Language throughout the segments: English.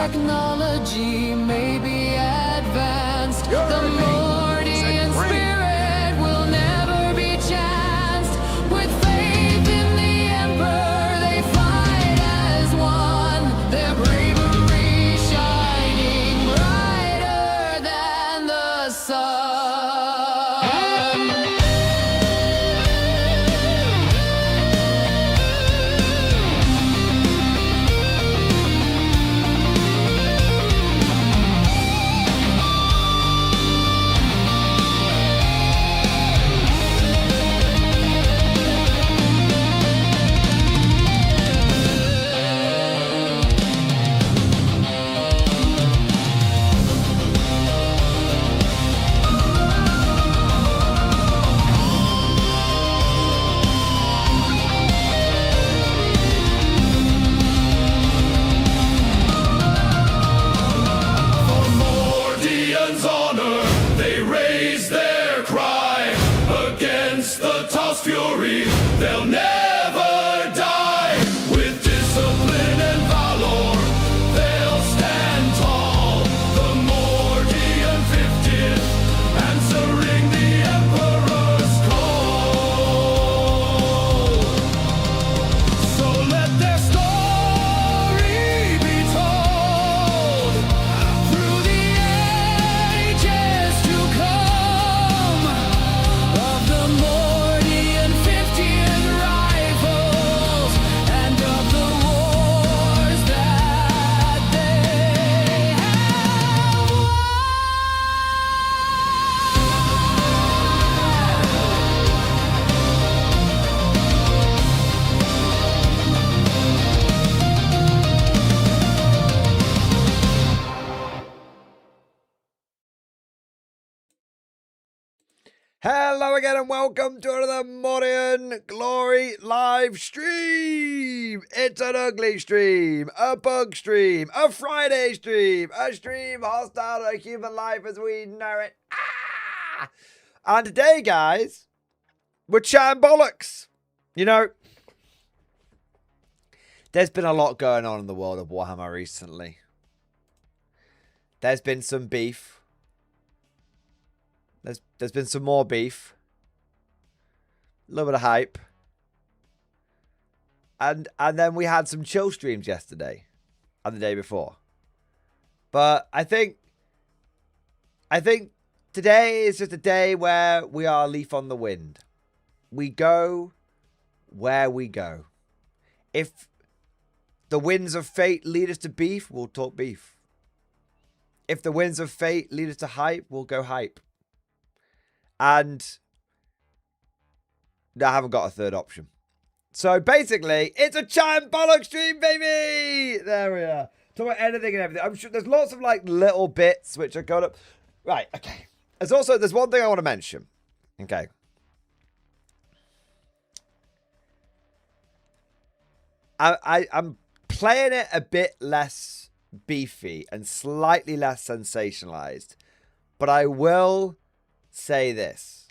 technology may be advanced, the Mordian spirit will never be chanced. With faith in the Emperor, they fight as one. Their bravery shining brighter than the sun. Fury, they'll never die. With discipline and valor, they'll stand tall. The Mordian 50th, answering the Emperor's call. So let their story be told through the ages to come, of the Mordian 50th rifles and of the wars that they have won. Hello again and welcome to another Mordian Glory live stream. It's an ugly stream, a bug stream, a Friday stream, a stream hostile to human life as we know it. Ah! And today, guys, we're chatting bollocks. You know, there's been a lot going on in the world of Warhammer recently. There's been some beef. There's been some more beef. A little bit of hype. And then we had some chill streams yesterday. And the day before. But I think today is just a day where we are a leaf on the wind. We go where we go. If the winds of fate lead us to beef, we'll talk beef. If the winds of fate lead us to hype, we'll go hype. And I haven't got a third option. So basically, it's a giant bollock stream, baby! There we are. Talk about anything and everything. I'm sure there's lots of like little bits which are going up. Right, okay. There's one thing I want to mention. Okay. I'm playing it a bit less beefy and slightly less sensationalized. But I will say this.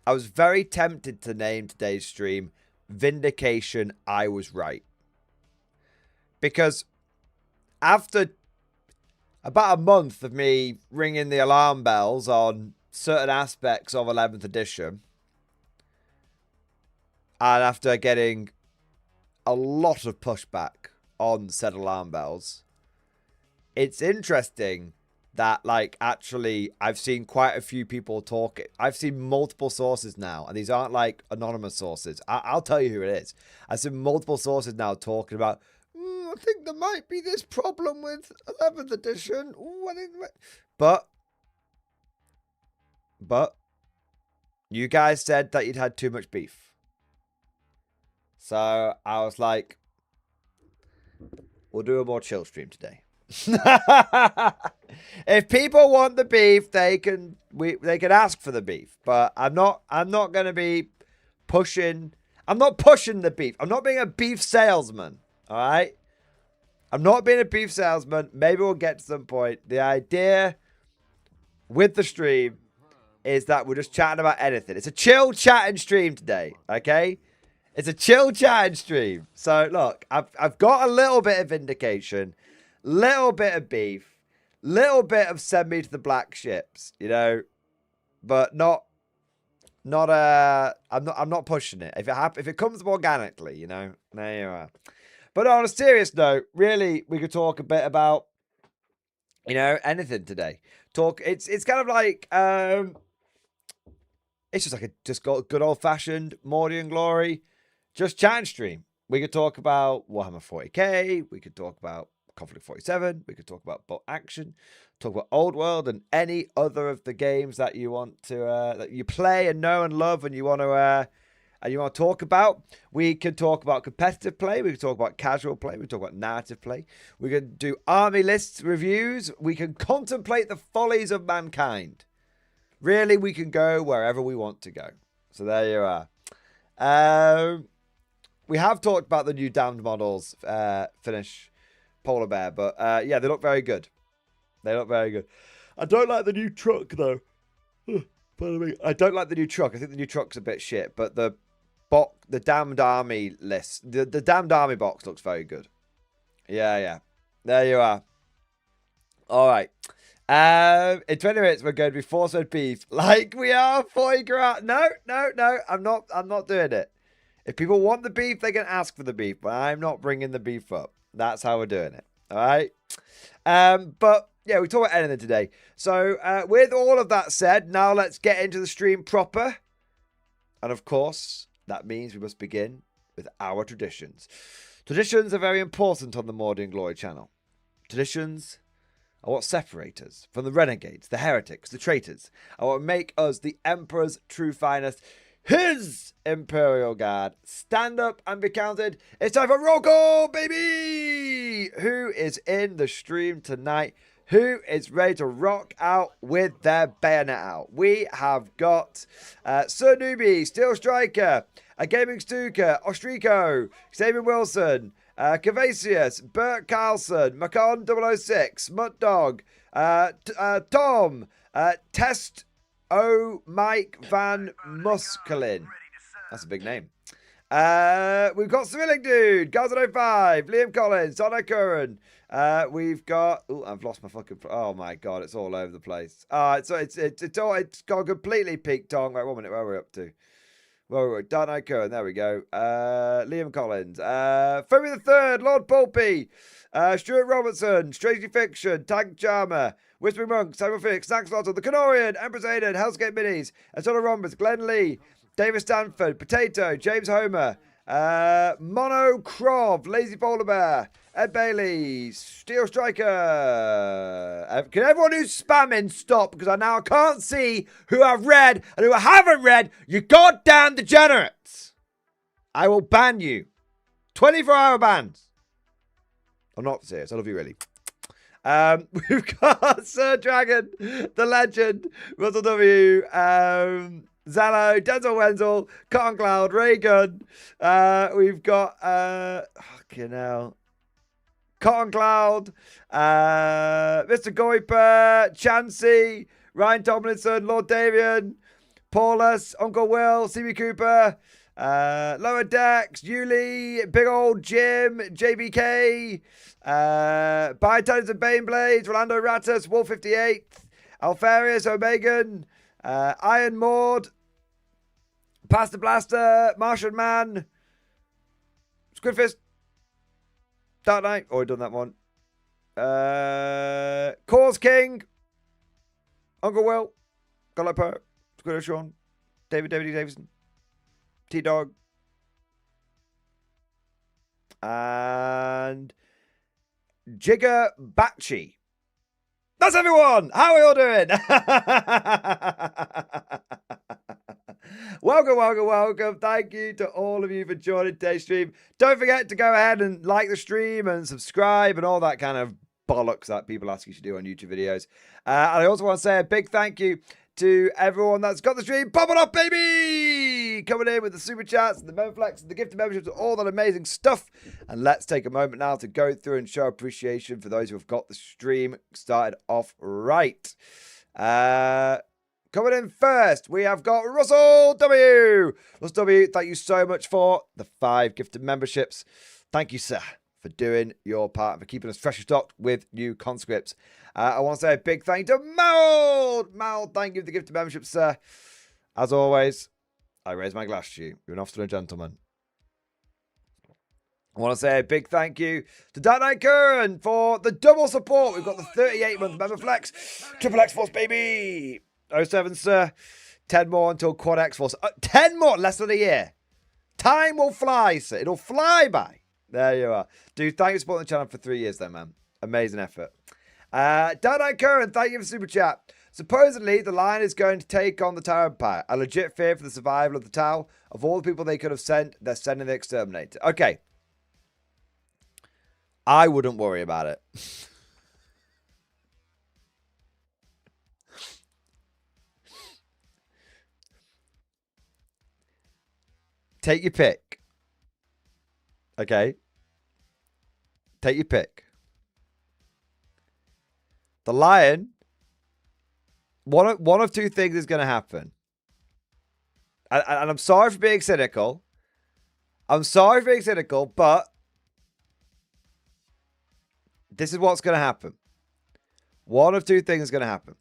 I was very tempted to name today's stream Vindication, I Was Right. Because after about a month of me ringing the alarm bells on certain aspects of 11th edition, and after getting a lot of pushback on said alarm bells, it's interesting that, like, actually, I've seen quite a few people talk. I've seen multiple sources now, and these aren't, like, anonymous sources. I'll tell you who it is. I've seen multiple sources now talking about, I think there might be this problem with 11th edition. But, you guys said that you'd had too much beef. So, I was like, we'll do a more chill stream today. If people want the beef, they can ask for the beef. But I'm not going to be pushing. I'm not pushing the beef. I'm not being a beef salesman. All right. I'm not being a beef salesman. Maybe we'll get to some point. The idea with the stream is that we're just chatting about anything. It's a chill chatting stream today. Okay. It's a chill chatting stream. So look, I've got a little bit of vindication. little bit of beef, little bit of send me to the black ships, you know, but not I'm not pushing it. If it comes organically, you know, there you are. But on a serious note, really, we could talk a bit about, you know, anything today. It's kind of like it's just like got good old fashioned Mordy and Glory, just chat stream. We could talk about Warhammer 40k. We could talk about Konflikt 47. We could talk about bolt action. Talk about Old World and any other of the games that you want to that you play and know and love, and you want to talk about. We can talk about competitive play. We can talk about casual play. We can talk about narrative play. We can do army lists reviews. We can contemplate the follies of mankind. Really, we can go wherever we want to go. So there you are. We have talked about the new damned models, Finnish polar bear, but yeah, they look very good. They look very good. I don't like the new truck though. Pardon me. I don't like the new truck. I think the new truck's a bit shit, but the damned army list, the damned army box looks very good. Yeah. There you are. All right. In 20 minutes, we're going to be force-fed beef like we are 40 grand. No. I'm not doing it. If people want the beef, they can ask for the beef, but I'm not bringing the beef up. That's how we're doing it. All right. But yeah, we talk about anything today. So with all of that said, now let's get into the stream proper. And of course, that means we must begin with our traditions. Traditions are very important on the Mordy and Glory channel. Traditions are what separate us from the renegades, the heretics, the traitors, and what make us the Emperor's true finest, his Imperial Guard. Stand up and be counted. It's time for roll call, baby! Who is in the stream tonight? Who is ready to rock out with their bayonet out? We have got Sir Newbie, Steel Striker, a Gaming Stuka, Ostrico, Xavier Wilson, Cavasius, Bert Carlson, Macon 006, Mutt Dog, Tom, Test O. Mike Van Muskelin. That's a big name. We've got Civillic Dude, Gaza05, Liam Collins, Donna Curran. We've got. Oh, I've lost my fucking. Oh my god, it's all over the place. It's gone completely peaked on. Right, 1 minute. Where are we up to? Where are we? Donna Curran. There we go. Liam Collins. February the 3rd, Lord Pulpy. Stuart Robertson, Strangely Fiction, Tank Charmer, Whispering Monk, Samuel Phoenix, Snack Slaughter, The Canorian, Empress Aiden, Hellscape Minis, Antonio Rombers, Glenn Lee, David Stanford, Potato, James Homer, Mono Crov, Lazy Polar Bear, Ed Bailey, Steel Striker. Can everyone who's spamming stop? Because I now can't see who I've read and who I haven't read. You goddamn degenerates. I will ban you. 24-hour bans. I'm not serious. I love you really. We've got Sir Dragon, the Legend, Russell W, Zallo, Denzel Wenzel, Cotton Cloud, Raygun. We've got fucking hell. Cotton Cloud, Mr. Goiper, Chansey, Ryan Tomlinson, Lord Davian, Paulus, Uncle Will, CB Cooper, Lower Decks, Yuli, Big Old Jim, JBK, Biotons and Baneblades, Rolando Rattus, Wolf 58, Alfarius, Omegan, Iron Maud, Pastor Blaster, Martian Man, Squidfist, Dark Knight, already done that one. Cause King, Uncle Will, Golopo, Squiddo Sean, David Davison, T-Dog, and Jigger Batchy. That's everyone! How are we all doing? Welcome. Thank you to all of you for joining today's stream. Don't forget to go ahead and like the stream and subscribe and all that kind of bollocks that people ask you to do on YouTube videos. And I also want to say a big thank you to everyone that's got the stream popping up, baby! Coming in with the super chats and the memflex and the gifted memberships and all that amazing stuff. And let's take a moment now to go through and show appreciation for those who have got the stream started off right. Coming in first, we have got Russell W. Russell W, thank you so much for the 5 gifted memberships. Thank you, sir. for doing your part and for keeping us freshly stocked with new conscripts. I want to say a big thank you to Marold. Marold, thank you for the gift of membership, sir. As always, I raise my glass to you. You're an officer and a gentleman. I want to say a big thank you to Dan and Curran for the double support. We've got the 38-month member flex. Triple X Force, baby. 07, sir. 10 more until Quad X Force. 10 more, less than a year. Time will fly, sir. It'll fly by. There you are. Dude, thank you for supporting the channel for 3 years, though, man. Amazing effort. Dan and Curran, thank you for super chat. Supposedly, the Lion is going to take on the Tower Empire. A legit fear for the survival of the Tau. Of all the people they could have sent, they're sending the Exterminator. Okay. I wouldn't worry about it. Take your pick. Okay? Take your pick. The Lion, one of two things is going to happen. And I'm sorry for being cynical. I'm sorry for being cynical, but this is what's going to happen. One of two things is going to happen.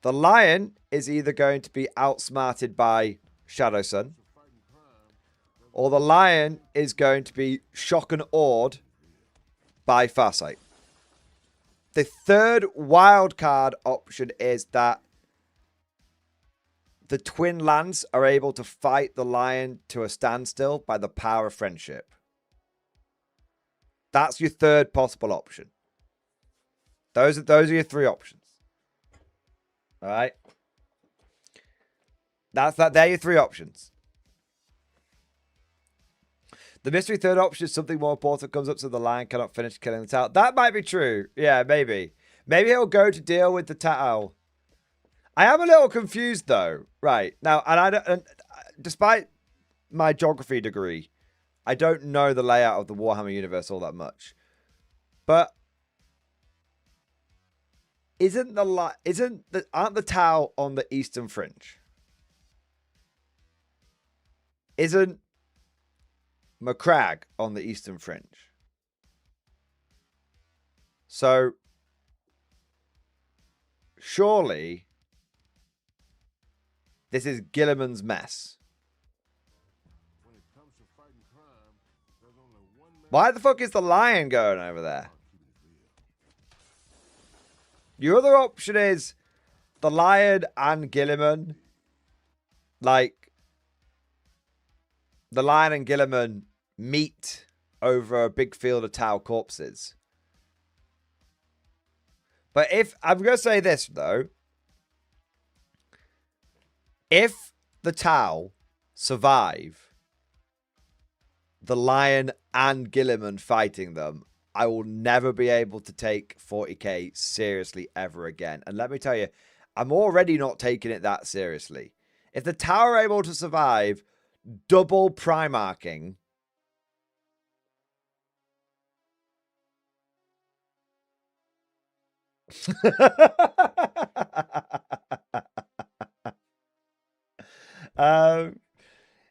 The Lion is either going to be outsmarted by Shadow Sun, or the Lion is going to be shock and awed by Farsight. The third wildcard option is that the Twin Lands are able to fight the Lion to a standstill by the power of friendship. That's your third possible option. Those are your three options. All right. They're your three options. The mystery third option is something more important comes up so the Lion cannot finish killing the Tau. That might be true. Yeah, maybe. Maybe he'll go to deal with the Tau. I am a little confused though. Right. Now, and despite my geography degree, I don't know the layout of the Warhammer universe all that much. But aren't the Tau on the eastern fringe? Isn't Macragge on the eastern fringe? So surely this is Gilliman's mess. Why the fuck is the Lion going over there? Your other option is the Lion and Gilliman. Like, the Lion and Gilliman meet over a big field of Tau corpses. But I'm going to say this, though. If the Tau survive the Lion and Gilliman fighting them, I will never be able to take 40k seriously ever again. And let me tell you, I'm already not taking it that seriously. If the Tau are able to survive double Primarking,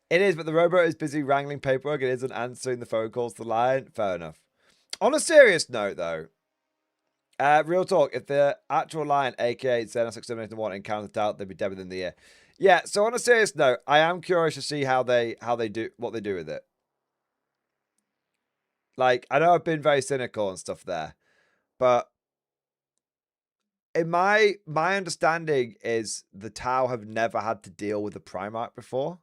it is, but the robot is busy wrangling paperwork. It isn't answering the phone calls to the Lion. Fair enough. On a serious note, though, real talk, if the actual Lion, aka Xenos Exterminator 1, encountered the Tau, they'd be dead within the year. Yeah, so on a serious note, I am curious to see what they do with it. Like, I know I've been very cynical and stuff there, but in my understanding is the Tau have never had to deal with the Primarch before.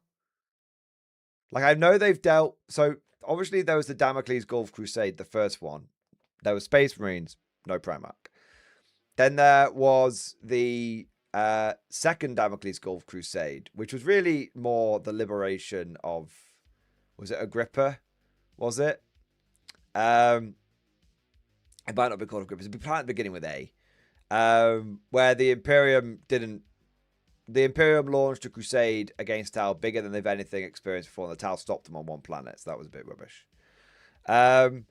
Like, I know they've dealt... So, obviously, there was the Damocles Gulf Crusade, the first one. There were Space Marines, no Primarch. Then there was the second Damocles Gulf Crusade, which was really more the liberation of... Was it Agrippa? Was it? It might not be called Agrippa. It'd be at the beginning with A. Where the Imperium didn't... The Imperium launched a crusade against Tau bigger than they've anything experienced before, and the Tau stopped them on one planet, so that was a bit rubbish. But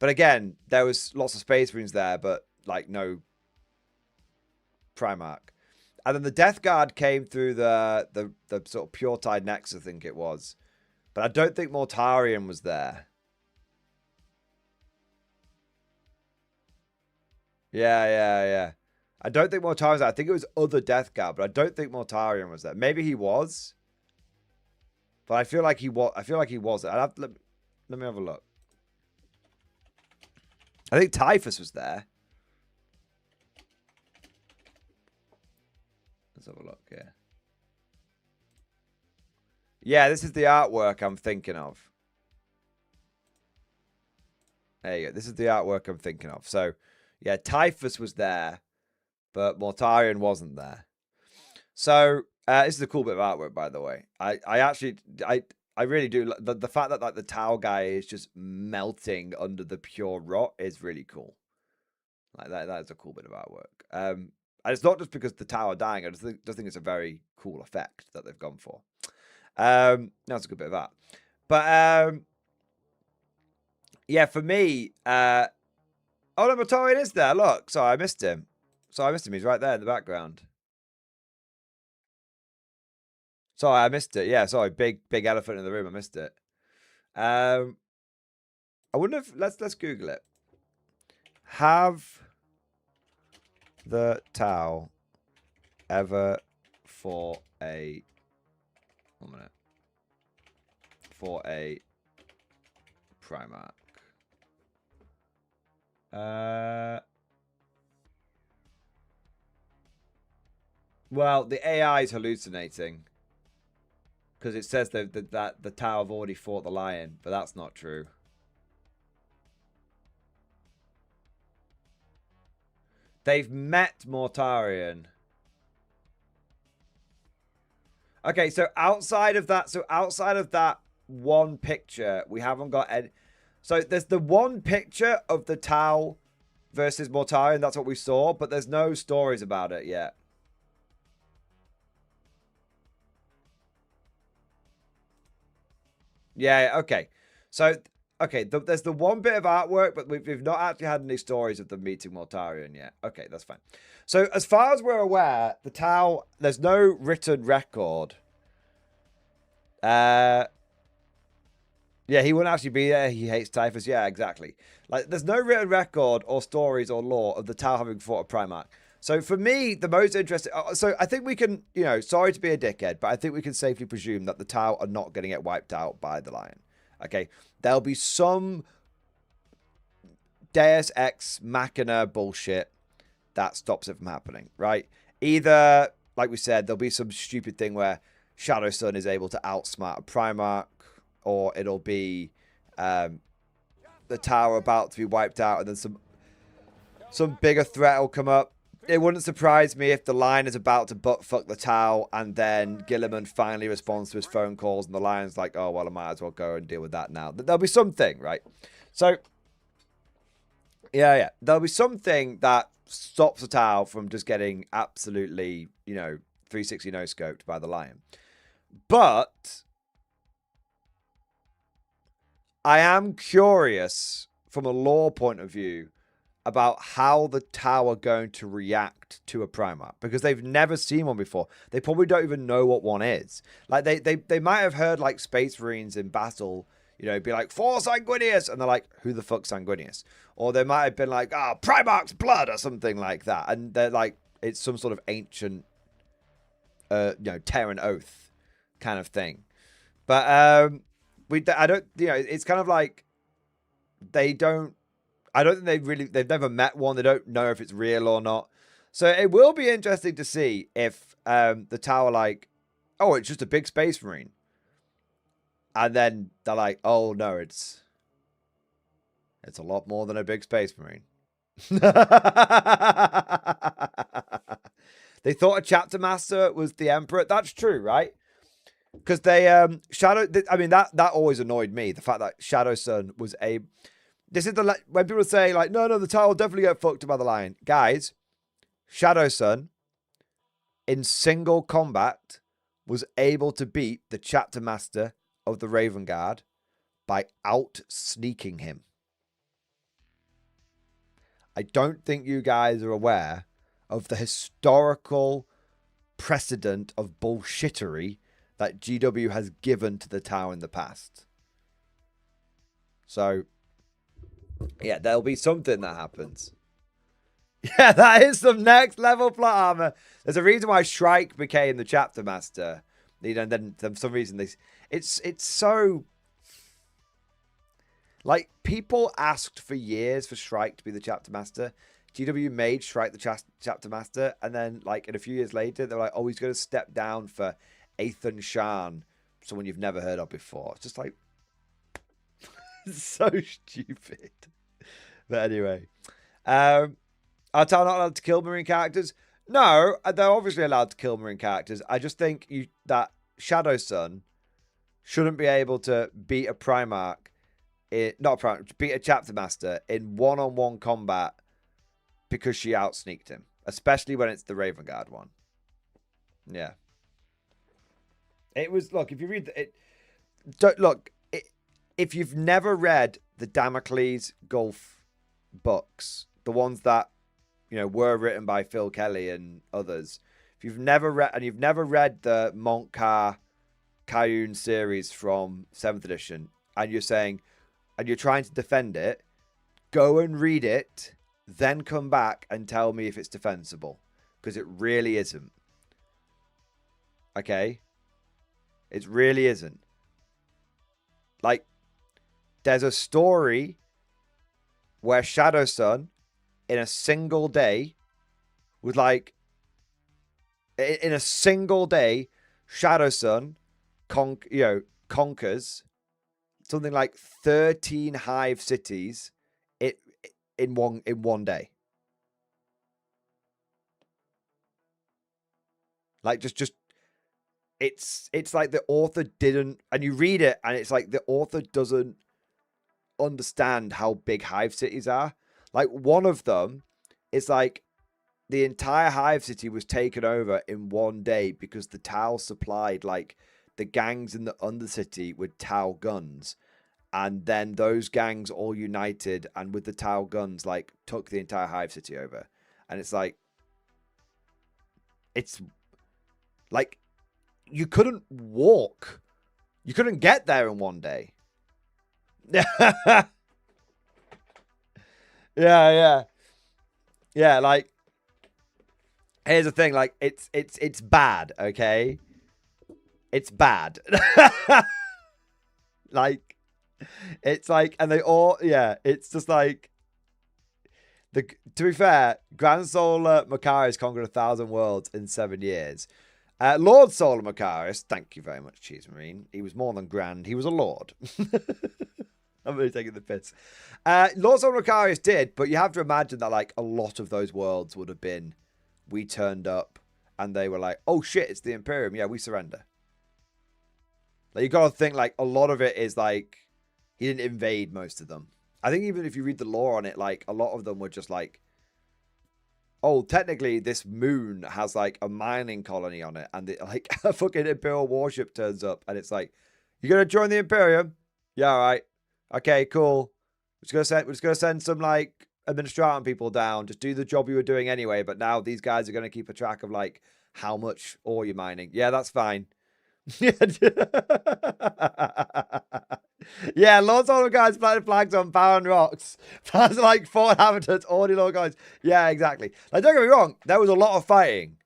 again, there was lots of Space Marines there, but like no Primarch. And then the Death Guard came through the sort of Pure Tide Nexus, I think it was, But I don't think Mortarion was there. Yeah. I don't think Mortarion was there. I think it was other Death Guard, but I don't think Mortarion was there. Maybe he was. But I feel like he was. I feel like he wasn't. Let me have a look. I think Typhus was there. Let's have a look here. Yeah, this is the artwork I'm thinking of. There you go. This is the artwork I'm thinking of. So, yeah, Typhus was there, but Mortarion wasn't there. So, this is a cool bit of artwork, by the way. I really do. The fact that like the Tau guy is just melting under the pure rot is really cool. Like that is a cool bit of artwork. And it's not just because the Tau are dying. I just think it's a very cool effect that they've gone for. That's a good bit of that. But yeah, for me, oh no, Mortarion is there. Look, sorry, I missed him. He's right there in the background. Sorry, I missed it. Yeah, sorry, big elephant in the room. I missed it. I wonder if let's Google it. Have the Tau ever for a 1 minute for a Primarch? Well, the AI is hallucinating. Because it says that the Tau have already fought the lion, but that's not true. They've met Mortarion. Okay, so outside of that one picture, we haven't got any. So there's the one picture of the Tau versus Mortarion. That's what we saw, but there's no stories about it yet. Yeah, okay. So, okay, there's the one bit of artwork, but we've not actually had any stories of them meeting Mortarion yet. Okay, that's fine. So, as far as we're aware, the Tau, there's no written record. Yeah, he wouldn't actually be there. He hates Typhus. Yeah, exactly. Like, there's no written record or stories or lore of the Tau having fought a Primarch. So for me, the most interesting... So I think we can, sorry to be a dickhead, but I think we can safely presume that the Tau are not going to get wiped out by the Lion. Okay? There'll be some Deus Ex Machina bullshit that stops it from happening, right? Either, like we said, there'll be some stupid thing where Shadow Sun is able to outsmart a Primarch, or it'll be the Tau about to be wiped out, and then some bigger threat will come up. It wouldn't surprise me if the Lion is about to buttfuck the Tau, and then Gilliman finally responds to his phone calls, and the Lion's like, oh, well, I might as well go and deal with that now. There'll be something, right? So, yeah. There'll be something that stops the Tau from just getting absolutely, 360 no-scoped by the Lion. But I am curious, from a lore point of view, about how the Tau are going to react to a Primarch, because they've never seen one before. They probably don't even know what one is. Like they might have heard like Space Marines in battle, be like, for Sanguinius, and they're like, who the fuck's Sanguinius? Or they might have been like, Primarch's blood, or something like that, and they're like, it's some sort of ancient, Terran oath kind of thing. But I don't, it's kind of like I don't think they've never met one. They don't know if it's real or not. So it will be interesting to see if the Tau are like, oh, it's just a big Space Marine. And then they're like, oh, no, it's a lot more than a big Space Marine. They thought a chapter master was the Emperor. That's true, right? Because they, that always annoyed me. The fact that Shadow Sun was a... This is when people say, like, no, the Tau will definitely get fucked by the Lion. Guys, Shadow Sun, in single combat, was able to beat the chapter master of the Raven Guard by out-sneaking him. I don't think you guys are aware of the historical precedent of bullshittery that GW has given to the Tau in the past. So, yeah, there'll be something that happens. Yeah, that is some next level plot armor. There's a reason why Shrike became the chapter master. You know, and then for some reason it's so, like, people asked for years for Shrike to be the chapter master. GW made Shrike the chapter master, and then like in a few years later, they're like, oh, he's going to step down for Ethan Shan, someone you've never heard of before. It's just like, it's so stupid. But anyway, are Tau not allowed to kill Marine characters? No, they're obviously allowed to kill Marine characters. I just think that Shadow Sun shouldn't be able to beat a Primarch, beat a chapter master in one-on-one combat because she outsneaked him, especially when it's the Raven Guard one. Yeah. It was, look, if you read if you've never read the Damocles Gulf books, the ones that, you know, were written by Phil Kelly and others, if you've never read the Montcar Cayune series from 7th edition, and you're trying to defend it, go and read it, then come back and tell me if it's defensible, because it really isn't. Okay? It really isn't. Like, there's a story where Shadow Sun, in a single day, with like, in a single day, Shadow Sun conquers something like 13 hive cities in one day. Like, just it's like the author didn't, and you read it and it's like the author doesn't understand how big hive cities are. Like, one of them is like the entire hive city was taken over in one day because the Tau supplied like the gangs in the Undercity with Tau guns, and then those gangs all united and with the Tau guns like took the entire hive city over. And it's like you couldn't walk, you couldn't get there in one day. Yeah, like, here's the thing, like, it's bad, okay? It's bad. Like, it's like, and they all, yeah, it's just like, to be fair, Grand Solar Macaris conquered 1,000 worlds in 7 years. Lord Solar Macaris, thank you very much, Cheese Marine. He was more than grand, he was a lord. I'm really taking the piss. Lord Solar Macaris did, but you have to imagine that like a lot of those worlds would have been, we turned up and they were like, oh shit, it's the Imperium, yeah, we surrender. Like, you gotta think like a lot of it is like, he didn't invade most of them. I think even if you read the lore on it, like a lot of them were just like, oh, technically this moon has like a mining colony on it, and like a fucking Imperial warship turns up and it's like, you gonna join the Imperium? Yeah, all right. Okay, cool. We're just gonna send some like administrator people down. Just do the job you were doing anyway, but now these guys are gonna keep a track of like how much ore you're mining. Yeah, that's fine. Yeah, lots of guys planted flags on barren rocks. That's like 4 inhabitants, all the little guys. Yeah, exactly. Like, don't get me wrong, there was a lot of fighting.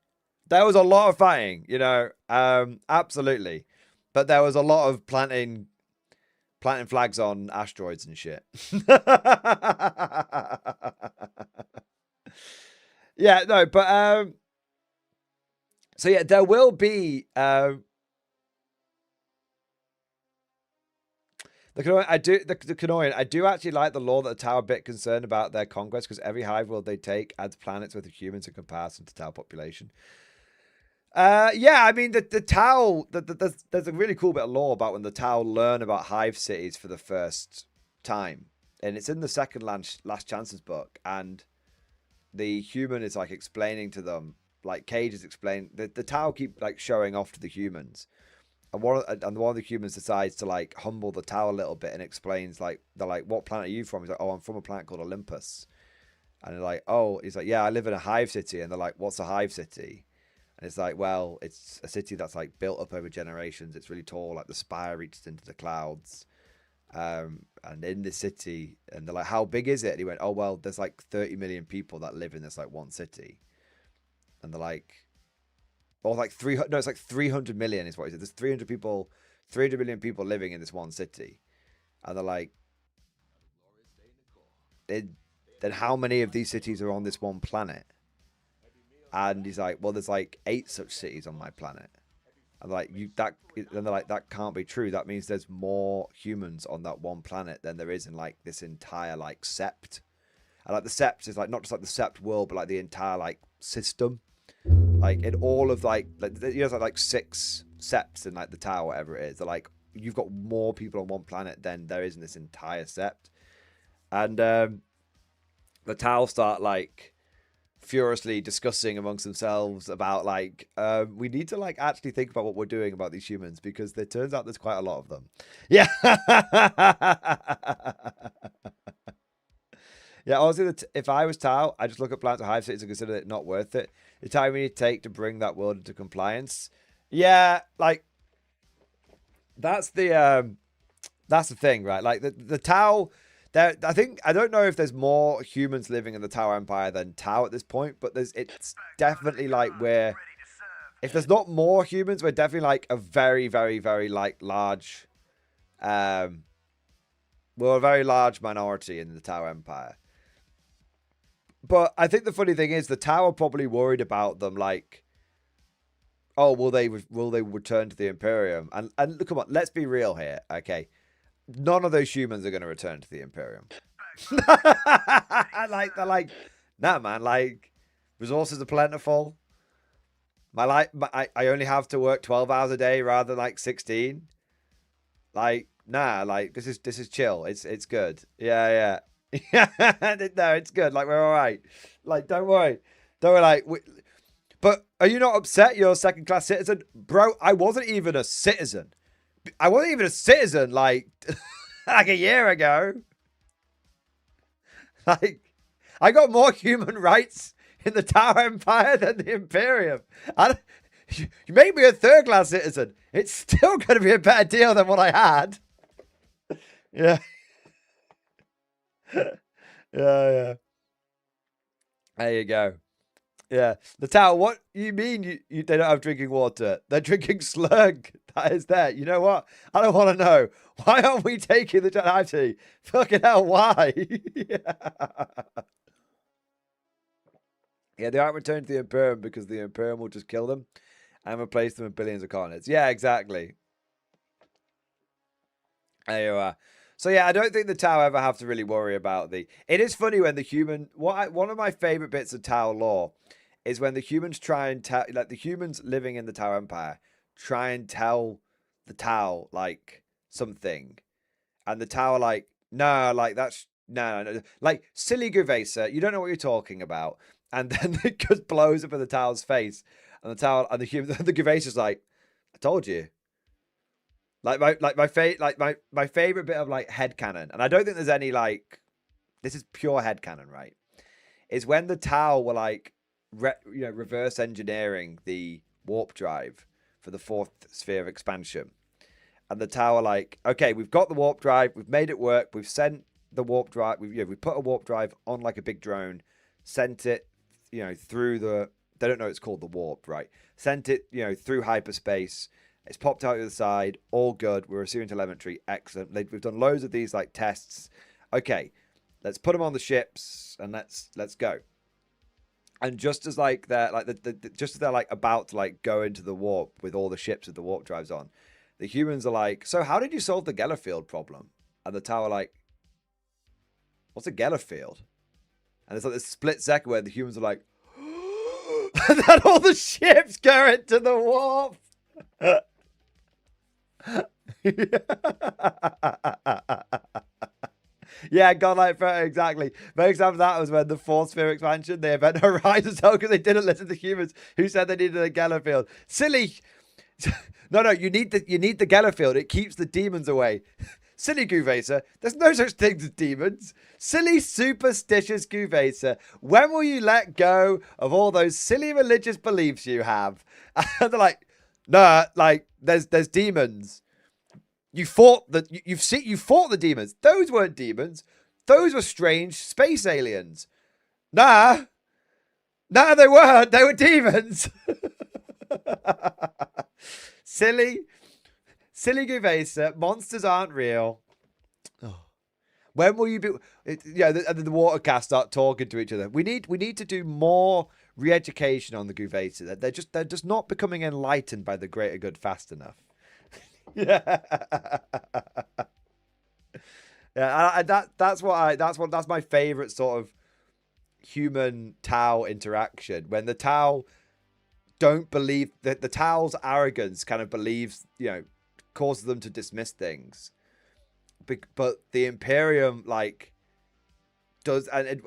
You know, absolutely. But there was a lot of planting flags on asteroids and shit. Yeah, no, but so yeah, there will be the Kanoian, I do actually like the lore that the Tau are a bit concerned about their conquest, because every hive world they take adds planets with humans in comparison to Tau population. Yeah, I mean, the Tau, there's a really cool bit of lore about when the Tau learn about hive cities for the first time. And it's in the second Last Chances book. And the human is like explaining to them, like Cage is explaining, the Tau keep like showing off to the humans. And one of the humans decides to like humble the Tau a little bit and explains, like, they're like, what planet are you from? He's like, oh, I'm from a planet called Olympus. And they're like, oh, he's like, yeah, I live in a hive city. And they're like, what's a hive city? And it's like, well, it's a city that's like built up over generations. It's really tall, like the spire reaches into the clouds. And in the city, and they're like, how big is it? And he went, oh, well, there's like 30 million people that live in this like one city. And they're like, or like 300, no, it's like 300 million is what he said. There's 300 million people living in this one city. And they're like, then how many of these cities are on this one planet? And he's like, well, there's like 8 such cities on my planet. And like, and they're like, that can't be true. That means there's more humans on that one planet than there is in like this entire like sept. And like the sept is like not just like the sept world, but like the entire like system. Like in all of like you know, like 6 septs in like the tower, whatever it is. They're like, you've got more people on one planet than there is in this entire sept. And the Tau start like furiously discussing amongst themselves about like we need to like actually think about what we're doing about these humans, because it turns out there's quite a lot of them. Yeah. Yeah, honestly, if I was Tau, I'd just look at plans of hive cities and consider it not worth it. The time we need to take to bring that world into compliance. Yeah, like that's the thing, right? Like the Tau. I don't know if there's more humans living in the Tau Empire than Tau at this point, but it's definitely like if there's not more humans, we're definitely like a very, very, very like large, we're a very large minority in the Tau Empire. But I think the funny thing is the Tau are probably worried about them, like, oh, will they return to the Imperium? And come on, let's be real here, okay? None of those humans are going to return to the Imperium. Like they're like, nah, man. Like resources are plentiful. I only have to work 12 hours a day rather than like 16. Like nah, like this is chill. It's good. Yeah. No, it's good. Like we're all right. Like don't worry. Like but are you not upset? You're a second-class citizen, bro. I wasn't even a citizen. Like like a year ago. Like I got more human rights in the Tau Empire than the Imperium. You make me a third-class citizen. It's still going to be a better deal than what I had. Yeah. Yeah. There you go. Yeah. The Tau, what you mean they don't have drinking water? They're drinking slurg. That is there. You know what? I don't want to know. Why aren't we taking the Jedi? Fucking hell, why? Yeah, they aren't returning to the Imperium because the Imperium will just kill them and replace them with billions of colonists. Yeah, exactly. There you are. So yeah, I don't think the Tau ever have to really worry about the... It is funny when the human... One of my favorite bits of Tau lore is when the humans try and tell... Like, the humans living in the Tau Empire try and tell the Tau, like, something. And the Tau are like, no, like, that's... No. Like, silly Guvesa, you don't know what you're talking about. And then it just blows up in the Tau's face. And the Tau... And the Guvesa's like, I told you. Like my favorite bit of like headcanon, and I don't think there's any like, this is pure headcanon, right? Is when the Tau were like, reverse engineering the warp drive for the 4th sphere of expansion, and the Tau are like, okay, we've got the warp drive, we've made it work, we've sent the warp drive, we put a warp drive on like a big drone, sent it, through the, they don't know it's called the warp, right? Sent it, through hyperspace. It's popped out the other side. All good. We're receiving telemetry. Excellent. We've done loads of these like tests. Okay, let's put them on the ships and let's go. And just as like they're like just as they're like about to like go into the warp with all the ships with the warp drives on, the humans are like, so how did you solve the Geller field problem? And the Tau are like, what's a Geller field? And it's like this split second where the humans are like, and then all the ships go into the warp. Yeah, Godlike Photo, exactly. Most example of that was when the 4th sphere expansion, the event Horizon Cell, because they didn't listen to humans who said they needed a Geller field. Silly. No, you need the Geller field. It keeps the demons away. Silly Guvasa. There's no such thing as demons. Silly, superstitious Guvasa. When will you let go of all those silly religious beliefs you have? And they're like, nah, like, there's demons. You fought you fought the demons. Those weren't demons. Those were strange space aliens. Nah, they weren't. They were demons. Silly Guvasa. Monsters aren't real. Oh. When will you be? Yeah, and then the Watercast start talking to each other. We need to do more re-education on the Guvasa. They're just not becoming enlightened by the greater good fast enough. Yeah. Yeah, that's my favorite sort of human Tau interaction, when the Tau don't believe that the Tau's arrogance kind of believes, causes them to dismiss things, but the Imperium like does, and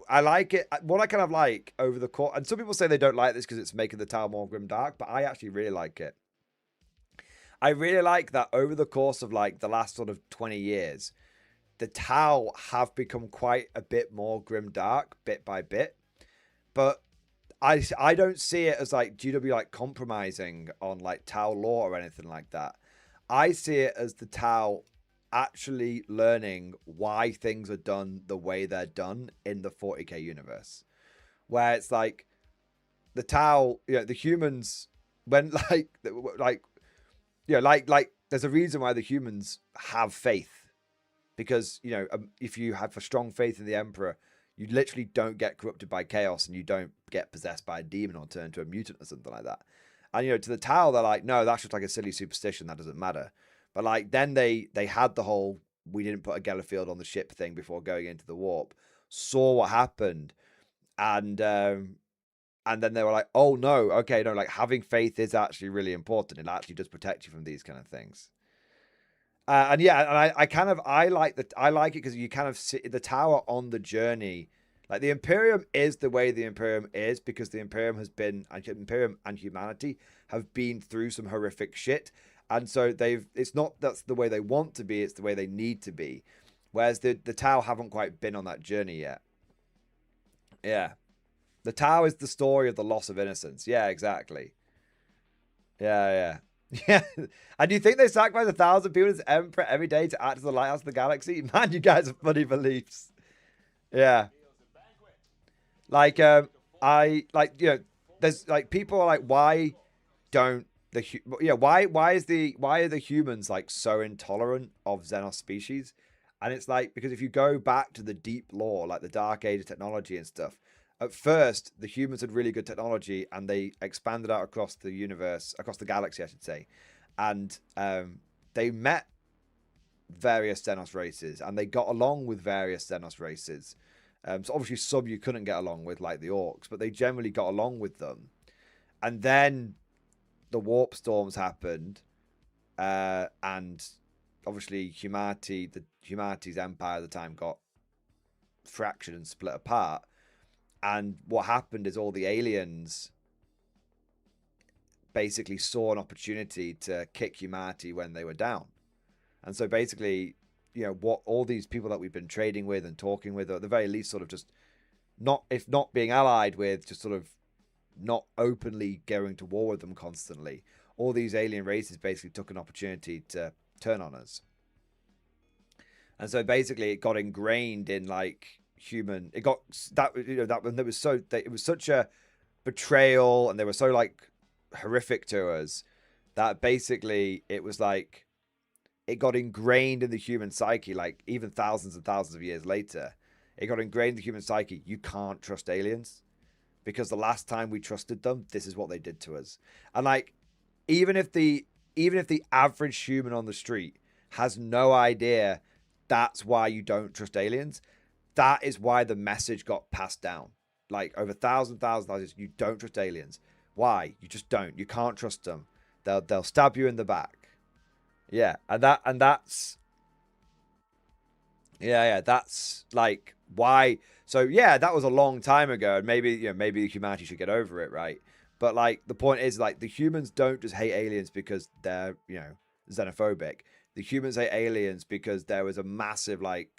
I like it. What I kind of like over the course, and some people say they don't like this because it's making the Tau more grimdark, but I actually really like it. I really like that over the course of like the last sort of 20 years, the Tau have become quite a bit more grimdark bit by bit. But I don't see it as like GW like compromising on like Tau lore or anything like that. I see it as the Tau actually learning why things are done the way they're done in the 40k universe. Where it's like the Tau, the humans, when like there's a reason why the humans have faith, because if you have a strong faith in the Emperor, you literally don't get corrupted by chaos, and you don't get possessed by a demon or turn into a mutant or something like that. And to the Tau, they're like, no, that's just like a silly superstition, that doesn't matter. But like then they had the whole we didn't put a Gellerfield on the ship thing before going into the warp, saw what happened, and then they were like, oh no, okay, no, like having faith is actually really important. It actually does protect you from these kind of things. And yeah, and I like it because you kind of see the Tower on the journey. Like the Imperium is the way the Imperium is because the Imperium and humanity have been through some horrific shit. And so it's not that's the way they want to be, it's the way they need to be. Whereas the Tau haven't quite been on that journey yet. Yeah. The Tau is the story of the loss of innocence. Yeah, exactly. Yeah. Yeah. And you think they sacrifice 1,000 people as Emperor every day to act as the lighthouse of the galaxy? Man, you guys have funny beliefs. Yeah. Like, there's like people are like, why are the humans like so intolerant of Xenos species? And it's like, because if you go back to the deep lore, like the Dark Age of technology and stuff, at first, the humans had really good technology, and they expanded out across the universe, across the galaxy, I should say. And they met various Xenos races, and they got along with various Xenos races. So obviously some you couldn't get along with, like the Orcs, but they generally got along with them. And then the warp storms happened, and obviously humanity's empire at the time got fractured and split apart. And what happened is all the aliens basically saw an opportunity to kick humanity when they were down. And so basically, what all these people that we've been trading with and talking with, or at the very least sort of just if not being allied with, just sort of not openly going to war with them constantly, all these alien races basically took an opportunity to turn on us. And so basically it got ingrained in like human, it got that when it was such a betrayal, and they were so like horrific to us, that basically it was like it got ingrained in the human psyche. Like even thousands and thousands of years later, it got ingrained in the human psyche. You can't trust aliens, because the last time we trusted them, this is what they did to us. And like even if the average human on the street has no idea that's why you don't trust aliens, that is why the message got passed down. Like over thousands, you don't trust aliens. Why? You just don't. You can't trust them. They'll stab you in the back. Yeah, that's like why. So yeah, that was a long time ago, and maybe humanity should get over it, right? But like the point is, like the humans don't just hate aliens because they're xenophobic. The humans ate aliens because there was a massive like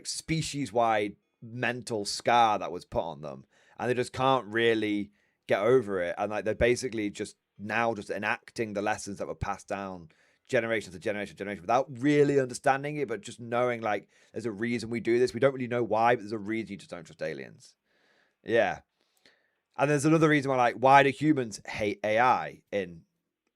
species-wide mental scar that was put on them, and they just can't really get over it, and like they're basically just now just enacting the lessons that were passed down generation to generation without really understanding it, but just knowing like there's a reason we do this. We don't really know why, but there's a reason you just don't trust aliens. Yeah. And there's another reason why do humans hate AI in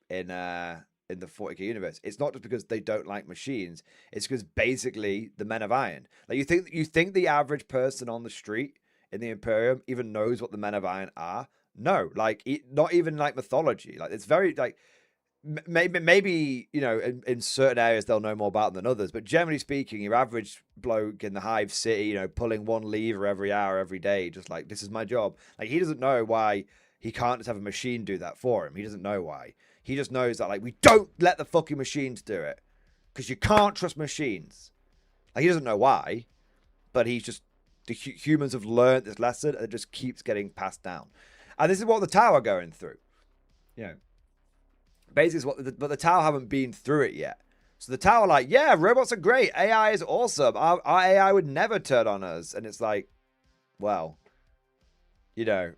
the 40K universe? It's not just because they don't like machines. It's because basically the Men of Iron. Like you think the average person on the street in the Imperium even knows what the Men of Iron are? No, like not even like mythology. Like it's very like maybe you know in certain areas they'll know more about them than others, but generally speaking, your average bloke in the Hive City, you know, pulling one lever every hour every day, just like this is my job. Like he doesn't know why he can't just have a machine do that for him. He doesn't know why. He just knows that like we don't let the fucking machines do it because you can't trust machines. Like he doesn't know why, but he's just the humans have learned this lesson and it just keeps getting passed down. And this is what the Tau are going through. You know, basically, but the Tau haven't been through it yet. So the Tau are like, yeah, robots are great. AI is awesome. Our AI would never turn on us. And it's like, well, you know,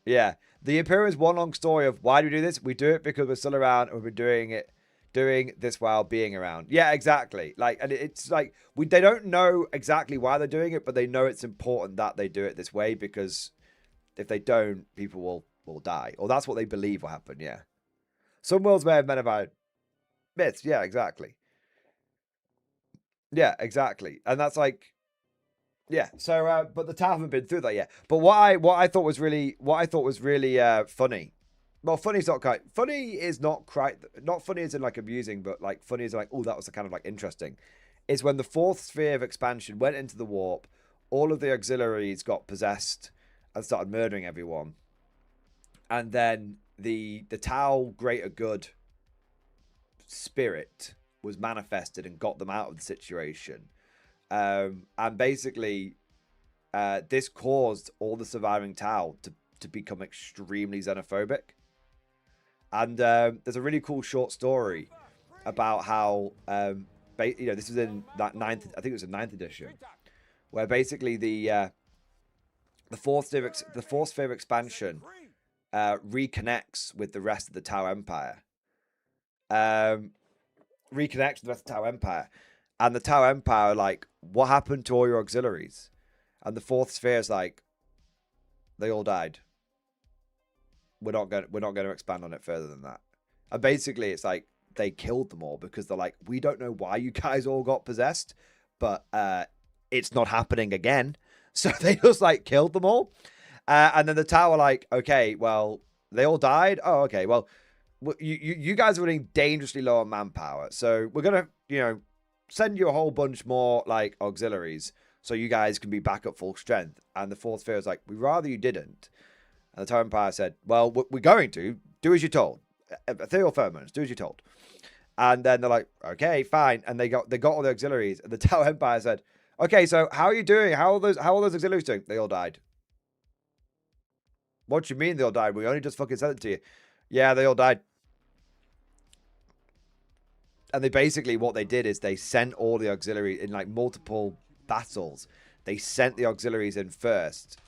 yeah. The Imperium's one long story of why do we do this? We do it because we're still around and we're doing this while being around. Yeah, exactly. Like, and it's like they don't know exactly why they're doing it, but they know it's important that they do it this way because if they don't, people will die. Or that's what they believe will happen, yeah. Some worlds may have Men of Iron myths, yeah, exactly. Yeah, exactly. And that's like, yeah. So, but the Tau haven't been through that yet. But what I thought was really funny. Well, funny's not quite. Funny is not quite. Not funny as in like amusing, but like funny as in like, oh, that was kind of like interesting. Is when the fourth sphere of expansion went into the warp, all of the auxiliaries got possessed and started murdering everyone, and then the Tau greater good spirit was manifested and got them out of the situation. And basically, this caused all the surviving Tau to become extremely xenophobic. And there's a really cool short story about how, you know, this was in that ninth, I think it was in 9th edition, where basically the fourth sphere expansion reconnects with the rest of the Tau Empire. Reconnects with the rest of the Tau Empire. And the Tau Empire are like, what happened to all your auxiliaries? And the fourth sphere is like, they all died. We're not going to expand on it further than that. And basically, it's like they killed them all because they're like, we don't know why you guys all got possessed, but it's not happening again. So they just like killed them all. And then the Tau are like, okay, well, they all died. Oh, okay. Well, you guys are running dangerously low on manpower. So we're going to, you know, send you a whole bunch more like auxiliaries so you guys can be back at full strength. And the fourth sphere is like, we'd rather you didn't. And the Tau Empire said, well, we're going to do as you're told. Ethereal pheromones, do as you're told. And then they're like, okay, fine. And they got all the auxiliaries. And the Tau Empire said, okay, so how are you doing? How are those auxiliaries doing? They all died. What do you mean they all died? We only just fucking sent it to you. Yeah, they all died. And they basically, what they did is they sent all the auxiliaries in like multiple battles. They sent the auxiliaries in first.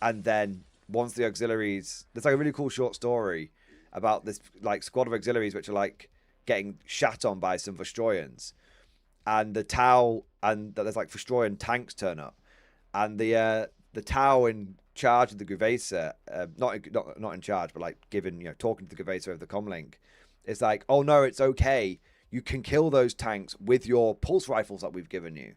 And then once the auxiliaries, there's like a really cool short story about this like squad of auxiliaries which are like getting shat on by some Vestroyans. And the Tau, and there's like Vestroyan tanks turn up. And the Tau in charge of the Guvesa, not in charge, but like given, you know, talking to the Guvesa of the comlink, it's like, oh no, it's okay. You can kill those tanks with your pulse rifles that we've given you.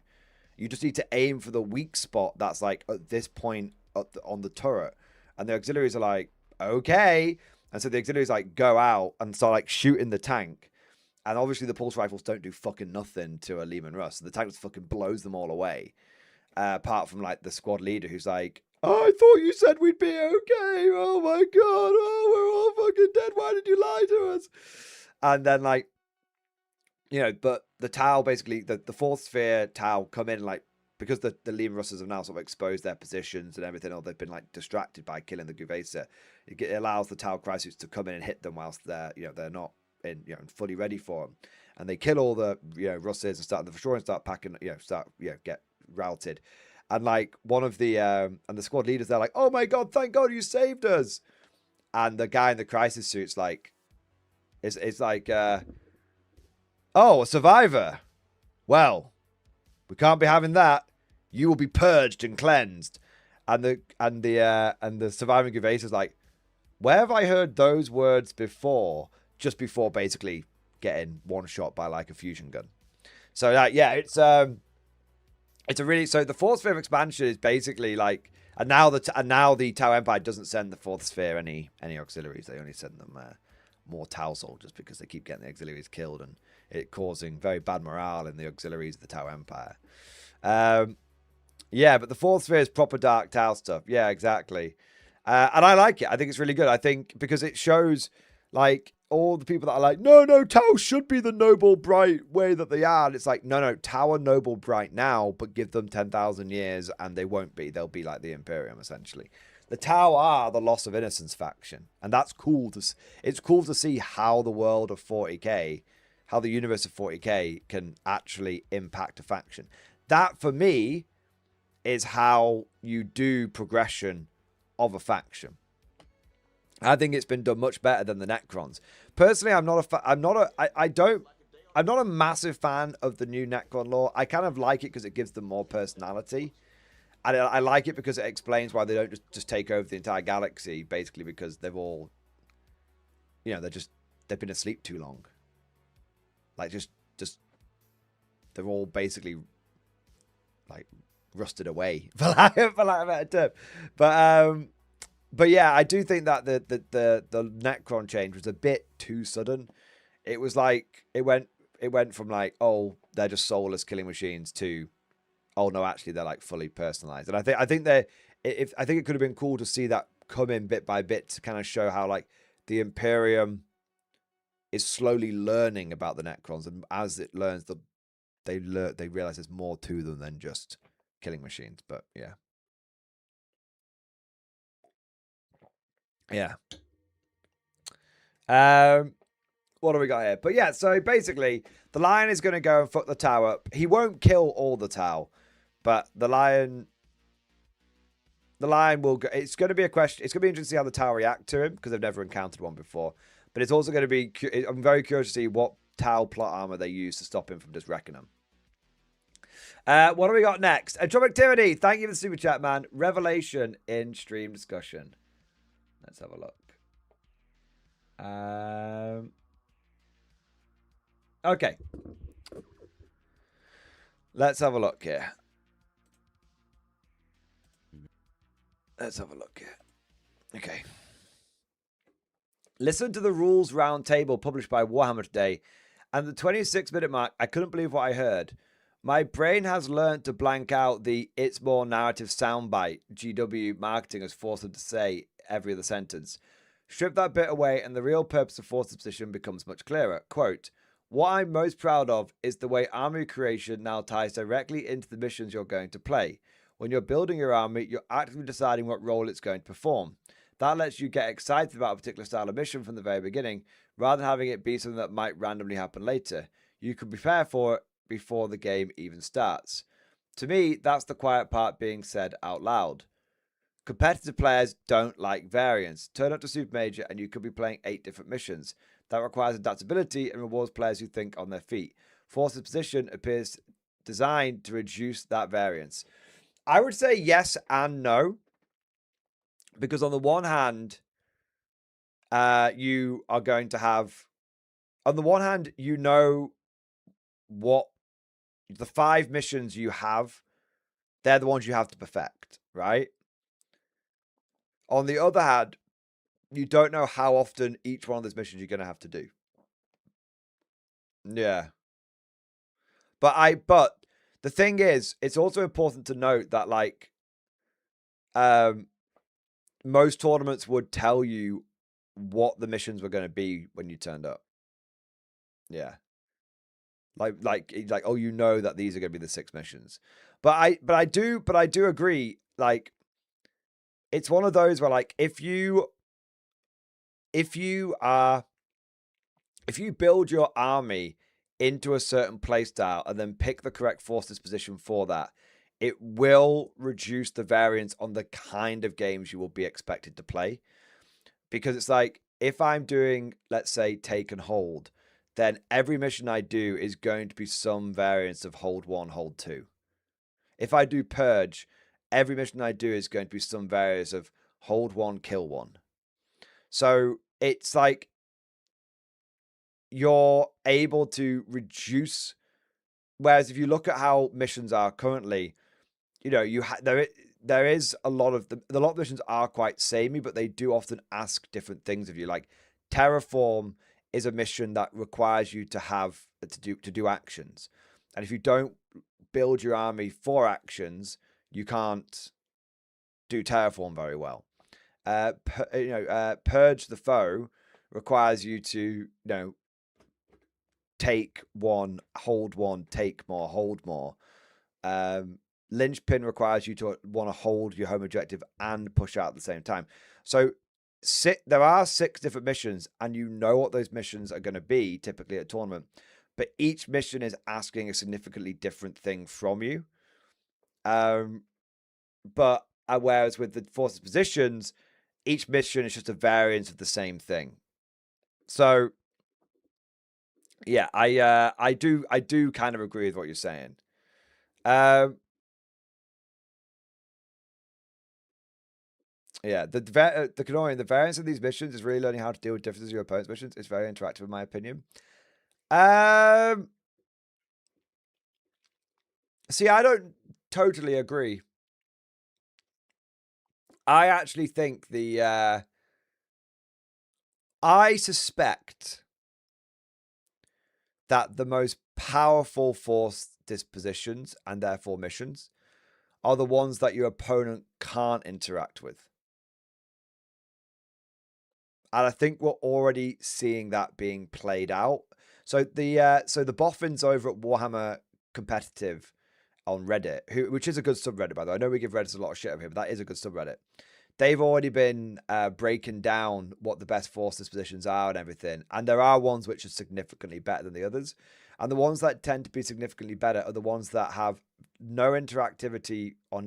You just need to aim for the weak spot that's like at this point on the turret. And the auxiliaries are like, okay. And so the auxiliaries like go out and start like shooting the tank. And obviously the pulse rifles don't do fucking nothing to a Lehman Russ. So the tank just fucking blows them all away. Apart from like the squad leader who's like, I thought you said we'd be okay. Oh my God. Oh, we're all fucking dead. Why did you lie to us? And then like, you know, but the Tau basically, the fourth sphere Tau come in like, because the Lehman Russes have now sort of exposed their positions and everything, or they've been like distracted by killing the Guvesa. It allows the Tau Crisis to come in and hit them whilst they're, you know, they're not in, fully ready for them. And they kill all the, Russes and the Frustrorians start packing, get routed. And like one of the, and the squad leaders, they're like, oh my God, thank God you saved us. And the guy in the crisis suit's like, it's like, oh, a survivor. Well, we can't be having that. You will be purged and cleansed. And the surviving Gervais is like, where have I heard those words before? Just before basically getting one shot by like a fusion gun. So it's a really, so the fourth sphere of expansion is basically like, and now the Tau Empire doesn't send the fourth sphere any auxiliaries. They only send them more Tau soldiers because they keep getting the auxiliaries killed and it causing very bad morale in the auxiliaries of the Tau Empire. But the fourth sphere is proper dark Tau stuff. Yeah, exactly. And I like it. I think it's really good. I think because it shows like all the people that are like, no, Tau should be the noble, bright way that they are. And it's like, no, Tau are noble, bright now, but give them 10,000 years and they won't be. They'll be like the Imperium, essentially. The Tau are the Loss of Innocence faction. And that's cool. It's cool to see how the world of 40k, how the universe of 40k can actually impact a faction. That, for me, is how you do progression of a faction. I think it's been done much better than the Necrons. Personally, I'm not a massive fan of the new Necron lore. I kind of like it because it gives them more personality. And I like it because it explains why they don't just take over the entire galaxy, basically because they've all, they've been asleep too long. Like, just they're all basically, like, rusted away, for lack of a better term. But yeah, I do think that the Necron change was a bit too sudden. It was like, it went from like, oh, they're just soulless killing machines to, oh no, actually they're like fully personalized. And I think it could have been cool to see that come in bit by bit to kind of show how like the Imperium is slowly learning about the Necrons, and as it learns, they realize there's more to them than just killing machines. But yeah. What do we got here? But yeah, so basically the Lion is going to go and fuck the Tau up. He won't kill all the Tau, but the Lion will go. It's going to be a question. It's going to be interesting to see how the Tau react to him because they've never encountered one before. But it's also going to be, I'm very curious to see what Tau plot armor they use to stop him from just wrecking them. What do we got next? Atomic Tyranny, thank you for the super chat, man. Revelation in stream discussion. Let's have a look. Okay. Let's have a look here. Okay. Listen to the rules round table published by Warhammer today. And the 26-minute mark, I couldn't believe what I heard. My brain has learned to blank out the "it's more narrative" soundbite GW marketing has forced them to say every other sentence. Strip that bit away and the real purpose of force exposition becomes much clearer. Quote, what I'm most proud of is the way army creation now ties directly into the missions you're going to play. When you're building your army, you're actively deciding what role it's going to perform. That lets you get excited about a particular style of mission from the very beginning, rather than having it be something that might randomly happen later. You can prepare for it before the game even starts. To me, that's the quiet part being said out loud. Competitive players don't like variance. Turn up to Super Major and you could be playing 8 different missions. That requires adaptability and rewards players who think on their feet. Force Exposition appears designed to reduce that variance. I would say yes and no. Because on the one hand, you are going to have... On the one hand, you know what the 5 missions you have, they're the ones you have to perfect, right? On the other hand, you don't know how often each one of those missions you're going to have to do. Yeah. But the thing is, it's also important to note that like most tournaments would tell you what the missions were going to be when you turned up. Yeah. Like oh, you know that these are going to be the 6 missions. But I do agree, like it's one of those where like if you if you build your army into a certain playstyle and then pick the correct force disposition for that, it will reduce the variance on the kind of games you will be expected to play. Because it's like, if I'm doing, let's say, take and hold, then every mission I do is going to be some variance of hold 1, hold 2. If I do purge, every mission I do is going to be some variance of hold 1, kill 1. So it's like you're able to reduce. Whereas if you look at how missions are currently, you know, there is a lot of the missions are quite samey, but they do often ask different things of you. Like terraform is a mission that requires you to have to do actions, and if you don't build your army for actions, you can't do terraform very well. Purge the foe requires you to, take 1, hold 1, take more, hold more. Linchpin requires you to want to hold your home objective and push out at the same time. So there are 6 different missions, and you know what those missions are going to be typically at a tournament, but each mission is asking a significantly different thing from you. But whereas with the forces positions, each mission is just a variant of the same thing. So yeah, I do kind of agree with what you're saying. Yeah, the Canorian, the variance of these missions is really learning how to deal with differences in your opponent's missions. It's very interactive, in my opinion. See, I don't totally agree. I actually think I suspect that the most powerful force dispositions, and therefore missions, are the ones that your opponent can't interact with. And I think we're already seeing that being played out. So the boffins over at Warhammer Competitive on Reddit, which is a good subreddit, by the way. I know we give Reddit a lot of shit over here, but that is a good subreddit. They've already been breaking down what the best force dispositions are and everything. And there are ones which are significantly better than the others. And the ones that tend to be significantly better are the ones that have no interactivity on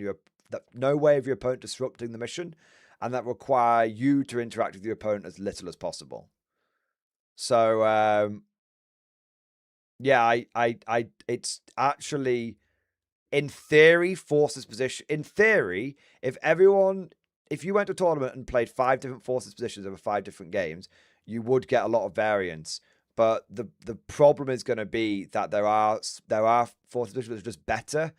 no way of your opponent disrupting the mission, and that require you to interact with your opponent as little as possible. So, yeah, it's actually, in theory, forces position. In theory, if you went to a tournament and played 5 different forces positions over 5 different games, you would get a lot of variance. But the problem is going to be that there are forces positions that are just better,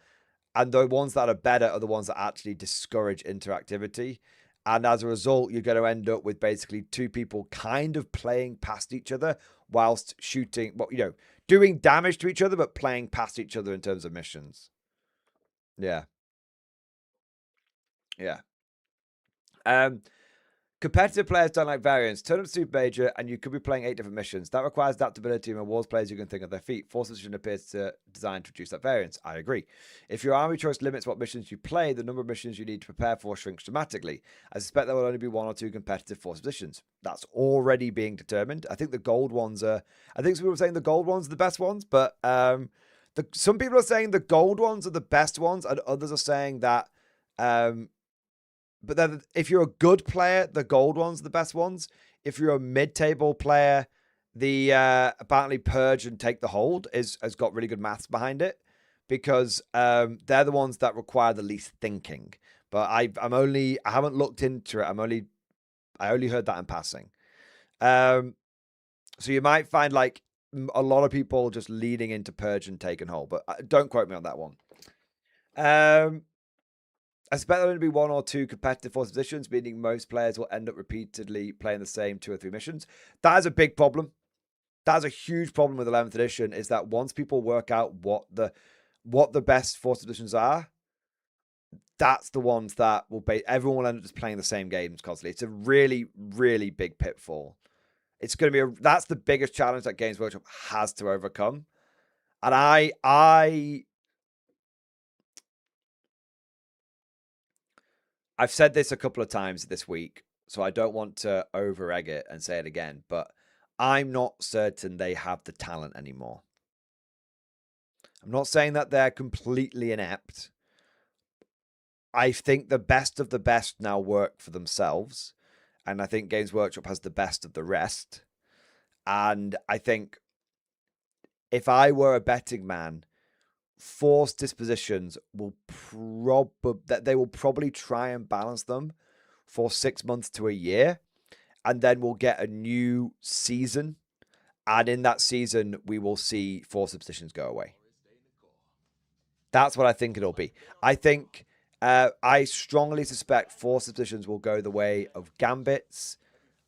and the ones that are better are the ones that actually discourage interactivity. And as a result, you're going to end up with basically 2 people kind of playing past each other whilst shooting, doing damage to each other, but playing past each other in terms of missions. Yeah. Yeah. Competitive players don't like variance. Tournament super major, and you could be playing 8 different missions. That requires adaptability and rewards players who can think on their feet. Force position appears to design to reduce that variance. I agree. If your army choice limits what missions you play, the number of missions you need to prepare for shrinks dramatically. I suspect there will only be 1 or 2 competitive force positions. That's already being determined. I think the gold ones are. I think some people are saying the gold ones are the best ones, but some people are saying the gold ones are the best ones, and others are saying that. But then if you're a good player, the gold ones are the best ones. If you're a mid-table player, the apparently purge and take the hold has got really good maths behind it, because they're the ones that require the least thinking. But I haven't looked into it. I only heard that in passing. So you might find like a lot of people just leading into purge and take and hold, but don't quote me on that one. I suspect there will only be 1 or 2 competitive force positions, meaning most players will end up repeatedly playing the same 2 or 3 missions. That is a big problem. That is a huge problem with 11th edition, is that once people work out what the best force positions are, that's the ones that everyone will end up just playing the same games constantly. It's a really, really big pitfall. It's going to be that's the biggest challenge that Games Workshop has to overcome. And I've said this a couple of times this week, so I don't want to over-egg it and say it again, but I'm not certain they have the talent anymore. I'm not saying that they're completely inept. I think the best of the best now work for themselves. And I think Games Workshop has the best of the rest. And I think if I were a betting man, forced dispositions will probably try and balance them for 6 months to a year. And then we'll get a new season. And in that season, we will see forced dispositions go away. That's what I think it'll be. I think I strongly suspect forced dispositions will go the way of gambits,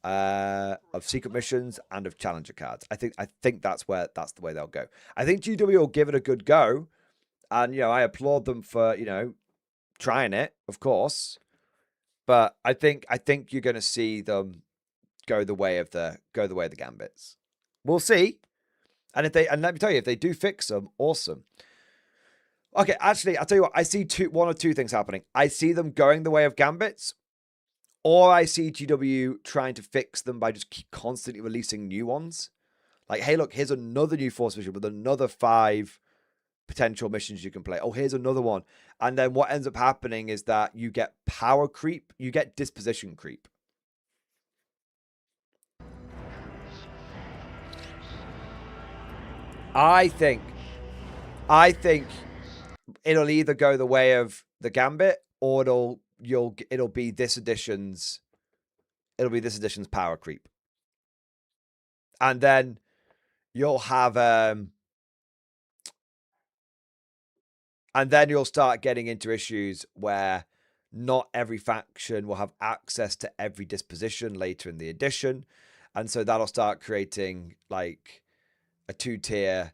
of secret missions, and of challenger cards. I think that's the way they'll go. I think GW will give it a good go, and I applaud them for trying it, of course. But I think you're going to see them go the way of the gambits. We'll see. And let me tell you, if they do fix them, awesome. Okay, actually, I'll tell you what. I see one or two things happening. I see them going the way of gambits, or I see GW trying to fix them by just constantly releasing new ones. Like, hey, look, here's another new force mission with another 5 potential missions you can play. Oh, here's another one. And then what ends up happening is that you get power creep, you get disposition creep. I think it'll either go the way of the gambit, or it'll be this edition's power creep. And then you'll have and then you'll start getting into issues where not every faction will have access to every disposition later in the edition. And so that'll start creating like a 2-tier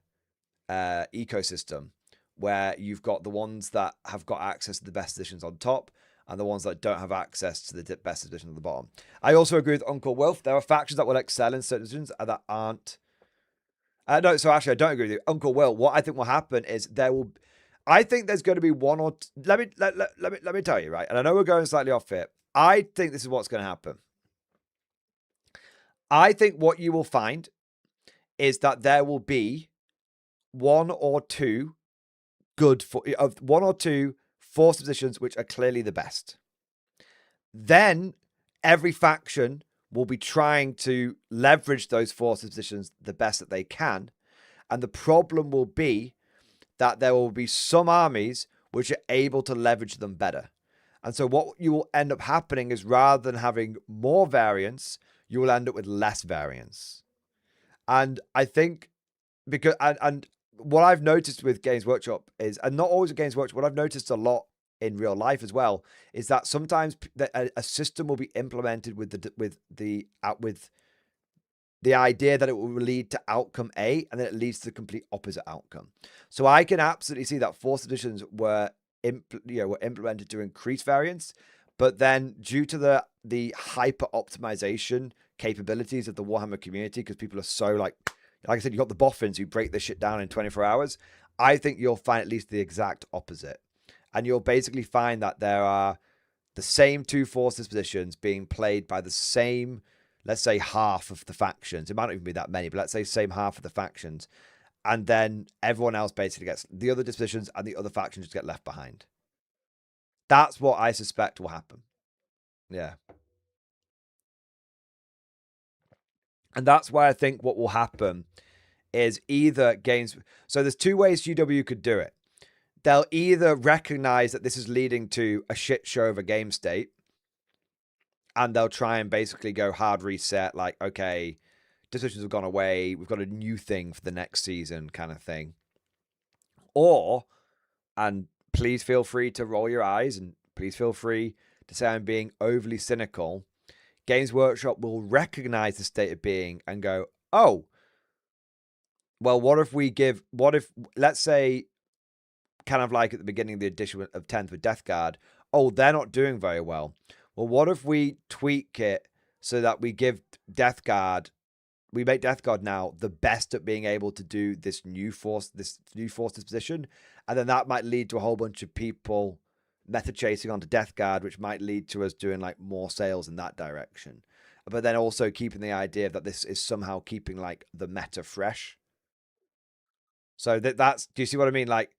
ecosystem where you've got the ones that have got access to the best editions on top and the ones that don't have access to the best edition at the bottom. I also agree with Uncle Wilf. There are factions that will excel in certain editions that aren't. No, so actually, I don't agree with you. Uncle Will, what I think will happen is I think there's going to be one or two. Let me tell you, right? And I know we're going slightly off here. I think this is what's going to happen. I think what you will find is that there will be one or two forced positions which are clearly the best. Then every faction will be trying to leverage those forced positions the best that they can. And the problem will be that there will be some armies which are able to leverage them better. And so what you will end up happening is, rather than having more variance, you will end up with less variance. And I think because what I've noticed with Games Workshop is, and not always with Games Workshop, what I've noticed a lot in real life as well, is that sometimes a system will be implemented with the idea that it will lead to outcome A, and then it leads to the complete opposite outcome. So I can absolutely see that forced editions were implemented to increase variance, but then due to the hyper optimization capabilities of the Warhammer community, because people are so like I said, you got the boffins who break this shit down in 24 hours. I think you'll find at least the exact opposite. And you'll basically find that there are the same 2 forced dispositions being played by the same, let's say, half of the factions. It might not even be that many, but let's say same half of the factions. And then everyone else basically gets the other dispositions, and the other factions just get left behind. That's what I suspect will happen. Yeah. And that's why I think what will happen is either games. So there's 2 ways GW could do it. They'll either recognize that this is leading to a shit show of a game state, and they'll try and basically go hard reset, like, okay, decisions have gone away, we've got a new thing for the next season kind of thing. Or, and please feel free to roll your eyes, and please feel free to say I'm being overly cynical, Games Workshop will recognize the state of being and go, oh, well, let's say, kind of like at the beginning of the edition of 10th with Death Guard, oh, they're not doing very well. Well, what if we tweak it so that we give Death Guard, we make Death Guard now the best at being able to do this new force disposition, and then that might lead to a whole bunch of people meta chasing onto Death Guard, which might lead to us doing like more sales in that direction. but then also keeping the idea that this is somehow keeping like the meta fresh. So that's, do you see what I mean? Like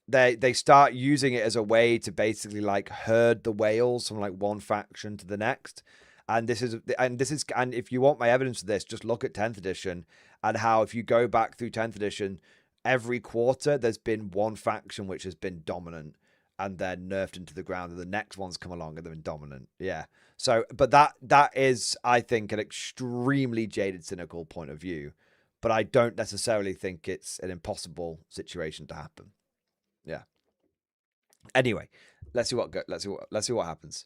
they start using it as a way to basically like herd the whales from like one faction to the next. And this is, and if you want my evidence of this, just look at 10th edition and how if you go back through 10th edition, every quarter there's been one faction which has been dominant and then nerfed into the ground, and the next one's come along and they've been dominant. Yeah. So, but that is, I think, an extremely jaded, cynical point of view. But I don't necessarily think it's an impossible situation to happen. Yeah. Anyway, let's see what happens.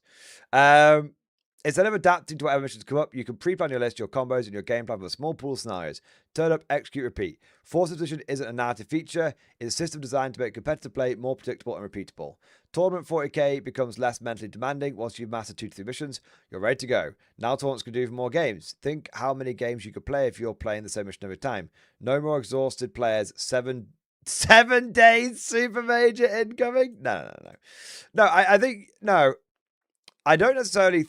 Instead of adapting to whatever missions come up, you can pre-plan your list, your combos, and your game plan with a small pool of scenarios. Turn up, execute, repeat. Force position isn't a narrative feature. It's a system designed to make competitive play more predictable and repeatable. Tournament 40k becomes less mentally demanding once you've mastered 2 to 3 missions. You're ready to go. Now tournaments can do for more games. Think how many games you could play if you're playing the same mission every time. No more exhausted players. 7 days super major incoming? No. No, I think, no. I don't necessarily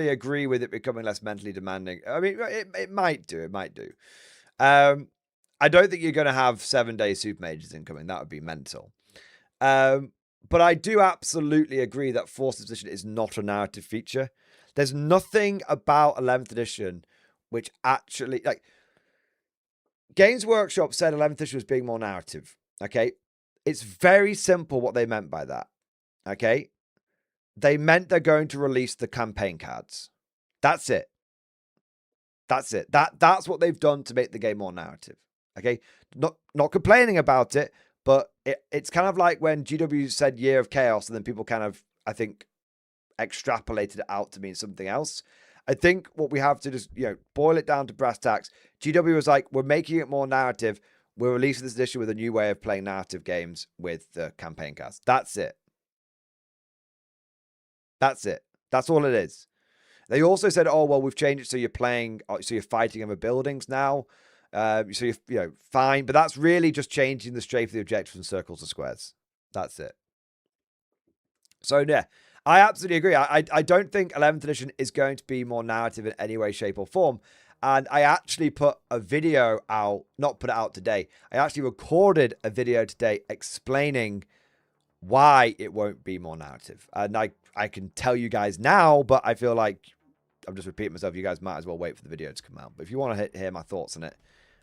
agree with it becoming less mentally demanding. I mean, it might do. I don't think you're going to have 7 day super majors incoming. That would be mental. But I do absolutely agree that force position is not a narrative feature. There's nothing about 11th edition which actually, like, Games Workshop said 11th edition was being more narrative. Okay. It's very simple what they meant by that. Okay. They meant they're going to release the campaign cards. That's it. That's what they've done to make the game more narrative. Okay. Not complaining about it, but it's kind of like when GW said Year of Chaos, and then people kind of, I think, extrapolated it out to mean something else. I think what we have to just, boil it down to brass tacks. GW was like, we're making it more narrative. We're releasing this edition with a new way of playing narrative games with the campaign cards. That's it. That's all it is. They also said, oh, well, we've changed it so you're playing, so you're fighting over buildings now. So you're fine. But that's really just changing the shape of the objectives from circles to squares. That's it. So, yeah, I absolutely agree. I don't think 11th edition is going to be more narrative in any way, shape, or form. And I actually put a video out, not put it out today. I actually recorded a video today explaining why it won't be more narrative. And I can tell you guys now, but I feel like I'm just repeating myself. You guys might as well wait for the video to come out. But if you want to hear my thoughts on it,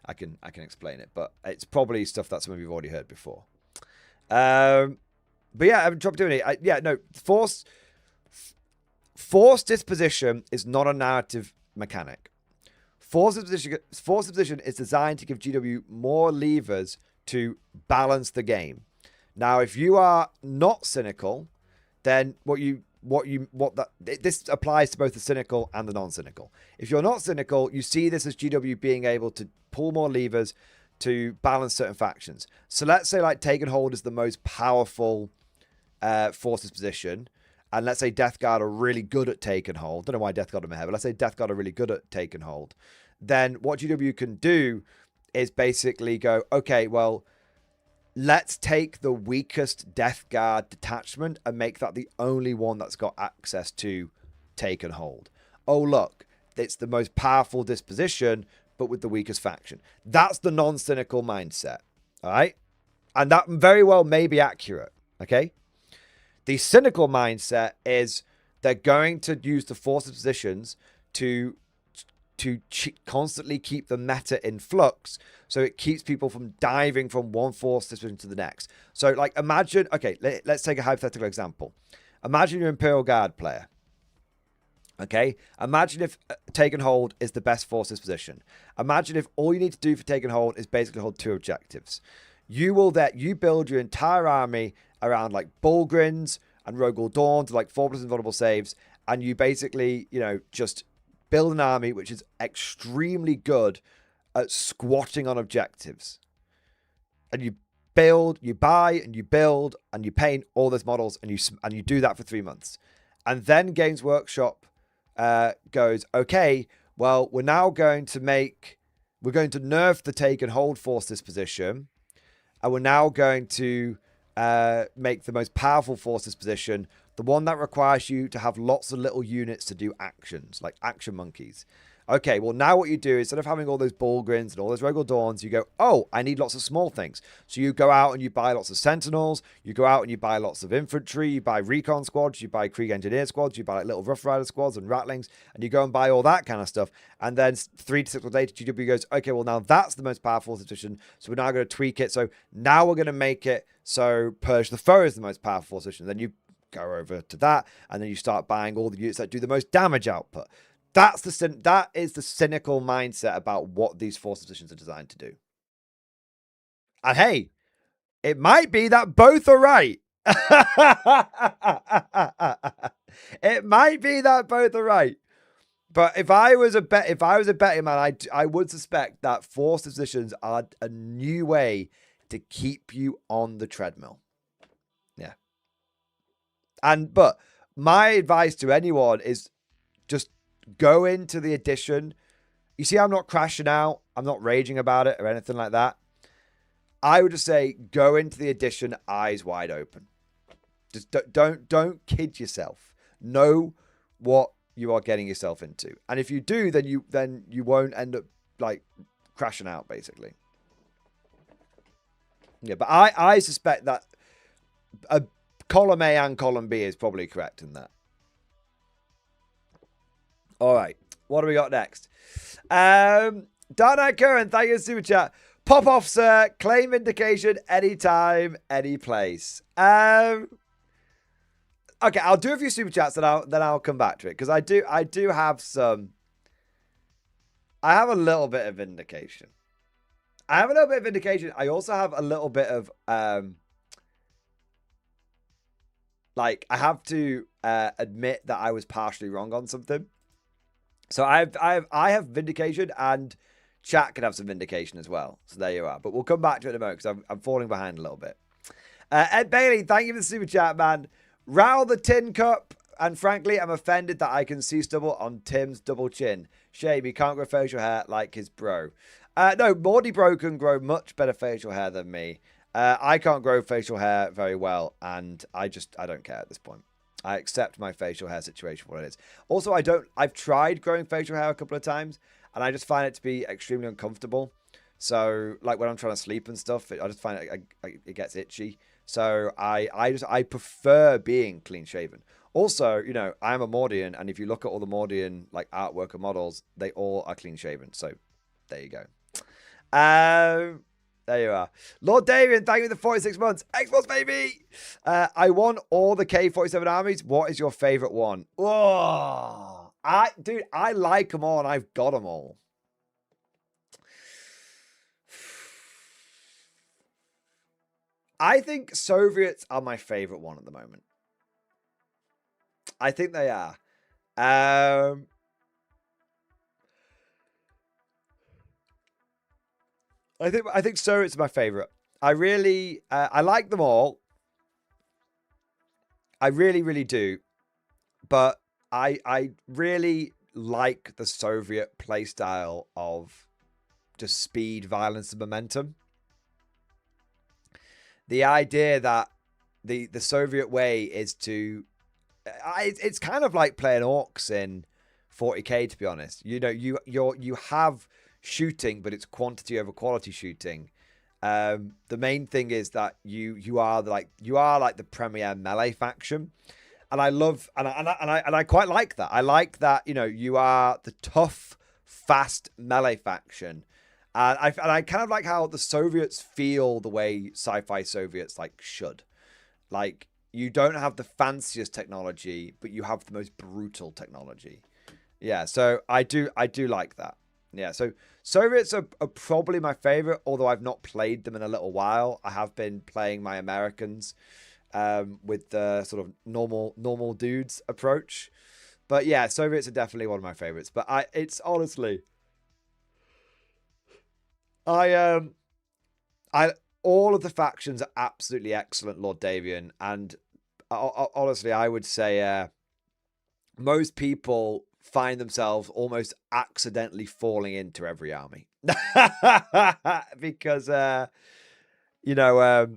I can explain it. But it's probably stuff that some of you have already heard before. But yeah, I haven't dropped doing it. Force disposition is not a narrative mechanic. Force disposition is designed to give GW more levers to balance the game. Now, if you are not cynical, then this applies to both the cynical and the non-cynical. If you're not cynical, you see this as GW being able to pull more levers to balance certain factions. So let's say like Take and Hold is the most powerful force disposition. And let's say Death Guard are really good at Take and Hold. Don't know why Death Guard in my head, but let's say Death Guard are really good at Take and Hold. Then what GW can do is basically go, okay, well, let's take the weakest Death Guard detachment and make that the only one that's got access to Take and Hold. Oh, look, it's the most powerful disposition, but with the weakest faction. That's the non-cynical mindset, all right? And that very well may be accurate, okay? The cynical mindset is they're going to use the force of positions to constantly keep the meta in flux, so it keeps people from diving from one force disposition to the next. So, like, imagine, okay, let's take a hypothetical example. Imagine you're an Imperial Guard player. Okay? Imagine if Take and Hold is the best force disposition. Imagine if all you need to do for Take and Hold is basically hold 2 objectives. You build your entire army around like Bulgrins and Rogal Dawn to like 4+ invulnerable saves, and you basically, just build an army which is extremely good at squatting on objectives. And you build, you buy, and you build, and you paint all those models, and you do that for 3 months. And then Games Workshop goes, okay, well, we're going to nerf the Take and Hold force disposition, and we're now going to make the most powerful forces position, the one that requires you to have lots of little units to do actions, like action monkeys. Okay, well, now what you do, instead of having all those Bullgrins and all those Regal Dawns, you go, oh, I need lots of small things. So you go out and you buy lots of Sentinels, you go out and you buy lots of infantry, you buy recon squads, you buy Krieg Engineer squads, you buy like little Rough Rider squads and Ratlings, and you go and buy all that kind of stuff. And then 3 to 6 months later, GW goes, okay, well, now that's the most powerful position, so we're now going to tweak it. So now we're going to make it so Purge the Foe is the most powerful position. Then you go over to that, and then you start buying all the units that do the most damage output. That is the cynical mindset about what these force positions are designed to do. And hey, it might be that both are right. It might be that both are right. But if I was a betting man, I would suspect that force positions are a new way to keep you on the treadmill. Yeah. But my advice to anyone is just go into the edition. You see, I'm not crashing out. I'm not raging about it or anything like that. I would just say go into the edition eyes wide open. Just don't kid yourself. Know what you are getting yourself into. And if you do, then you won't end up like crashing out, basically. Yeah, but I suspect that column A and column B is probably correct in that. All right, what do we got next? Darnay Curran, thank you for super chat. Pop off, sir. Claim vindication anytime, any place. Okay, I'll do a few super chats, then I'll come back to it, because I do have some. I have a little bit of vindication. I also have a little bit of like, I have to admit that I was partially wrong on something. So I have vindication, and chat can have some vindication as well. So there you are. But we'll come back to it in a moment, because I'm falling behind a little bit. Ed Bailey, thank you for the super chat, man. Row the Tin Cup. And frankly, I'm offended that I can see stubble on Tim's double chin. Shame he can't grow facial hair like his bro. No, Mordy Bro can grow much better facial hair than me. I can't grow facial hair very well, and I don't care at this point. I accept my facial hair situation for what it is. Also, I've tried growing facial hair a couple of times, and I just find it to be extremely uncomfortable. So, like when I'm trying to sleep and stuff, I just find it gets itchy. So I prefer being clean shaven. Also, you know, I'm a Mordian, and if you look at all the Mordian like artwork and models, they all are clean shaven. So there you go. There you are. Lord Davian, thank you for the 46 months. Xbox, baby! I won all the K-47 armies. What is your favorite one? Oh, dude, I like them all, and I've got them all. I think Soviets are my favorite one at the moment. I think they are. I think Soviets are my favorite. I really I like them all. I really, really do. But I really like the Soviet playstyle of just speed, violence, and momentum. The idea that the Soviet way is to it's kind of like playing orcs in 40k, to be honest. You know, you have shooting, but it's quantity over quality shooting. The main thing is that you are like the premier melee faction, and I love and I quite like that. I like that, you know, you are the tough, fast melee faction. And I kind of like how the Soviets feel the way sci-fi Soviets like should. Like, you don't have the fanciest technology, but you have the most brutal technology. Yeah, so I do like that. Yeah, so Soviets are probably my favorite, although I've not played them in a little while. I have been playing my Americans with the sort of normal dudes approach. But yeah, Soviets are definitely one of my favorites. But it's honestly, all of the factions are absolutely excellent, Lord Davian, and honestly, I would say most people find themselves almost accidentally falling into every army because you know,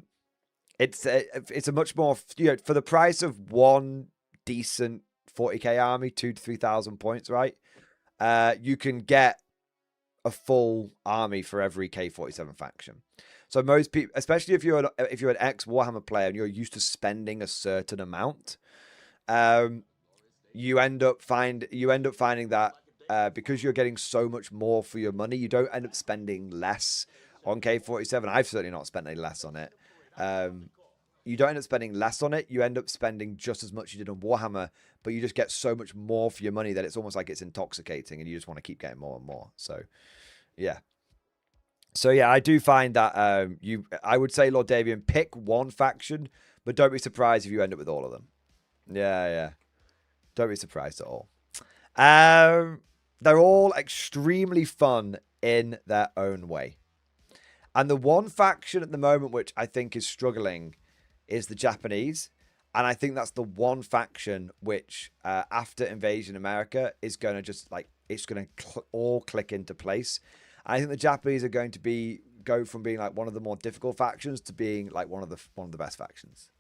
It's a much more, you know, for the price of one decent 40k army, 2,000 to 3,000 points, right? You can get a full army for every K47 faction. So most people, especially if you're an ex Warhammer player and you're used to spending a certain amount, you end up finding that because you're getting so much more for your money, you don't end up spending less on K47. I've certainly not spent any less on it. You don't end up spending less on it. You end up spending just as much you did on Warhammer, but you just get so much more for your money that it's almost like it's intoxicating and you just want to keep getting more and more. So, yeah. So, yeah, I do find that I would say, Lord Davian, pick one faction, but don't be surprised if you end up with all of them. Yeah. Don't be surprised at all. They're all extremely fun in their own way. And the one faction at the moment which I think is struggling is the Japanese. And I think that's the one faction which, after Invasion America, is going to just, like, it's going to all click into place. I think the Japanese are going to go from being, like, one of the more difficult factions to being, like, one of the best factions.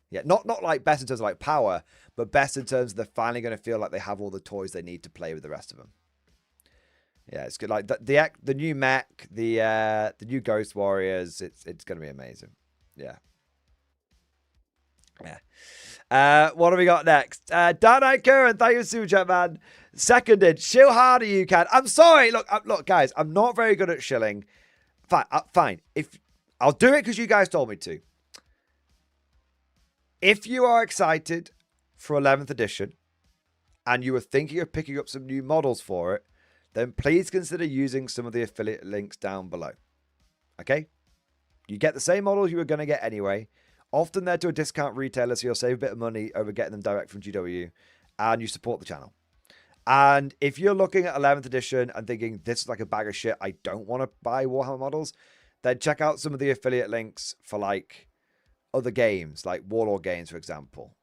Yeah, not like best in terms of, like, power, but best in terms of they're finally going to feel like they have all the toys they need to play with the rest of them. Yeah, it's good. Like the new mech, the new Ghost Warriors. It's going to be amazing. Yeah. What have we got next? Dan Curran, thank you, Super Chat, man. Seconded, shill harder you can. I'm sorry. Look, guys, I'm not very good at shilling. Fine. If I'll do it because you guys told me to. If you are excited for 11th edition and you were thinking of picking up some new models for it, then please consider using some of the affiliate links down below. Okay? You get the same models you were going to get anyway. Often they're to a discount retailer, so you'll save a bit of money over getting them direct from GW, and you support the channel. And if you're looking at 11th edition and thinking, this is like a bag of shit, I don't want to buy Warhammer models, then check out some of the affiliate links for, like, other games, like Warlord games, for example.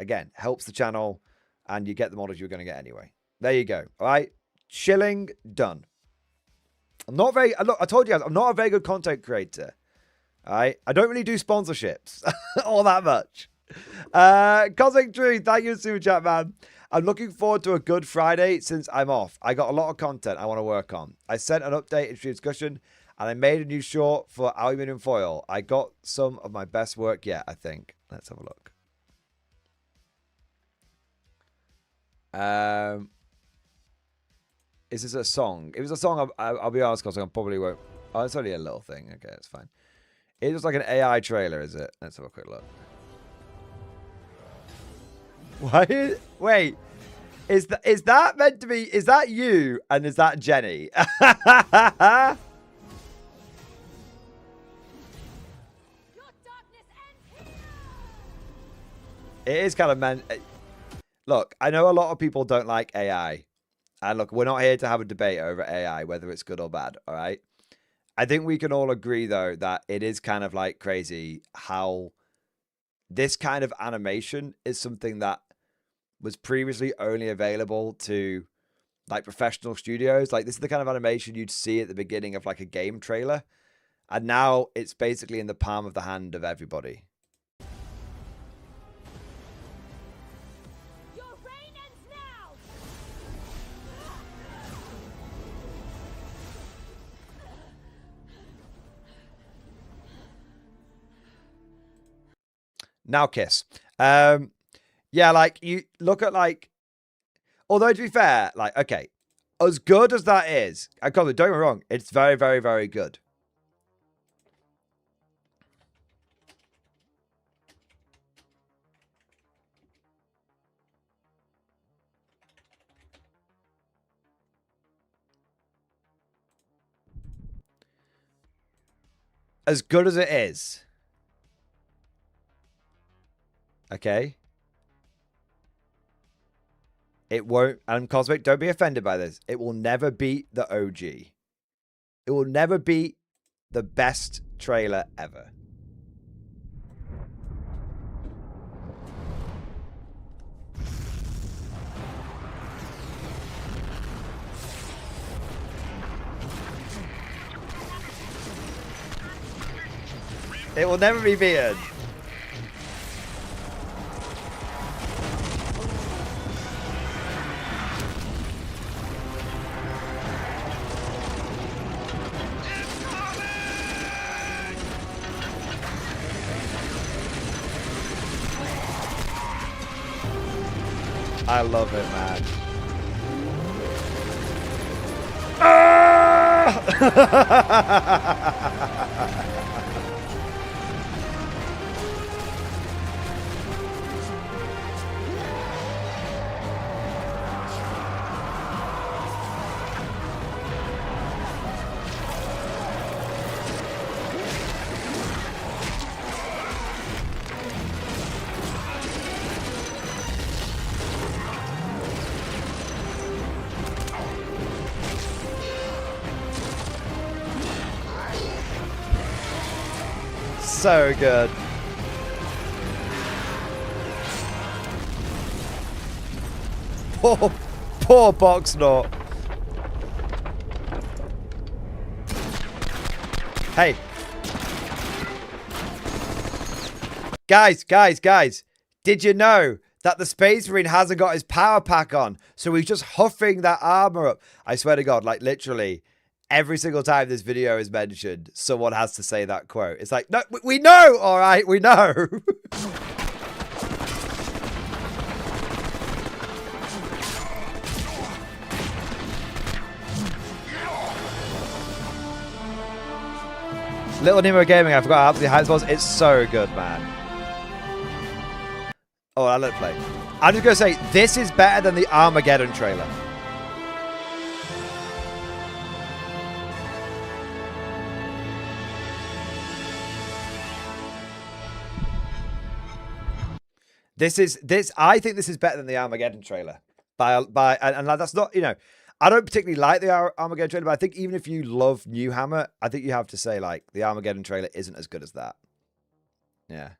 Again, helps the channel, and you get the models you're going to get anyway. There you go. All right? Shilling, done. Look, I told you guys, I'm not a very good content creator. All right? I don't really do sponsorships all that much. Cosmic Truth, thank you, Super Chat, man. I'm looking forward to a good Friday since I'm off. I got a lot of content I want to work on. I sent an update in stream discussion, and I made a new short for Aluminium Foil. I got some of my best work yet, I think. Let's have a look. Is this a song? If it's a song, I'll be honest, because I probably won't. Oh, it's only a little thing. Okay, it's fine. It's just like an AI trailer, is it? Let's have a quick look. Why? Wait. Is that meant to be? Is that you? And is that Jenny? It is kind of meant. Look, I know a lot of people don't like AI. And look, we're not here to have a debate over AI, whether it's good or bad, all right? I think we can all agree, though, that it is kind of, like, crazy how this kind of animation is something that was previously only available to, like, professional studios. Like, this is the kind of animation you'd see at the beginning of, like, a game trailer. And now it's basically in the palm of the hand of everybody. Now kiss. Yeah, like, you look at, like, although to be fair, like, okay, as good as that is, don't get me wrong, it's very, very, very good. As good as it is. Okay. It won't, and Cosmic, don't be offended by this. It will never beat the OG. It will never beat the best trailer ever. It will never be beaten. I love it, man. Ah! So good. Poor Boxnort. Hey. Guys. Did you know that the Space Marine hasn't got his power pack on? So he's just huffing that armor up. I swear to God, like literally every single time this video is mentioned, someone has to say that quote. It's like, no, we know, all right, we know. Little Nemo Gaming, I forgot how absolutely hype was. It's so good, man. Oh, I let it play. I'm just going to say, this is better than the Armageddon trailer. I think this is better than the Armageddon trailer. And that's not, you know, I don't particularly like the Armageddon trailer, but I think even if you love New Hammer, I think you have to say, like, the Armageddon trailer isn't as good as that. Yeah.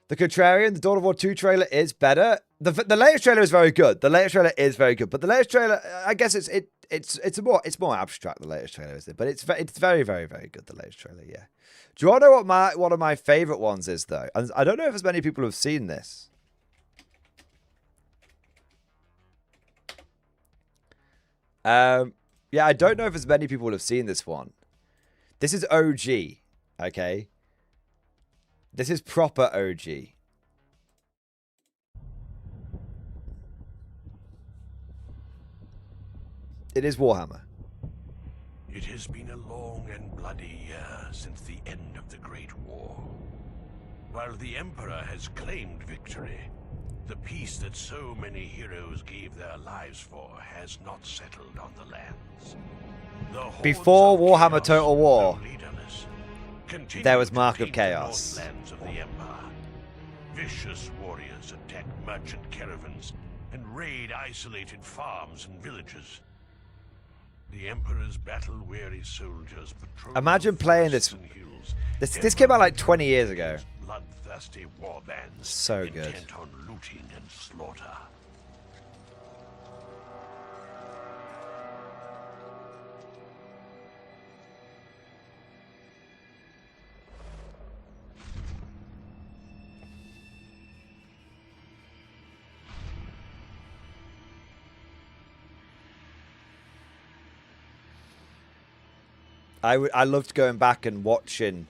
The Contrarian, the Dawn of War 2 trailer is better. The latest trailer is very good. The latest trailer is very good, but the latest trailer, I guess it's more abstract. The latest trailer is, but it's very, very, very good. The latest trailer, yeah. Do you want to know what one of my favorite ones is though? And I don't know if as many people have seen this. Yeah, I don't know if as many people have seen this one. This is OG, okay? This is proper OG. It is Warhammer. It has been a long and bloody year since the end of the Great War. While the Emperor has claimed victory, the peace that so many heroes gave their lives for has not settled on the lands. Before Warhammer Total War, there was Mark of Chaos. Lands of the Empire. Vicious warriors attack merchant caravans and raid isolated farms and villages. The Emperor's battle-weary soldiers patrol. Imagine playing this. This came out like 20 years ago. Bloodthirsty war bands so good. Intent on looting and slaughter. I loved going back and watching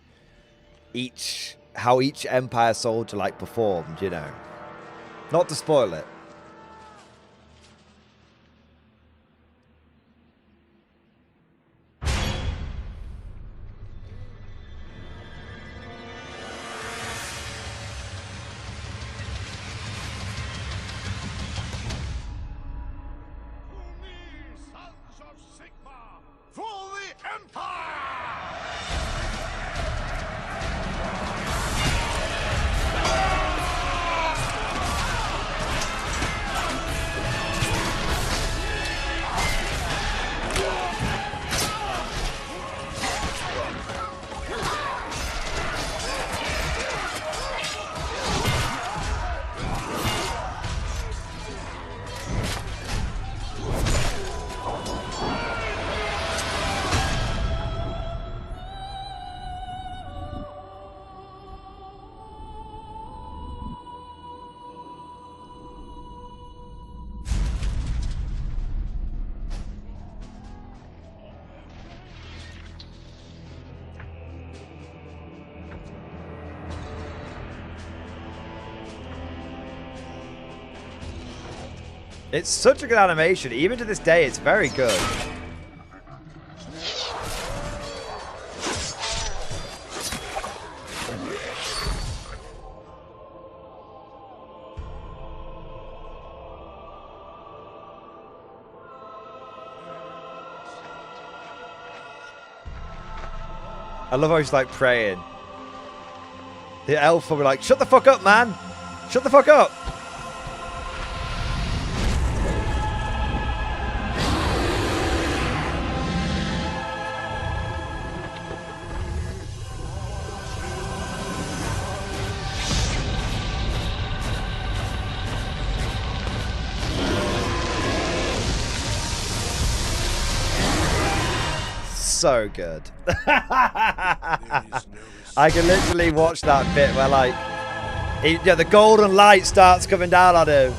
how each Empire soldier like performed, you know. Not to spoil it. It's such a good animation. Even to this day, it's very good. I love how he's like praying. The elf will be like, shut the fuck up, man. Shut the fuck up. So good. I can literally watch that bit where like the golden light starts coming down on him.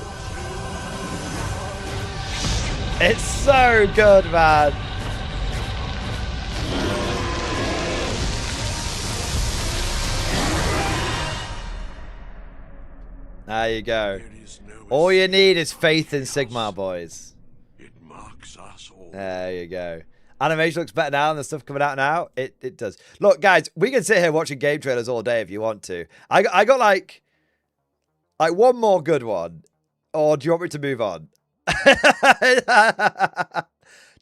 It's so good, man. There you go. All you need is faith in Sigmar, boys. It marks us all. There you go. Animation looks better now than the stuff coming out now. It does. Look, guys, we can sit here watching game trailers all day if you want to. I got like one more good one. Or do you want me to move on? Do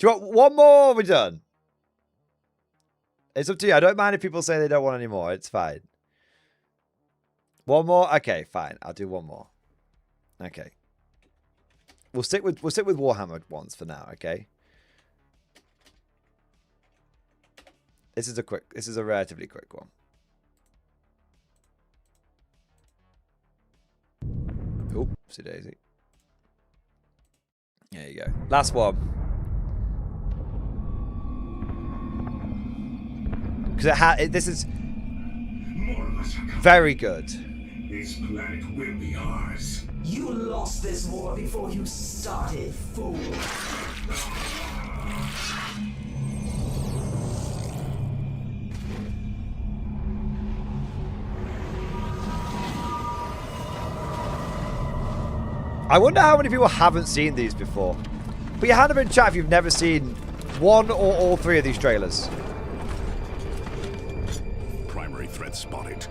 you want one more or are we done? It's up to you. I don't mind if people say they don't want any more. It's fine. One more? Okay, fine. I'll do one more. Okay. We'll stick with Warhammer ones for now, okay? This is a relatively quick one. Oopsie daisy. There you go. Last one. Because this is very good. This planet will be ours. You lost this war before you started, fool. I wonder how many people haven't seen these before. Put your hand up in chat if you've never seen one or all three of these trailers. Primary threat spotted.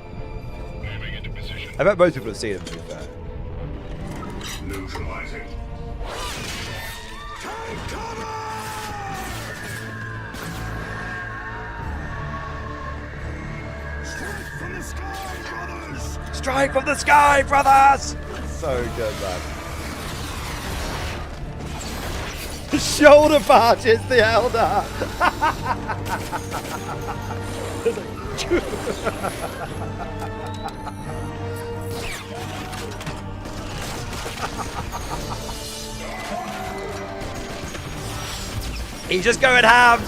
Moving into position. I bet most people have seen them, to be fair. Neutralizing. Take cover! Strike from the sky, brothers! Strike from the sky, brothers! So good, man. Shoulder barges the Elder. He's just going ham.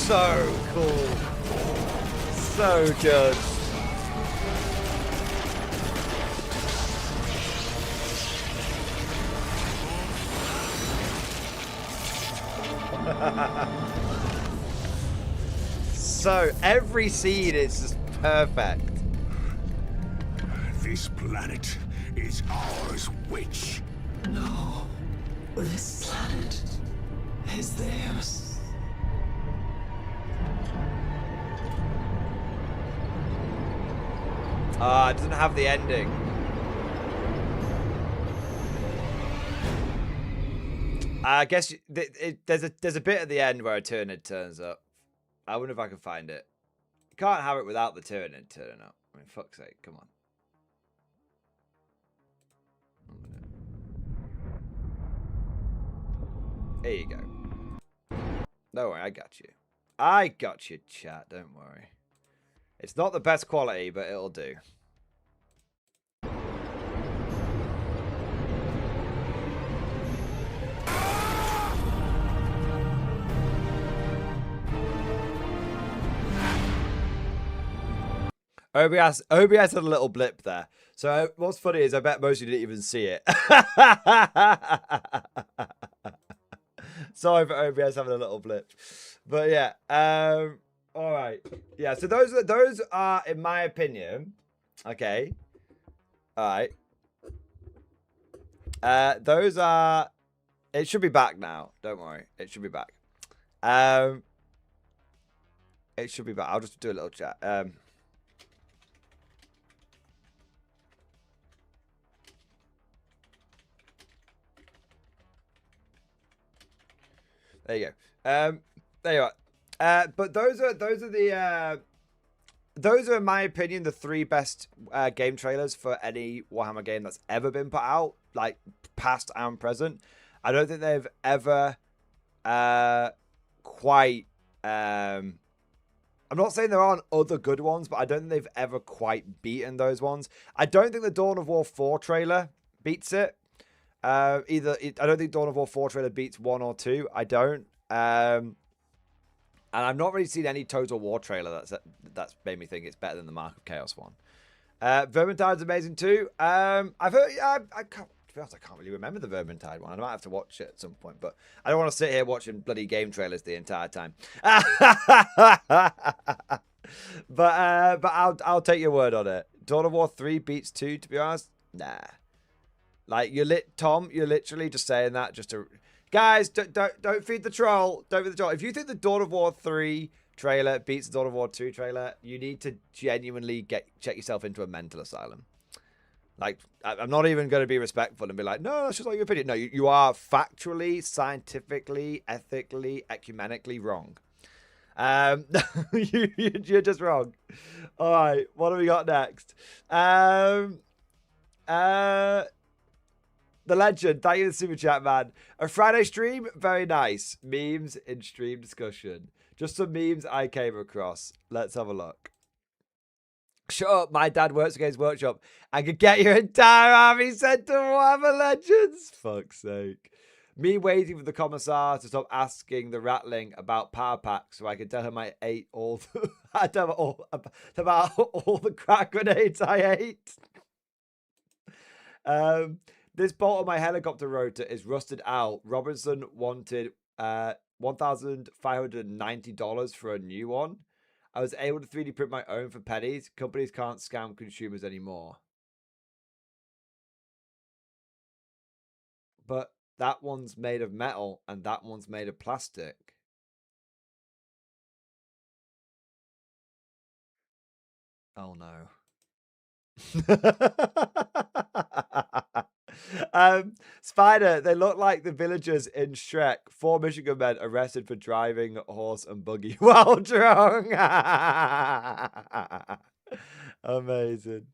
So cool. So good. So every scene is just perfect. This planet is ours, witch. No. This planet is theirs. Ah, it doesn't have the ending. I guess there's a bit at the end where a Tyrannid turns up. I wonder if I can find it. You can't have it without the Tyrannid turning up. I mean, fuck's sake, come on. There you go. Don't worry, I got you. I got you, chat. Don't worry. It's not the best quality, but it'll do. OBS had a little blip there. So what's funny is I bet most of you didn't even see it. Sorry for OBS having a little blip. But yeah. All right. Yeah, so those are, in my opinion, okay. All right. Those are, it should be back now. Don't worry. It should be back. It should be back. I'll just do a little chat. There you go. There you are. But those are in my opinion the three best game trailers for any Warhammer game that's ever been put out, like past and present. I don't think they've ever quite. I'm not saying there aren't other good ones, but I don't think they've ever quite beaten those ones. I don't think the Dawn of War 4 trailer beats it. I don't think Dawn of War 4 trailer beats 1 or 2. I don't. And I've not really seen any Total War trailer that's made me think it's better than the Mark of Chaos one. Vermintide's amazing too. I've heard. I can't. To be honest, I can't really remember the Vermintide one. I might have to watch it at some point, but I don't want to sit here watching bloody game trailers the entire time. But I'll take your word on it. Dawn of War 3 beats 2. To be honest, nah. Like Tom, you're literally just saying that just to, guys, don't feed the troll. Don't feed the troll. If you think the Dawn of War 3 trailer beats the Dawn of War 2 trailer, you need to genuinely check yourself into a mental asylum. Like, I'm not even going to be respectful and be like, no, that's just like your opinion. No, you are factually, scientifically, ethically, ecumenically wrong. You're just wrong. All right, what do we got next? The legend, thank you for the super chat, man. A Friday stream, very nice. Memes in stream discussion. Just some memes I came across. Let's have a look. Shut up, my dad works against Workshop. I could get your entire army sent to Warhammer Legends. Fuck's sake. Me waiting for the commissar to stop asking the Ratling about power packs so I could tell him I ate all the, about all the crack grenades I ate. This bolt on my helicopter rotor is rusted out. Robinson wanted $1,590 for a new one. I was able to 3D print my own for pennies. Companies can't scam consumers anymore. But that one's made of metal and that one's made of plastic. Oh no. Spider, they look like the villagers in Shrek. 4 Michigan men arrested for driving horse and buggy while drunk. Amazing.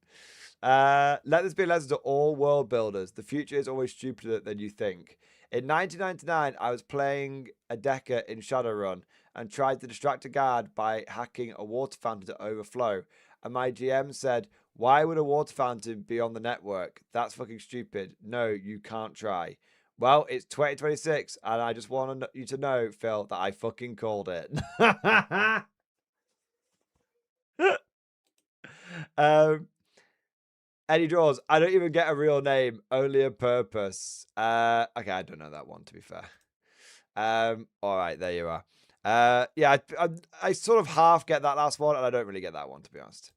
Let this be a lesson to all world builders. The future is always stupider than you think. In 1999, I was playing a Decker in Shadowrun and tried to distract a guard by hacking a water fountain to overflow. And my GM said, why would a water fountain be on the network? That's fucking stupid. No, you can't try. Well, it's 2026, and I just want you to know, Phil, that I fucking called it. Eddie Draws, I don't even get a real name, only a purpose. Okay, I don't know that one, to be fair. All right, there you are. Yeah, I sort of half get that last one, and I don't really get that one, to be honest.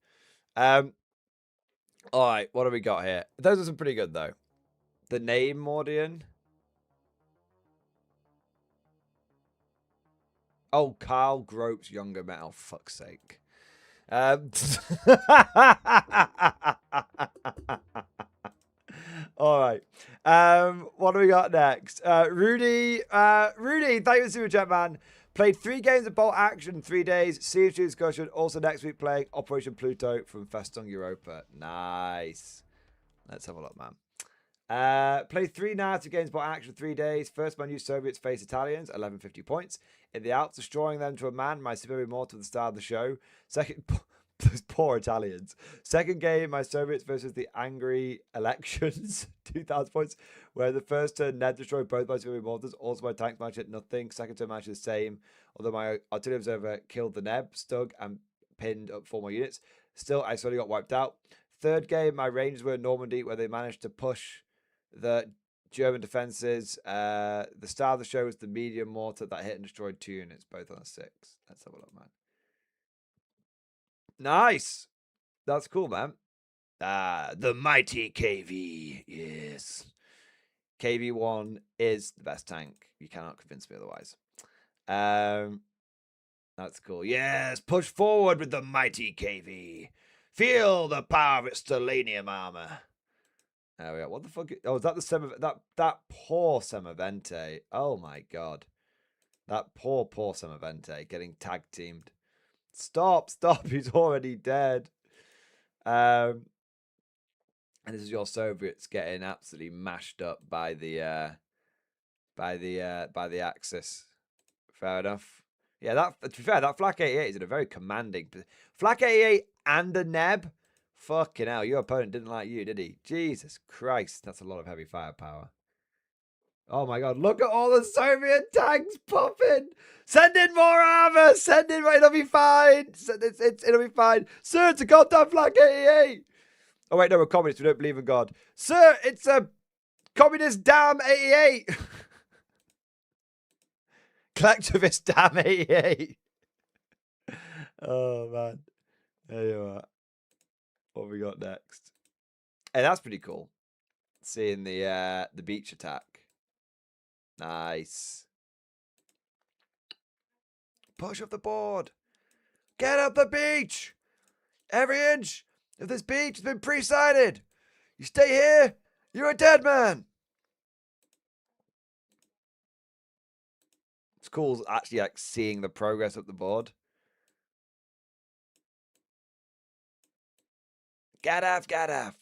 All right, what do we got here? Those are some pretty good, though. The name Mordian. Oh, Karl gropes younger metal. Fuck's sake. All right. What do we got next? Rudy, thank you for the super chat, man. Played 3 games of Bolt Action in 3 days. CFG discussion. Also next week playing Operation Pluto from Festung Europa. Nice. Let's have a look, man. Played 3 Nazi games Bolt Action in 3 days. First, my new Soviets face Italians, 1150 points. In the Alps, destroying them to a man. My superior mortal at the start of the show. Second, those poor Italians. Second game, my Soviets versus the Angry Elections, 2,000 points. Where the first turn, Ned destroyed both my superior mortals. Also, my tanks match at nothing. Second turn match the same. Although my artillery observer killed the Neb, Stug, and pinned up 4 more units. Still, I slowly got wiped out. Third game, my Rangers were in Normandy, where they managed to push the German defenses. The star of the show was the medium mortar that hit and destroyed 2 units, both on a 6. Let's have a look, man. Nice. That's cool, man. The mighty KV. Yes. KV1 is the best tank. You cannot convince me otherwise. That's cool. Yes, push forward with the mighty KV. Feel the power of its stellanium armor. There we go. What the fuck? Oh, is that the that poor Semavente? Oh my god. That poor Semavente getting tag teamed. Stop, he's already dead. And this is your Soviets getting absolutely mashed up by the Axis. Fair enough. Yeah, to be fair, that Flak 88 is in a very commanding Flak 88 and a Neb. Fucking hell, your opponent didn't like you, did he? Jesus Christ, that's a lot of heavy firepower. Oh my god, look at all the Soviet tanks popping! Send in more armor! Send in, it'll be fine! It'll be fine. Sir, it's a goddamn Flak 88! Oh wait, no, we're communists, we don't believe in God. Sir, it's a communist damn 88! Collectivist damn 88! Oh man. There you are. What have we got next? Hey, that's pretty cool. Seeing the beach attack. Nice. Push up the board. Get up the beach. Every inch of this beach has been pre-sighted. You stay here, you're a dead man. It's cool actually like seeing the progress up the board. Gaddafi.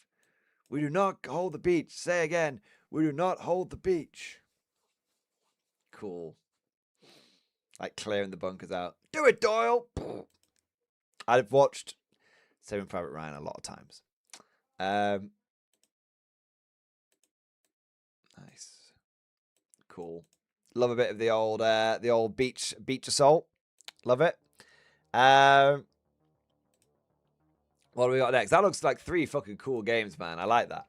We do not hold the beach. Say again. We do not hold the beach. Cool. Like clearing the bunkers out. Do it, Doyle. I've watched Saving Private Ryan a lot of times. Nice. Cool. Love a bit of the old beach assault. Love it. What do we got next? That looks like 3 fucking cool games, man. I like that.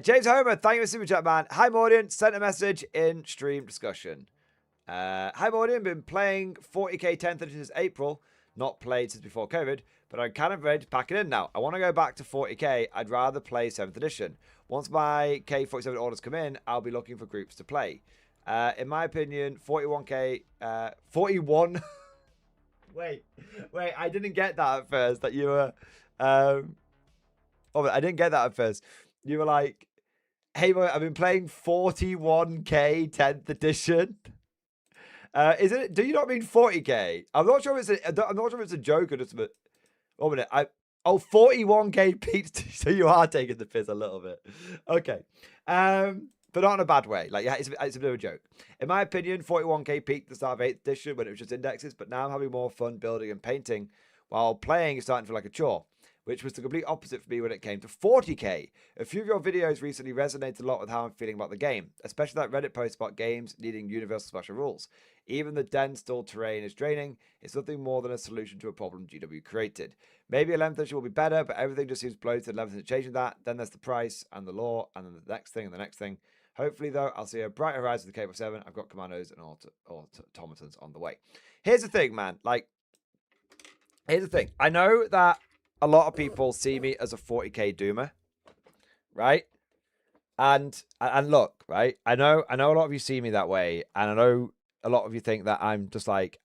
James Homer, thank you for super chat, man. Hi, Mordian. Sent a message in stream discussion. Hi, Mordian. Been playing 40k 10th edition since April. Not played since before COVID, but I'm kind of ready to pack it in now. I want to go back to 40k. I'd rather play 7th edition. Once my K47 orders come in, I'll be looking for groups to play. In my opinion, 41k... 41... Wait, I didn't get that at first, that you were, I didn't get that at first. You were like, hey, boy, I've been playing 41k 10th edition. Is it, do you not mean 40k? I'm not sure if it's a joke or just a bit. 1 minute, 41k Pete, so you are taking the piss a little bit. Okay. But not in a bad way. Like, yeah, it's a bit of a joke. In my opinion, 41k peaked at the start of 8th edition when it was just indexes, but now I'm having more fun building and painting while playing is starting to feel like a chore, which was the complete opposite for me when it came to 40k. A few of your videos recently resonated a lot with how I'm feeling about the game, especially that Reddit post about games needing universal special rules. Even the dense, dull terrain is draining. It's nothing more than a solution to a problem GW created. Maybe 11th edition will be better, but everything just seems bloated. 11th edition changing that. Then there's the price and the law, and then the next thing and the next thing. Hopefully, though, I'll see a bright horizon with the K47. I've got commandos and automatons on the way. Here's the thing, man. Here's the thing. I know that a lot of people see me as a 40k doomer, right? And look, right? I know a lot of you see me that way, and I know a lot of you think that I'm just like,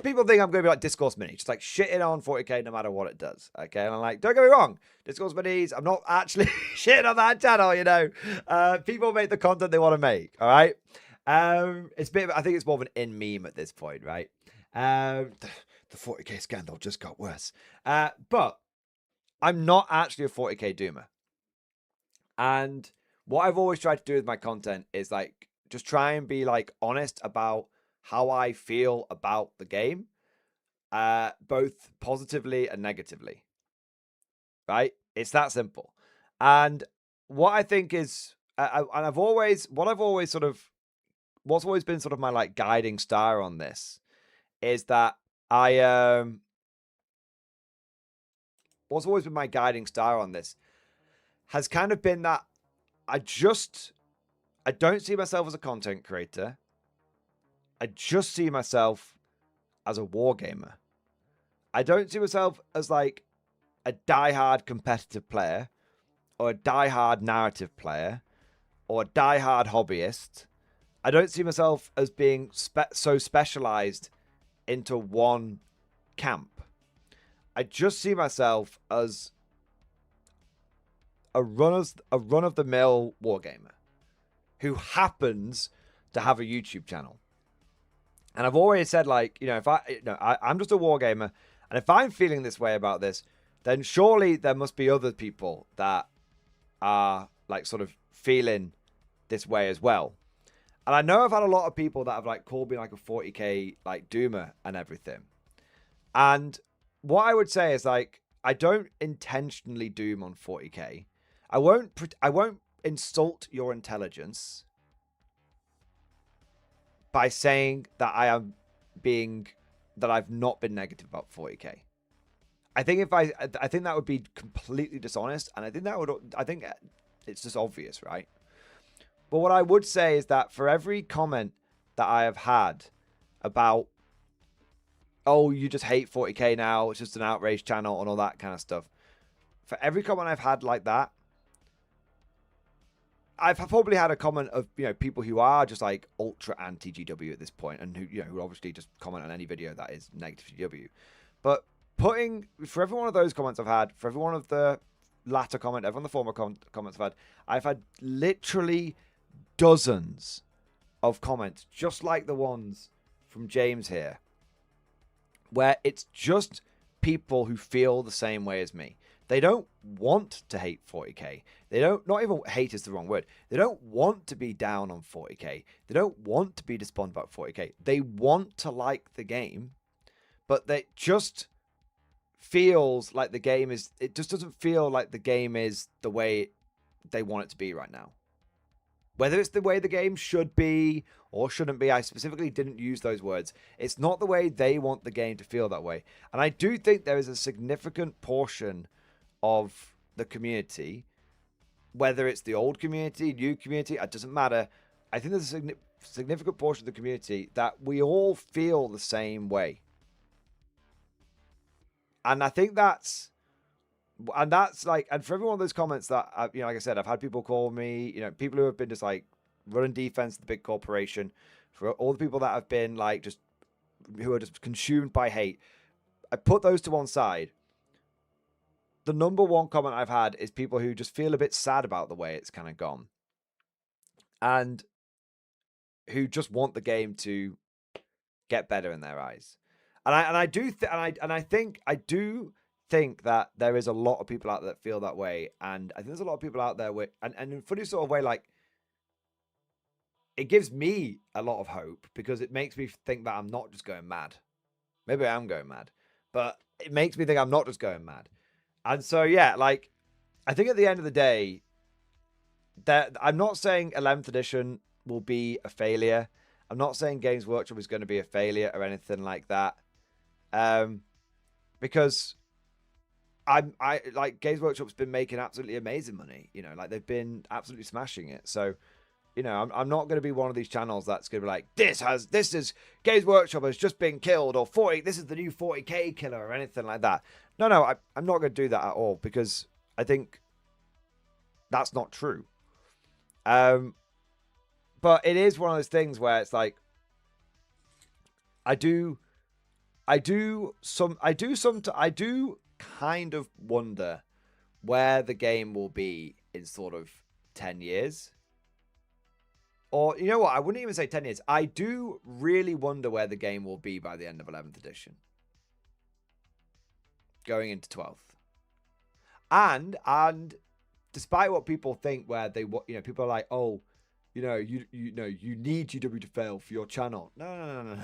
people think I'm going to be like Discourse Mini, just like shitting on 40k no matter what it does, okay? And I'm like, don't get me wrong, Discourse Minis, I'm not actually shitting on that channel, people make the content they want to make, all right? It's a bit, I think it's more of an in meme at this point, right? The 40k scandal just got worse. But I'm not actually a 40k doomer. And what I've always tried to do with my content is like, just try and be like honest about how I feel about the game, both positively and negatively, right? It's that simple. And what I think is, what's always been sort of my like guiding star on this is that I what's always been my guiding star on this has kind of been that I don't see myself as a content creator. I just see myself as a wargamer. I don't see myself as like a diehard competitive player or a diehard narrative player or a diehard hobbyist. I don't see myself as being so specialized into one camp. I just see myself as a run of the mill wargamer who happens to have a YouTube channel. And I've always said, like, you know, I'm just a wargamer, and if I'm feeling this way about this, then surely there must be other people that are like sort of feeling this way as well. And I know I've had a lot of people that have like called me like a 40k like doomer and everything. And what I would say is, like, I don't intentionally doom on 40k. I won't insult your intelligence by saying that I've not been negative about 40k. I think I think that would be completely dishonest, and I think it's just obvious, right? But what I would say is that for every comment that I have had about, oh, you just hate 40k now, it's just an outrage channel and all that kind of stuff, for every comment I've had like that, I've probably had a comment of, you know, people who are just like ultra anti GW at this point, and who, you know, who obviously just comment on any video that is negative GW. But for every one of those comments I've had, for every one of the latter comment, every one of the former comments I've had literally dozens of comments just like the ones from James here, where it's just people who feel the same way as me. They don't want to hate 40k. They don't, not even hate is the wrong word. They don't want to be down on 40k. They don't want to be despondent about 40k. They want to like the game, but they just feels like the game is, it just doesn't feel like the game is the way they want it to be right now. Whether it's the way the game should be or shouldn't be, I specifically didn't use those words. It's not the way they want the game to feel that way. And I do think there is a significant portion of the community, whether it's the old community, new community, it doesn't matter. I think there's a significant portion of the community that we all feel the same way. And I think that's like, and for every one of those comments that, you know, like I said, I've had people call me, you know, people who have been just like running defense, the big corporation, for all the people that have been like just, who are just consumed by hate. I put those to one side. The number one comment I've had is people who just feel a bit sad about the way it's kind of gone, and who just want the game to get better in their eyes. And I do think that there is a lot of people out there that feel that way, and I think there's a lot of people out there with, and in a funny sort of way, like, it gives me a lot of hope, because it makes me think that I'm not just going mad. Maybe I am going mad, but it makes me think I'm not just going mad. And so, yeah, like, I think at the end of the day, that I'm not saying 11th edition will be a failure. I'm not saying Games Workshop is going to be a failure or anything like that. Because I like, Games Workshop's been making absolutely amazing money. You know, like, they've been absolutely smashing it. So, you know, I'm not going to be one of these channels that's going to be like, this is Games Workshop has just been killed, or this is the new 40k killer, or anything like that. No, I'm not going to do that at all, because I think that's not true. But it is one of those things where it's like, I do kind of wonder where the game will be in sort of 10 years. Or, you know what? I wouldn't even say 10 years. I do really wonder where the game will be by the end of 11th edition, going into 12th. And despite what people think, where they, you know, people are like, oh, you know, you need GW to fail for your channel. No.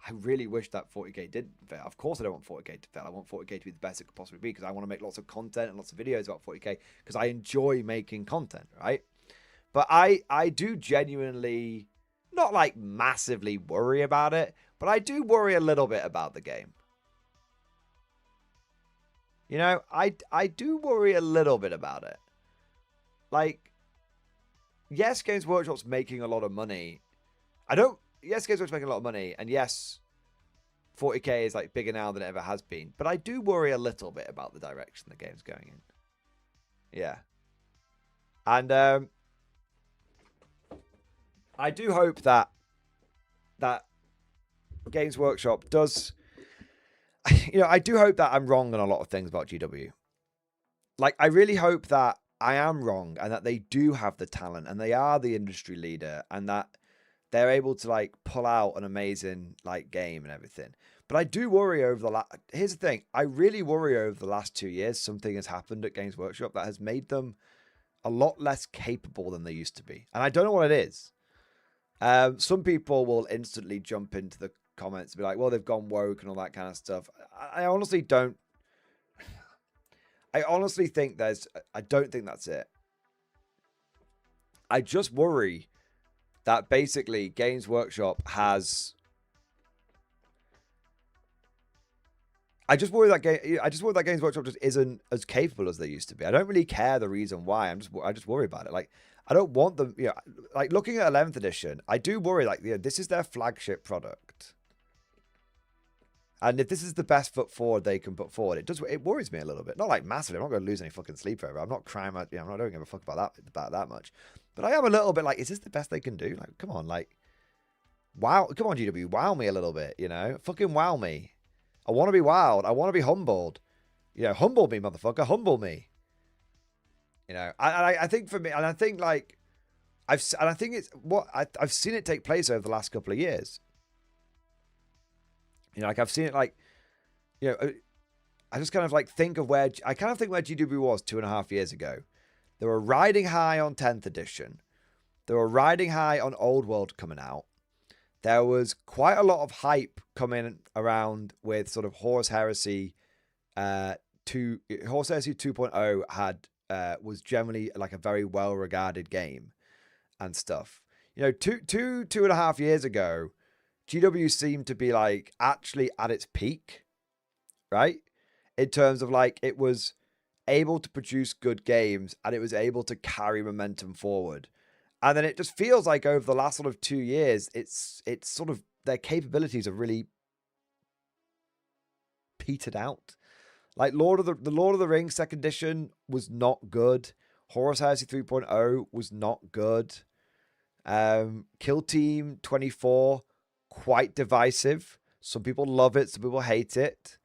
I really wish that 40k didn't fail. Of course I don't want 40k to fail. I want 40k to be the best it could possibly be, because I want to make lots of content and lots of videos about 40k, because I enjoy making content, right? But I do genuinely, not like massively worry about it, but I do worry a little bit about the game. You know, I do worry a little bit about it. Like, yes, Games Workshop's making a lot of money. Yes, Games Workshop's making a lot of money, and yes, 40k is like bigger now than it ever has been. But I do worry a little bit about the direction the game's going in. Yeah. And I do hope that Games Workshop does... You know, I do hope that I'm wrong on a lot of things about GW. Like, I really hope that I am wrong and that they do have the talent and they are the industry leader and that they're able to, like, pull out an amazing, like, game and everything. But I do worry over the Here's the thing. I really worry over the last 2 years something has happened at Games Workshop that has made them a lot less capable than they used to be. And I don't know what it is. Some people will instantly jump into the comments and be like, well, they've gone woke and all that kind of stuff. I honestly don't. I honestly think I don't think that's it. I just worry that basically Games Workshop has... I just worry that Games Workshop just isn't as capable as they used to be. I don't really care the reason why. I just worry about it. Like, I don't want them, you know, like looking at 11th edition, I do worry, like, you know, this is their flagship product. And if this is the best foot forward they can put forward, it worries me a little bit. Not like massively. I'm not going to lose any fucking sleep over it. I'm not crying. You know, I don't give a fuck about that much. But I am a little bit like, is this the best they can do? Like, come on, like, wow, come on, GW, wow me a little bit, you know, fucking wow me. I want to be wowed. I want to be humbled. You know, humble me, motherfucker, humble me. You know, I think for me, and I think like, I think it's what I've seen it take place over the last couple of years. You know, like I've seen it like, you know, I just kind of like think of where GW was 2.5 years ago. They were riding high on 10th edition. They were riding high on Old World coming out. There was quite a lot of hype coming around with sort of Horus Heresy. Horus Heresy 2.0 was generally like a very well regarded game and stuff. You know, 2.5 years ago, GW seemed to be like actually at its peak, right? In terms of like it was able to produce good games and it was able to carry momentum forward. And then it just feels like over the last sort of 2 years, it's sort of their capabilities have really petered out. Like the Lord of the Rings 2nd edition was not good. Horus Heresy 3.0 was not good. Kill Team 24, quite divisive. Some people love it, some people hate it.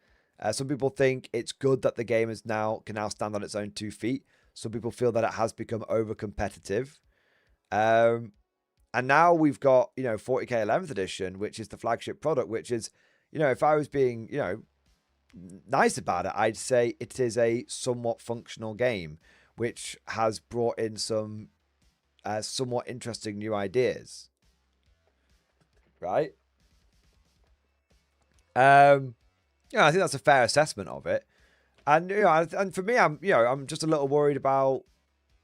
Some people think it's good that the game can now stand on its own 2 feet. Some people feel that it has become over competitive. And now we've got, you know, 40k 11th edition, which is the flagship product, which is, you know, if I was being, you know, nice about it, I'd say it is a somewhat functional game, which has brought in some somewhat interesting new ideas. Right? You know, I think that's a fair assessment of it. And, you know, and for me, I'm just a little worried about,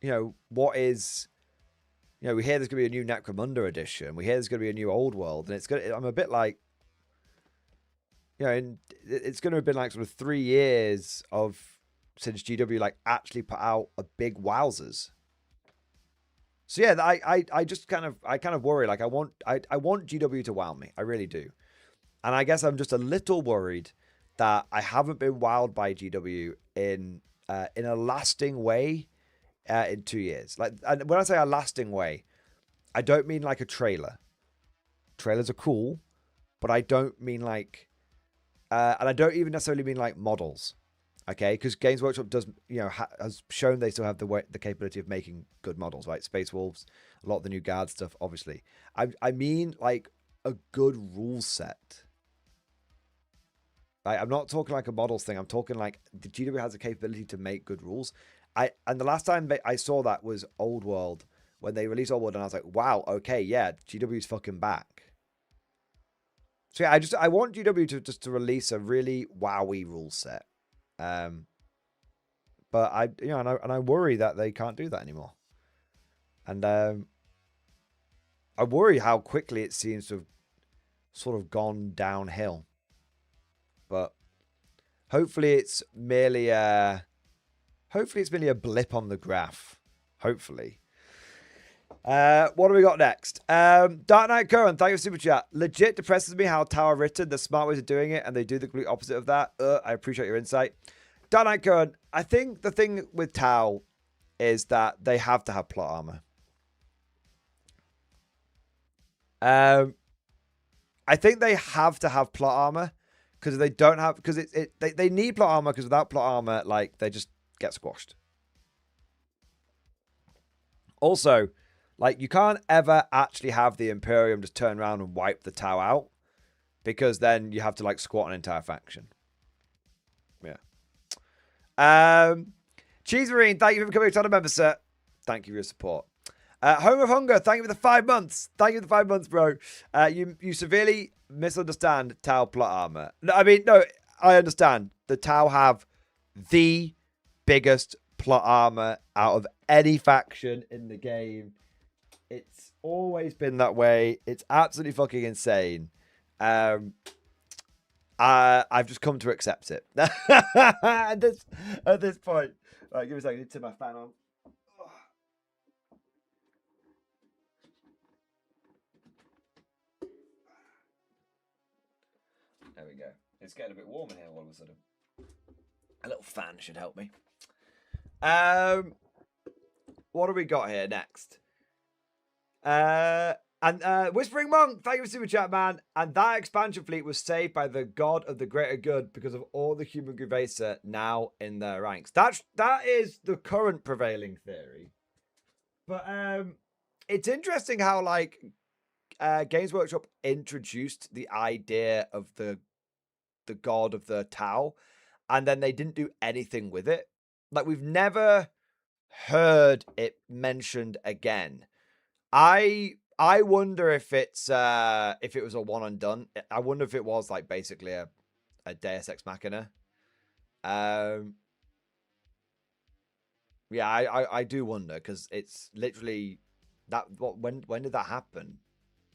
you know, what is... You know, we hear there's going to be a new Necromunda edition. We hear there's going to be a new Old World. And I'm a bit like, you know, and it's going to have been like sort of 3 years since GW like actually put out a big wowzers. So yeah, I just kind of worry. Like I want GW to wow me. I really do. And I guess I'm just a little worried that I haven't been wowed by GW in a lasting way. In 2 years. Like, and when I say a lasting way, I don't mean like a trailer. Trailers are cool, but I don't mean like, and I don't even necessarily mean like models. Okay, because Games Workshop does, you know, has shown they still have the capability of making good models, right? Space Wolves, a lot of the new guard stuff, obviously. I mean like a good rule set. I'm not talking like a models thing. I'm talking like the GW has the capability to make good rules. And the last time I saw that was Old World, when they released Old World, and I was like, wow, okay, yeah, GW's fucking back. So yeah, I want GW to release a really wowy rule set. But I worry that they can't do that anymore. And I worry how quickly it seems to have sort of gone downhill. But Hopefully it's merely a blip on the graph. Hopefully. What do we got next? Dark Knight Curran, thank you for super chat. Legit depresses me how Tower written. The smart ways of doing it, and they do the complete opposite of that. I appreciate your insight. Dark Knight Curran, I think the thing with Tau is that they have to have plot armor. I think they have to have plot armor because they don't have they need plot armor because without plot armor, like they just get squashed. Also, like you can't ever actually have the Imperium just turn around and wipe the Tau out because then you have to like squat an entire faction. Yeah. Cheese Marine, thank you for becoming a ton of member, sir. Thank you for your support. Home of Hunger, thank you for the 5 months. Thank you for the 5 months, bro. You severely misunderstand Tau plot armor. No, I mean, no, I understand. The Tau have the biggest plot armor out of any faction in the game. It's always been that way. It's absolutely fucking insane. I've just come to accept it at this point. All right, give me a second. I need to turn my fan on. There we go. It's getting a bit warm in here all of a sudden. A little fan should help me. What do we got here next? Whispering Monk, thank you for super chat, man. And that expansion fleet was saved by the god of the greater good because of all the human Gravacer now in their ranks. That is the current prevailing theory. But it's interesting how like Games Workshop introduced the idea of the god of the Tau, and then they didn't do anything with it. Like we've never heard it mentioned again. I wonder if it's if it was a one and done. I wonder if it was like basically a Deus Ex Machina. Yeah, I do wonder because it's literally that. When did that happen?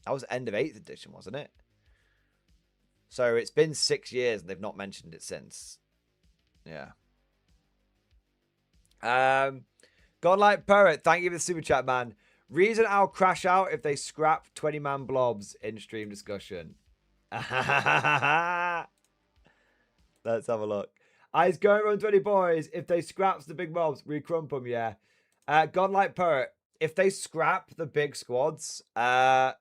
That was end of 8th edition, wasn't it? So it's been 6 years and they've not mentioned it since. Yeah. Godlike Poet, thank you for the super chat, man. Reason I'll crash out if they scrap 20-man blobs in stream discussion. Let's have a look. I's going around 20 boys. If they scraps the big mobs, we crump them, yeah. Godlike Poet, if they scrap the big squads, we're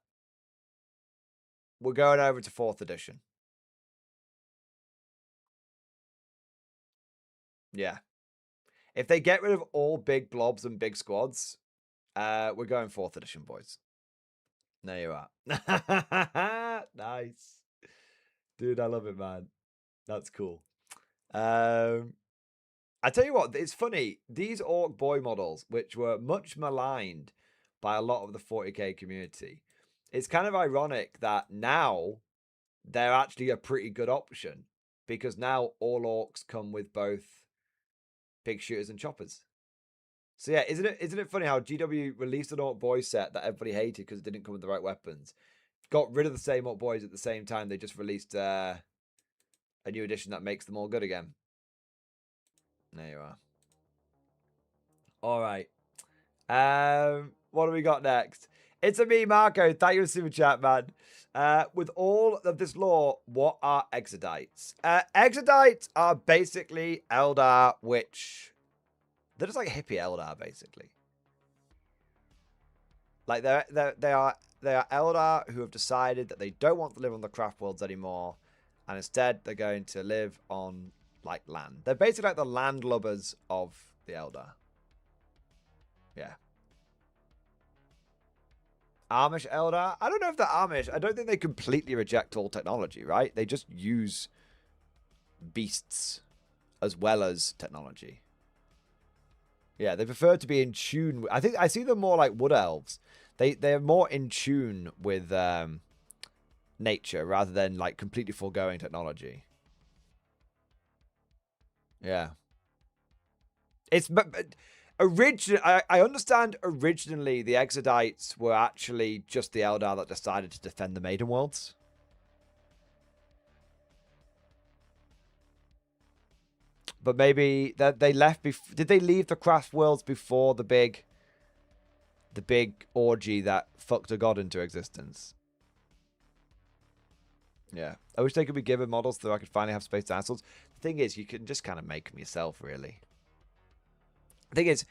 going over to 4th edition. Yeah. If they get rid of all big blobs and big squads, we're going 4th edition, boys. There you are. Nice. Dude, I love it, man. That's cool. I tell you what, it's funny. These Orc Boy models, which were much maligned by a lot of the 40k community, it's kind of ironic that now they're actually a pretty good option because now all Orcs come with both big shooters and choppers. So yeah, isn't it funny how GW released an Orc Boy set that everybody hated because it didn't come with the right weapons, got rid of the same Orc Boys at the same time they just released a new edition that makes them all good again. There you are. All right. What do we got next? It's a me, Marco. Thank you for super chat, man. With all of this lore, what are Exodites? Exodites are basically Eldar, which they're just like hippie Eldar, basically. Like they are Eldar who have decided that they don't want to live on the craft worlds anymore, and instead they're going to live on like land. They're basically like the landlubbers of the Eldar. Yeah. Amish Eldar? I don't know if they're Amish. I don't think they completely reject all technology, right? They just use beasts as well as technology. Yeah, they prefer to be in tune. I think I see them more like wood elves. They're more in tune with nature rather than like completely foregoing technology. Yeah. But I understand originally the Exodites were actually just the Eldar that decided to defend the Maiden Worlds. But maybe that they left. Did they leave the craft worlds before the big orgy that fucked a god into existence? Yeah. I wish they could be given models so I could finally have space dinosaurs. The thing is, you can just kind of make them yourself, really. The thing is,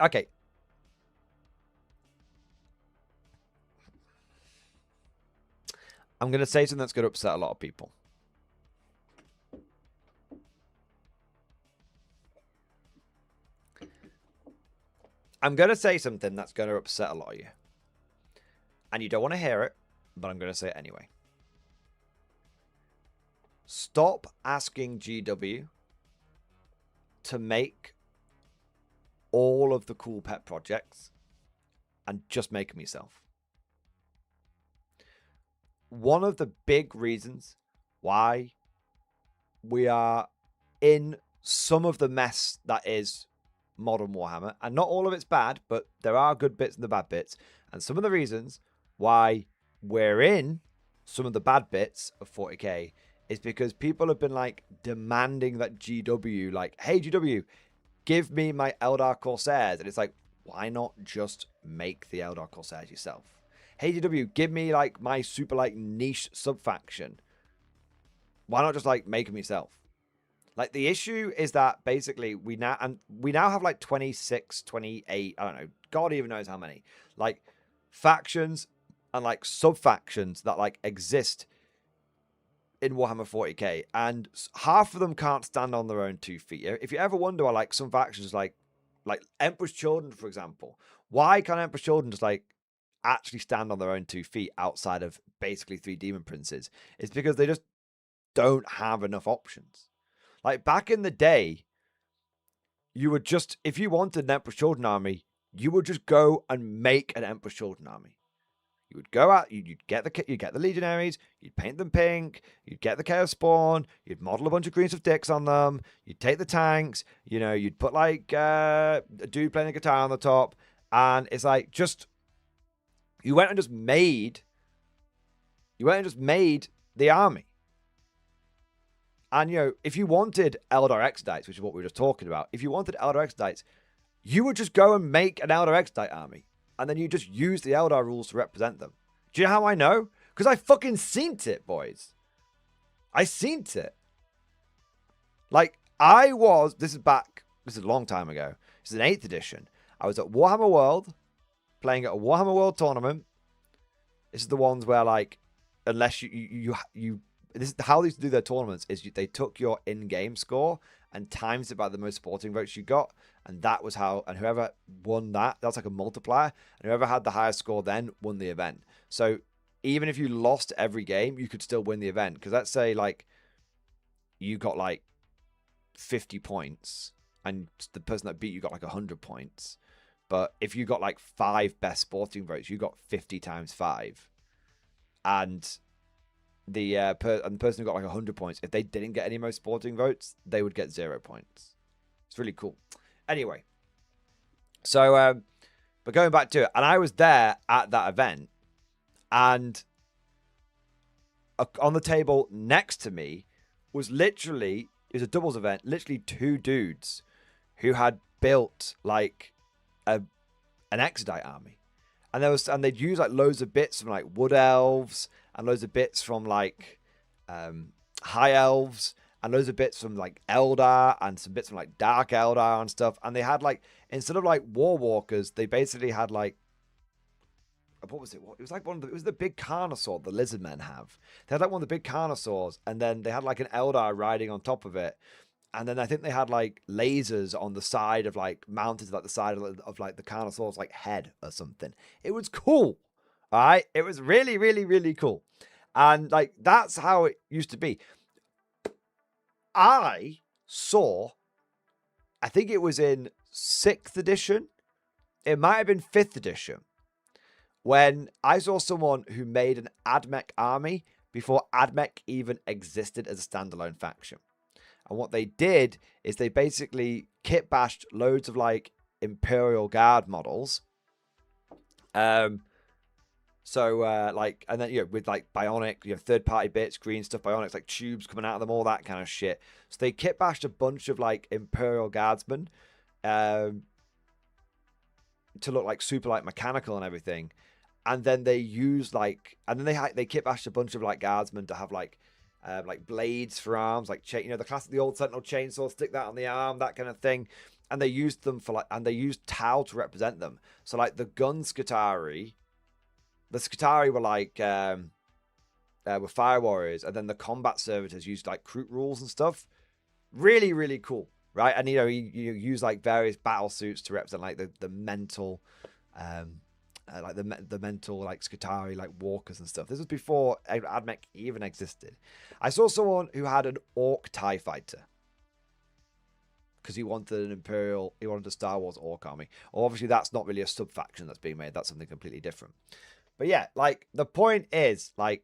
okay. I'm going to say something that's going to upset a lot of people. I'm going to say something that's going to upset a lot of you. And you don't want to hear it, but I'm going to say it anyway. Stop asking GW to make all of the cool pet projects and just make them yourself. One of the big reasons why we are in some of the mess that is modern Warhammer, and not all of it's bad, but there are good bits and the bad bits, and some of the reasons why we're in some of the bad bits of 40k is because people have been like demanding that GW, like, hey GW, give me my Eldar Corsairs, and it's like, why not just make the Eldar Corsairs yourself? Hey GW, give me like my super like niche sub-faction. Why not just like make them yourself? Like, the issue is that basically we now have like 26, 28, I don't know, God even knows how many, like factions and like sub-factions that like exist in Warhammer 40k, and half of them can't stand on their own 2 feet. If you ever wonder why like some factions like Emperor's Children, for example, why can't Emperor's Children just like actually stand on their own 2 feet outside of basically 3 demon princes? It's because they just don't have enough options. Like, back in the day, you would just, if you wanted an Emperor's Children army, you would just go and make an Emperor's Children army. You would go out, you'd get the legionaries, you'd paint them pink, you'd get the Chaos Spawn, you'd model a bunch of green stuff dicks on them, you'd take the tanks, you know, you'd put like a dude playing a guitar on the top, and it's like just you went and just made the army. And, you know, if you wanted Eldar Exodites, which is what we were just talking about, if you wanted Eldar Exodites, you would just go and make an Eldar Exodite army. And then you just use the Eldar rules to represent them. Do you know how I know? Because I fucking seen it, boys. I seen it. Like, this is a long time ago. This is an 8th edition. I was at Warhammer World, playing at a Warhammer World tournament. This is the ones where, like, unless you this is how they used to do their tournaments, is they took your in-game score and times it by the most sporting votes you got, and that was how, and whoever won that's like a multiplier, and whoever had the highest score then won the event. So even if you lost every game, you could still win the event, because let's say like you got like 50 points and the person that beat you got like 100 points, but if you got like 5 best sporting votes, you got 50 times 5, and the person who got like 100 points, if they didn't get any most sporting votes, they would get 0 points. It's really cool. Anyway, so but going back to it, and I was there at that event, and on the table next to me was literally, it was a doubles event, literally 2 dudes who had built like an Exodite army, and they'd use like loads of bits from like Wood Elves, and loads of bits from like High Elves, and loads of bits from like Eldar, and some bits from like Dark Eldar and stuff. And they had like, instead of like War Walkers, they basically had like, what was it? It was like it was the big Carnosaur the lizard men have. They had like one of the big Carnosaurs, and then they had like an Eldar riding on top of it. And then I think they had like lasers on the side of like mounted to like the side of like the Carnosaur's like head or something. It was cool. All right, it was really, really, really cool. And like, that's how it used to be. I think it was in 6th edition. It might have been 5th edition, when I saw someone who made an AdMech army before AdMech even existed as a standalone faction. And what they did is they basically kit bashed loads of like Imperial Guard models, So like, and then with like bionic, third-party bits, green stuff, bionics, like tubes coming out of them, all that kind of shit. So they kit bashed a bunch of like Imperial Guardsmen to look like super like mechanical and everything. And then they used like, and then they kit bashed a bunch of like Guardsmen to have like blades for arms, like the old Sentinel chainsaw, stick that on the arm, that kind of thing. And they used them for like, and they used Tau to represent them. So like the gun Skitarii. The Skitarii were like were fire warriors, and then the combat servitors used like Kroot rules and stuff. Really, really cool, right? And you use like various battle suits to represent like the mental, like the mental like Skitarii like walkers and stuff. This was before Admech even existed. I saw someone who had an Orc TIE fighter because he wanted a Star Wars Orc army. Well, obviously that's not really a sub faction that's being made. That's something completely different. But yeah, like the point is that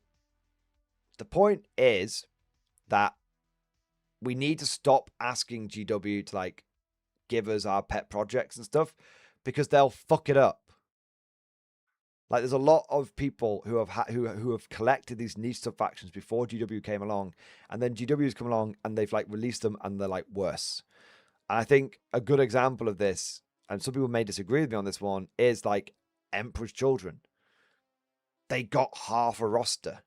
we need to stop asking GW to like give us our pet projects and stuff because they'll fuck it up. Like there's a lot of people who have collected these niche sub factions before GW came along, and then GW's come along and they've like released them and they're like worse. And I think a good example of this, and some people may disagree with me on this one, is like Emperor's Children. They got half a roster.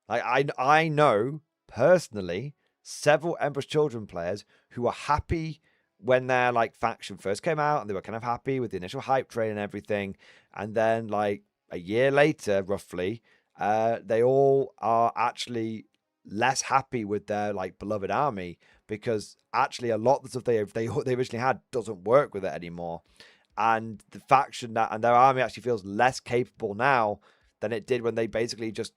Like I know personally several Emperor's Children players who are happy when their like faction first came out, and they were kind of happy with the initial hype train and everything. And then like a year later, roughly, they all are actually less happy with their like beloved army because actually a lot of the stuff they originally had doesn't work with it anymore. And the faction and their army actually feels less capable now than it did when they basically just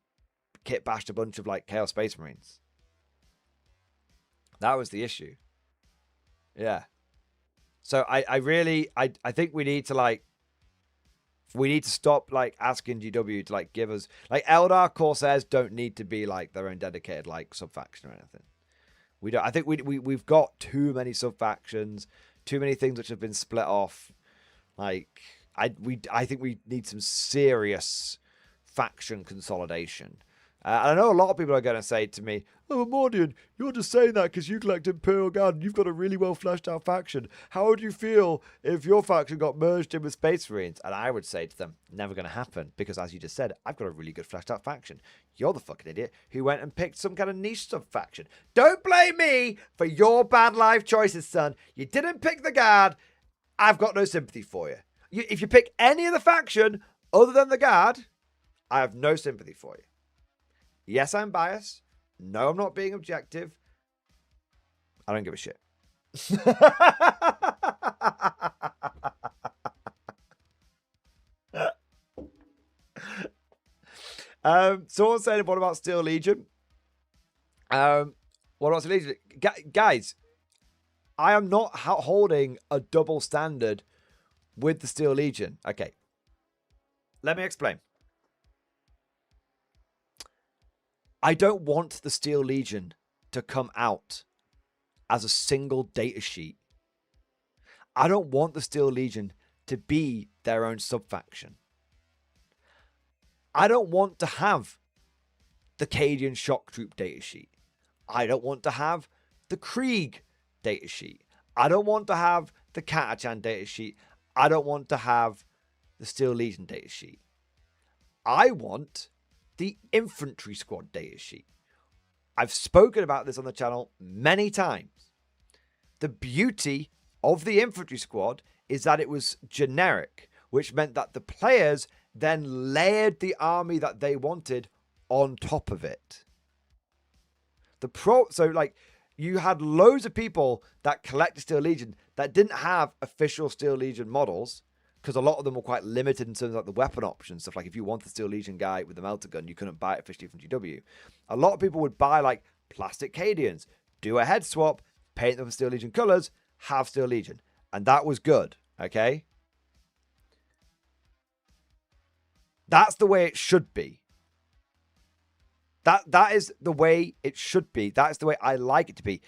kit bashed a bunch of like Chaos Space Marines. That was the issue. Yeah. So I think we need to stop like asking GW to like give us like Eldar Corsairs don't need to be like their own dedicated like sub faction or anything. We don't. I think we've got too many sub factions, too many things which have been split off. Like I think we need some serious faction consolidation. And I know a lot of people are going to say to me, "Oh, Mordian, you're just saying that because you collect Imperial Guard and you've got a really well fleshed out faction. How would you feel if your faction got merged in with Space Marines?" And I would say to them, never going to happen, because as you just said, I've got a really good fleshed out faction. You're the fucking idiot who went and picked some kind of niche sub faction. Don't blame me for your bad life choices, son. You didn't pick the Guard. I've got no sympathy for you. If you pick any other faction other than the Guard, I have no sympathy for you. Yes, I'm biased. No, I'm not being objective. I don't give a shit. Someone said, what about Steel Legion? What about Steel Legion? Guys, I am not holding a double standard with the Steel Legion. Okay. Let me explain. I don't want the Steel Legion to come out as a single data sheet. I don't want the Steel Legion to be their own sub-faction. I don't want to have the Cadian Shock Troop data sheet. I don't want to have the Krieg data sheet. I don't want to have the Katachan data sheet. I don't want to have the Steel Legion data sheet. I want the Infantry Squad data sheet. I've spoken about this on the channel many times. The beauty of the Infantry Squad is that it was generic, which meant that the players then layered the army that they wanted on top of it. So like you had loads of people that collected Steel Legion that didn't have official Steel Legion models, because a lot of them were quite limited in terms of like the weapon options. Stuff like if you want the Steel Legion guy with the melter gun, you couldn't buy it officially from GW. A lot of people would buy like plastic Cadians, do a head swap, paint them with Steel Legion colors, have Steel Legion. And that was good, okay? That's the way it should be. That is the way it should be. That is the way I like it to be.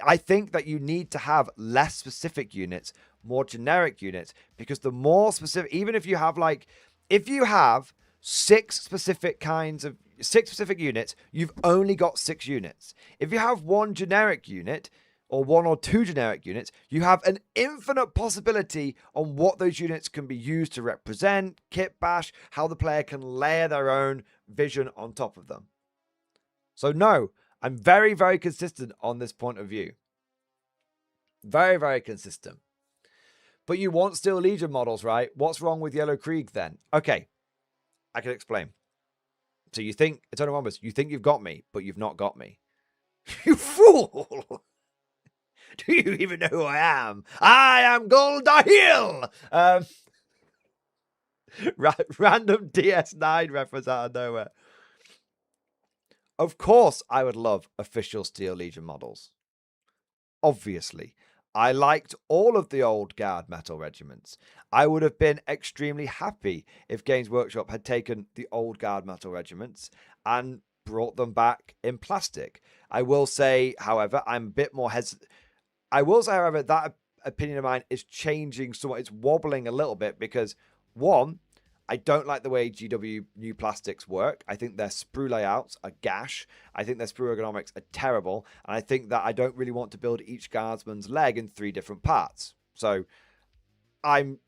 I think that you need to have less specific units, more generic units, because the more specific, even if you have like If you have six specific units, you've only got 6 units. If you have one generic unit, or 1 or 2 generic units, you have an infinite possibility on what those units can be used to represent, kit bash, how the player can layer their own vision on top of them. So no, I'm very, very consistent on this point of view. Very, very consistent. But you want Steel Legion models, right? What's wrong with Yellow Krieg then? Okay, I can explain. So you think, Eternal Bombers, you think you've got me, but you've not got me. You fool! Do you even know who I am? I am Goldahil! Random DS9 reference out of nowhere. Of course, I would love official Steel Legion models. Obviously. I liked all of the old Guard metal regiments. I would have been extremely happy if Games Workshop had taken the old Guard metal regiments and brought them back in plastic. I will say, however, I'm a bit more hesitant. I will say, however, that opinion of mine is changing somewhat. It's wobbling a little bit because, one, I don't like the way GW new plastics work. I think their sprue layouts are gash. I think their sprue ergonomics are terrible. And I think that I don't really want to build each guardsman's leg in 3 different parts. So I'm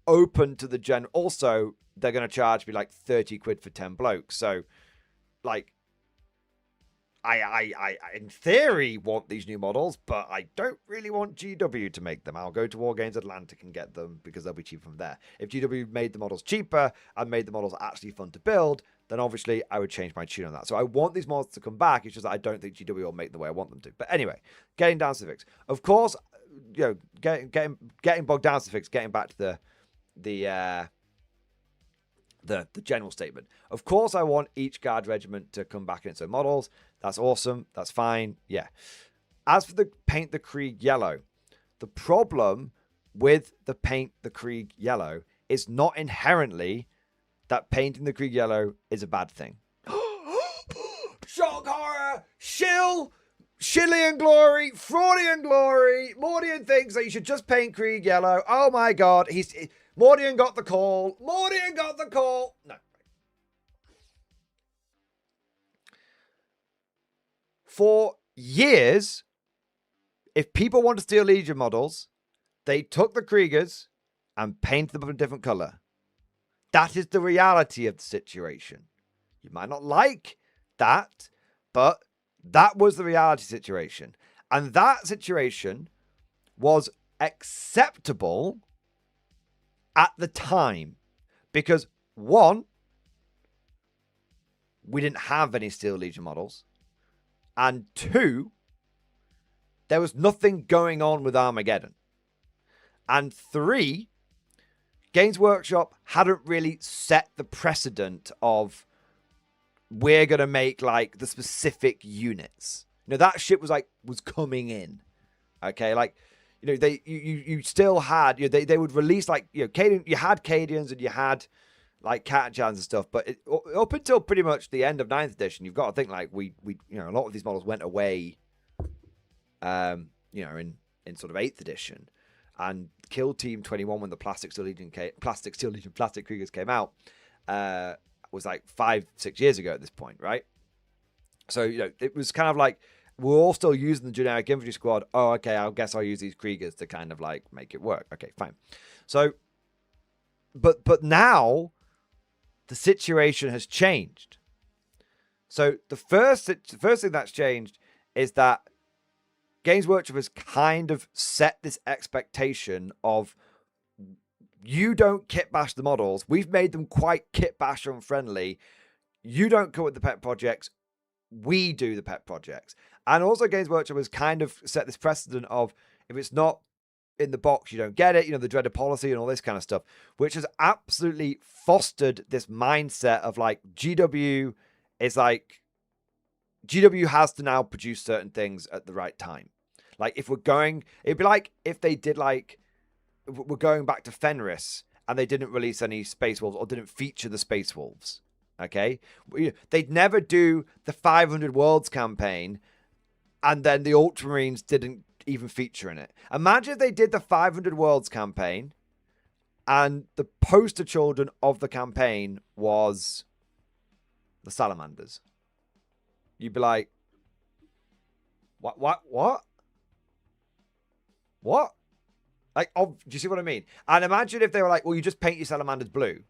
open to the gen. Also, they're going to charge me like 30 quid for 10 blokes. So, like, I in theory want these new models, but I don't really want GW to make them. I'll go to Wargames Atlantic and get them because they'll be cheaper from there. If GW made the models cheaper and made the models actually fun to build, then obviously I would change my tune on that. So I want these models to come back. It's just that I don't think GW will make the way I want them to. But anyway, getting down to the fix. Of course, you know, getting bogged down to the fix, getting back to the general statement. Of course, I want each guard regiment to come back in its own models. That's awesome. That's fine. Yeah. As for the paint the Krieg yellow, the problem with the paint the Krieg yellow is not inherently that painting the Krieg yellow is a bad thing. Shock horror, Shillian glory, Freudian glory, Mordian thinks that you should just paint Krieg yellow. Oh my god, Mordian got the call. Mordian got the call. No. For years, if people want to steal Legion models, they took the Kriegers and painted them a different color. That is the reality of the situation. You might not like that, but that was the reality situation. And that situation was acceptable at the time because, one, we didn't have any Steel Legion models, and 2, there was nothing going on with Armageddon, and 3, Games Workshop hadn't really set the precedent of we're going to make like the specific units. You know, that shit was coming in. Okay, like, you know, you still had, you know, they would release like, you know, you had Cadians and you had like Catachans and stuff, but up until pretty much the end of 9th edition, you've got to think like we you know, a lot of these models went away, you know, in sort of 8th edition, and Kill Team 21 when the Plastic Steel Legion Kriegers came out, was like 5-6 years ago at this point, right? So, you know, it was kind of like, we're all still using the generic infantry squad. Oh, okay, I guess I'll use these Kriegers to kind of like make it work. Okay, fine. So, but now the situation has changed. So the first thing that's changed is that Games Workshop has kind of set this expectation of, you don't kit bash the models. We've made them quite kit bash unfriendly. You don't come with the pet projects. We do the pet projects. And also Games Workshop has kind of set this precedent of, if it's not in the box, you don't get it. You know, the dreaded policy and all this kind of stuff, which has absolutely fostered this mindset of like, GW is like, GW has to now produce certain things at the right time. Like if we're going, it'd be like if they did like, we're going back to Fenris and they didn't release any Space Wolves or didn't feature the Space Wolves. Okay. They'd never do the 500 Worlds campaign and then the Ultramarines didn't even feature in it. Imagine if they did the 500 Worlds campaign And the poster children of the campaign was the salamanders. You'd be like, what? Like, oh, do you see what I mean? And imagine if they were like, well, you just paint your salamanders blue.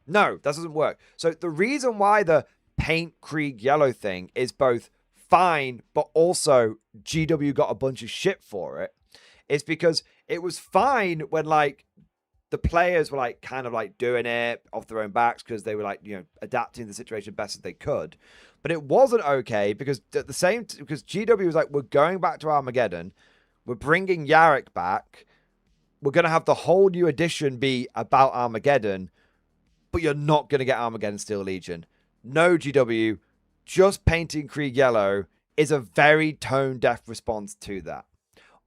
No, that doesn't work. So the reason why the paint Krieg yellow thing is both fine, but also GW got a bunch of shit for it, is because it was fine when, like, the players were, like, kind of, like, doing it off their own backs because they were, like, you know, adapting the situation best as they could. But it wasn't okay because because GW was like, we're going back to Armageddon. We're bringing Yarrick back. We're going to have the whole new edition be about Armageddon, but you're not going to get Armageddon Steel Legion. No, GW, just painting Krieg yellow is a very tone-deaf response to that.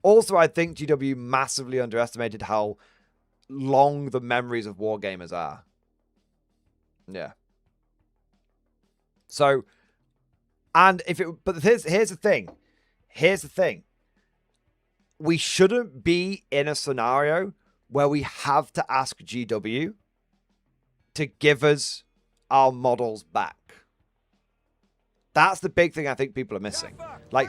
Also, I think GW massively underestimated how long the memories of wargamers are. Yeah. So, and but here's the thing. Here's the thing. We shouldn't be in a scenario where we have to ask GW to give us our models back. That's the big thing I think people are missing. Like,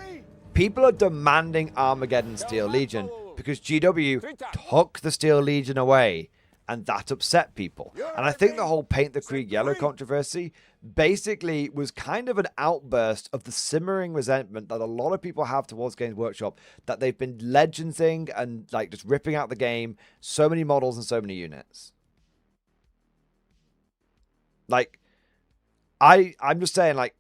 people are demanding Armageddon Steel Legion because GW took the Steel Legion away, and that upset people. And I think the whole Paint the Krieg Yellow controversy basically was kind of an outburst of the simmering resentment that a lot of people have towards Games Workshop, that they've been legendsing and, like, just ripping out the game, so many models and so many units. Like, I'm just saying, like,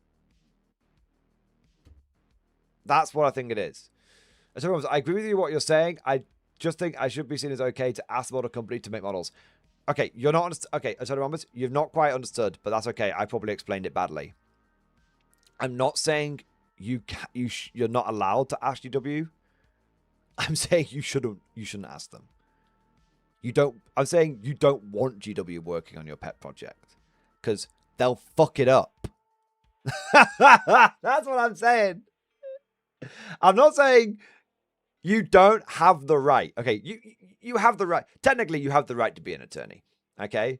that's what I think it is. And so I agree with you what you're saying. I just think I should be seen as okay to ask the model company to make models. Okay, you're not okay, you've not quite understood, but that's okay. I probably explained it badly. I'm not saying you're not allowed to ask GW. I'm saying you shouldn't ask them. I'm saying you don't want GW working on your pet project because they'll fuck it up. That's what I'm saying. I'm not saying you don't have the right. Okay, you have the right. Technically, you have the right to be an attorney. Okay?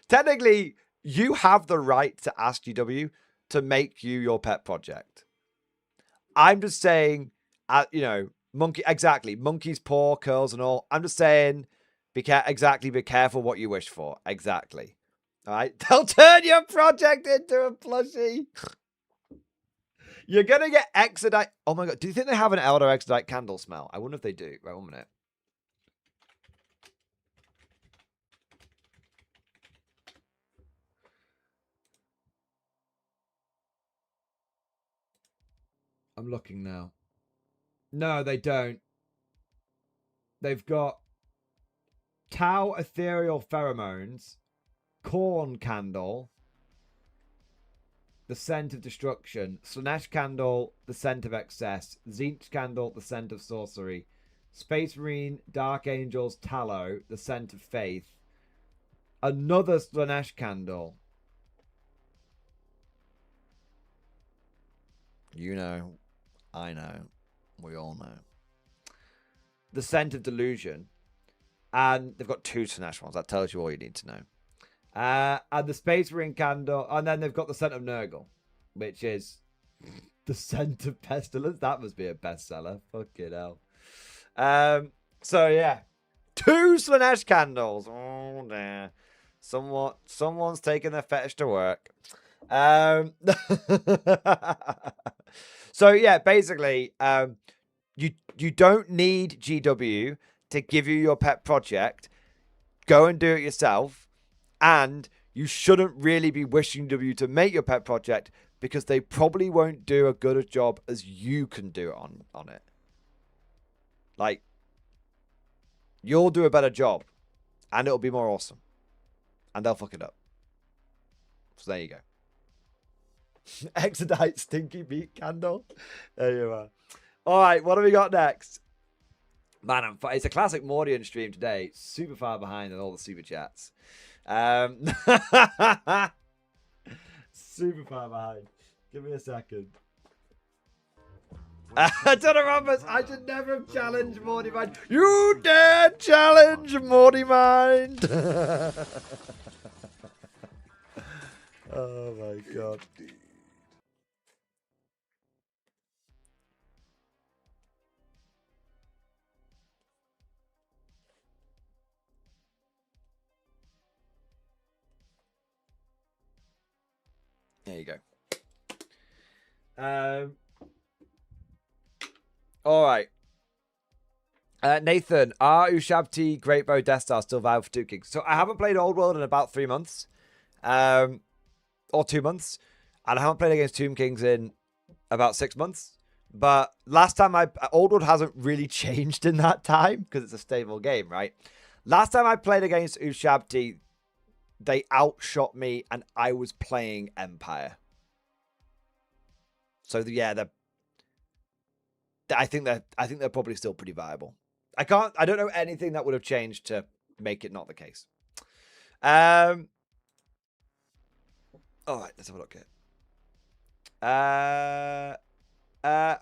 Technically, you have the right to ask GW to make you your pet project. I'm just saying, you know, monkey's paw, curls and all. I'm just saying, be careful what you wish for. Exactly. All right? They'll turn your project into a plushie. You're going to get Exodite. Oh my God. Do you think they have an Elder Exodite candle smell? I wonder if they do. Wait 1 minute. I'm looking now. No, they don't. They've got Tau Ethereal Pheromones, Corn Candle, the Scent of Destruction, Slanesh Candle, the Scent of Excess, Zinch Candle, the Scent of Sorcery, Space Marine, Dark Angels, Tallow, the Scent of Faith, another Slanesh Candle. You know, I know, we all know. The Scent of Delusion, and they've got 2 Slanesh ones. That tells you all you need to know. And the Space Marine Candle, and then they've got the Scent of Nurgle, which is the Scent of Pestilence. That must be a bestseller. Fucking hell. So yeah, 2 Slanesh candles. Oh dear, someone's taking their fetish to work. So yeah, basically, you don't need GW to give you your pet project. Go and do it yourself. And you shouldn't really be wishing GW to make your pet project because they probably won't do a good a job as you can do on it. Like, you'll do a better job and it'll be more awesome. And they'll fuck it up. So there you go. Exodite Stinky Beat Candle. There you are. All right, what have we got next? Man, it's a classic Mordian stream today. Super far behind on all the super chats. Super far behind. Give me a second. Donna Roberts, I should never have challenged Morty Mind. You dare challenge Morty Mind! Oh my god. There you go. All right. Nathan, are Ushabti, Great Bow, Death Star still valid for 2 gigs? So I haven't played Old World in about 3 months. Or 2 months. And I haven't played against Tomb Kings in about 6 months. But last time Old World hasn't really changed in that time because it's a stable game, right? Last time I played against Ushabti, they outshot me and I was playing Empire. So yeah, I think they're probably still pretty viable. I don't know anything that would have changed to make it not the case. All right, let's have a look here.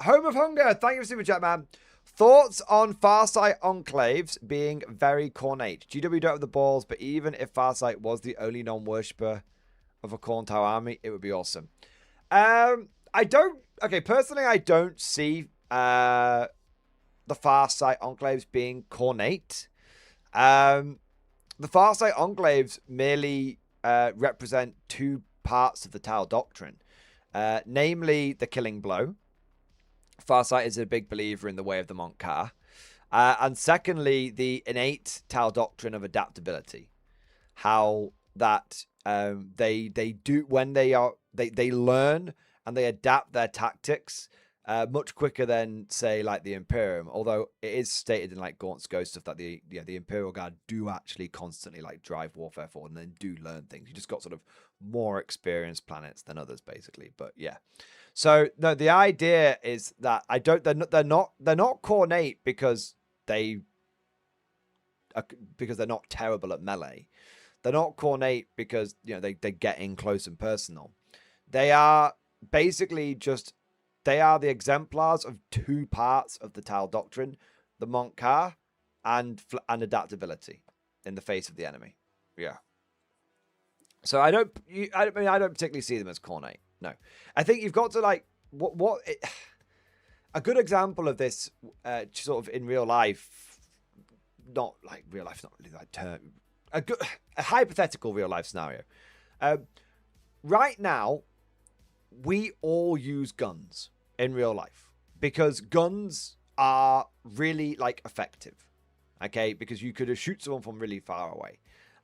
Home of Hunger, thank you for super chat, man. Thoughts on Farsight enclaves being very cornate? GW don't have the balls, but even if Farsight was the only non-worshipper of a Khorne Tower army, it would be awesome. Personally, I don't see the Farsight enclaves being cornate. The Farsight enclaves merely represent 2 parts of the Tau doctrine, namely the killing blow. Farsight is a big believer in the way of the Monk Ka. And secondly, the innate Tau doctrine of adaptability. How that they do when they learn and they adapt their tactics much quicker than, say, like the Imperium. Although it is stated in like Gaunt's Ghost stuff that the Imperial Guard do actually constantly like drive warfare forward and then do learn things. You just got sort of more experienced planets than others, basically. But yeah. So no, the idea is that they're not cornate because they're not terrible at melee. They're not cornate because they get in close and personal. They are basically they are the exemplars of 2 parts of the Tau doctrine, the Monk Ka and adaptability in the face of the enemy. Yeah. So I don't particularly see them as cornate. No, I think you've got to a good example of this, sort of in real life, not like real life, not really that term. A hypothetical real life scenario. Right now, we all use guns in real life because guns are really like effective. Okay, because you could shoot someone from really far away,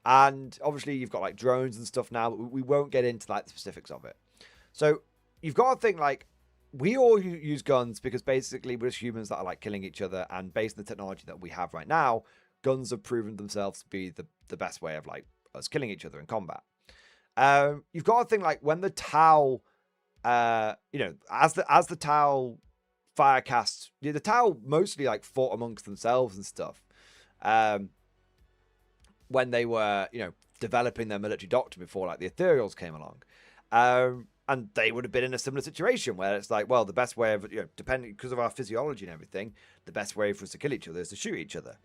and obviously you've got like drones and stuff now. But we won't get into like the specifics of it. So you've got to think like we all use guns because basically we're just humans that are like killing each other, and based on the technology that we have right now, guns have proven themselves to be the best way of like us killing each other in combat. You've got to think like when the Tau, as the Tau firecast, the Tau mostly like fought amongst themselves and stuff. When they were developing their military doctrine before like the Ethereals came along. And they would have been in a similar situation where it's like, well, the best way of, depending, because of our physiology and everything, the best way for us to kill each other is to shoot each other.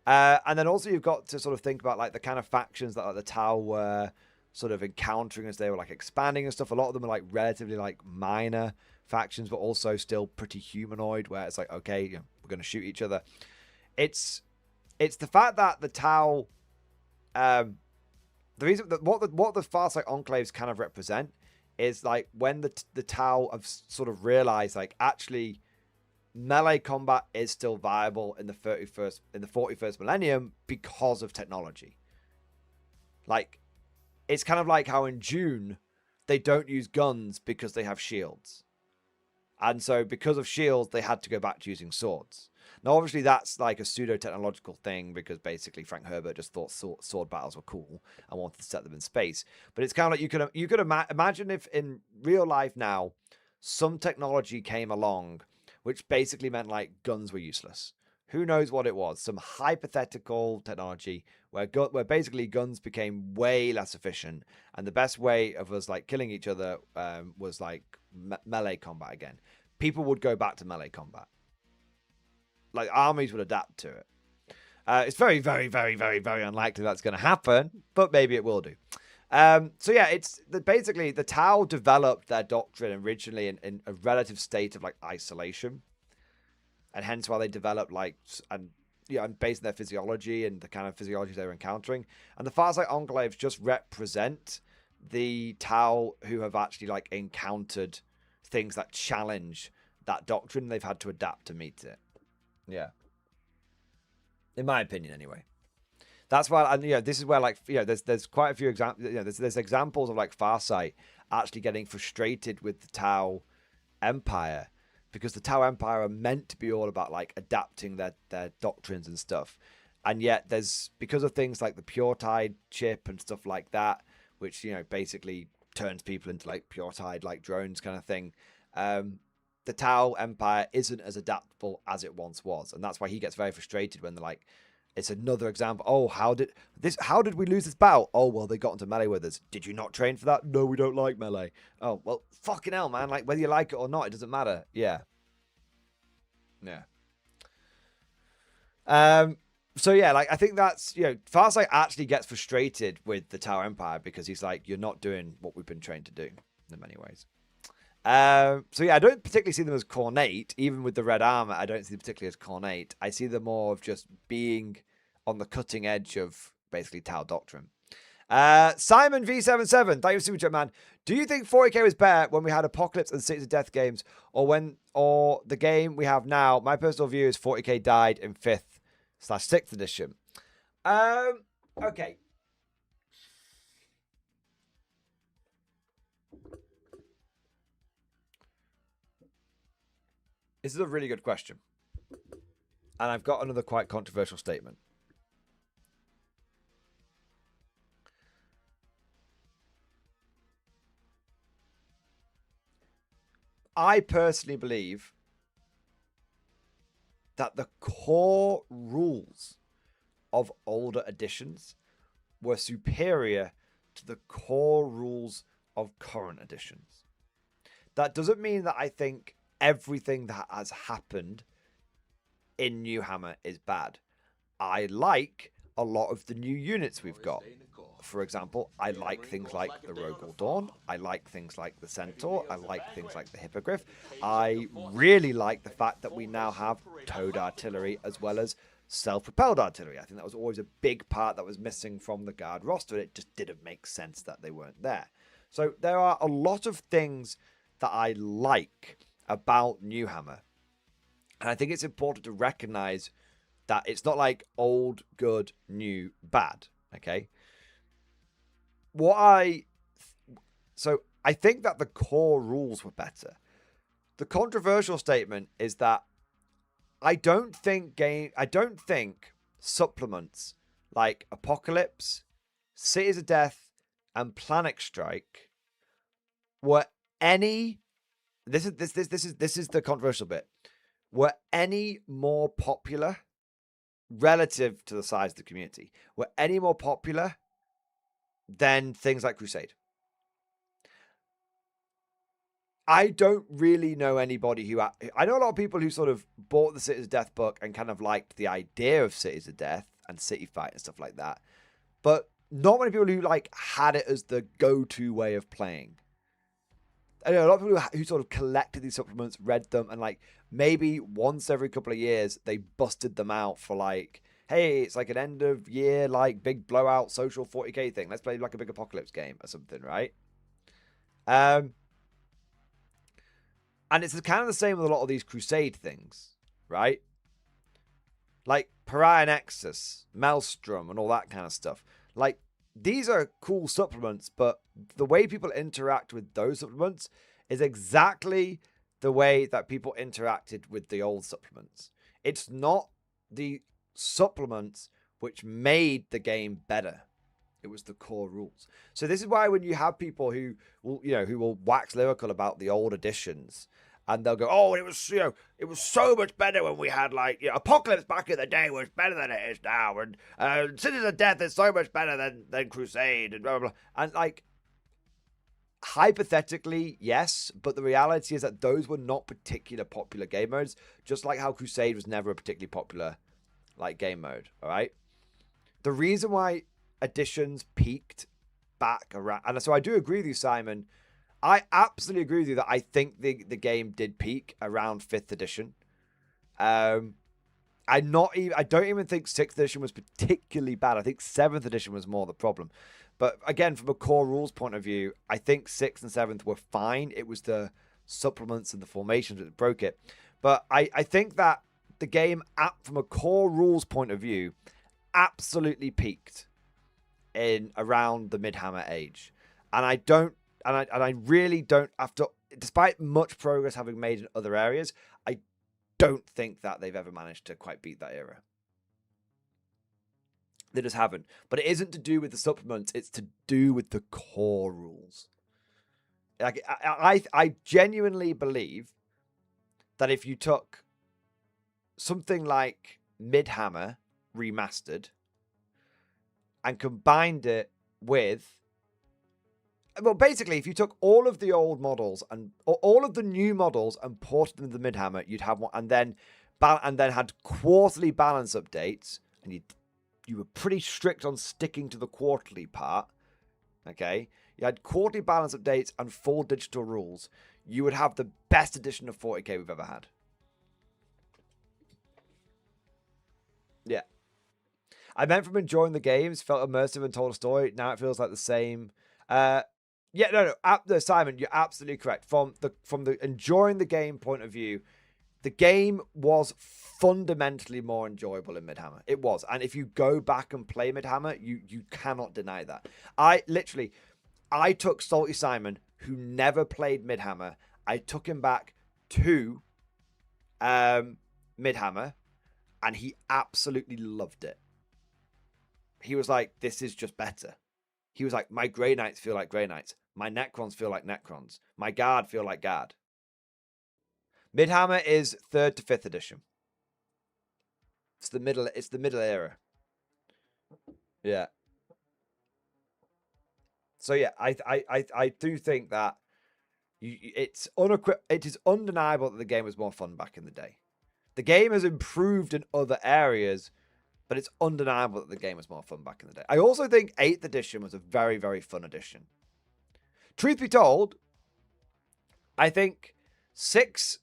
And then also you've got to sort of think about like the kind of factions that like the Tau were sort of encountering as they were like expanding and stuff. A lot of them are like relatively like minor factions, but also still pretty humanoid, where it's like, okay, we're going to shoot each other. It's the fact that the Tau, the reason that what the Farsight enclaves kind of represent is like when the Tau have sort of realized like actually melee combat is still viable in the 41st millennium because of technology. Like it's kind of like how in June they don't use guns because they have shields. And so because of shields, they had to go back to using swords. Now, obviously, that's like a pseudo-technological thing because basically Frank Herbert just thought sword battles were cool and wanted to set them in space. But it's kind of like you could imagine if in real life now, some technology came along which basically meant like guns were useless. Who knows what it was? Some hypothetical technology where basically guns became way less efficient, and the best way of us like killing each other was like melee combat again. people would go back to melee combat. Like, armies would adapt to it. It's very, very, very, very, very unlikely that's going to happen, but maybe it will do. So yeah, basically the Tau developed their doctrine originally in a relative state of like isolation, and hence why they developed and based on their physiology and the kind of physiology they were encountering. And the Farsight Enclaves just represent the Tau who have actually like encountered things that challenge that doctrine. They've had to adapt to meet it. Yeah. In my opinion, anyway. That's why, and this is where there's quite a few examples. There's examples of like Farsight actually getting frustrated with the Tau Empire, because the Tau Empire are meant to be all about like adapting their doctrines and stuff, and yet because of things like the Pure Tide chip and stuff like that, which basically turns people into like Pure Tide like drones kind of thing. The Tau Empire isn't as adaptable as it once was, and that's why he gets very frustrated when they're like. It's another example. Oh, how did we lose this battle? Oh, well, they got into melee with us. Did you not train for that? No, we don't like melee. Oh, well, fucking hell, man. Like, whether you like it or not, it doesn't matter. Yeah. Yeah. So yeah, like, I think that's, Farsight actually gets frustrated with the Tau Empire because he's like, you're not doing what we've been trained to do in many ways. So yeah, I don't particularly see them as cornate. Even with the red armor, I don't see them particularly as cornate. I see them more of just being on the cutting edge of basically Tau doctrine. Simon V77, thank you so much, man. Do you think 40k was better when we had Apocalypse and Cities of Death games, or the game we have now? My personal view is 40k died in 5th/6th edition. Okay. This is a really good question. And I've got another quite controversial statement. I personally believe that the core rules of older editions were superior to the core rules of current editions. That doesn't mean that I think everything that has happened in New Hammer is bad. I like a lot of the new units we've got. For example, I like things like the Rogel Dawn. I like things like the Centaur. I like things like the Hippogriff. I really like the fact that we now have towed artillery as well as self-propelled artillery. I think that was always a big part that was missing from the Guard roster. It just didn't make sense that they weren't there. So there are a lot of things that I like about New Hammer. And I think it's important to recognize that it's not like old, good, new, bad. Okay. So I think that the core rules were better. The controversial statement is that I don't think supplements like Apocalypse, Cities of Death, and Planet Strike were any. This is the controversial bit. Were any more popular relative to the size of the community? Were any more popular than things like Crusade? I don't really know anybody who... I know a lot of people who sort of bought the Cities of Death book and kind of liked the idea of Cities of Death and City Fight and stuff like that. But not many people who like had it as the go-to way of playing. I know a lot of people who sort of collected these supplements, read them, and like maybe once every couple of years they busted them out for like, hey, it's like an end of year like big blowout social 40k thing. Let's play like a big Apocalypse game or something, right? And it's kind of the same with a lot of these Crusade things, right? Like Pariah Nexus, Maelstrom, and all that kind of stuff. Like, these are cool supplements, but the way people interact with those supplements is exactly the way that people interacted with the old supplements. It's not the supplements which made the game better. It was the core rules. So this is why when you have people who will wax lyrical about the old editions, and they'll go, oh, it was so much better when we had like, Apocalypse back in the day was better than it is now, and Cities of Death is so much better than Crusade, and blah blah blah. And like, hypothetically, yes, but the reality is that those were not particular popular game modes, just like how Crusade was never a particularly popular like game mode, all right? The reason why editions peaked back around, and so I do agree with you, Simon. I absolutely agree with you that I think the game did peak around 5th edition. I don't even think 6th edition was particularly bad. I think 7th edition was more the problem. But again, from a core rules point of view, I think 6th and 7th were fine. It was the supplements and the formations that broke it. But I think that the game, from a core rules point of view, absolutely peaked in around the Midhammer age. And I really don't, despite much progress having made in other areas, I don't think that they've ever managed to quite beat that era. They just haven't. But it isn't to do with the supplements. It's to do with the core rules. Like I genuinely believe that if you took something like Midhammer remastered and combined it with, well, basically, if you took all of the old models and all of the new models and ported them to the Midhammer, you'd have one, and then had quarterly balance updates, and you were pretty strict on sticking to the quarterly part. Okay, you had quarterly balance updates and full digital rules. You would have the best edition of 40k we've ever had. Yeah, I meant from enjoying the games, felt immersive and told a story. Now it feels like the same. Yeah, no, Simon, you're absolutely correct. From the enjoying the game point of view, the game was fundamentally more enjoyable in Midhammer. It was. And if you go back and play Midhammer, you cannot deny that. I took Salty Simon, who never played Midhammer. I took him back to Midhammer, and he absolutely loved it. He was like, this is just better. He was like, my Grey Knights feel like Grey Knights. My Necrons feel like Necrons. My Guard feel like Guard. Midhammer is 3rd to 5th edition. It's the middle era. Yeah. So yeah, I do think that it is undeniable that the game was more fun back in the day. The game has improved in other areas, but it's undeniable that the game was more fun back in the day. I also think 8th edition was a very, very fun edition. Truth be told, I think 6th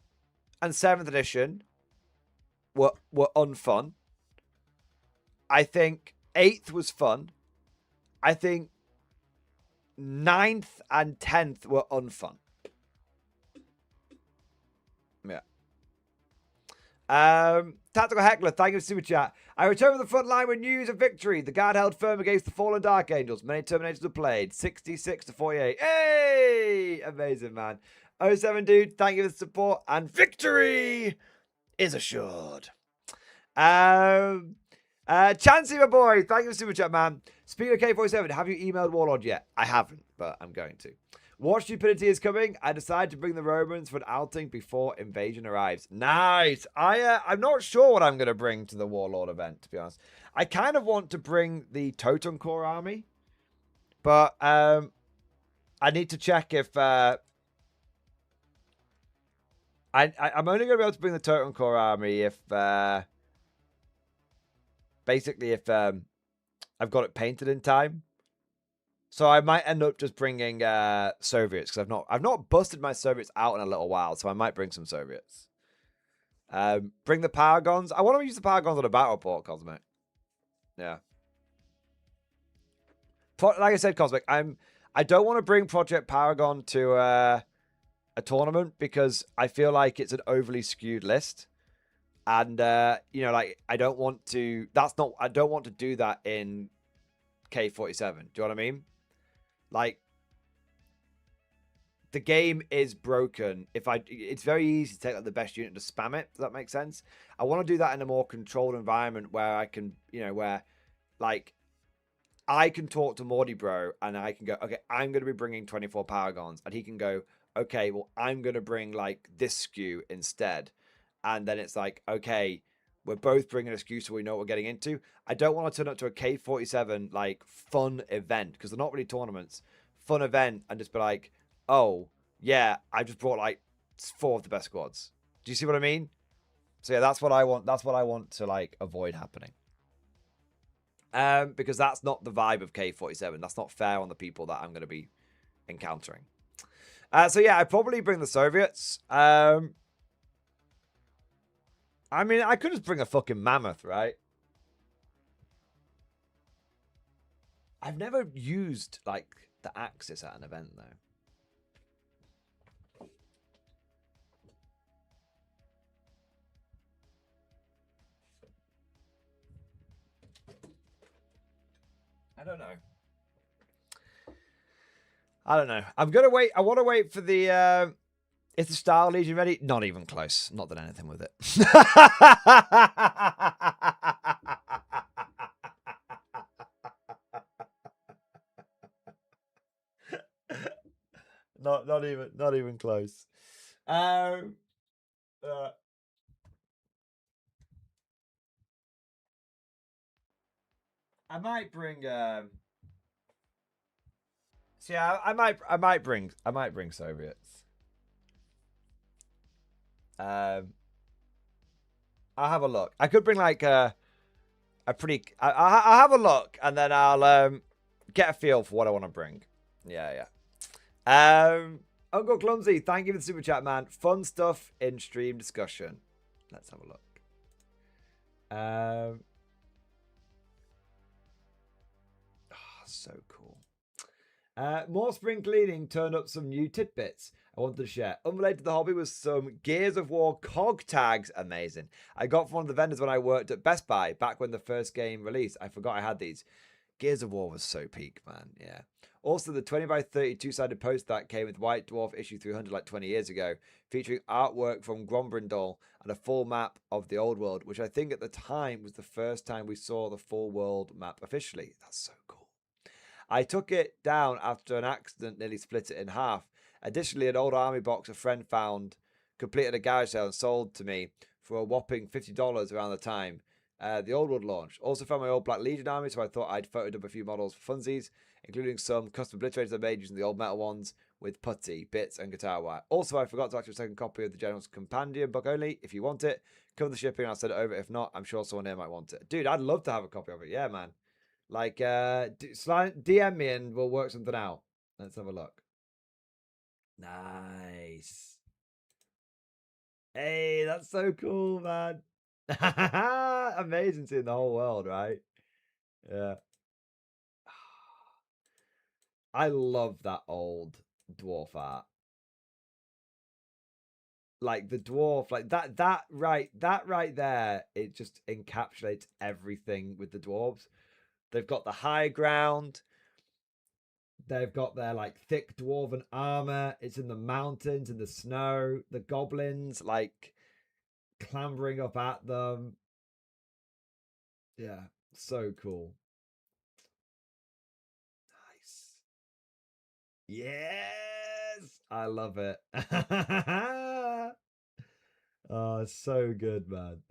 and 7th edition were unfun. I think 8th was fun. I think 9th and 10th were unfun. Yeah. Tactical Heckler, thank you for super chat. I return from the front line with news of victory. The Guard held firm against the fallen Dark Angels. Many Terminators were played. 66 to 48. Hey! Amazing, man. 07 dude, thank you for the support. And victory is assured. Chansey, my boy, thank you for super chat, man. Speaking of K47, have you emailed Warlord yet? I haven't, but I'm going to. War Stupidity is coming. I decided to bring the Romans for an outing before invasion arrives. Nice. I'm not sure what I'm going to bring to the Warlord event, to be honest. I kind of want to bring the Totem Core army, but I need to check if I'm only going to be able to bring the Totem Core army if basically if I've got it painted in time. So I might end up just bringing Soviets, because I've not busted my Soviets out in a little while, so I might bring some Soviets. Bring the Paragons. I want to use the Paragons on a battle port, Cosmic. Yeah. Like I said, Cosmic, I don't want to bring Project Paragon to a tournament because I feel like it's an overly skewed list. And like I don't want to do that in K47. Do you know what I mean? Like, the game is broken. It's very easy to take like the best unit to spam it. Does that make sense? I want to do that in a more controlled environment where I can, where like I can talk to Mordy Bro and I can go, okay, I'm going to be bringing 24 Paragons, and he can go, okay, well, I'm going to bring like this skew instead. And then it's like, okay, we're both bringing a skew so we know what we're getting into. I don't want to turn up to a K47 like fun event, because they're not really tournaments. Fun event and just be like, oh, yeah, I just brought like 4 of the best squads. Do you see what I mean? So yeah, that's what I want. That's what I want to like avoid happening. Because that's not the vibe of K47. That's not fair on the people that I'm going to be encountering. So yeah, I'd probably bring the Soviets. I mean, I could just bring a fucking mammoth, right? I've never used like the Axis at an event though. I don't know. I don't know. I'm gonna wait. I want to wait for the. Is the Star Legion ready? Not even close. Not done anything with it. Not even close. I might bring. See, I might bring Soviets. I'll have a look. I could bring like a pretty. I'll have a look and then I'll get a feel for what I want to bring. Yeah. Uncle Clumsy, thank you for the super chat, man. Fun stuff in stream discussion. Let's have a look. So cool. More spring cleaning turned up some new tidbits I wanted to share. Unrelated to the hobby was some Gears of War cog tags. Amazing. I got from one of the vendors when I worked at Best Buy back when the first game released. I forgot I had these. Gears of War was so peak, man. Yeah. Also, the 20 by 30 two-sided poster that came with White Dwarf issue 300 like 20 years ago, featuring artwork from Grombrindal and a full map of the old world, which I think at the time was the first time we saw the full world map officially. That's so cool. I took it down after an accident nearly split it in half. Additionally, an old army box a friend found completed a garage sale and sold to me for a whopping $50 around the time the old world launched. Also found my old Black Legion army, so I thought I'd photoed up a few models for funsies, including some custom obliterators I made using the old metal ones with putty, bits, and guitar wire. Also, I forgot to ask for a second copy of the General's Compendium book only. If you want it, cover the shipping and I'll send it over. If not, I'm sure someone here might want it. Dude, I'd love to have a copy of it. Yeah, man. Like, DM me and we'll work something out. Let's have a look. Nice. Hey, that's so cool, man. Amazing seeing the whole world, right? Yeah. I love that old dwarf art. Like the dwarf, like that right there, it just encapsulates everything with the dwarves. They've got the high ground. They've got their like thick dwarven armor. It's in the mountains, in the snow. The goblins like clambering up at them. Yeah, so cool. Nice. Yes, I love it. Oh, so good, man.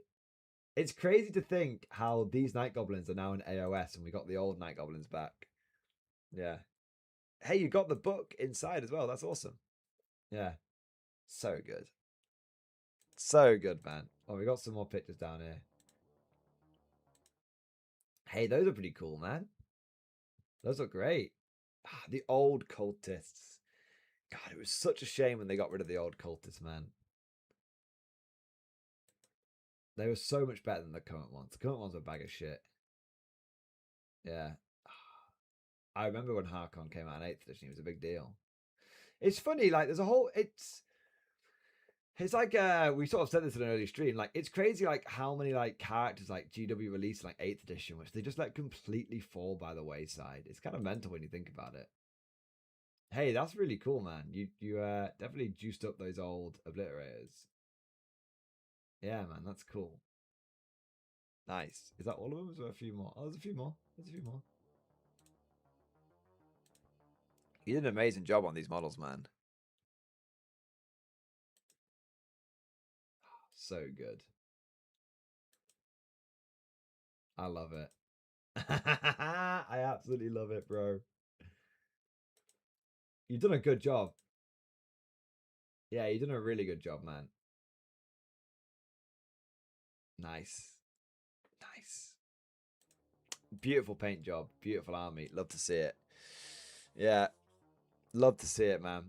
It's crazy to think how these night goblins are now in AOS and we got the old night goblins back. Yeah. Hey, you got the book inside as well. That's awesome. Yeah. So good. So good, man. Oh, we got some more pictures down here. Hey, those are pretty cool, man. Those look great. The old cultists. God, it was such a shame when they got rid of the old cultists, man. They were so much better than the current ones. The current ones were a bag of shit. Yeah. I remember when Harkon came out in 8th edition, it was a big deal. It's funny, like there's a whole it's like we sort of said this in an early stream, like it's crazy like how many like characters like GW released like 8th edition, which they just let completely fall by the wayside. It's kind of mental when you think about it. Hey, that's really cool, man. You definitely juiced up those old obliterators. Yeah, man, that's cool. Nice. Is that all of them? Is there a few more? Oh, there's a few more. There's a few more. You did an amazing job on these models, man. So good. I love it. I absolutely love it, bro. You've done a good job. Yeah, you've done a really good job, man. Nice. Nice. Beautiful paint job. Beautiful army. Love to see it. Yeah. Love to see it, man.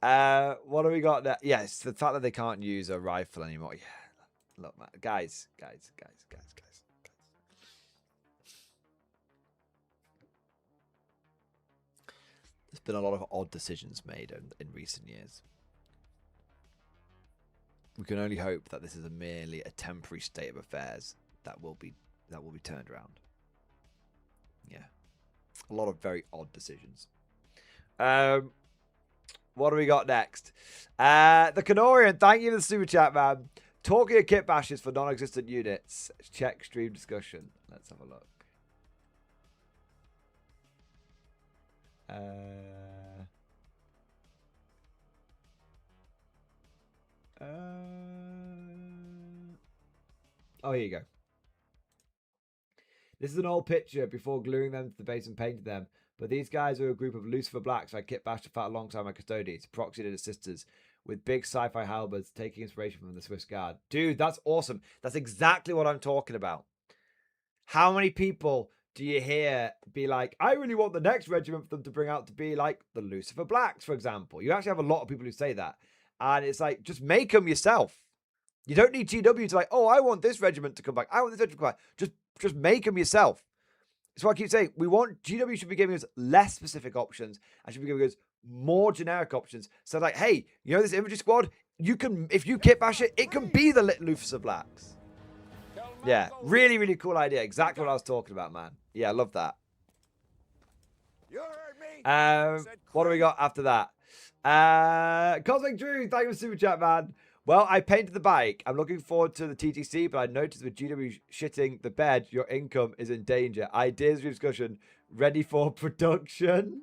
What do we got there? Yes, the fact that they can't use a rifle anymore. Yeah. Look, man. Guys. There's been a lot of odd decisions made in recent years. We can only hope that this is merely a temporary state of affairs that will be turned around. Yeah. A lot of very odd decisions. What do we got next? The Canorian, thank you for the super chat, man. Talking of kit bashes for non-existent units. Check stream discussion. Let's have a look. Oh, here you go. This is an old picture before gluing them to the base and painting them. But these guys are a group of Lucifer Blacks I kit bashed to fight alongside my custodians, proxied assisters, with big sci-fi halberds, taking inspiration from the Swiss Guard. Dude, that's awesome. That's exactly what I'm talking about. How many people do you hear be like, I really want the next regiment for them to bring out to be like the Lucifer Blacks, for example? You actually have a lot of people who say that. And it's like, just make them yourself. You don't need GW to like, oh, I want this regiment to come back. I want this regiment to come back. Just make them yourself. That's what I keep saying. GW should be giving us less specific options and should be giving us more generic options. So like, hey, you know this infantry squad? You can, if you kit bash it, it can be the Lucifer Blacks. Yeah, really, really cool idea. Exactly what I was talking about, man. Yeah, I love that. You heard me. What do we got after that? Cosmic Drew, thank you for super chat, man. Well, I painted the bike. I'm looking forward to the TTC, but I noticed with GW shitting the bed, your income is in danger. Ideas for discussion. Ready for production.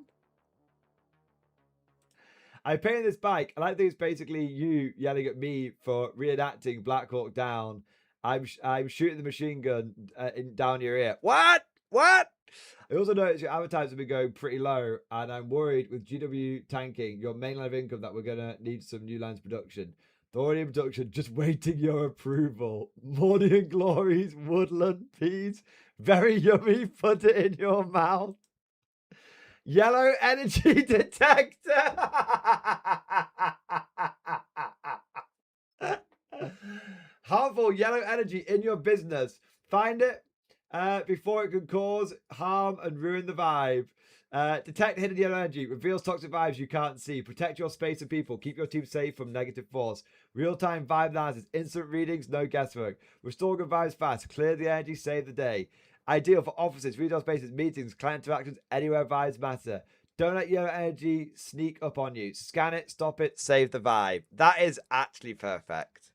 I painted this bike, and I think it's basically you yelling at me for reenacting Black Hawk Down. I'm shooting the machine gun down your ear. What? I also noticed your advertising have been going pretty low, and I'm worried with GW tanking your main line of income that we're going to need some new lines of production. They're already in production, just waiting your approval. Morning and Glories, woodland peas. Very yummy, put it in your mouth. Yellow energy detector. Harmful yellow energy in your business. Find it before it can cause harm and ruin the vibe. Detect hidden yellow energy. Reveals toxic vibes you can't see. Protect your space and people. Keep your team safe from negative force. Real-time vibe analysis. Instant readings. No guesswork. Restore good vibes fast. Clear the energy. Save the day. Ideal for offices, retail spaces, meetings, client interactions, anywhere vibes matter. Don't let yellow energy sneak up on you. Scan it. Stop it. Save the vibe. That is actually perfect.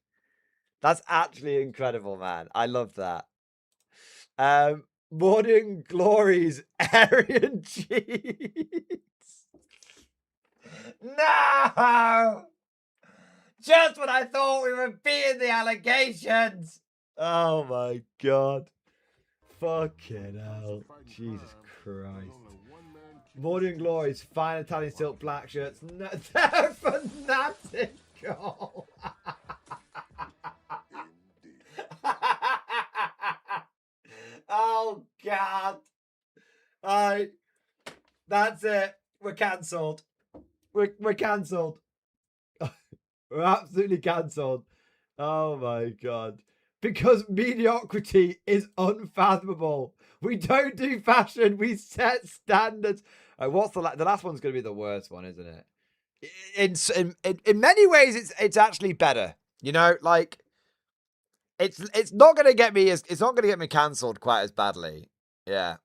That's actually incredible, man. I love that. Morning Glories, Aryan cheese. No! Just when I thought we were beating the allegations. Oh my god. Fucking hell. Jesus Christ. Morning Glories, fine Italian silk black shirts. No, they're fanatical. Oh god. Alright. That's it. We're cancelled. We're cancelled. We're absolutely cancelled. Oh my god. Because mediocrity is unfathomable. We don't do fashion. We set standards. What's the last one's going to be the worst one, isn't it? In many ways, it's actually better. You know, like it's not going to get me cancelled quite as badly. Yeah.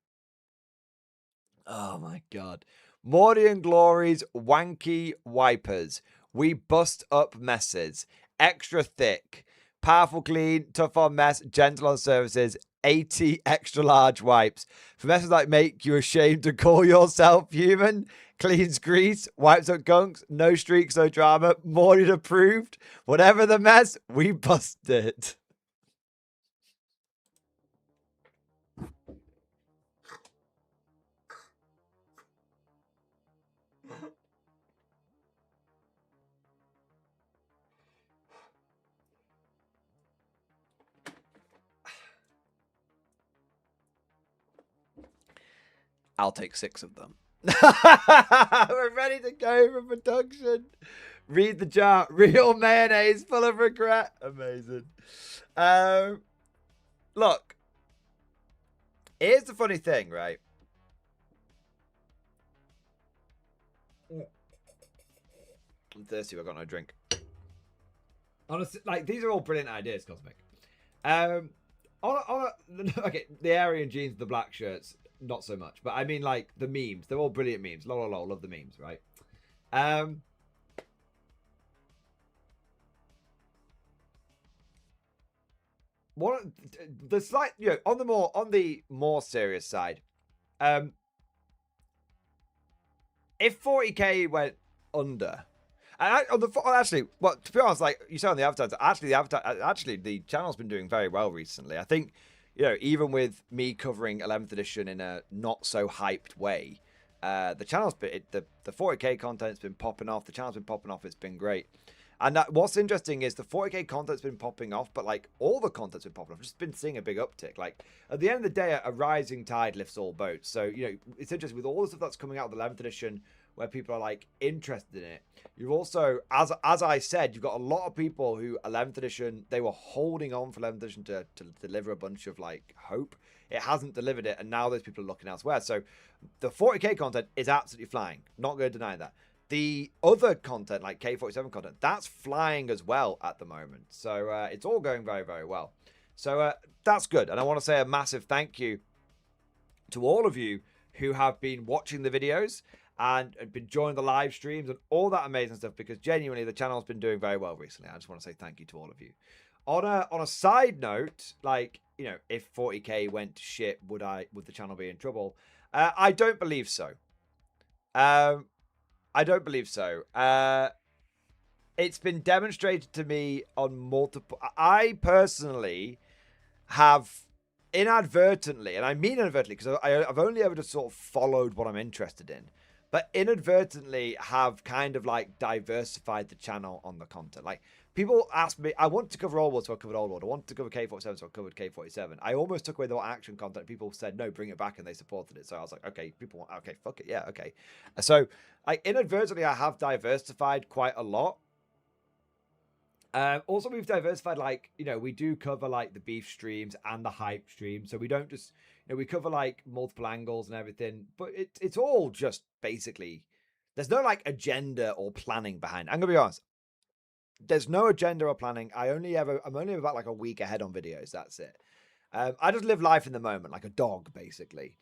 Oh my god. Morty and Glory's wanky wipers. We bust up messes. Extra thick. Powerful clean, tough on mess, gentle on surfaces, 80 extra large wipes. For messes that make you ashamed to call yourself human, cleans grease, wipes up gunks, no streaks, no drama, Morty approved. Whatever the mess, we bust it. I'll take 6 of them. We're ready to go for production. Read the chart. Real mayonnaise full of regret. Amazing. Look. Here's the funny thing, right? I'm thirsty. I've got no drink. Honestly, like, these are all brilliant ideas, Cosmic. Okay, the Aryan jeans, the black shirts, not so much. But I mean, like, the memes. They're all brilliant memes. Lol, love the memes, right? What the slight, on the more serious side, if 40k went under, and actually, well, to be honest, like you said on the advertiser, actually the channel's been doing very well recently. I think, even with me covering 11th edition in a not so hyped way, the channel's been the 40k content's been popping off. The channel's been popping off. It's been great. And what's interesting is the 40k content's been popping off, but like all the content's been popping off. I've just been seeing a big uptick. Like at the end of the day, a rising tide lifts all boats. So, it's interesting with all the stuff that's coming out of the 11th edition where people are like interested in it. You've also, as I said, you've got a lot of people who 11th edition, they were holding on for 11th edition to deliver a bunch of like hope. It hasn't delivered it. And now those people are looking elsewhere. So the 40k content is absolutely flying. Not going to deny that. The other content, like K47 content, that's flying as well at the moment. So it's all going very, very well. So that's good. And I want to say a massive thank you to all of you who have been watching the videos and been joining the live streams and all that amazing stuff, because genuinely the channel's been doing very well recently. I just want to say thank you to all of you. On a side note, like, if 40k went to shit, would the channel be in trouble? I don't believe so. I don't believe so. It's been demonstrated to me on multiple... I personally have inadvertently, and I mean inadvertently, because I've only ever just sort of followed what I'm interested in, but inadvertently have kind of like diversified the channel on the content. Like, people ask me, I want to cover Old World, so I covered Old World. I want to cover K47, so I covered K47. I almost took away the action content. People said, no, bring it back, and they supported it. So I was like, okay, okay, fuck it, yeah, okay. So, inadvertently, I have diversified quite a lot. Also, we've diversified, like, we do cover, like, the beef streams and the hype streams. So we don't just, we cover, like, multiple angles and everything. But it's all just basically, there's no, like, agenda or planning behind it. I'm going to be honest. There's no agenda or planning. I'm only about like a week ahead on videos. That's it. I just live life in the moment, like a dog, basically.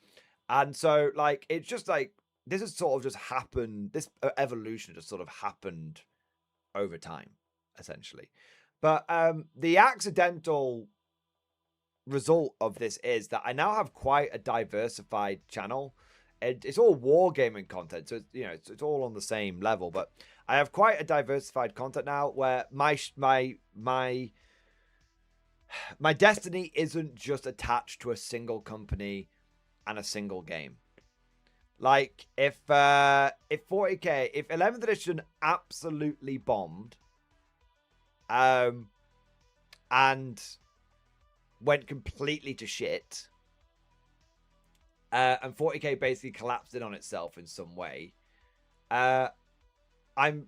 And so, like, it's just like, this has sort of just happened. This evolution just sort of happened over time, essentially. But the accidental result of this is that I now have quite a diversified channel. It's all wargaming content, so it's all on the same level. But I have quite a diversified content now, where my destiny isn't just attached to a single company and a single game. Like, if 40k, if 11th edition absolutely bombed, and went completely to shit, and 40k basically collapsed in on itself in some way, I'm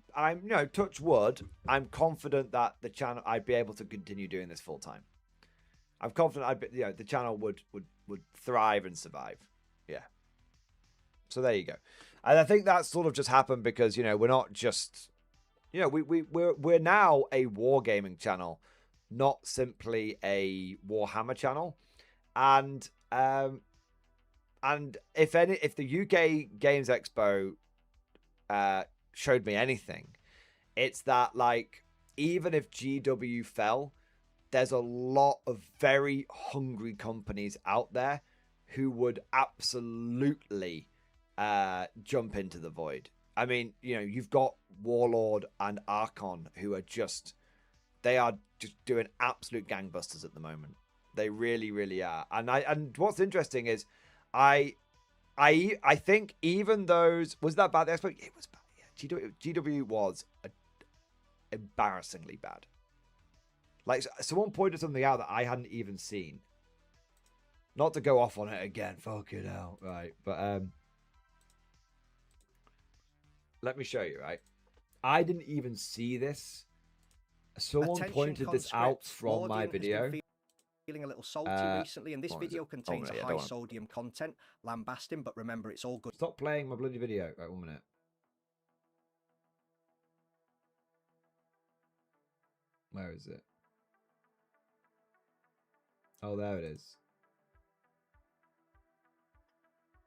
touch wood, I'm confident that the channel, I'd be able to continue doing this full time. I'm confident the channel would thrive and survive. Yeah. So there you go. And I think that sort of just happened because, we're not just, we're now a wargaming channel, not simply a Warhammer channel. And if the UK Games Expo showed me anything, it's that, like, even if GW fell, there's a lot of very hungry companies out there who would absolutely jump into the void. I mean, you've got Warlord and Archon who are just doing absolute gangbusters at the moment. They really, really are. And what's interesting is I think even those, was that bad? It was bad. Yeah, GW was embarrassingly bad. Like, someone pointed something out that I hadn't even seen. Not to go off on it again. Fucking hell. Right. But let me show you, right? I didn't even see this. Someone Attention pointed this out conscripts, from my Mordian has video. been feeling a little salty recently, and this what is video it? contains Oh, no, yeah, high don't wanna- sodium content. Lambasting, but remember, it's all good. Stop playing my bloody video. Right, 1 minute. Where is it? Oh, there it is.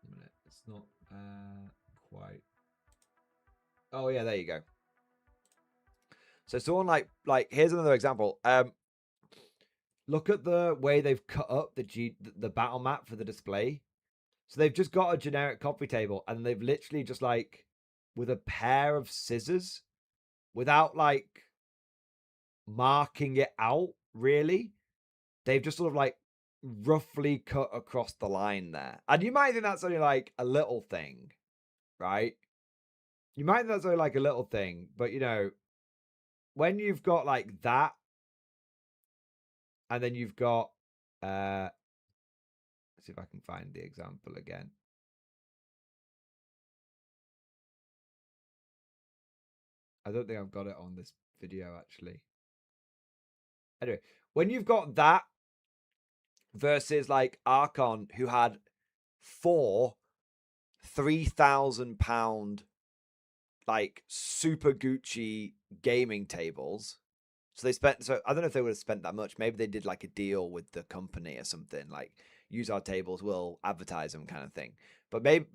1 minute. It's not quite. Oh yeah, there you go. So someone like here's another example. Look at the way they've cut up the battle map for the display. So they've just got a generic coffee table, and they've literally just like with a pair of scissors, without like marking it out really, they've just sort of like roughly cut across the line there. And you might think that's only like a little thing, right? You might think that's only like a little thing, but you know, when you've got like that, and then you've got let's see if I can find the example again. I don't think I've got it on this video actually. Anyway, when you've got that versus like Archon, who had 4 £3,000 like super Gucci gaming tables. So they spent, so I don't know if they would have spent that much. Maybe they did like a deal with the company or something, like use our tables, we'll advertise them kind of thing. But maybe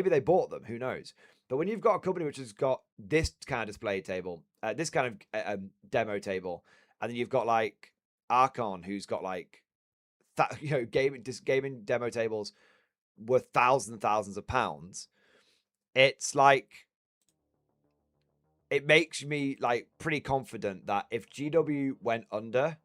they bought them, who knows? But when you've got a company which has got this kind of display table, this kind of demo table, and then you've got like Archon, who's got like that, you know, gaming demo tables worth thousands of pounds. It's like, it makes me like pretty confident that if GW went under,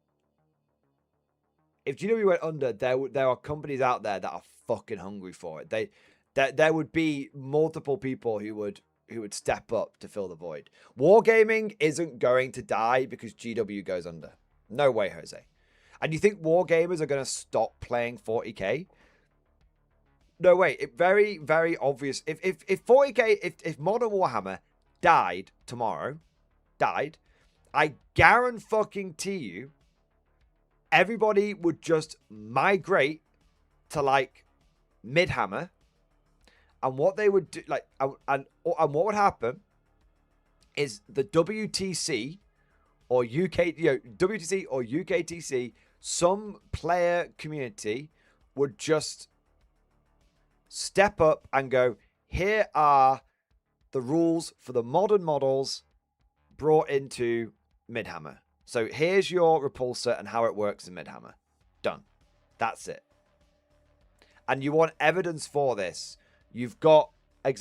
there are companies out there that are fucking hungry for it. There would be multiple people who would step up to fill the void. Wargaming isn't going to die because GW goes under. No way, Jose. And you think wargamers are going to stop playing 40k? No way. It very, very obvious. If 40k, if Modern Warhammer died tomorrow, I guarantee you, everybody would just migrate to like Midhammer, and what they would do, like, and what would happen is the WTC or UK, you know, WTC or UKTC, some player community would just step up and go, here are the rules for the modern models brought into Midhammer. So here's your repulsor and how it works in Midhammer. Done. That's it. And you want evidence for this. You've got look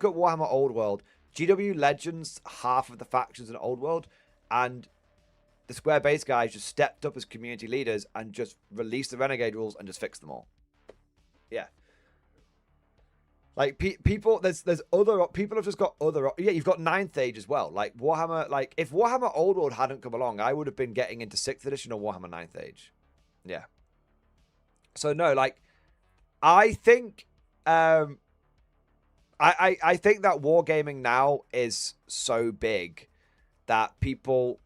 at Warhammer Old World. GW Legends, half of the factions in Old World, and the Square Base guys just stepped up as community leaders and just released the Renegade rules and just fixed them all. Yeah. Like people, there's other people have just got other. Yeah, you've got 9th Age as well. Like Warhammer, like if Warhammer Old World hadn't come along, I would have been getting into 6th edition or Warhammer 9th Age. Yeah. So no, like I think, I think that wargaming now is so big that people,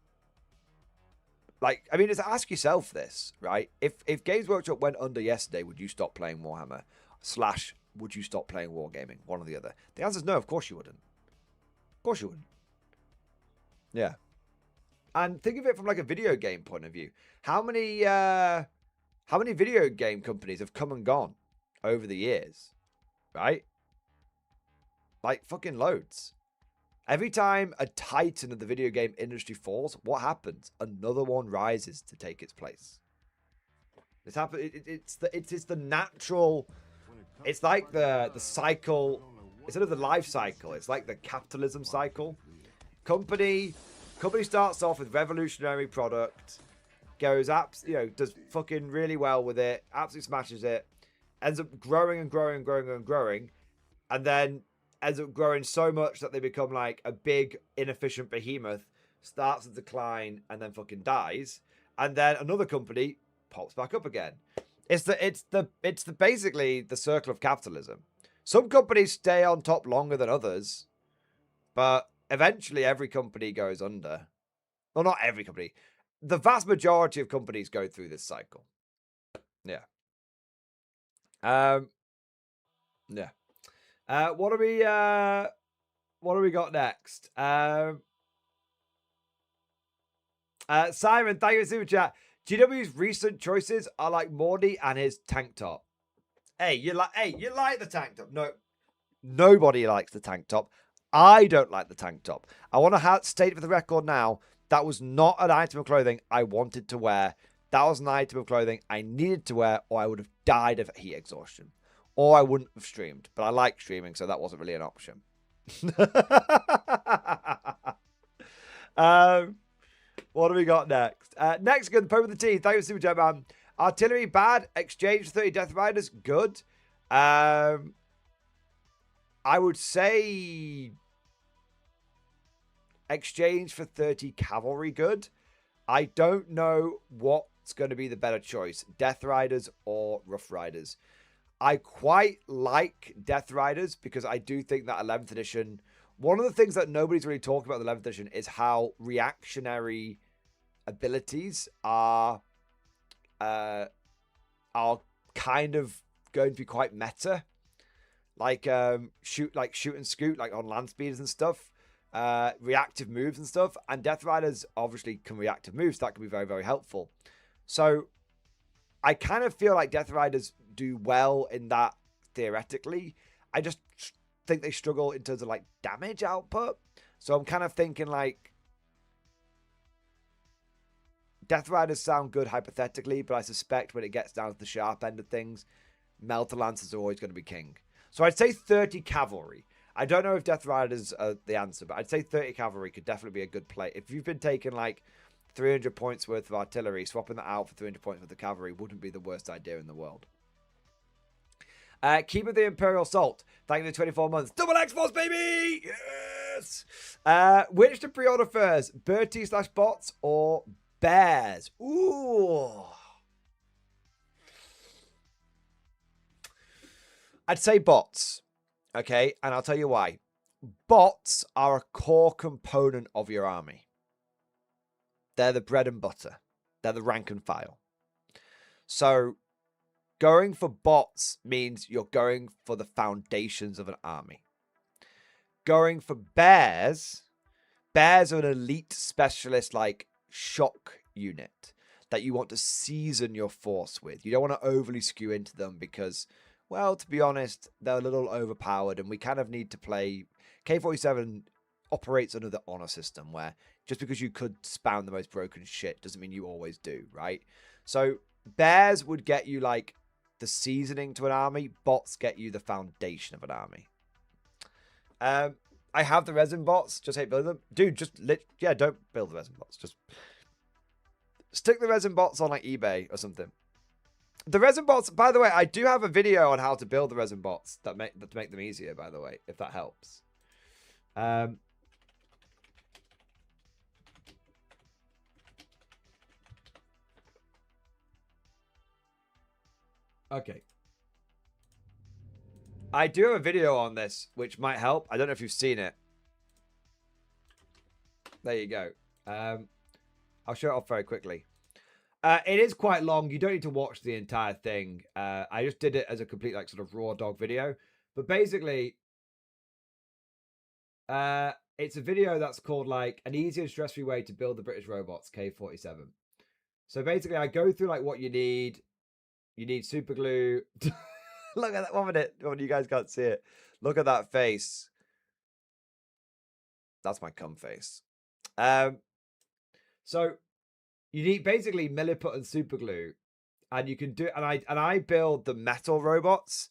like, I mean, just ask yourself this, right? If Games Workshop went under yesterday, would you stop playing Warhammer? / would you stop playing Wargaming? One or the other. The answer is no, of course you wouldn't. Of course you wouldn't. Yeah. And think of it from like a video game point of view. How many video game companies have come and gone over the years? Right? Like fucking loads. Every time a titan of the video game industry falls, what happens? Another one rises to take its place. It's happened. It's the natural. It's like the cycle. Instead of the life cycle, it's like the capitalism cycle. Company starts off with revolutionary product, goes does fucking really well with it, absolutely smashes it, ends up growing and growing and growing and growing, and then ends up growing so much that they become like a big inefficient behemoth, starts to decline and then fucking dies, and then another company pops back up again. It's basically the circle of capitalism. Some companies stay on top longer than others, but eventually every company goes under. Well, not every company. The vast majority of companies go through this cycle. Yeah. Yeah. What do we got next? Simon, thank you for super chat. GW's recent choices are like Mordy and his tank top. Hey, you like the tank top? No, nobody likes the tank top. I don't like the tank top. I want to state for the record now, that was not an item of clothing I wanted to wear. That was an item of clothing I needed to wear, or I would have died of heat exhaustion. Or I wouldn't have streamed. But I like streaming, so that wasn't really an option. What do we got next? Next, good. Pope of the Tea. Thank you, Super Chat, man. Artillery, bad. Exchange for 30 Death Riders, good. I would say exchange for 30 cavalry, good. I don't know what's going to be the better choice, Death Riders or Rough Riders. I quite like Death Riders because I do think that 11th edition, one of the things that nobody's really talking about in 11th edition is how reactionary abilities are kind of going to be quite meta. Like shoot and scoot, like on land speeders and stuff. Reactive moves and stuff. And Death Riders obviously can reactive moves. That can be very, very helpful. So I kind of feel like Death Riders do well in that theoretically. I just think they struggle in terms of like damage output. So I'm kind of thinking like Death Riders sound good hypothetically, but I suspect when it gets down to the sharp end of things, Melter Lancers are always going to be king. So I'd say 30 cavalry. I don't know if Death Riders are the answer, but I'd say 30 cavalry could definitely be a good play. If you've been taking like 300 points worth of artillery, swapping that out for 300 points worth of cavalry wouldn't be the worst idea in the world. Keep of the Imperial Salt. Thank you for 24 months. Double X-Force, baby! Yes! Which to pre-order first? Bertie/bots or bears? Ooh. I'd say bots. Okay, and I'll tell you why. Bots are a core component of your army. They're the bread and butter. They're the rank and file. So going for bots means you're going for the foundations of an army. Going for bears are an elite specialist like shock unit that you want to season your force with. You don't want to overly skew into them because, well, to be honest, they're a little overpowered and we kind of need to play. K47 operates under the honor system where just because you could spam the most broken shit doesn't mean you always do, right? So bears would get you like the seasoning to an army. Bots get you the foundation of an army. I have the resin bots. Just hate building them. Dude, don't build the resin bots. Just stick the resin bots on like eBay or something. The resin bots, by the way, I do have a video on how to build the resin bots to make them easier, by the way, if that helps. Okay. I do have a video on this, which might help. I don't know if you've seen it. There you go. I'll show it off very quickly. It is quite long. You don't need to watch the entire thing. I just did it as a complete like sort of raw dog video. But basically, it's a video that's called like an easy and stress-free way to build the British robots, K47. So basically, I go through like what you need. You need super glue. Look at that. 1 minute. Oh, you guys can't see it. Look at that face. That's my cum face. So you need basically milliput and super glue, and you can do. And I build the metal robots.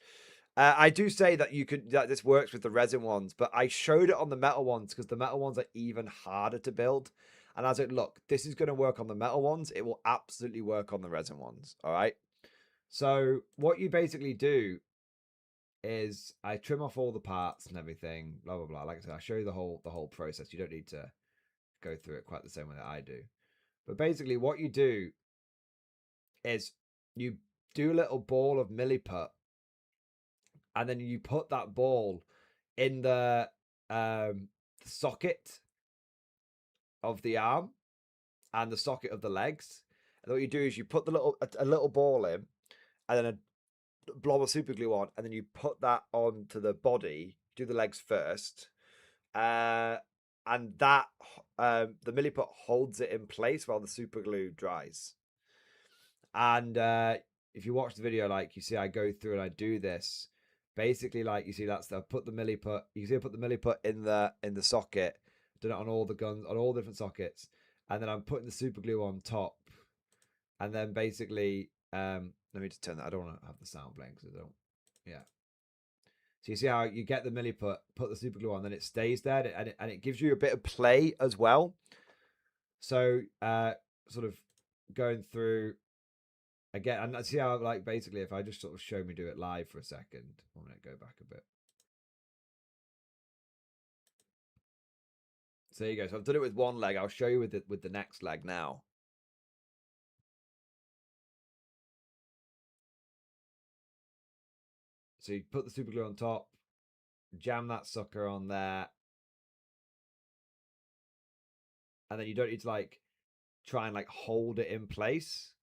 I do say that that this works with the resin ones, but I showed it on the metal ones because the metal ones are even harder to build. And I was like, look, this is going to work on the metal ones. It will absolutely work on the resin ones. All right. So what you basically do is I trim off all the parts and everything, blah, blah, blah. Like I said, I'll show you the whole process. You don't need to go through it quite the same way that I do. But basically what you do is you do a little ball of milliput, and then you put that ball in the socket of the arm and the socket of the legs. And what you do is you put a little ball in, and then a blob of super glue on, and then you put that onto the body. Do the legs first, and that the milliput holds it in place while the super glue dries. And if you watch the video, like you see, I go through and I do this. Basically, like you see, that's the put the milliput. You see, I put the milliput in the socket. Done it on all the guns, on all different sockets, and then I'm putting the super glue on top. And then basically, let me just turn that. I don't want to have the sound playing because I don't. Yeah. So you see how you get the milliput, put the super glue on, then it stays there, and it gives you a bit of play as well. So sort of going through again, and let's see how, like, basically if I just sort of show me do it live for a second. I'm gonna go back a bit. So there you go. So I've done it with one leg. I'll show you with the next leg now. So you put the super glue on top, jam that sucker on there, and then you don't need to like try and like hold it in place.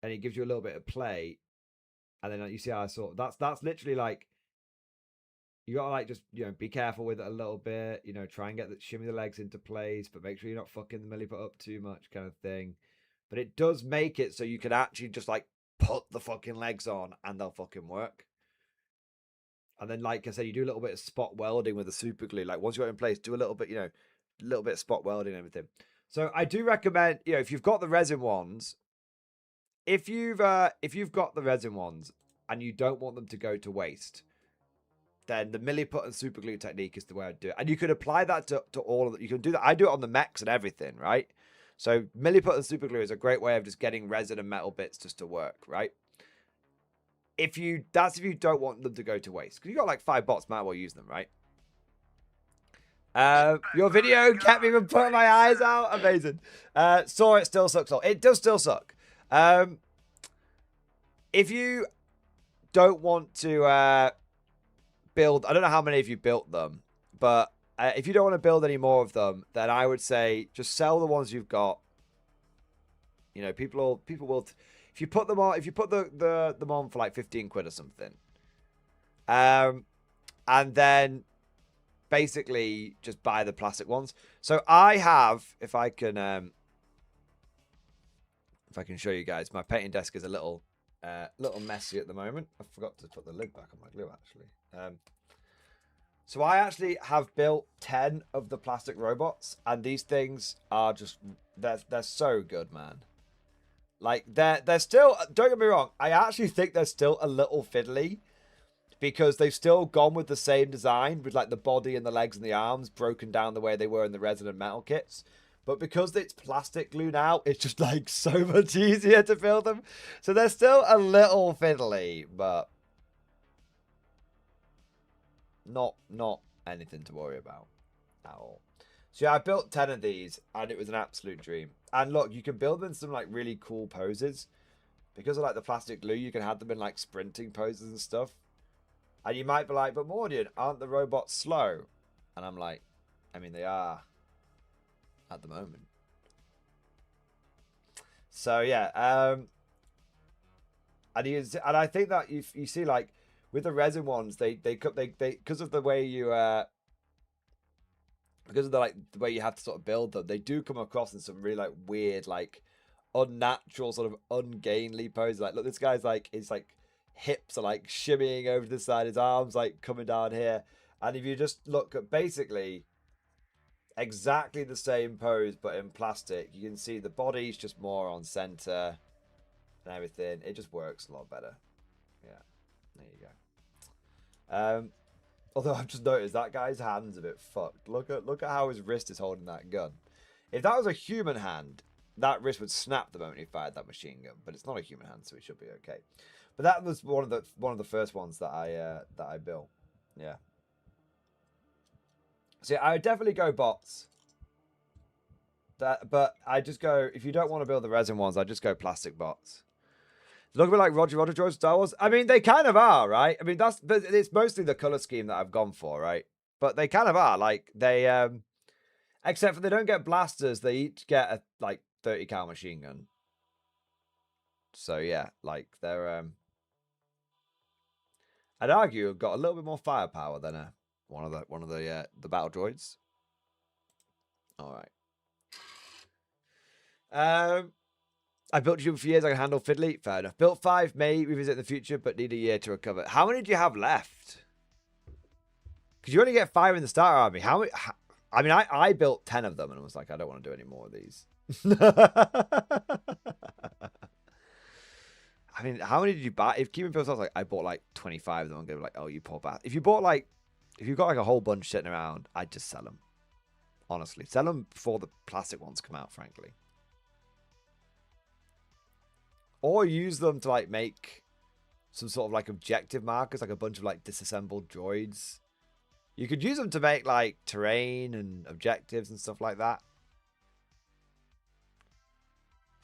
And it gives you a little bit of play. And then like, you see how I sort of, that's literally like, you gotta like just, you know, be careful with it a little bit, you know, try and shimmy the legs into place, but make sure you're not fucking the milliput up too much, kind of thing. But it does make it so you can actually just like put the fucking legs on and they'll fucking work. And then, like I said, you do a little bit of spot welding with the super glue. Like once you got it in place, do a little bit, you know, a little bit of spot welding and everything. So I do recommend, you know, if you've got the resin ones, if you've got the resin ones and you don't want them to go to waste, then the milliput and super glue technique is the way I'd do it. And you can apply that to all of it. You can do that. I do it on the mechs and everything, right? So milliput and super glue is a great way of just getting resin and metal bits just to work, right? If you don't want them to go to waste, because you got like 5 bots, might as well use them, right? Your video kept me from putting my eyes out. Amazing. Saw it still sucks. It does still suck. If you don't want to build, I don't know how many of you built them, but if you don't want to build any more of them, then I would say just sell the ones you've got. You know, people will. If you put them on, if you put them on for like 15 quid or something, and then basically just buy the plastic ones. So I have, if I can show you guys, my painting desk is a little messy at the moment. I forgot to put the lid back on my glue actually. So I actually have built 10 of the plastic robots, and these things are just they're so good, man. Like they're still, don't get me wrong, I actually think they're still a little fiddly because they've still gone with the same design with like the body and the legs and the arms broken down the way they were in the resin and metal kits. But because it's plastic glue now, it's just like so much easier to build them. So they're still a little fiddly, but not anything to worry about at all. So yeah, I built 10 of these and it was an absolute dream. And look, you can build them in some like really cool poses. Because of like the plastic glue, you can have them in like sprinting poses and stuff. And you might be like, but Mordian, aren't the robots slow? And I'm like, I mean, they are at the moment. So yeah, and I think that you see like with the resin ones, they because of the way you because of the way you have to sort of build them, they do come across in some really like weird, like unnatural, sort of ungainly poses. Like look, this guy's like his like hips are like shimmying over the side, his arms like coming down here, and if you just look at basically exactly the same pose but in plastic, you can see the body's just more on center and everything. It just works a lot better. Yeah, there you go. Although I've just noticed that guy's hand's a bit fucked. Look at how his wrist is holding that gun. If that was a human hand, that wrist would snap the moment he fired that machine gun. But it's not a human hand, so it should be okay. But that was one of the first ones that I built. Yeah. So yeah, I would definitely go bots. but I just go, if you don't want to build the resin ones, I just go plastic bots. Look a bit like Roger droids Star Wars. I mean, they kind of are, right? I mean, but it's mostly the color scheme that I've gone for, right? But they kind of are. Like, they, except for they don't get blasters. They each get a, like, 30 cal machine gun. So, yeah, like, they're, I'd argue have got a little bit more firepower than one of the battle droids. All right. I built you for years. I can handle fiddly. Fair enough. Built 5, may revisit in the future, but need a year to recover. How many do you have left? Because you only get 5 in the starter army. I mean, I built 10 of them and I was like, I don't want to do any more of these. I mean, how many did you buy? If Keeping Pills, I was like, I bought like 25 of them. I'm going to be like, oh, you poor bastard. If you've got like a whole bunch sitting around, I'd just sell them. Honestly, sell them before the plastic ones come out, frankly. Or use them to like make some sort of like objective markers, like a bunch of like disassembled droids. You could use them to make like terrain and objectives and stuff like that.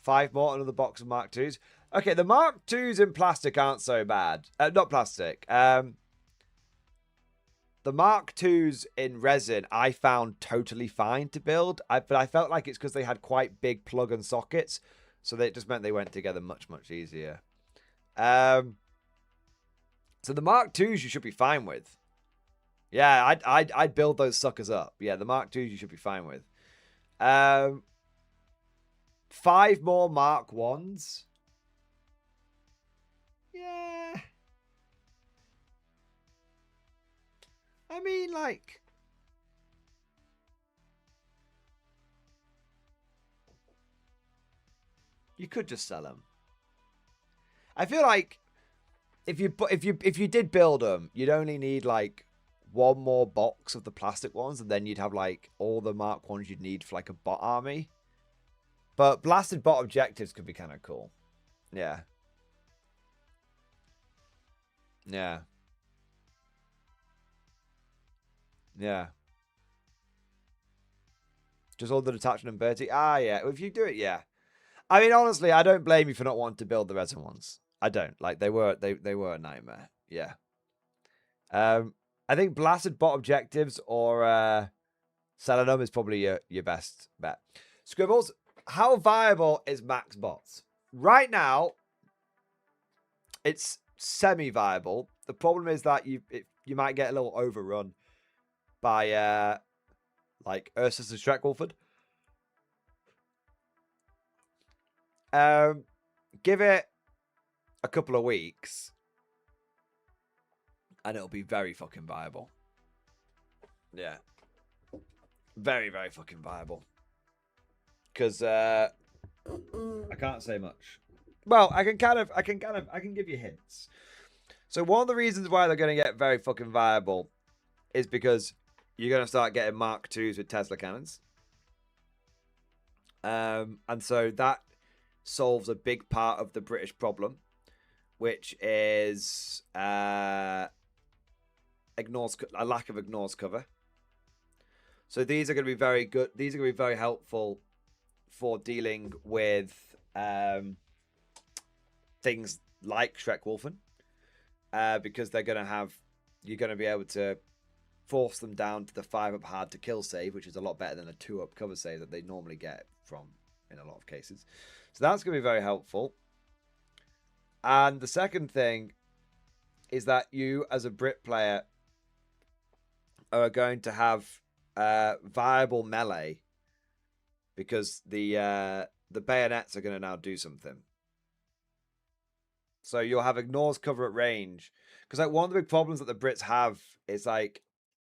5 more, another box of Mark IIs. Okay, the Mark IIs in plastic aren't so bad. Not plastic. The Mark IIs in resin, I found totally fine to build. But I felt like it's because they had quite big plug and sockets. So it just meant they went together much, much easier. So the Mark IIs you should be fine with. Yeah, I'd build those suckers up. Yeah, the Mark IIs you should be fine with. 5 more Mark 1s. Yeah. I mean, like... You could just sell them. I feel like if you did build them, you'd only need like 1 more box of the plastic ones, and then you'd have like all the Mark 1s you'd need for like a bot army. But blasted bot objectives could be kind of cool. Yeah. Yeah. Yeah. Just all the detachment and Bertie. Ah, yeah. If you do it, yeah. I mean, honestly, I don't blame you for not wanting to build the resin ones. I don't. Like, they were a nightmare. Yeah. I think blasted bot objectives or selling them is probably your best bet. Scribbles, how viable is max bots? Right now, it's semi-viable. The problem is that you might get a little overrun by like Ursus and Shrek Wolford. Give it a couple of weeks and it'll be very fucking viable. Yeah. Very, very fucking viable. Because I can't say much. Well, I can give you hints. So one of the reasons why they're going to get very fucking viable is because you're going to start getting Mark IIs with Tesla cannons. And so that solves a big part of the British problem, which is a lack of ignores cover. So these are going to be very good. These are going to be very helpful for dealing with things like Shrek Wolfen, because they're going to have, you're going to be able to force them down to the 5-up hard to kill save, which is a lot better than a 2-up cover save that they normally get from in a lot of cases. So that's going to be very helpful. And the second thing is that you, as a Brit player, are going to have viable melee, because the bayonets are going to now do something. So you'll have ignores cover at range, because like one of the big problems that the Brits have is like,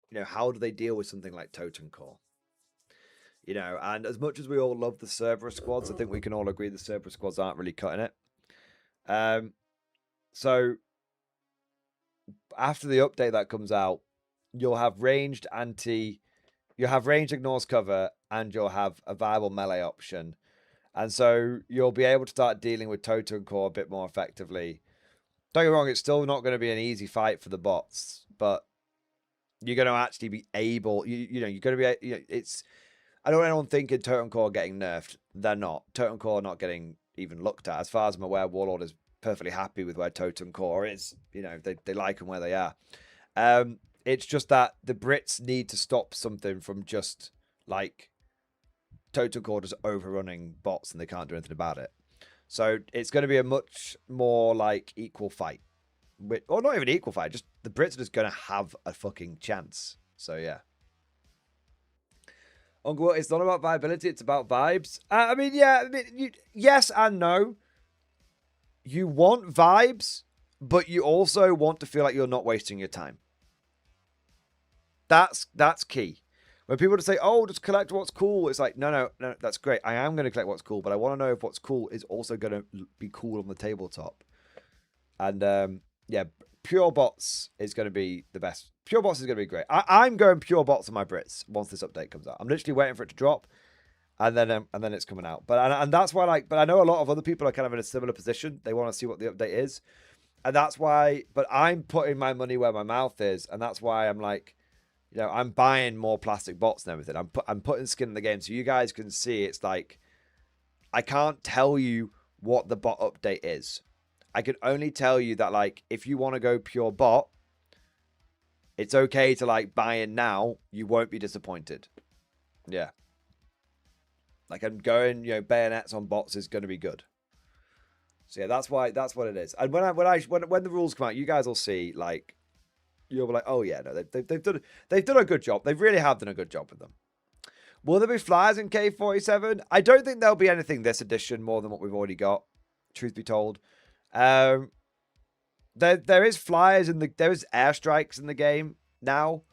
you know, how do they deal with something like Totem Core? You know, and as much as we all love the Cerberus squads, I think we can all agree the Cerberus squads aren't really cutting it. So after the update that comes out, you'll have ranged ignores cover, and you'll have a viable melee option. And so you'll be able to start dealing with Totem Core a bit more effectively. Don't get me wrong, it's still not going to be an easy fight for the bots, but you're going to actually be able, you're going to be, it's, I don't want anyone thinking Totem Core getting nerfed. They're not. Totem Core not getting even looked at. As far as I'm aware, Warlord is perfectly happy with where Totem Core is. You know, they like them where they are. It's just that the Brits need to stop something from just, like, Totem Core just overrunning bots and they can't do anything about it. So it's going to be a much more, like, equal fight. Or not even equal fight, just the Brits are just going to have a fucking chance. So, yeah. Uncle, it's not about viability, it's about vibes. I mean, yeah, yes and no. You want vibes, but you also want to feel like you're not wasting your time. That's key. When people just say, oh, just collect what's cool, it's like, no, that's great. I am going to collect what's cool, but I want to know if what's cool is also going to be cool on the tabletop. And, yeah, pure bots is going to be the best. Pure bots is going to be great. I'm going pure bots on my Brits once this update comes out. I'm literally waiting for it to drop, and then it's coming out. And that's why, like, but I know a lot of other people are kind of in a similar position. They want to see what the update is, and that's why. But I'm putting my money where my mouth is, and that's why I'm like, you know, I'm buying more plastic bots and everything. I'm putting skin in the game so you guys can see. It's like, I can't tell you what the bot update is. I can only tell you that, like, if you want to go pure bot, it's okay to, like, buy in now. You won't be disappointed. Yeah. Like, I'm going, you know, bayonets on bots is going to be good. So, yeah, that's what it is. And when the rules come out, you guys will see, like, you'll be like, oh, yeah, no, they've done a good job. They really have done a good job with them. Will there be flyers in K47? I don't think there'll be anything this edition more than what we've already got, truth be told. There is flyers there is airstrikes in the game now,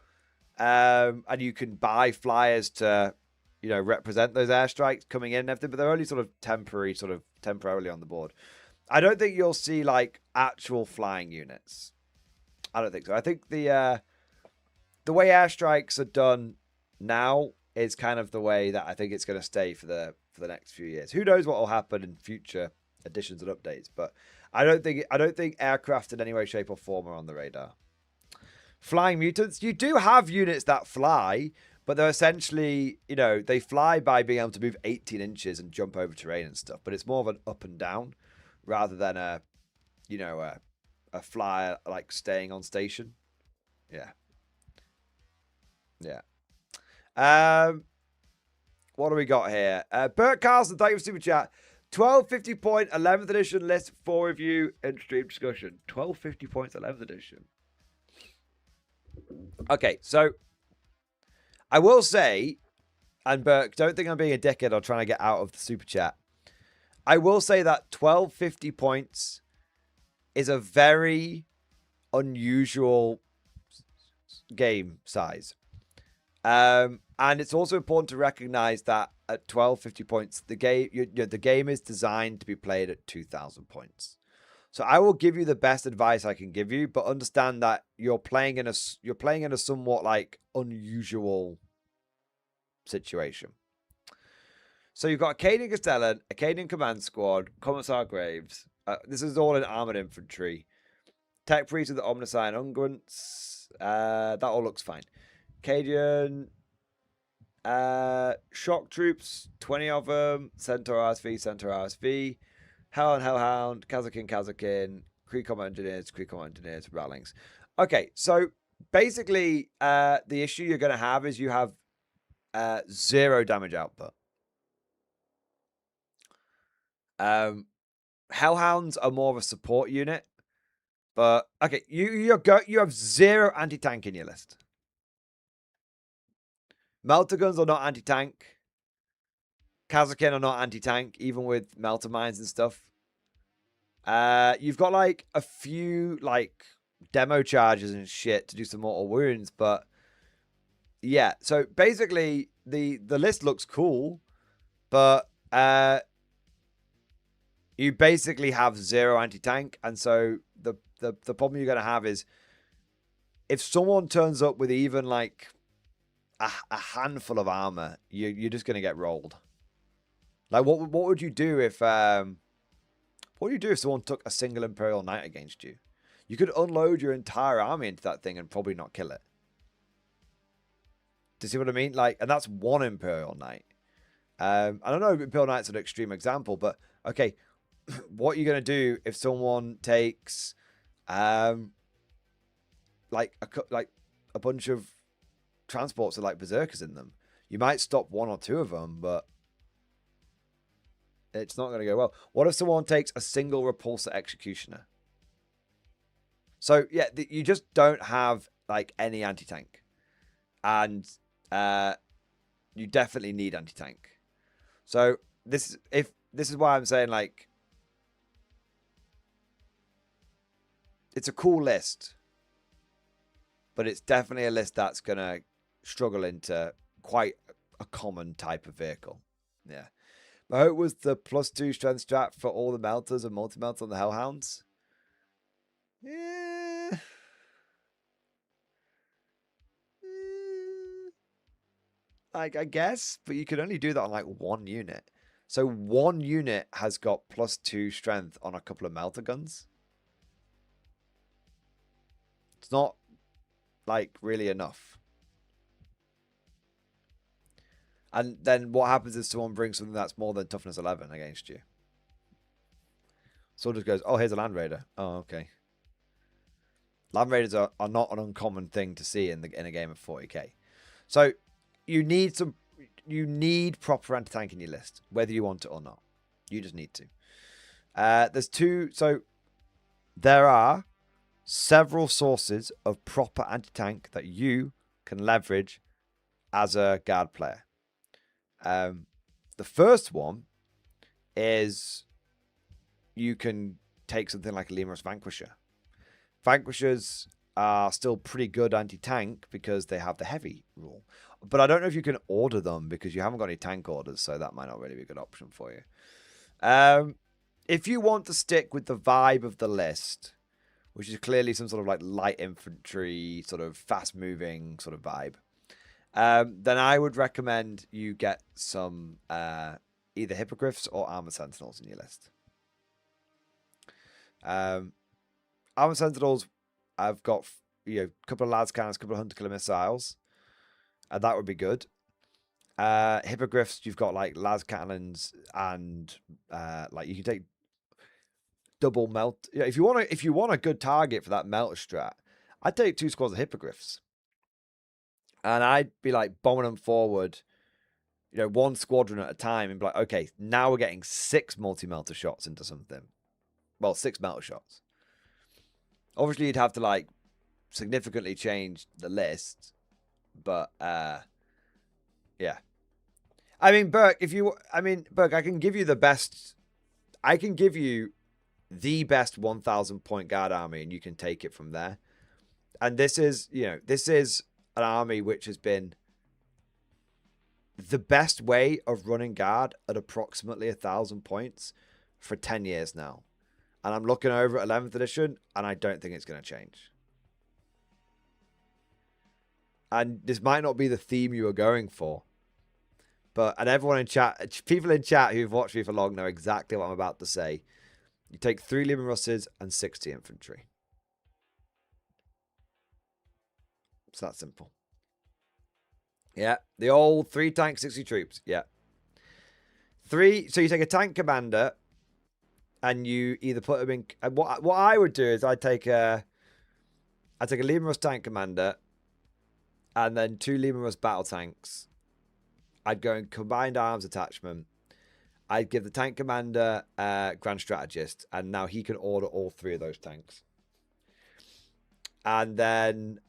and you can buy flyers to, you know, represent those airstrikes coming in and everything, but they're only sort of temporarily on the board. I don't think you'll see, like, actual flying units. I don't think so. I think the way airstrikes are done now is kind of the way that I think it's going to stay for the next few years. Who knows what will happen in future additions and updates, but I don't think aircraft in any way, shape, or form are on the radar. Flying mutants, you do have units that fly, but they're essentially, you know, they fly by being able to move 18 inches and jump over terrain and stuff, but it's more of an up and down rather than a flyer, like, staying on station. Yeah. What do we got here? Bert Carlson, thank you for super chat. 1250 point 11th edition list for review and stream discussion. 1250 points 11th edition. Okay, so I will say, and Burke, don't think I'm being a dickhead or trying to get out of the super chat. I will say that 1250 points is a very unusual game size. And it's also important to recognize that at 1250 points, the game is designed to be played at 2000 points. So I will give you the best advice I can give you, but understand that you're playing in a somewhat, like, unusual situation. So you've got Acadian Castellan, Acadian Command Squad, Commissar Graves. This is all in armored infantry. Tech Priest with the Omnicide Unguents. That all looks fine. Acadian Shock Troops, 20 of them. Centaur RSV. Hell and Hellhound, Kazakin, Kree Combat Engineers, Rattlings. Okay, so basically, the issue you're going to have is you have 0 damage output. Hellhounds are more of a support unit, but okay, you have 0 anti-tank in your list. Melter guns are not anti-tank. Kazakin are not anti-tank, even with melter mines and stuff. You've got, like, a few, like, demo charges and shit to do some mortal wounds, but yeah. So basically, the list looks cool, but you basically have 0 anti-tank, and so the problem you're gonna have is if someone turns up with even, like, a handful of armor, you're just gonna get rolled. Like, what would you do if someone took a single Imperial Knight against you? You could unload your entire army into that thing and probably not kill it. Do you see what I mean? Like, and that's one Imperial Knight. I don't know if Imperial Knight's an extreme example, but okay, what are you going to do if someone takes like a bunch of transports with like berserkers in them? You might stop one or two of them, but it's not going to go well. What if someone takes a single repulsor executioner? So yeah, you just don't have like any anti-tank, and you definitely need anti-tank. So this is why I'm saying, like, it's a cool list, but it's definitely a list that's gonna struggle into quite a common type of vehicle. Yeah. My hope was the +2 strength strat for all the melters and multi-melter on the Hellhounds. Yeah. Like, I guess, but you can only do that on like one unit. So one unit has got +2 strength on a couple of melter guns. It's not like really enough. And then what happens is someone brings something that's more than toughness 11 against you. Someone just goes, oh, here's a Land Raider. Oh, okay. Land Raiders are not an uncommon thing to see in a game of 40k. So you need proper anti-tank in your list, whether you want it or not. You just need to. There are several sources of proper anti-tank that you can leverage as a guard player. The first one is you can take something like a Lemurus Vanquisher. Vanquishers are still pretty good anti-tank because they have the heavy rule. But I don't know if you can order them because you haven't got any tank orders, so that might not really be a good option for you. If you want to stick with the vibe of the list, which is clearly some sort of like light infantry, sort of fast-moving sort of vibe, then I would recommend you get some either Hippogriffs or Armored Sentinels in your list. Armored Sentinels, I've got a couple of Lads Cannons, a couple of Hunter Killer Missiles, and that would be good. Hippogriffs, you've got like Las Cannons and like you can take double melt. Yeah, if you want a good target for that melter strat, I'd take 2 squads of Hippogriffs. And I'd be like bombing them forward, one squadron at a time, and be like, okay, now we're getting 6 multi-melter shots into something. Well, 6 melter shots. Obviously, you'd have to like significantly change the list, but yeah. I mean, Burke, I can give you the best. I can give you the best 1,000 point guard army, and you can take it from there. And this is an army which has been the best way of running guard at approximately 1,000 points for 10 years now. And I'm looking over at 11th edition, and I don't think it's going to change. And this might not be the theme you were going for. And everyone in chat, people in chat who've watched me for long know exactly what I'm about to say. You take 3 Leman Russes and 60 infantry. It's that simple. Yeah, the old 3 tank, 60 troops. Yeah. 3, so you take a tank commander, and you either put them in. What I would do is I'd take a Leman Russ tank commander, and then 2 Leman Russ battle tanks. I'd go in combined arms attachment. I'd give the tank commander Grand Strategist, and now he can order all 3 of those tanks. And then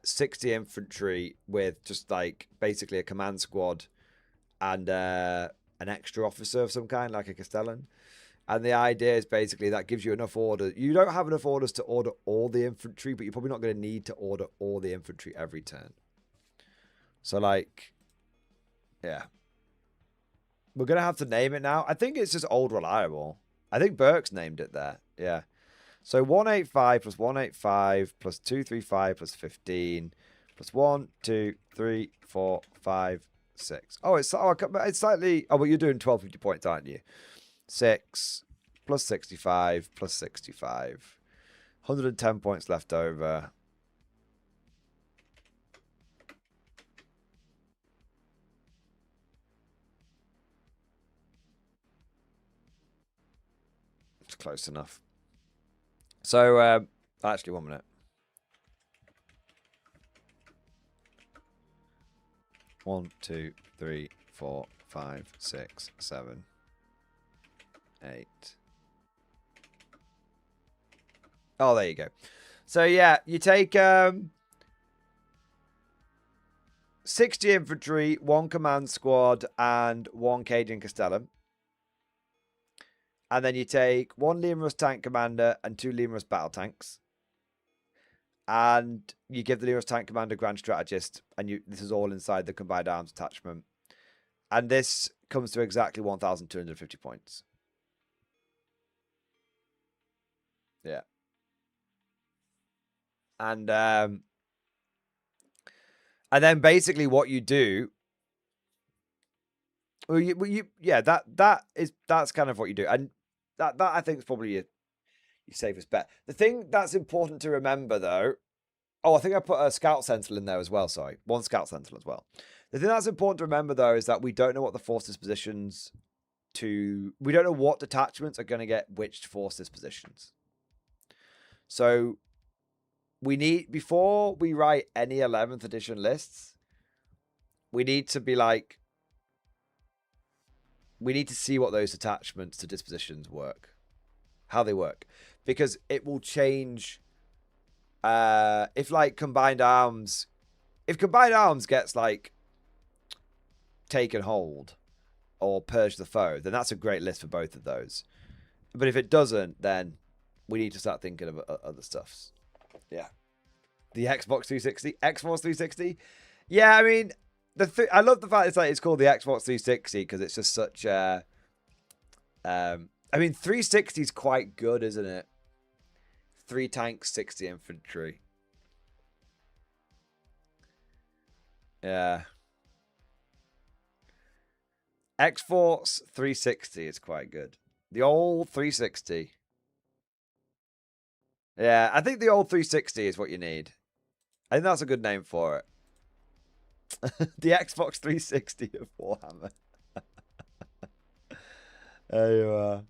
60 infantry with just like basically a command squad and an extra officer of some kind, like a Castellan. And the idea is basically that gives you enough orders. You don't have enough orders to order all the infantry, but you're probably not going to need to order all the infantry every turn. So like, yeah. We're going to have to name it now. I think it's just Old Reliable. I think Burke's named it there. Yeah. So 185 plus 185 plus 235 plus 15 plus 1, 2, 3, 4, 5, 6. Oh, it's slightly. Oh, but you're doing 1250 points, aren't you? 6 plus 65 plus 65. 110 points left over. Close enough. So, actually, 1 minute. 1, 2, 3, 4, 5, 6, 7, 8. Oh, there you go. So, yeah, you take 60 infantry, 1 command squad, and 1 Cajun Castellan. And then you take 1 Lemurus tank commander and 2 Lemurus battle tanks. And you give the Lemurus tank commander grand strategist. And this is all inside the combined arms attachment. And this comes to exactly 1,250 points. Yeah. And then basically what you do, that's kind of what you do, and that I think is probably your safest bet. The thing that's important to remember, though, I think I put a scout sentinel in there as well. Sorry, 1 scout sentinel as well. The thing that's important to remember, though, is that we don't know what the force dispositions we don't know what detachments are going to get which force dispositions. So we need, before we write any 11th edition lists, we need to be like, we need to see what those attachments to dispositions work, how they work, because it will change. If combined arms gets like take and hold or purge the foe, then that's a great list for both of those. But if it doesn't, then we need to start thinking of other stuffs. Yeah. The Xbox 360, Xbox 360. Yeah, I mean, I love the fact it's called the Xbox 360 because it's just such I mean, 360 is quite good, isn't it? 3 tanks, 60 infantry. Yeah. X-Force 360 is quite good. The old 360. Yeah, I think the old 360 is what you need. I think that's a good name for it. The Xbox 360 of Warhammer. There you are.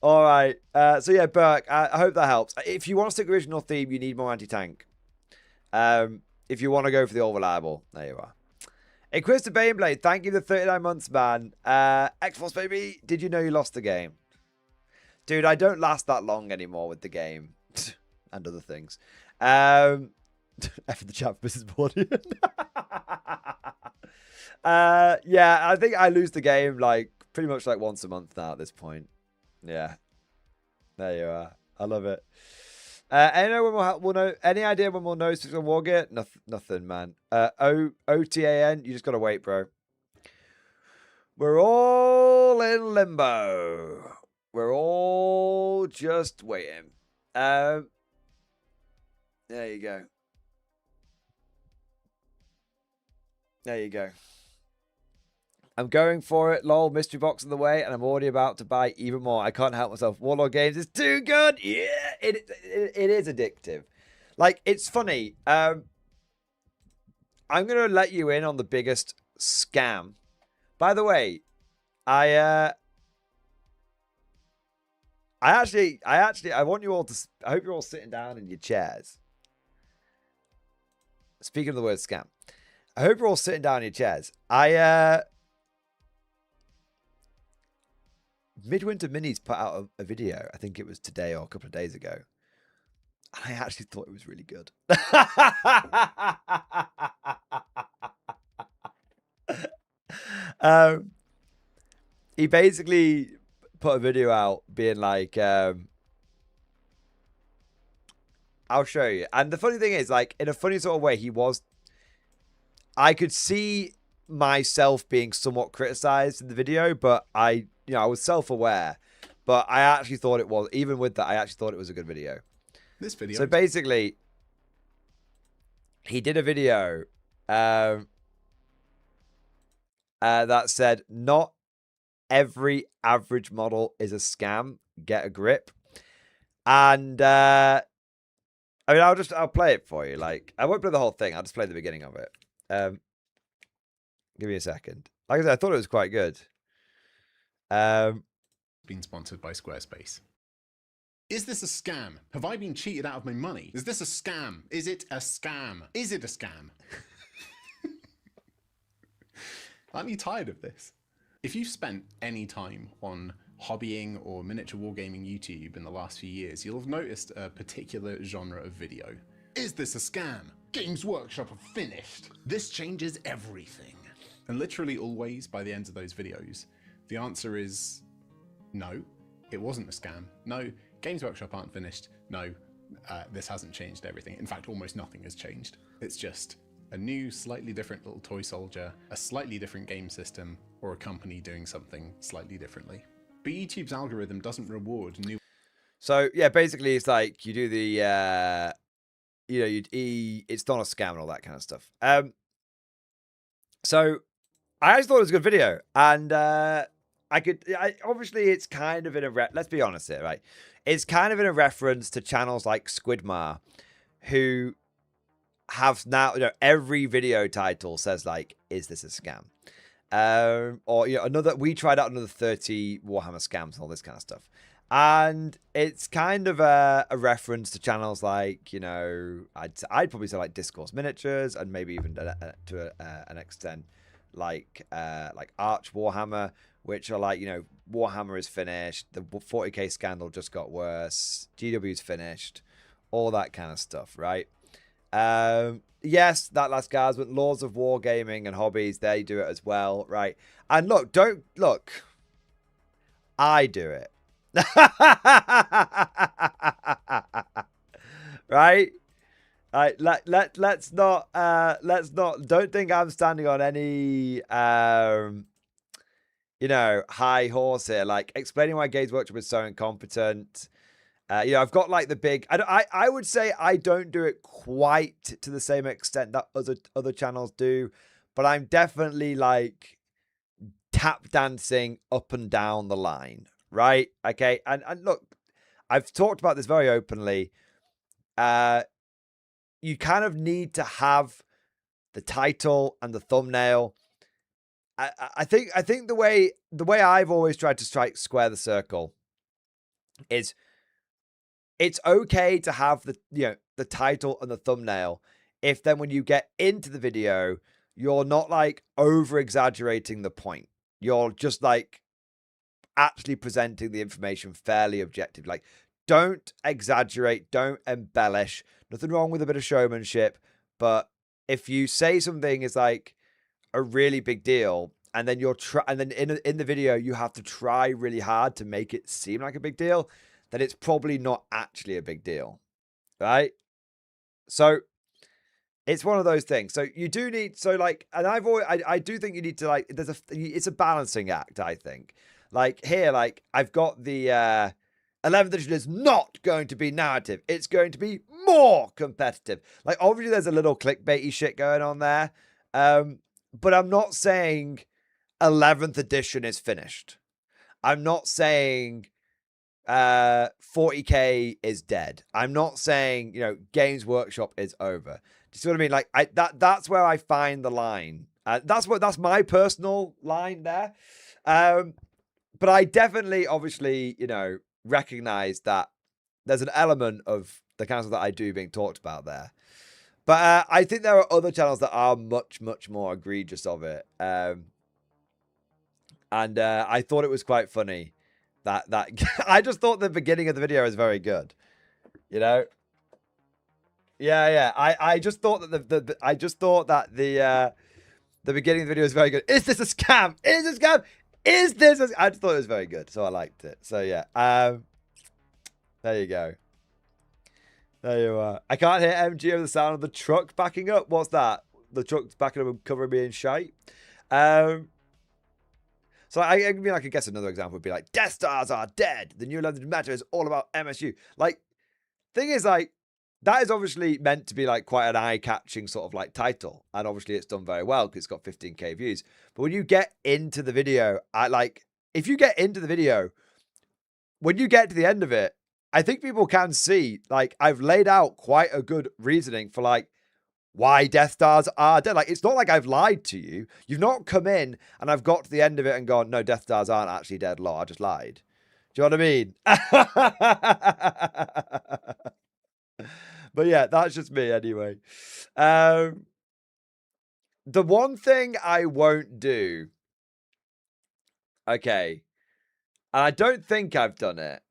All right. So yeah, Burke, I hope that helps. If you want to stick with original theme, you need more anti-tank. If you want to go for the all reliable, there you are. Hey, Chris the Baneblade, thank you for 39 months, man. X-Force, baby, did you know you lost the game? Dude, I don't last that long anymore with the game. And other things. F the chat for Mrs. Body. Yeah, I think I lose the game pretty much once a month now at this point. Yeah. There you are. I love it. Any idea when we'll know it's on Wargear? Nothing, man. OTAN, you just gotta wait, bro. We're all in limbo. We're all just waiting. There you go. There you go. I'm going for it. Lol, mystery box on the way, and I'm already about to buy even more. I can't help myself. Warlord Games is too good. Yeah, it is addictive. It's funny. I'm gonna let you in on the biggest scam. By the way, I want you all to. I hope you're all sitting down in your chairs. Speaking of the word scam, I hope you're all sitting down in your chairs. Midwinter Minis put out a video. I think it was today or a couple of days ago. I actually thought it was really good. He basically put a video out being like, I'll show you. And the funny thing is, in a funny sort of way, I could see myself being somewhat criticized in the video, but I was self-aware. But I actually thought it was, even with that, I actually thought it was a good video. This video. So basically, he did a video that said, not every average model is a scam. Get a grip. And I mean, I'll play it for you. I won't play the whole thing. I'll just play the beginning of it. Give me a second. Like I said, I thought it was quite good. Been sponsored by Squarespace. Is this a scam? Have I been cheated out of my money? Is this a scam? Is it a scam? Is it a scam? Aren't you tired of this? If you've spent any time on hobbying or miniature wargaming YouTube in the last few years, you'll have noticed a particular genre of video. Is this a scam? Games Workshop are finished. This changes everything. And literally always, by the end of those videos, the answer is no, it wasn't a scam. No, Games Workshop aren't finished. No, this hasn't changed everything. In fact, almost nothing has changed. It's just a new, slightly different little toy soldier, a slightly different game system, or a company doing something slightly differently. But YouTube's algorithm doesn't reward new... So, yeah, basically it's like you do the, it's not a scam and all that kind of stuff. So, I actually thought it was a good video. And obviously it's kind of in a... Let's be honest here, right? It's kind of in a reference to channels like Squidmar, who have now, every video title says like, is this a scam? Or we tried out another 30 Warhammer scams and all this kind of stuff. And it's kind of a reference to channels like, I'd probably say like Discourse Miniatures, and maybe even to an extent like Arch Warhammer, which are like, Warhammer is finished, the 40k scandal just got worse, GW's finished, all that kind of stuff, right? Yes, that last guys, but Laws of Wargaming and Hobbies, they do it as well, right? And look, I do it. Right? Let's not don't think I'm standing on any high horse here, like explaining why Games Workshop is so incompetent. I've got like the big... I would say I don't do it quite to the same extent that other channels do, but I'm definitely like tap dancing up and down the line, right? Okay, and look, I've talked about this very openly. You kind of need to have the title and the thumbnail. I think the way I've always tried to square the circle is, it's okay to have the title and the thumbnail if then when you get into the video, you're not like over exaggerating the point. You're just like actually presenting the information fairly objective. Like, don't exaggerate, don't embellish. Nothing wrong with a bit of showmanship, but if you say something is like a really big deal, and then in the video you have to try really hard to make it seem like a big deal, then it's probably not actually a big deal, right? So it's one of those things. So you do need, and I do think you need to like, it's a balancing act, I think. Like here, like I've got the 11th edition is not going to be narrative. It's going to be more competitive. Like obviously there's a little clickbaity shit going on there. But I'm not saying 11th edition is finished. I'm not saying 40k is dead. I'm not saying, Games Workshop is over. Do you see what I mean? Like that's where I find the line. That's my personal line there. But I definitely, obviously, recognize that there's an element of the council that I do being talked about there. But I think there are other channels that are much, much more egregious of it. And I thought it was quite funny that I just thought the beginning of the video was very good. Yeah. I just thought that the beginning of the video was very good. Is this a scam? Is this a scam? Is this a... I just thought it was very good, so I liked it. So yeah. There you go. There you are. I can't hear MG over the sound of the truck backing up. What's that? The truck's backing up and covering me in shite. So I mean, I could guess another example would be like, Death Stars are dead. The new London Matter is all about MSU. Like, thing is, like, that is obviously meant to be like quite an eye-catching sort of like title. And obviously it's done very well because it's got 15k views. But when you get into the video, if you get into the video, when you get to the end of it, I think people can see, like, I've laid out quite a good reasoning for, like, why Death Stars are dead. Like, it's not like I've lied to you. You've not come in and I've got to the end of it and gone, no, Death Stars aren't actually dead, lol, I just lied. Do Do you know what I mean? But yeah, that's just me anyway. The one thing I won't do, okay, and I don't think I've done it.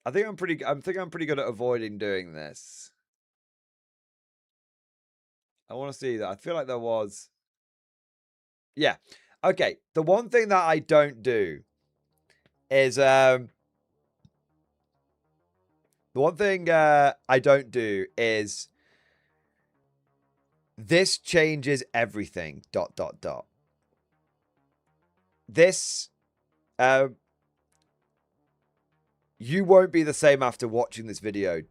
I think I'm pretty good at avoiding doing this. I want to see that. I feel like there was. Yeah. Okay. The one thing that I don't do is the one thing I don't do is this changes everything. ... This you won't be the same after watching this video. ...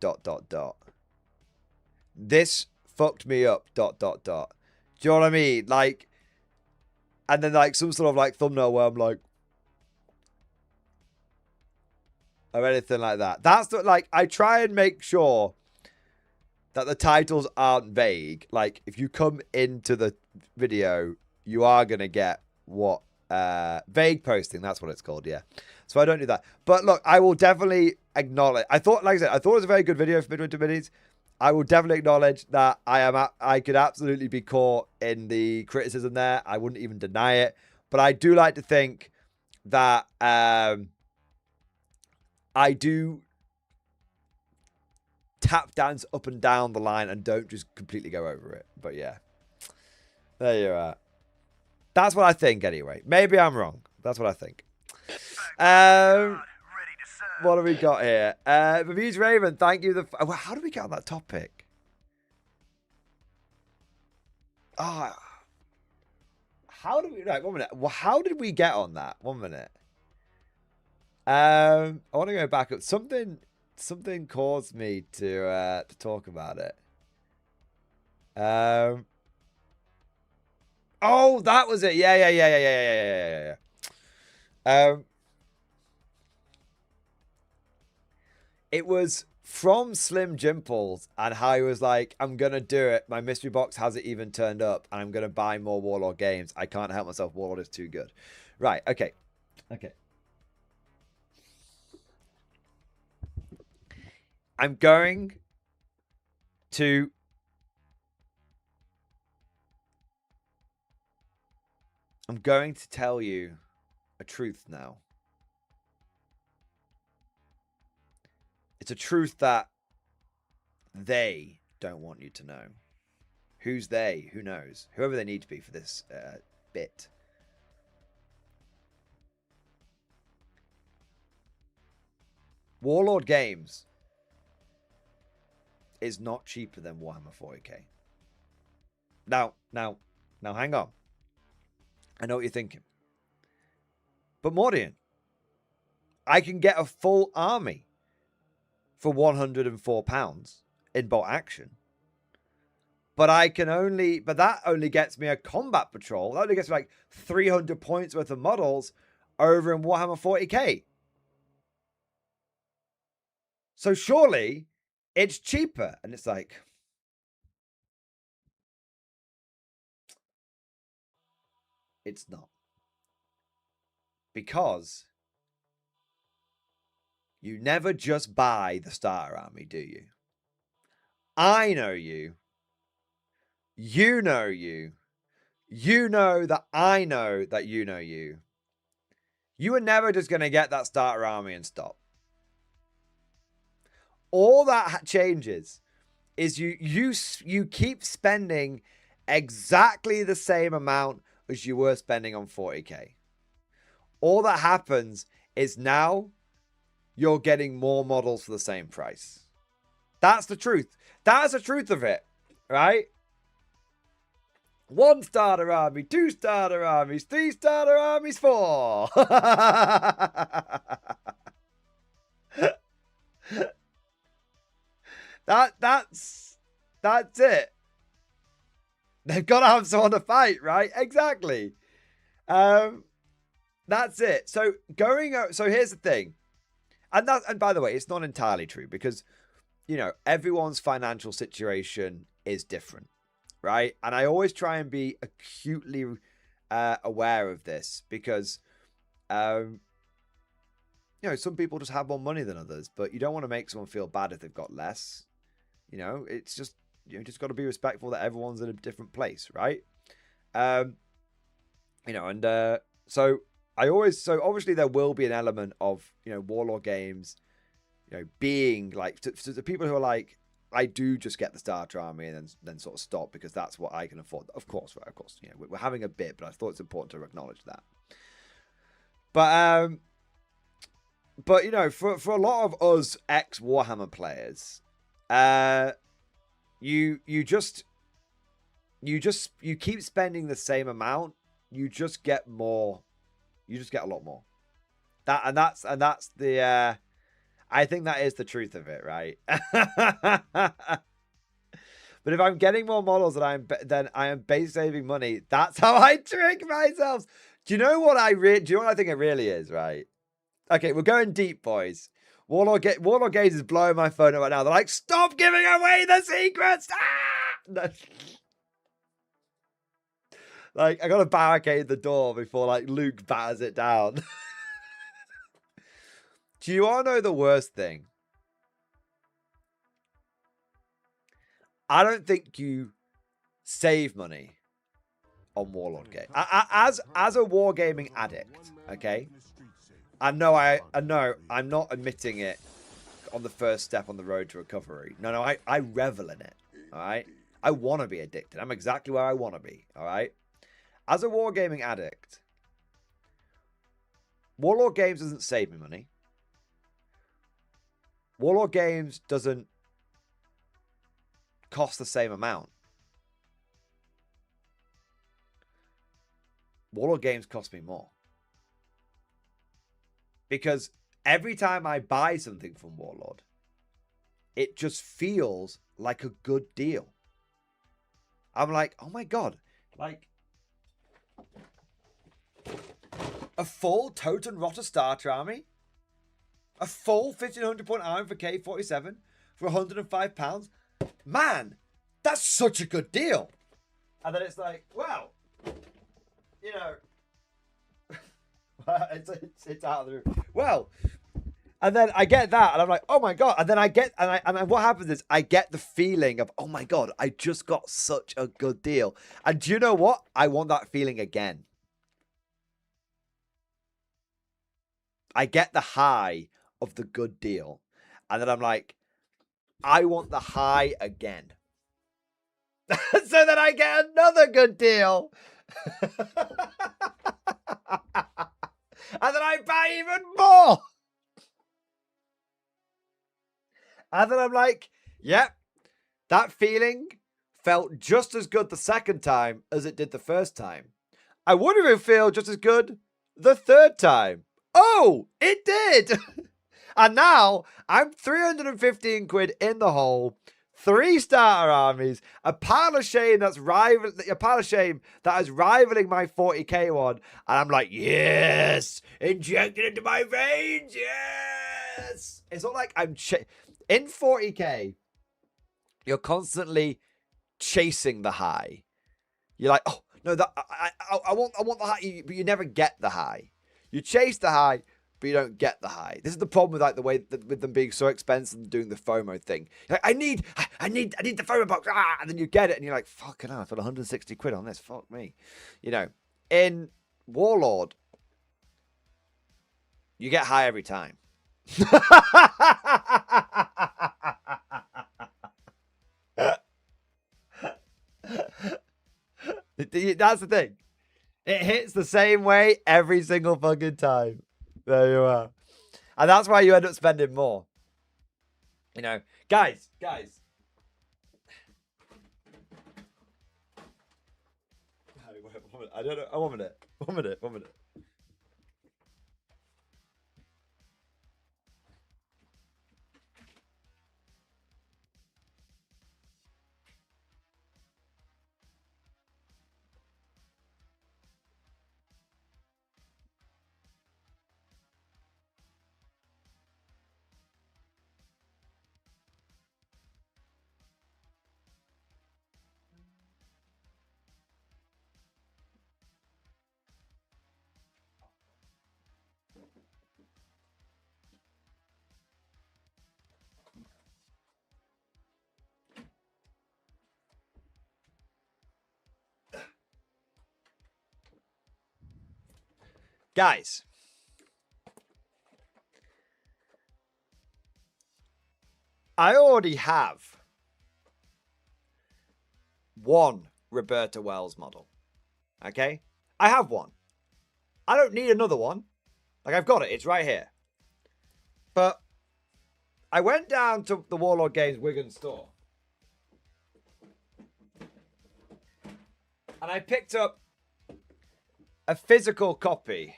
This fucked me up. ... Do you know what I mean? Like, and then like some sort of like thumbnail where I'm like, or anything like that. That's the, like, I try and make sure that the titles aren't vague. Like, if you come into the video, you are gonna get what vague posting. That's what it's called. Yeah. So I don't do that. But look, I will definitely acknowledge. I thought, like I said, I thought it was a very good video for Midwinter Minis. I will definitely acknowledge that I could absolutely be caught in the criticism there. I wouldn't even deny it. But I do like to think that I do tap dance up and down the line and don't just completely go over it. But yeah, there you are. That's what I think anyway. Maybe I'm wrong. That's what I think. What have we got here? Reviews Raven, thank you. How do we get on that topic? How do we? Right, 1 minute. Well, how did we get on that? 1 minute. I want to go back up. Something caused me to talk about it. Oh, that was it. Yeah. It was from Slim Jimples and how he was like, I'm going to do it. My mystery box hasn't even turned up and I'm going to buy more Warlord games. I can't help myself. Warlord is too good. Right. Okay. I'm going to tell you a truth now. It's a truth that they don't want you to know. Who's they? Who knows? Whoever they need to be for this bit. Warlord Games is not cheaper than Warhammer 40k. Now, hang on. I know what you're thinking. But Mordian, I can get a full army for £104 in bolt action. But that only gets me a combat patrol. That only gets me like 300 points worth of models over in Warhammer 40k. So surely it's cheaper. And it's like, it's not. Because you never just buy the starter army, do you? I know you. You know you. You know that I know that you know you. You are never just going to get that starter army and stop. All that changes is you keep spending exactly the same amount as you were spending on 40k. All that happens is now you're getting more models for the same price. That's the truth. That's the truth of it, right? 1 starter army, 2 starter armies, 3 starter armies, 4. That's it. They've got to have someone to fight, right? Exactly. That's it. So here's the thing. And by the way, it's not entirely true because, you know, everyone's financial situation is different, right? And I always try and be acutely aware of this because You know, some people just have more money than others, but you don't want to make someone feel bad if they've got less. You know, it's just, you just got to be respectful that everyone's in a different place, right? You know, and so obviously there will be an element of, you know, Warlord games, you know, being like, to the people who are like, I do just get the starter army and then sort of stop because that's what I can afford. Of course, right? Of course, you know, we're having a bit, but I thought it's important to acknowledge that. But you know, for a lot of us ex Warhammer players, you keep spending the same amount, you just get more, you just get a lot more. That's the I think that is the truth of it, right? But if I'm getting more models then I am base saving money. That's how I trick myself. Do you know what I think it really is, right? Okay, we're going deep, boys. Warlord Games is blowing my phone up right now. They're like, stop giving away the secrets! Ah! Like, I gotta barricade the door before, like, Luke batters it down. Do you all know the worst thing? I don't think you save money on Warlord game. As a wargaming addict, okay? I know I'm not admitting it on the first step on the road to recovery. No, I revel in it. All right? I want to be addicted. I'm exactly where I want to be. All right? As a wargaming addict, Warlord Games doesn't save me money. Warlord Games doesn't cost the same amount. Warlord Games cost me more. Because every time I buy something from Warlord, it just feels like a good deal. I'm like, oh my God, like a full Toten Rotter starter army, a full 1500 point army for K47 for £105. Man, that's such a good deal. And then it's like, well, you know, it's out of the room. Well, and then I get that, and I'm like, oh my God. And then and what happens is I get the feeling of, oh my God, I just got such a good deal. And do you know what? I want that feeling again. I get the high of the good deal. And then I'm like, I want the high again. So that I get another good deal. And then I buy even more. And then I'm like, yep, that feeling felt just as good the second time as it did the first time. I wouldn't even feel just as good the third time. Oh, it did. And now I'm 315 quid in the hole. 3 starter armies, a pile of shame that is rivaling my 40k one, and I'm like, yes, inject it into my veins, yes. It's not like I'm in 40k. You're constantly chasing the high. You're like, oh no, that I want the high, but you never get the high. You chase the high, but you don't get the high. This is the problem with like the way that, with them being so expensive and doing the FOMO thing. You're like, I need the FOMO box, and then you get it, and you're like, fucking hell, I spent 160 quid on this. Fuck me, you know. In Warlord, you get high every time. That's the thing. It hits the same way every single fucking time. There you are. And that's why you end up spending more. You know, guys. I don't know. One minute. Guys. I already have one Roberta Wells model. Okay? I have one. I don't need another one. Like, I've got it. It's right here. But I went down to the Warlord Games Wigan store. And I picked up a physical copy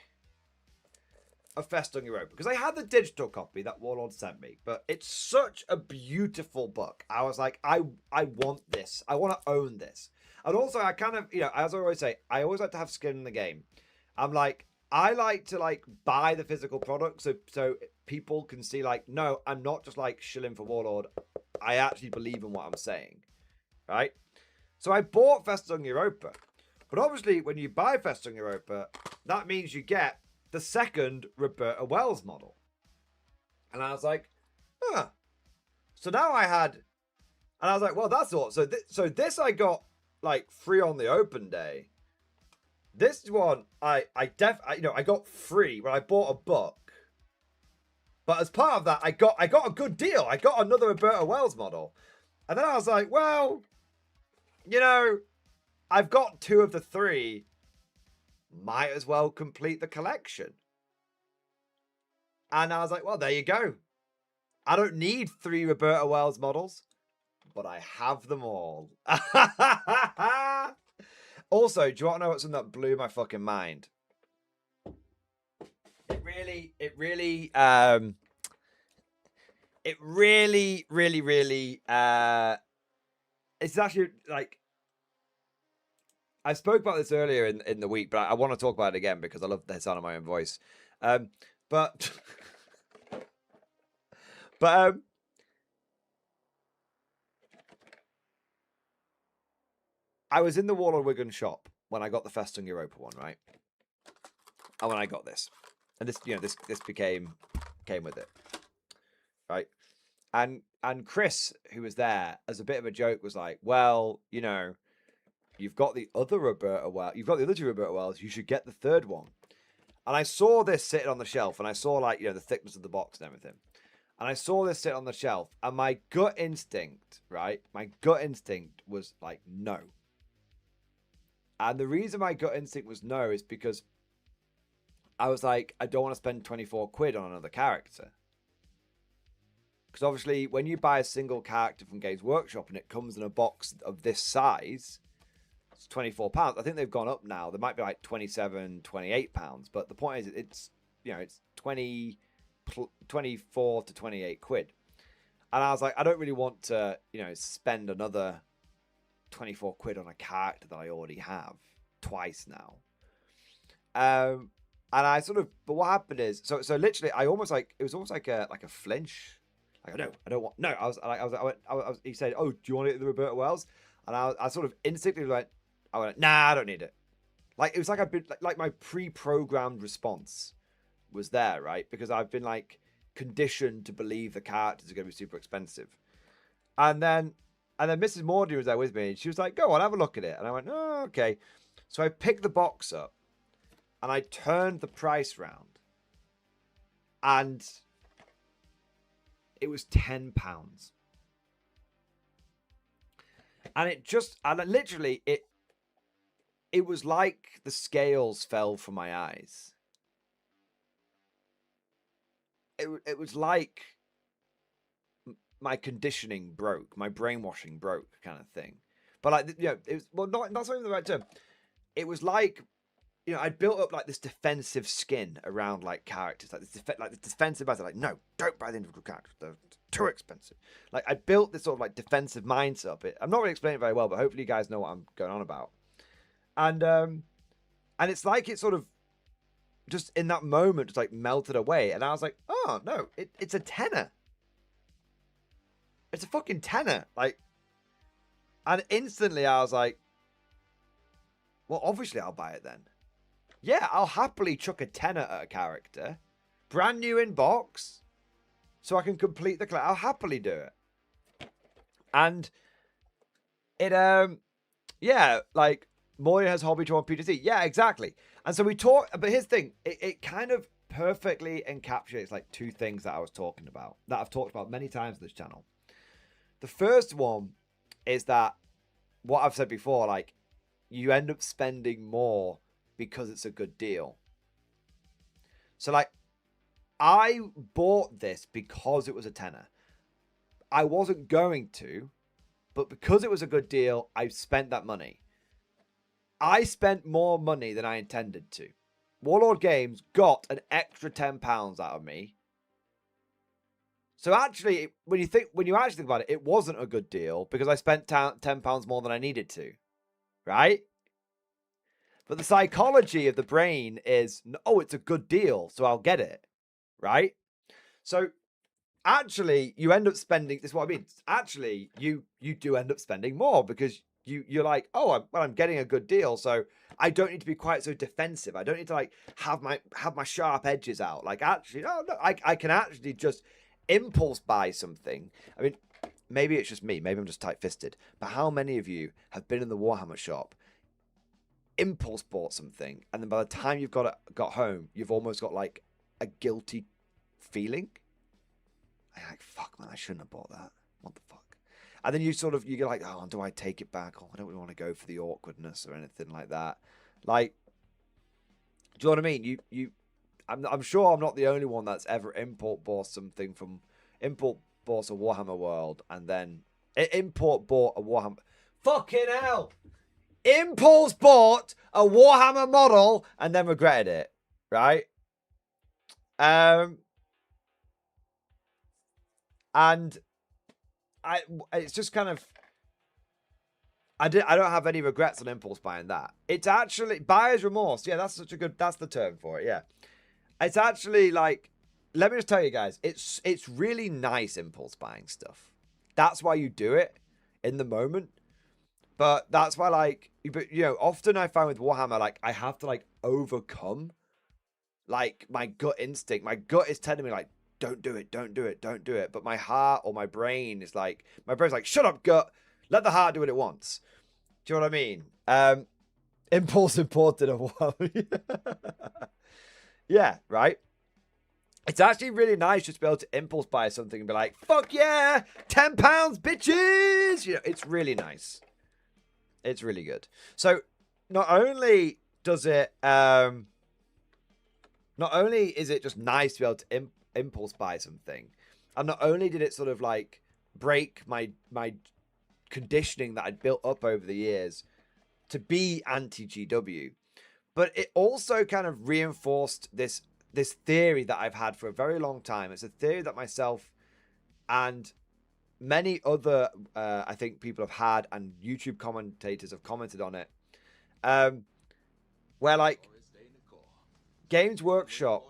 of Festung Europa. Because I had the digital copy that Warlord sent me. But it's such a beautiful book. I was like, I want this. I want to own this. And also, I kind of, you know, as I always say, I always like to have skin in the game. I'm like, I like to like buy the physical product so people can see like, no, I'm not just like shilling for Warlord. I actually believe in what I'm saying, right? So I bought Festung Europa, but obviously when you buy Festung Europa, that means you get the second Roberta Wells model, and I was like, huh. So now I had, and I was like, well, that's all. So this I got like free on the open day. This one, I got free when I bought a book. But as part of that, I got a good deal. I got another Roberta Wells model. And then I was like, well, you know, I've got 2 of the 3. Might as well complete the collection. And I was like, well, there you go. I don't need 3 Roberta Wells models, but I have them all. Also, do you want to know what's something that blew my fucking mind? It really, it's actually like, I spoke about this earlier in the week, but I want to talk about it again because I love the sound of my own voice. But I was in the Warlord Wigan shop when I got the Festung Europa one, right? And when I got this, and this, you know, this came with it, right? And Chris, who was there, as a bit of a joke, was like, "Well, you know, you've got the other Roberta Wells, you've got the other 2 Roberta Wells. You should get the 3rd one." And I saw this sitting on the shelf, and I saw like, you know, the thickness of the box and everything. And I saw this sit on the shelf, and my gut instinct, right? My gut instinct was like, no. And the reason my gut instinct was no is because I was like, I don't want to spend 24 quid on another character. Because obviously, when you buy a single character from Games Workshop and it comes in a box of this size, it's £24. I think they've gone up now. They might be like £27, £28. But the point is, it's, you know, it's 24 to 28 quid. And I was like, I don't really want to, you know, spend another 24 quid on a character that I already have twice now. And I sort of, but what happened is, so literally, I almost like, it was almost like a flinch. Like, no, I don't want, no, I was, he said, oh, do you want to get the Roberta Wells? And I sort of instinctively went, nah, I don't need it. Like, it was like I've been, like my pre-programmed response was there, right? Because I've been like conditioned to believe the characters are going to be super expensive. And then Mrs. Mordy was there with me, and she was like, go on, have a look at it. And I went, oh, okay. So I picked the box up, and I turned the price round, and it was £10. And it just, and literally, it was like the scales fell from my eyes. It was like my conditioning broke, my brainwashing broke, kind of thing. But like, you know, it was, well, not even the right term. It was like, you know, I built up like this defensive skin around like characters, like this defensive mindset. Like, no, don't buy the individual characters; they're too expensive. Like, I built this sort of like defensive mindset up. I'm not really explaining it very well, but hopefully you guys know what I'm going on about. And it's like it sort of just in that moment just like melted away, and I was like, oh no, it's a tenner. It's a fucking tenner. Like, and instantly I was like, well, obviously I'll buy it then. Yeah, I'll happily chuck a tenner at a character. Brand new in box. So I can complete the collection. I'll happily do it. And it, yeah, like, Moya has Hobby to on PTC. Yeah, exactly. And so we talk, but here's the thing, it kind of perfectly encapsulates like two things that I was talking about, that I've talked about many times on this channel. The first one is that what I've said before, like you end up spending more because it's a good deal. So like I bought this because it was a tenner. I wasn't going to, but because it was a good deal, I spent that money. I spent more money than I intended to. Warlord Games got an extra £10 out of me. So actually, when you actually think about it, it wasn't a good deal because I spent £10 more than I needed to, right? But the psychology of the brain is, oh, it's a good deal, so I'll get it, right? So actually, you end up spending, this is what I mean. Actually, you do end up spending more because you're like, oh, I'm getting a good deal, so I don't need to be quite so defensive. I don't need to like have my sharp edges out. Like actually, no, I can actually just impulse buy something. I mean, maybe it's just me. Maybe I'm just tight-fisted. But how many of you have been in the Warhammer shop, impulse bought something, and then by the time you've got home, you've almost got like a guilty feeling? I'm like, fuck, man, I shouldn't have bought that. What the fuck? And then you get like, oh, do I take it back? Oh, I don't really want to go for the awkwardness or anything like that. Like, do you know what I mean? I'm sure I'm not the only one that's ever import bought something from import bought a Warhammer World and then import bought a Warhammer. Fucking hell! Impulse bought a Warhammer model and then regretted it, right? And it's just kind of, I don't have any regrets on impulse buying that. It's actually buyer's remorse. Yeah, that's the term for it. Yeah, it's actually like, let me just tell you guys, it's really nice impulse buying stuff. That's why you do it in the moment. But that's why, like, you know, often I find with Warhammer, like, I have to like overcome like my gut instinct. My gut is telling me like, don't do it, don't do it, don't do it. But my heart or my brain is like, shut up, gut. Let the heart do what it wants. Do you know what I mean? Impulse imported a Warhammer. Yeah, right? It's actually really nice just to be able to impulse buy something and be like, fuck yeah, £10, bitches. You know, it's really nice. It's really good. So not only does it, not only is it just nice to be able to impulse buy something, and not only did it sort of like break my conditioning that I'd built up over the years to be anti-GW, but it also kind of reinforced this theory that I've had for a very long time. It's a theory that myself and many other, I think, people have had, and YouTube commentators have commented on it, where like Games Workshop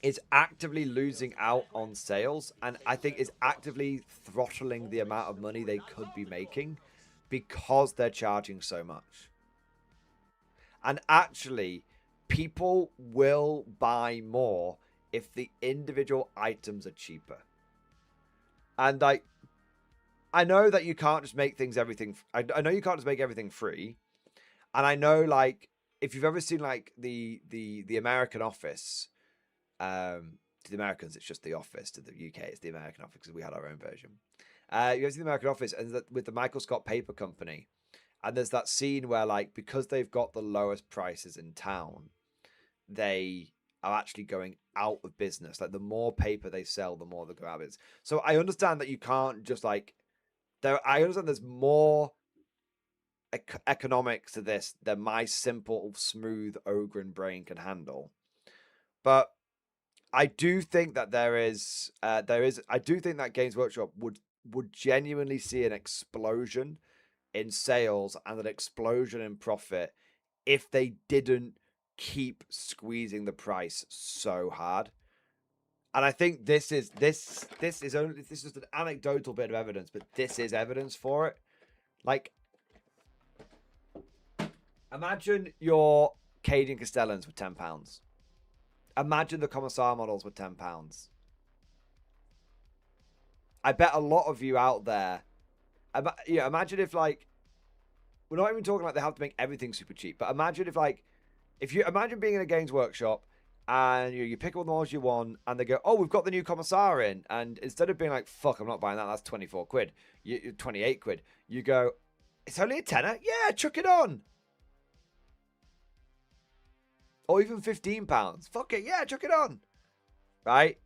is actively losing out on sales, and I think is actively throttling the amount of money they could be making because they're charging so much. And actually, people will buy more if the individual items are cheaper. And I know that you can't just make everything. I know you can't just make everything free. And I know, like, if you've ever seen like the American Office, to the Americans it's just The Office. To the UK it's the American Office because we had our own version. You ever see the American Office and with the Michael Scott Paper Company, and there's that scene where like because they've got the lowest prices in town, they are actually going out of business. Like the more paper they sell, the more they go out of business. So I understand that you can't just like I understand there's more economics to this than my simple, smooth Ogren brain can handle. But I do think that I do think that Games Workshop would genuinely see an explosion in sales and an explosion in profit if they didn't keep squeezing the price so hard. And I think this is just an anecdotal bit of evidence, but this is evidence for it. Like, imagine your Cadian Castellans with £10. Imagine the Commissar models with £10. I bet a lot of you out there, imagine if like we're not even talking like they have to make everything super cheap. But imagine if you imagine being in a Games Workshop and you pick all the models you want, and they go, oh, we've got the new Commissar in, and instead of being like, fuck, I'm not buying that, that's 24 quid, 28 quid, you go, it's only a tenner, yeah, chuck it on. Or even £15, fuck it, yeah, chuck it on. Right?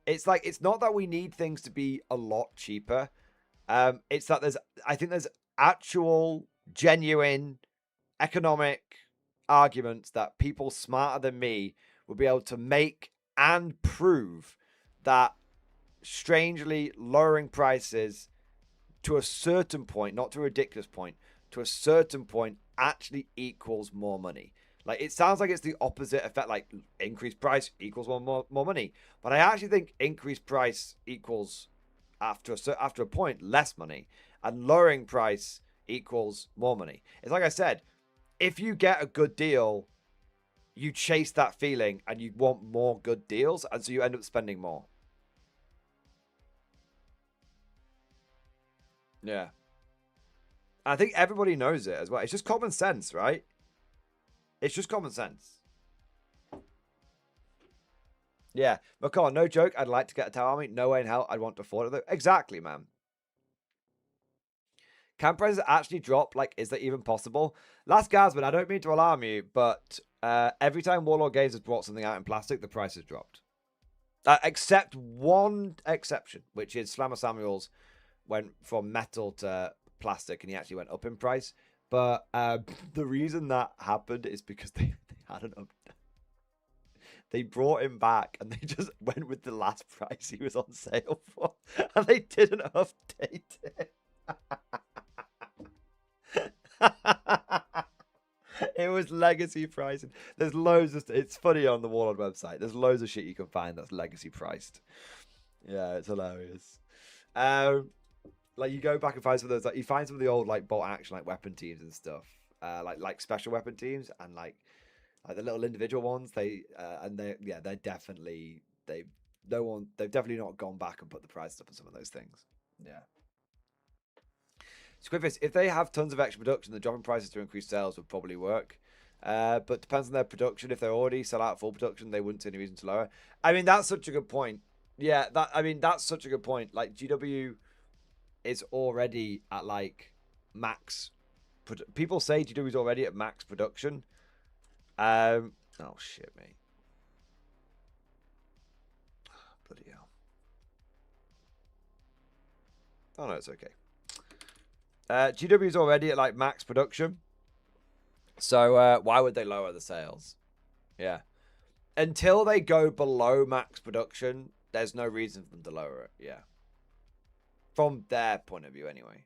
It's like, it's not that we need things to be a lot cheaper. It's that I think there's actual, genuine, economic arguments that people smarter than me will be able to make and prove that strangely lowering prices to a certain point, not to a ridiculous point, to a certain point actually equals more money. Like, it sounds like it's the opposite effect, like increased price equals more money. But I actually think increased price equals, after a point, less money. And lowering price equals more money. It's like I said, if you get a good deal, you chase that feeling and you want more good deals. And so you end up spending more. Yeah. I think everybody knows it as well. It's just common sense, right? It's just common sense. Yeah. McCall, no joke. I'd like to get a Tower Army. No way in hell I'd want to afford it though. Exactly, man. Can prices actually drop? Like, is that even possible? Last Gasman, I don't mean to alarm you, but every time Warlord Games has brought something out in plastic, the price has dropped. Except one exception, which is Slammer Samuels went from metal to plastic and he actually went up in price. But the reason that happened is because they had an update. They brought him back and they just went with the last price he was on sale for. And they didn't update it. It was legacy pricing. There's loads of... It's funny on the Warlord website. There's loads of shit you can find that's legacy priced. Yeah, it's hilarious. Like, you go back and find some of those... Like, you find some of the old, like, bolt action, like, weapon teams and stuff. Like special weapon teams and, like the little individual ones. They're definitely... They've definitely not gone back and put the price up on some of those things. Yeah. Squiffis, if they have tons of extra production, the dropping prices to increase sales would probably work. But depends on their production. If they're already sell out full production, they wouldn't see any reason to lower. I mean, that's such a good point. Yeah, that's such a good point. Like, GW is already at, like, max. People say GW is already at max production. Oh, shit, mate. Bloody hell. Oh, no, it's okay. GW is already at, like, max production. So why would they lower the sales? Yeah. Until they go below max production, there's no reason for them to lower it. Yeah. From their point of view, anyway.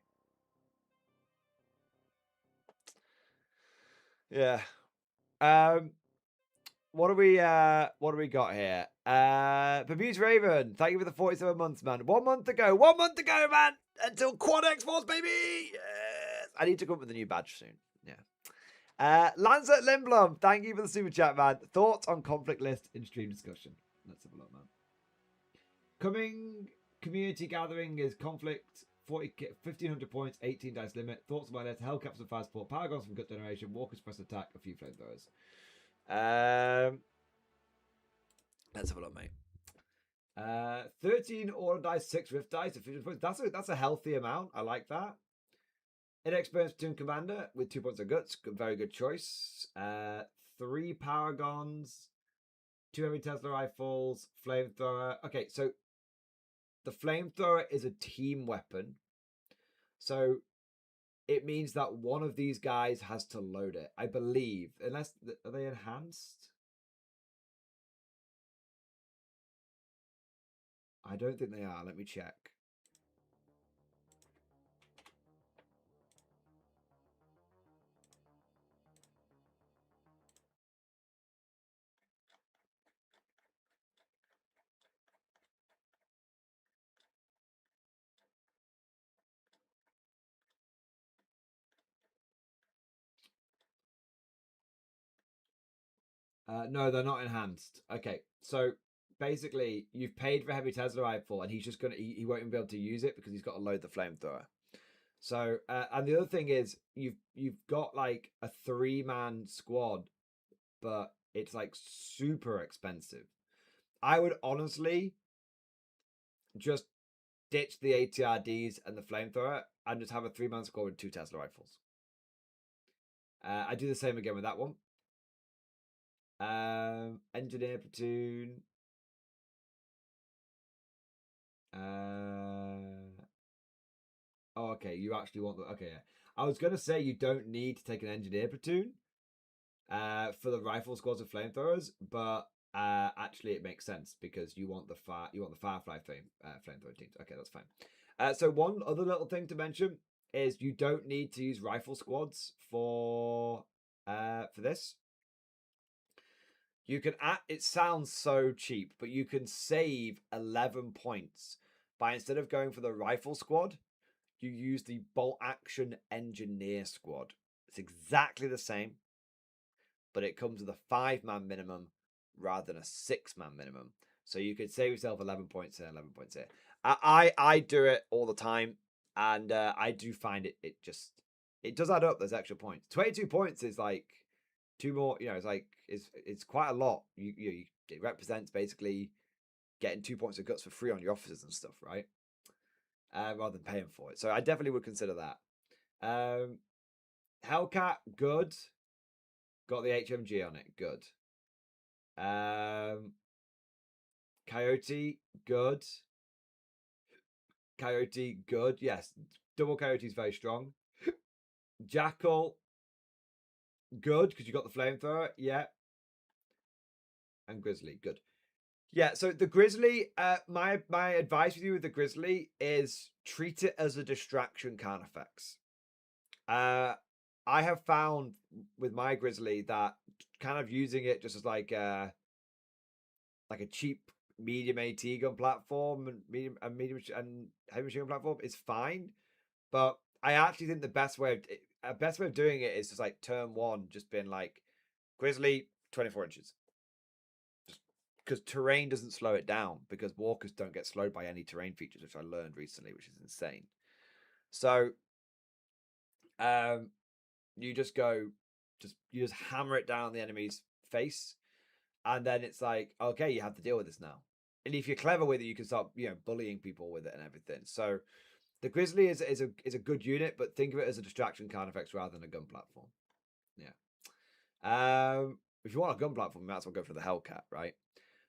Yeah. What do we got here? Babuse Raven, thank you for the 47 months, man. 1 month to go. 1 month to go, man. Until Quad X-Force, baby. Yes. I need to come up with a new badge soon. Yeah. Lancet Lindblom, thank you for the super chat, man. Thoughts on conflict list in stream discussion? Let's have a look, man. Coming community gathering is conflict. 1500 points, 18 dice limit. Thoughts on my list: Hellcaps and fire support, Paragons from gut generation, Walkers press attack, a few flamethrowers. Let's have a look, mate. 13 order dice, 6 rift dice. That's a healthy amount. I like that. Inexperienced platoon commander with 2 points of guts. Very good choice. 3 paragons, 2 heavy Tesla rifles, flamethrower. Okay, so the flamethrower is a team weapon. So it means that one of these guys has to load it, I believe. Unless, are they enhanced? I don't think they are. Let me check. No, they're not enhanced. Okay, so basically, you've paid for heavy Tesla rifle, and he's just gonna he won't even be able to use it because he's got to load the flamethrower. So, and the other thing is you've got like a 3-man squad, but it's like super expensive. I would honestly just ditch the ATRDs and the flamethrower and just have a 3-man squad with 2 Tesla rifles. I do the same again with that one. Engineer platoon. Oh, okay. You actually want the... Okay, yeah. I was going to say you don't need to take an engineer platoon for the rifle squads of flamethrowers, but actually it makes sense because you want the Firefly flamethrower teams. Okay, that's fine. So one other little thing to mention is you don't need to use rifle squads for this. You can it sounds so cheap, but you can save 11 points by, instead of going for the rifle squad, you use the bolt action engineer squad. It's exactly the same, but it comes with a 5-man minimum rather than a 6-man minimum. So you could save yourself 11 points here, 11 points here. I do it all the time, and I do find it does add up. There's extra points. 22 points is like 2 more. You know, it's like it's quite a lot. It represents basically getting 2 points of guts for free on your officers and stuff, right? Rather than paying for it. So I definitely would consider that. Hellcat, good. Got the HMG on it, good. Coyote, good. Coyote, good. Yes, double Coyote is very strong. Jackal, good, because you got the flamethrower, yeah. And Grizzly, good. Yeah, so the Grizzly, my advice with you with the Grizzly is treat it as a distraction Carnifex. I have found with my Grizzly that kind of using it just as like a cheap medium AT gun platform and medium and heavy machine gun platform is fine, but I actually think the best way of doing it is just like turn 1, just being like Grizzly 24 inches. Because terrain doesn't slow it down, because walkers don't get slowed by any terrain features, which I learned recently, which is insane. So you just hammer it down the enemy's face, and then it's like, okay, you have to deal with this now. And if you're clever with it, you can start bullying people with it and everything. So the Grizzly is a good unit, but think of it as a distraction Carnifex rather than a gun platform. Yeah. If you want a gun platform, you might as well go for the Hellcat, right?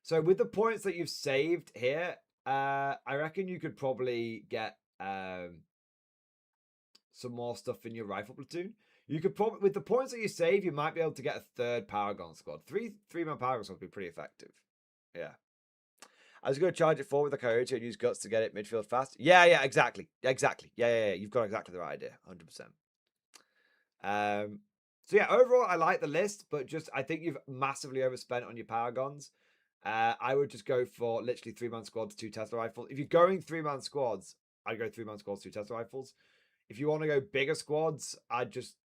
So with the points that you've saved here, I reckon you could probably get some more stuff in your rifle platoon. You could probably, with the points that you save, you might be able to get a 3rd Paragon squad. 3-man Paragon squad would be pretty effective. Yeah. I was going to charge it forward with the Coyote and use guts to get it midfield fast. Yeah, exactly. Yeah. You've got exactly the right idea. 100%. So yeah, overall, I like the list, but I think you've massively overspent on your Paragons. I would just go for literally 3-man squads, 2 Tesla rifles. If you're going 3-man squads, I'd go 3-man squads, 2 Tesla rifles. If you want to go bigger squads, I'd just,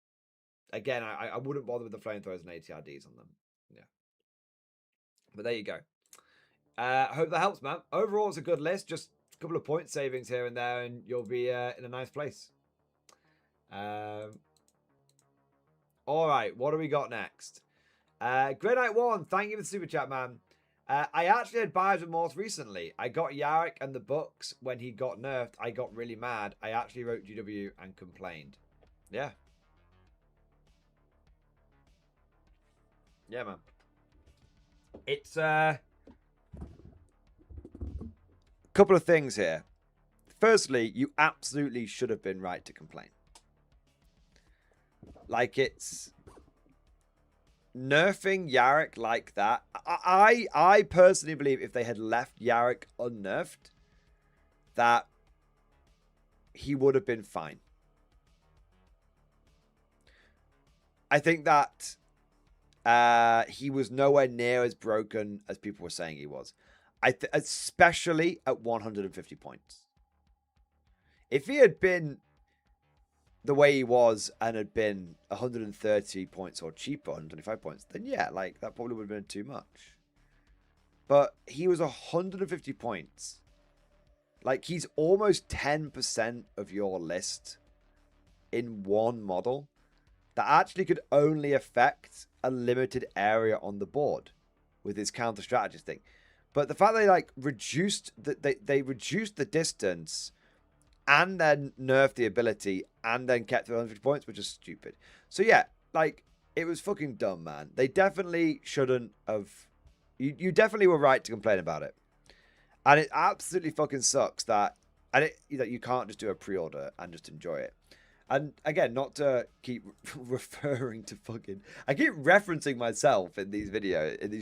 again, I wouldn't bother with the flamethrowers and ATRDs on them. Yeah. But there you go. I hope that helps, man. Overall, it's a good list. Just a couple of point savings here and there, and you'll be in a nice place. All right, what do we got next? Grey Knight 1, thank you for the super chat, man. I actually had buyer's remorse recently. I got Yarrick and the books when he got nerfed. I got really mad. I actually wrote GW and complained. Yeah. Yeah, man. It's a couple of things here. Firstly, you absolutely should have been right to complain. Like, it's nerfing Yarrick like that. I personally believe if they had left Yarrick unnerfed, that he would have been fine. I think that he was nowhere near as broken as people were saying he was. Especially at 150 points. If he had been the way he was and had been 130 points or cheaper, 125 points, then yeah, like that probably would have been too much. But he was 150 points. Like, he's almost 10% of your list in one model that actually could only affect a limited area on the board with his counter strategist thing. But the fact they like reduced they reduced the distance and then nerfed the ability and then kept the 150 points, which is stupid. So yeah, like it was fucking dumb, man. They definitely shouldn't have. You definitely were right to complain about it, and it absolutely fucking sucks that you can't just do a pre-order and just enjoy it. And again, not to keep referring to fucking, I keep referencing myself in these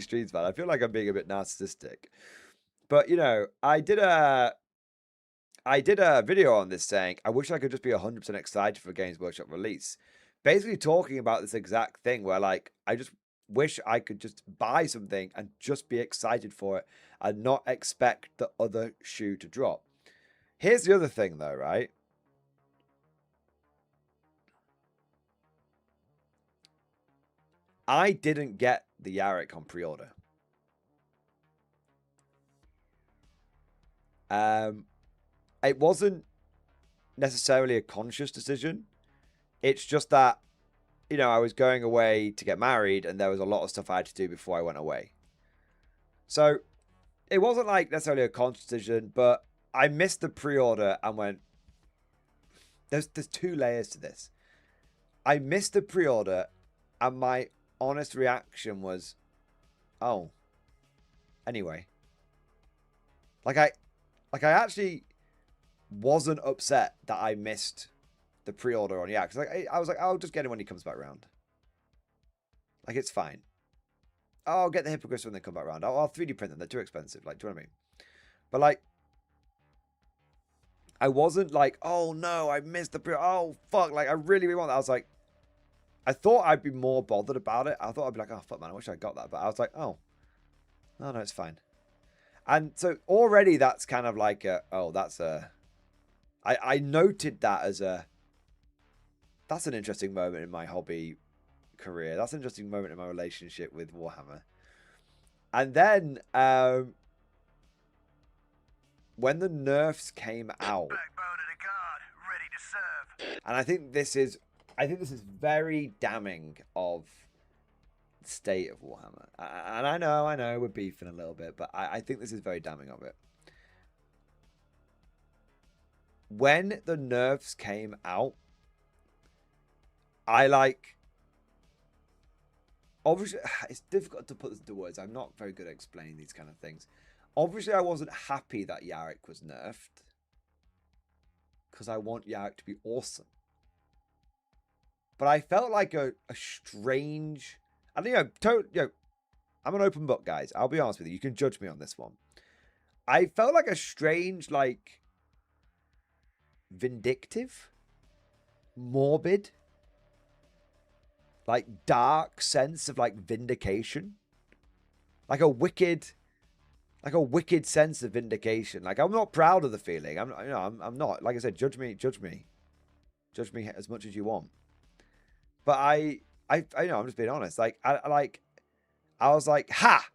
streams, man. I feel like I'm being a bit narcissistic, but you know, I did a video on this saying I wish I could just be 100% excited for a Games Workshop release, basically talking about this exact thing where like I just wish I could just buy something and just be excited for it and not expect the other shoe to drop. Here's the other thing though, right? I didn't get the Yarrick on pre-order. It wasn't necessarily a conscious decision. It's just that, you know, I was going away to get married and there was a lot of stuff I had to do before I went away. So it wasn't like necessarily a conscious decision, but I missed the pre-order and went, there's two layers to this. I missed the pre-order and my honest reaction was, oh, anyway. Like I actually wasn't upset that I missed the pre-order on because like I was like, I'll just get it when he comes back around. Like it's fine. Oh, I'll get the Hippogriffs when they come back around. I'll 3D print them. They're too expensive. Like, do you know what I mean? But like, I wasn't like, oh no, I missed the oh fuck, like I really want that. I was like, I thought I'd be more bothered about it. I thought I'd be like, oh fuck man, I wish I got that. But I was like, oh, no, it's fine. And so already that's kind of like I noted that as that's an interesting moment in my hobby career. That's an interesting moment in my relationship with Warhammer. And then when the nerfs came out, and I think this is very damning of the state of Warhammer. And I know we're beefing a little bit, but I think this is very damning of it. When the nerfs came out, obviously, it's difficult to put this into words. I'm not very good at explaining these kind of things. Obviously, I wasn't happy that Yarrick was nerfed because I want Yarrick to be awesome. But I felt like a strange, I think, I'm an open book, guys. I'll be honest with you. You can judge me on this one. I felt like a strange, like, vindictive, morbid, like dark sense of like vindication, like a wicked sense of vindication. Like I'm not proud of the feeling. I'm not. Like I said, judge me as much as you want. But I know, I'm just being honest. Like I was like, ha!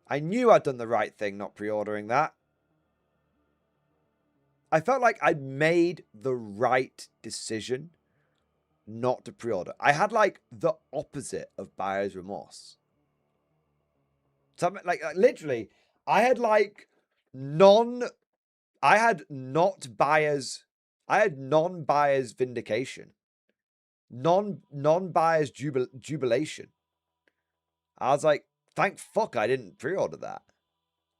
I knew I'd done the right thing not pre-ordering that. I felt like I'd made the right decision not to pre-order. I had like the opposite of buyer's remorse. So like literally, I had non-buyer's vindication. Non-buyer's jubilation. I was like, thank fuck I didn't pre-order that.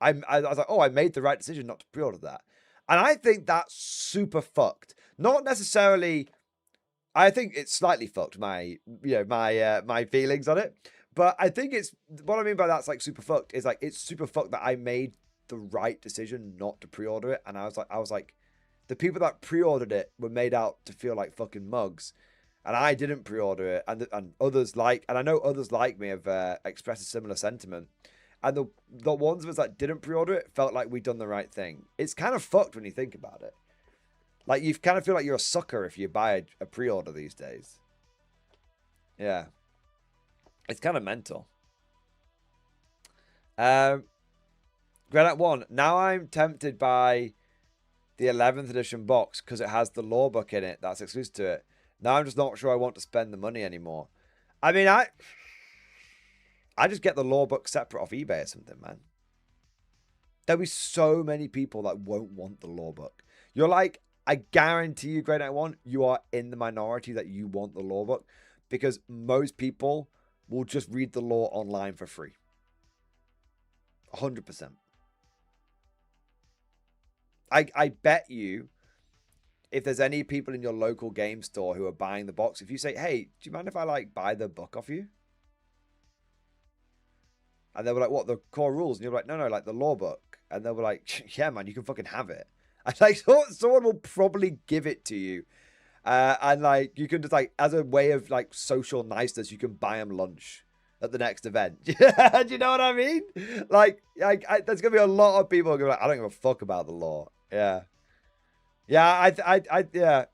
I was like, oh, I made the right decision not to pre-order that. And I think that's super fucked. Not necessarily, I think it's slightly fucked, my feelings on it. But I think it's, what I mean by that's like super fucked is like, it's super fucked that I made the right decision not to pre-order it. And I was like, the people that pre-ordered it were made out to feel like fucking mugs. And I didn't pre-order it. And others and I know others like me have expressed a similar sentiment. And the ones of us that didn't pre-order it felt like we'd done the right thing. It's kind of fucked when you think about it. Like, you kind of feel like you're a sucker if you buy a pre-order these days. Yeah. It's kind of mental. Granite 1. Now I'm tempted by the 11th edition box because it has the lore book in it that's exclusive to it. Now I'm just not sure I want to spend the money anymore. I mean, I just get the lore book separate off eBay or something, man. There'll be so many people that won't want the lore book. You're like, I guarantee you, Grey Knight 1, you are in the minority that you want the lore book because most people will just read the lore online for free. 100%. I bet you, if there's any people in your local game store who are buying the box, if you say, hey, do you mind if I like buy the book off you? And they were like, what, the core rules? And you're like, no, like the lore book. And they were like, yeah, man, you can fucking have it. And like, someone will probably give it to you. And like, you can just like, as a way of like social niceness, you can buy them lunch at the next event. Do you know what I mean? Like there's going to be a lot of people who are going to be like, I don't give a fuck about the lore. Yeah. Yeah.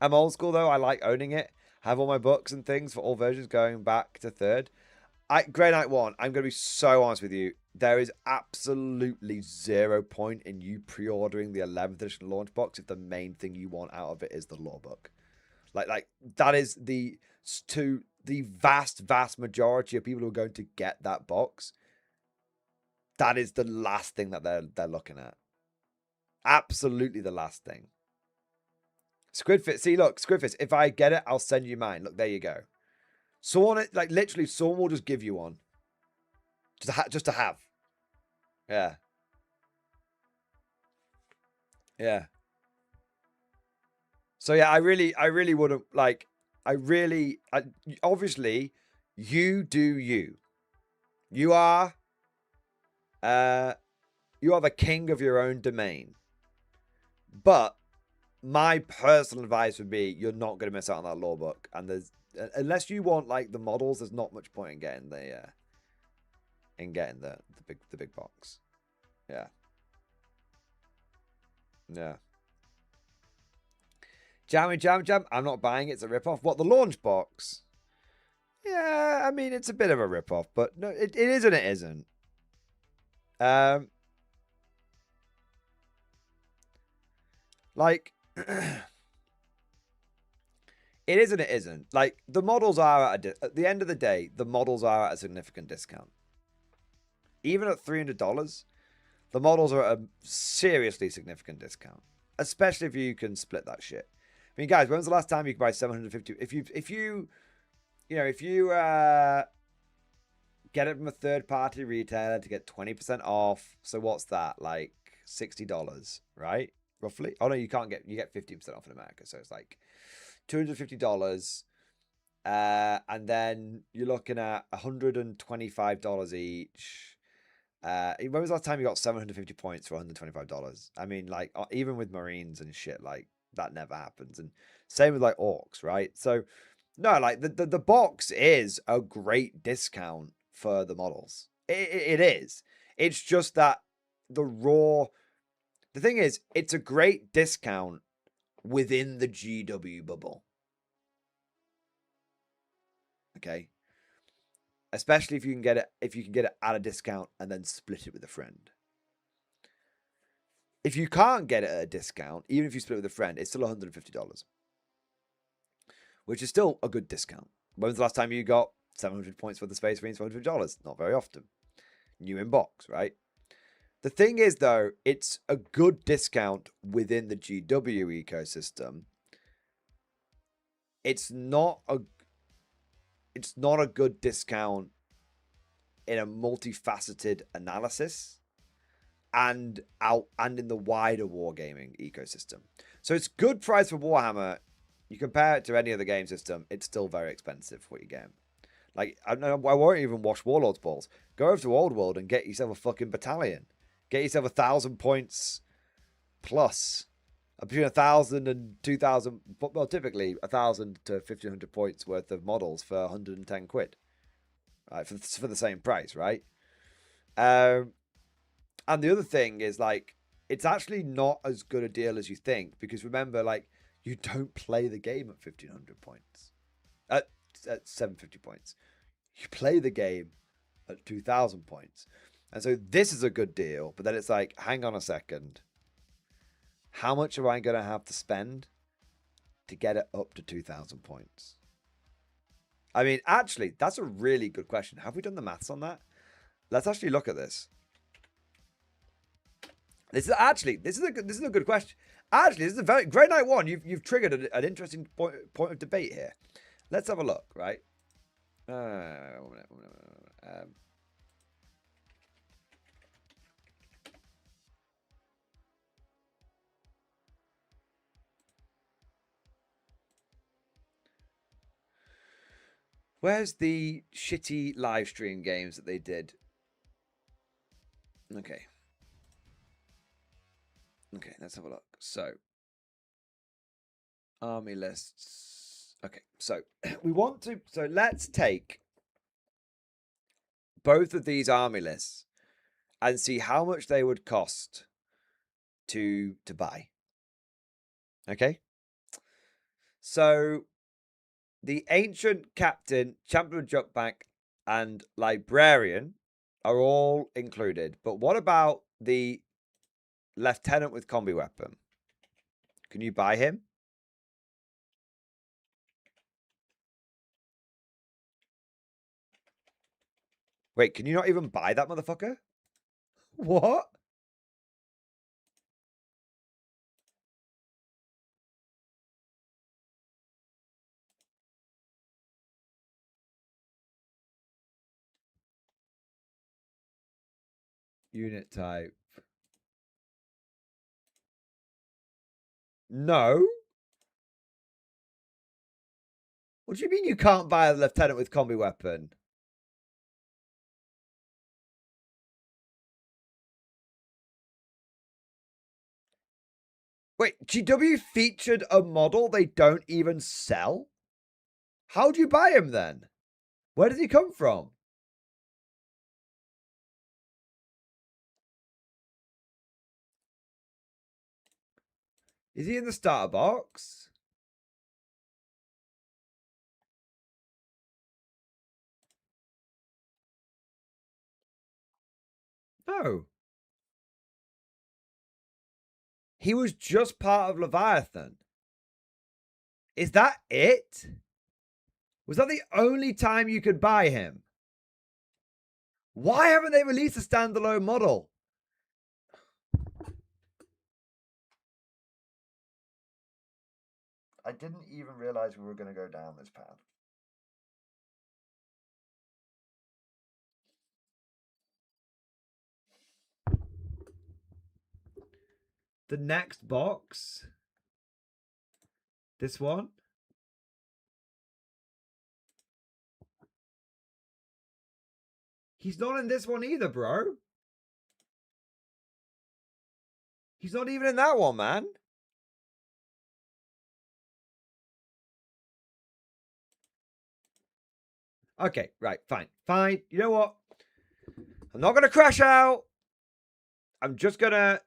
I'm old school though. I like owning it. Have all my books and things for all versions going back to third. Grey Knight 1, I'm going to be so honest with you. There is absolutely 0 point in you pre-ordering the 11th edition launch box if the main thing you want out of it is the lore book. Like that is the vast majority of people who are going to get that box. That is the last thing that they're looking at. Absolutely the last thing. Squidfist, see, look, Squidfist, if I get it, I'll send you mine. Look, there you go. Someone, like, literally, someone will just give you one. Just to have. Yeah. Yeah. So, yeah, I really wouldn't, like, obviously, you do you. You are the king of your own domain. But my personal advice would be you're not going to miss out on that lore book. And unless you want like the models, there's not much point in getting the big box. Yeah. Yeah. Jammy Jam. I'm not buying it. It's a ripoff. What, the launch box? Yeah, I mean it's a bit of a ripoff, but no, it is and it isn't. Like, it is and it isn't. Like, the models are at the end of the day, the models are at a significant discount. Even at $300, the models are at a seriously significant discount. Especially if you can split that shit. I mean, guys, when was the last time you could buy 750? If you get it from a third-party retailer to get 20% off, so what's that? Like $60, right? Roughly. Oh no, you get 15% off in America, so it's like $250. And then you're looking at $125 each. When was the last time you got 750 points for $125? I mean, like, even with Marines and shit, like, that never happens. And same with, like, Orcs, right? So, no, like, the box is a great discount for the models. It is. It's just that the thing is, it's a great discount within the GW bubble. Okay? Especially if you can get it at a discount and then split it with a friend. If you can't get it at a discount, even if you split it with a friend, it's still $150. Which is still a good discount. When was the last time you got 700 points for the Space Marines for $150? Not very often. New in box, right? The thing is, though, it's a good discount within the GW ecosystem. It's not a good discount in a multifaceted analysis and in the wider wargaming ecosystem. So it's good price for Warhammer. You compare it to any other game system, it's still very expensive for what you get. Like, I won't even watch Warlords Balls. Go over to Old World and get yourself a fucking battalion. Get yourself 1,000 points plus. Between 1,000 and 2,000, well, typically 1,000 to 1,500 points worth of models for 110 quid. Right, for the same price, right? And the other thing is, like, it's actually not as good a deal as you think, because remember, like, you don't play the game at 1,500 points. At 750 points. You play the game at 2,000 points. And so this is a good deal, but then it's like, hang on a second. How much am I going to have to spend to get it up to 2,000 points? I mean, actually, that's a really good question. Have we done the maths on that? Let's actually look at this. This is a good question. Actually, this is a very great night one. You've triggered an interesting point of debate here. Let's have a look, right? One minute. Where's the shitty live stream games that they did? Okay. Okay, let's have a look. So, army lists. Okay, so we want to. So let's take both of these army lists and see how much they would cost to buy. Okay. So the ancient captain, champion of jump back, and librarian are all included. But what about the lieutenant with combi weapon? Can you buy him? Wait, can you not even buy that motherfucker? What? Unit type. No. What do you mean you can't buy a lieutenant with combi weapon? Wait, GW featured a model they don't even sell? How do you buy him then? Where does he come from? Is he in the starter box? No. He was just part of Leviathan. Is that it? Was that the only time you could buy him? Why haven't they released a standalone model? I didn't even realize we were going to go down this path. The next box. This one. He's not in this one either, bro. He's not even in that one, man. Okay, right, fine. Fine. You know what? I'm not going to crash out. I'm just going to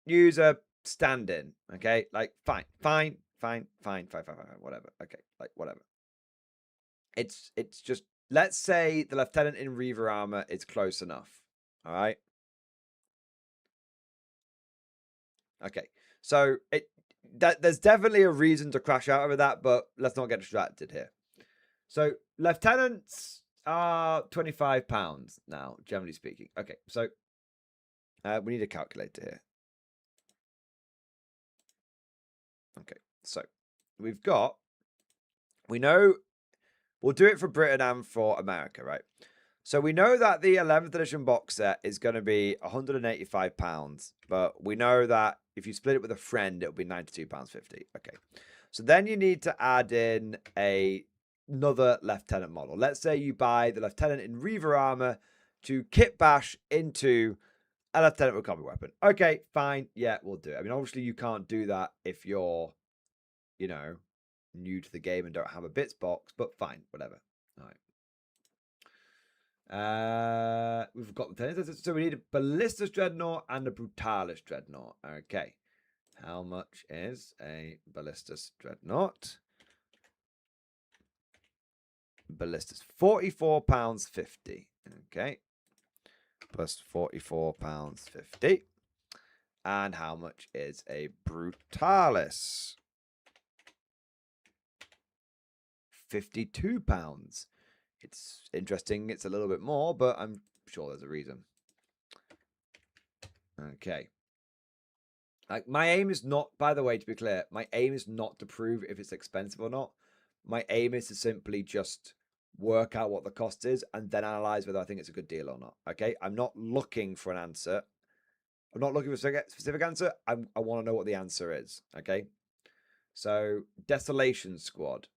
use a stand-in, okay? Like, fine, whatever. Okay, like, whatever. It's just, let's say the lieutenant in Reaver armor is close enough, all right? Okay, so there's definitely a reason to crash out over that, but let's not get distracted here. So lieutenants are £25 now, generally speaking. Okay, so we need a calculator here. Okay, so we know, we'll do it for Britain and for America, right? So we know that the 11th edition box set is going to be £185, but we know that if you split it with a friend, it'll be £92.50. Okay, so then you need to add in another lieutenant model. Let's say you buy the lieutenant in Reaver armor to kit bash into a lieutenant with combi weapon. Okay, fine. Yeah, we'll do it. I mean, obviously you can't do that if you're, you know, new to the game and don't have a bits box, but fine, whatever. All right. We've got the so we need a Ballistus Dreadnought and a Brutalis Dreadnought. Okay. How much is a Ballistus Dreadnought? Ballistus, £44.50. Okay. Plus £44.50. And how much is a Brutalis? £52. It's interesting. It's a little bit more, but I'm sure there's a reason. Okay. Like, my aim is not, by the way, to be clear, my aim is not to prove if it's expensive or not. My aim is to simply just work out what the cost is and then analyze whether I think it's a good deal or not. Okay. I'm not looking for an answer. I'm not looking for a specific answer. I want to know what the answer is. Okay. So, Desolation Squad.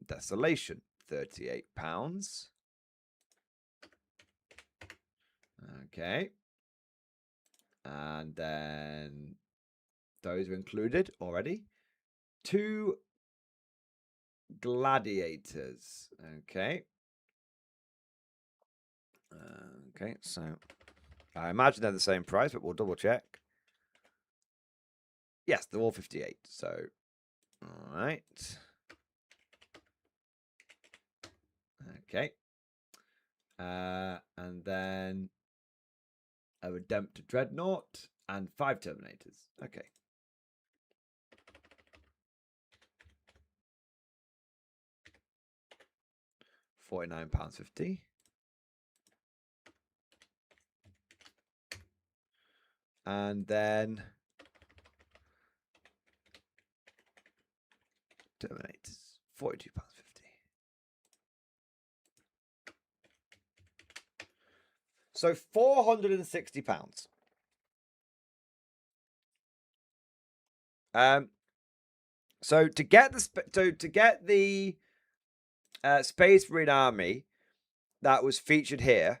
Desolation, £38. Okay. And then those are included already. 2 gladiators. Okay. Okay, so I imagine they're the same price, but we'll double check. Yes, they're all 58. So, all right. Okay. And then a Redemptor Dreadnought and 5 Terminators. Okay. £49.50. And then Terminators, £42.50. So £460. So to get the Space Marine Army that was featured here,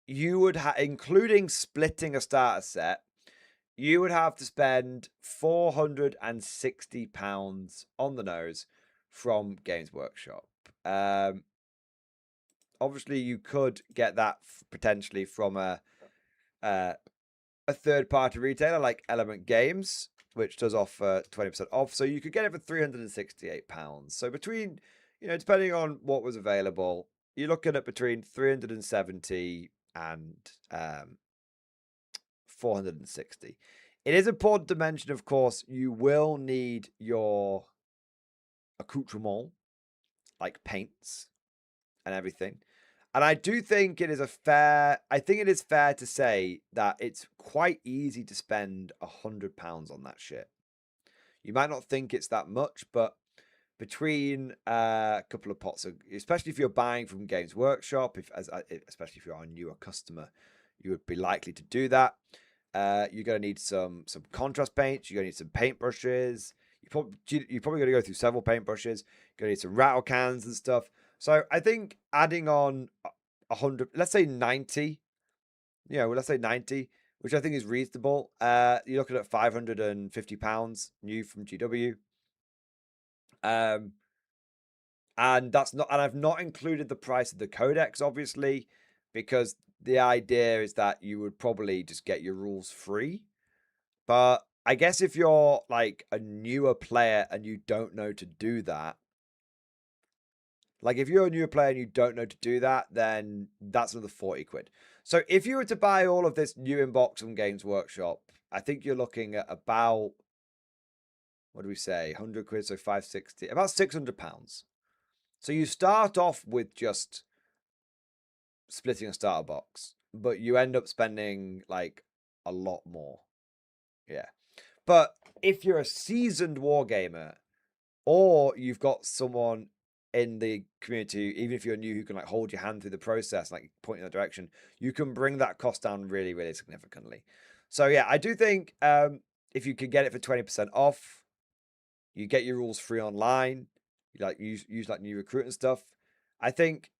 you would have, including splitting a starter set, you would have to spend £460 on the nose from Games Workshop. Obviously, you could get that potentially from a third-party retailer like Element Games, which does offer 20% off. So you could get it for £368. So between, depending on what was available, you're looking at between 370 and 460. It is important to mention, of course, you will need your accoutrement, like paints and everything. And I do think it is fair to say that it's quite easy to spend £100 on that shit. You might not think it's that much, but between a couple of pots, especially if you're buying from Games Workshop, especially if you're a newer customer, you would be likely to do that. You're going to need some contrast paints. You're going to need some paintbrushes. You're probably going to go through several paintbrushes. You're going to need some rattle cans and stuff. So I think adding on 100, let's say 90, let's say 90, which I think is reasonable. You're looking at £550 new from GW. And I've not included the price of the codex, obviously, because the idea is that you would probably just get your rules free. But I guess if you're like a newer player and you don't know to do that, like if you're a newer player and you don't know to do that, then that's another 40 quid. So if you were to buy all of this new in box from Games Workshop, I think you're looking at about, what do we say, 100 quid, so 560, about £600. So you start off with just splitting a starter box, but you end up spending like a lot more. Yeah. But if you're a seasoned wargamer, or you've got someone in the community, even if you're new, who can like hold your hand through the process, like point in that direction, you can bring that cost down really, really significantly. So yeah, I do think if you could get it for 20% off, you get your rules free online, you like use like new recruit and stuff. I think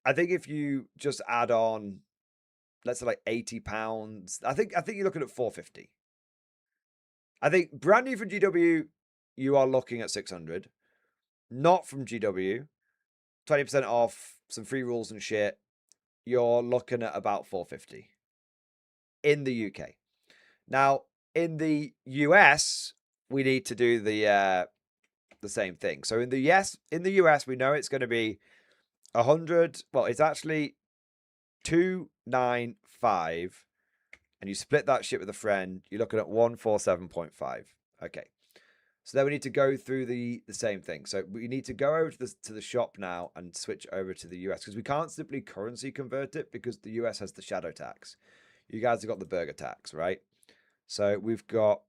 if you just add on, let's say like £80, I think you're looking at 450. I think brand new from GW, you are looking at 600. Not from GW, 20% off, some free rules and shit, you're looking at about 450 in the UK. Now, in the US, we need to do the same thing. So in the US, we know it's going to be 100. Well, it's actually 295, and you split that shit with a friend. You're looking at 147.5. Okay. So then we need to go through the same thing. So we need to go over to the shop now and switch over to the US, because we can't simply currency convert it because the US has the shadow tax. You guys have got the burger tax, right? So we've got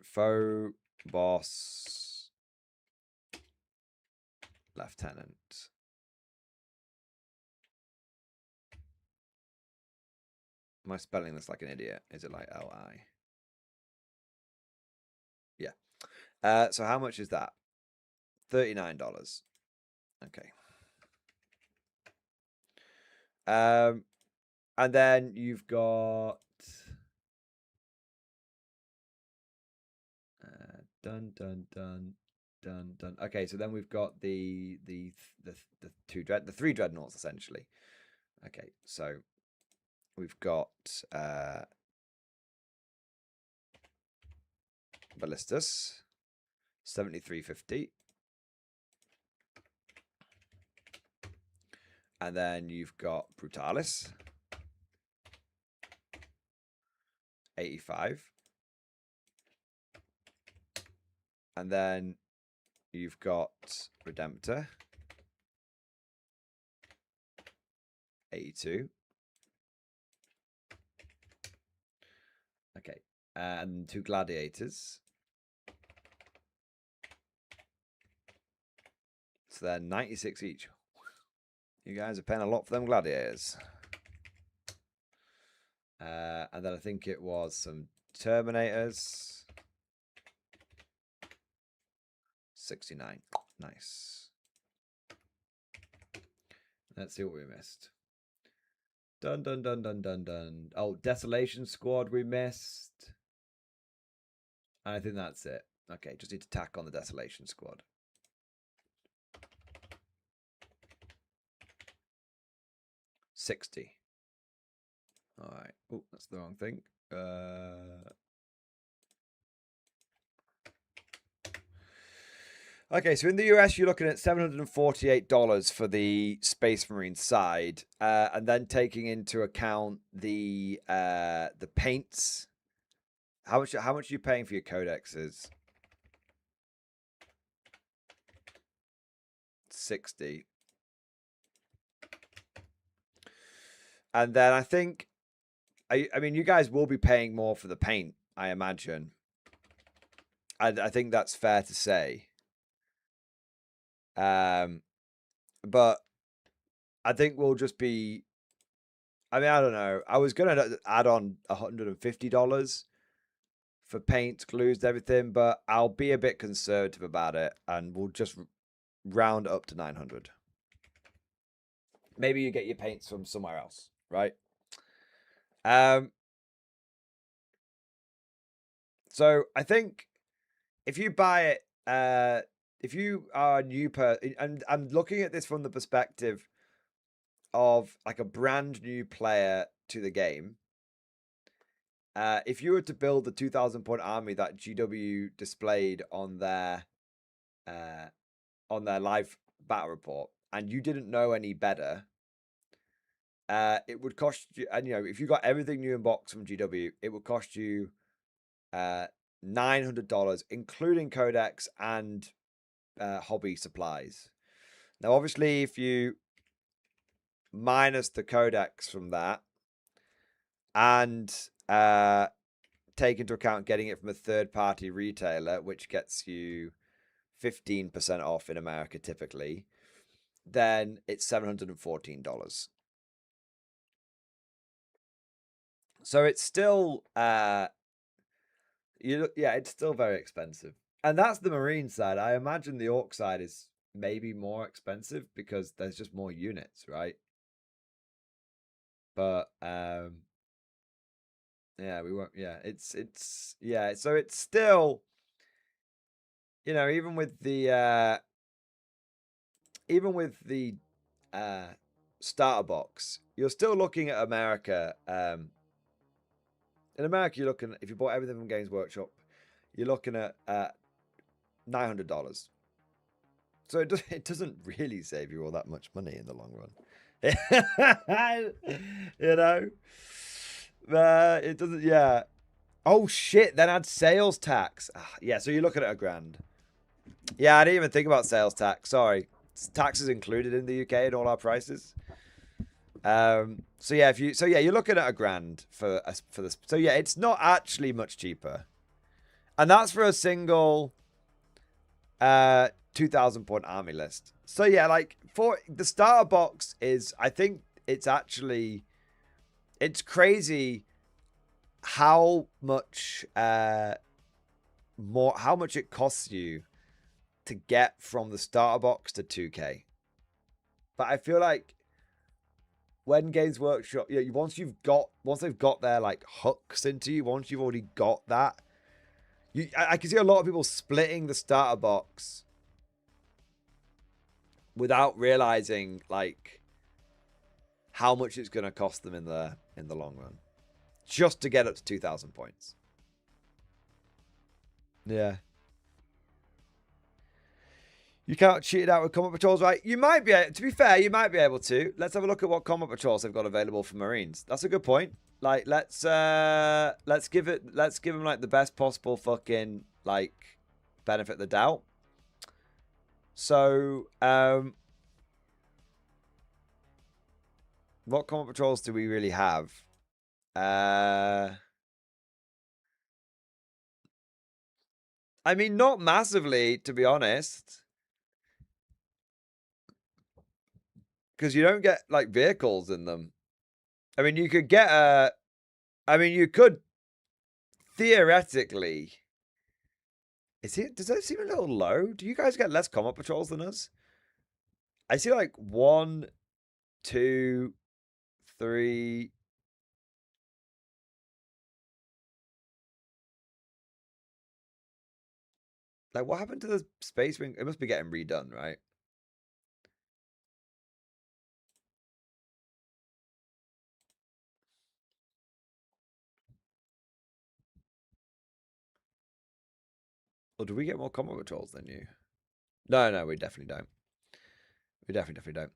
faux boss lieutenant. Am I spelling this like an idiot? Is it like L-I? Yeah. So how much is that? $39. Okay. And then you've got done. Okay, so then we've got the three dreadnoughts essentially. Okay, so we've got Ballistus 7350. And then you've got Brutalis 85. And then you've got Redemptor 82. Okay. And 2 gladiators. So they're 96 each. You guys are paying a lot for them gladiators. And then I think it was some Terminators. 69. Nice. Let's see what we missed. Dun. Oh, Desolation Squad we missed. And I think that's it. Okay, just need to tack on the Desolation Squad. $60. All right. Oh, that's the wrong thing. Okay, so in the US, you're looking at $748 for the Space Marine side, and then taking into account the paints. How much are you paying for your codexes? 60. And then I think, I mean, you guys will be paying more for the paint, I imagine. I think that's fair to say. But I think we'll just be, I mean, I don't know. I was going to add on $150 for paint, glues, everything, but I'll be a bit conservative about it, and we'll just round up to 900. Maybe you get your paints from somewhere else, right? So I think if you buy it, if you are a new person, and I'm looking at this from the perspective of like a brand new player to the game. If you were to build the 2,000 point army that GW displayed on their live battle report, and you didn't know any better, it would cost you. And if you got everything new in box from GW, it would cost you $900, including codex and hobby supplies. Now, obviously, if you minus the codex from that and take into account getting it from a third-party retailer, which gets you 15% off in America typically, then it's $714. So it's still it's still very expensive. And that's the Marine side. I imagine the Orc side is maybe more expensive because there's just more units, right? But yeah, we won't. Yeah, it's yeah. So it's still, even with the starter box, you're still looking at America. In America, you're looking, if you bought everything from Games Workshop, you're looking at $900. So it doesn't really save you all that much money in the long run. You know? It doesn't, yeah. Oh, shit. Then add sales tax. Yeah, so you're looking at £1,000. Yeah, I didn't even think about sales tax. Sorry. Tax is included in the UK in all our prices. So yeah, you're looking at £1,000 for this. So yeah, it's not actually much cheaper. And that's for a single 2,000 point army list. So yeah, like for the starter box is, I think it's crazy how much how much it costs you to get from the starter box to 2K. But I feel like when Games Workshop, once they've got their like hooks into you, once you've already got that, I can see a lot of people splitting the starter box without realizing like how much it's going to cost them in the long run, just to get up to 2,000 points. Yeah. You can't cheat it out with combat patrols, right? You might be able, to be fair, you might be able to. Let's have a look at what combat patrols they've got available for Marines. That's a good point. Like, let's give them like the best possible fucking like benefit of the doubt. So, what combat patrols do we really have? I mean, not massively, to be honest. Because you don't get like vehicles in them. I mean, you could get you could theoretically. Does that seem a little low? Do you guys get less combat patrols than us? I see like 1, 2, 3. Like, what happened to the Space Wing? It must be getting redone, right? Or do we get more combat patrols than you? No, we definitely don't. We definitely don't.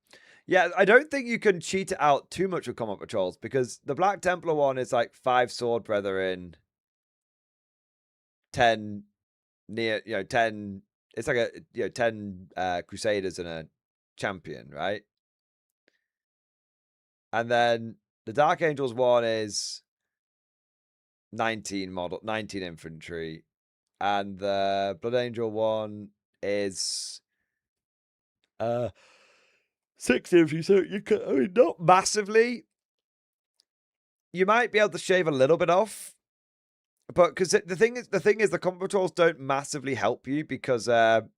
Yeah, I don't think you can cheat it out too much with combat patrols, because the Black Templar one is like 5 sword brethren, 10 10. It's like a 10 crusaders and a champion, right? And then the Dark Angels one is 19 infantry, and the Blood Angel one is 6 infantry. So you can, I mean, not massively. You might be able to shave a little bit off, but because the thing is, the combat patrols don't massively help you, because you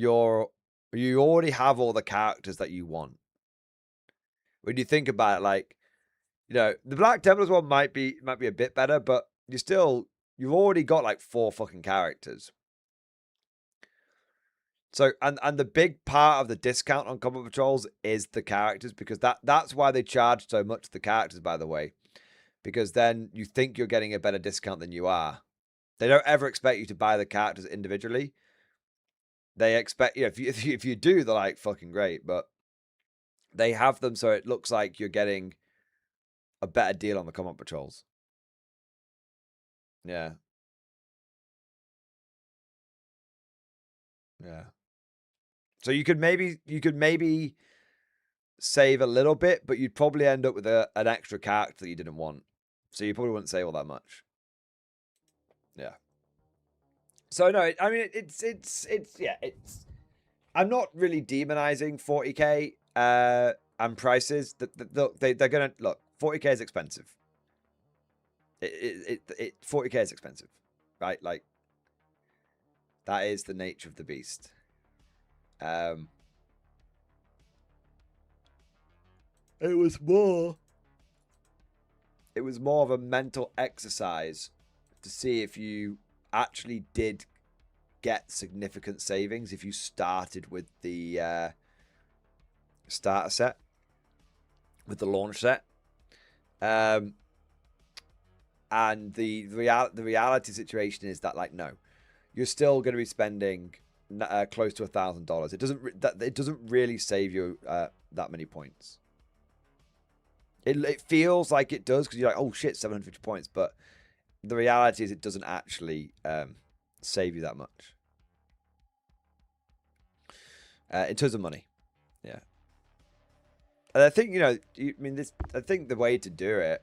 already have all the characters that you want. When you think about it, like, the Black Templars one might be a bit better, but you've already got like 4 fucking characters. So, and the big part of the discount on combat patrols is the characters, because that's why they charge so much for the characters, by the way, because then you think you're getting a better discount than you are. They don't ever expect you to buy the characters individually. They expect, if you do, they're like fucking great, but they have them so it looks like you're getting a better deal on the combat patrols. Yeah. Yeah. So you could maybe save a little bit, but you'd probably end up with an extra character that you didn't want. So you probably wouldn't save all that much. Yeah. So no, I mean it's I'm not really demonizing 40k and prices. They're gonna look. 40k is expensive. 40k is expensive, right? Like, that is the nature of the beast. It was more of a mental exercise to see if you actually did get significant savings if you started with the starter set, with the launch set. And the reality situation is that, like, no, you're still going to be spending close to $1,000. It doesn't really save you that many points. It feels like it does because you're like, oh shit, 750 points, but the reality is it doesn't actually save you that much in terms of money. Yeah, and I think I think the way to do it.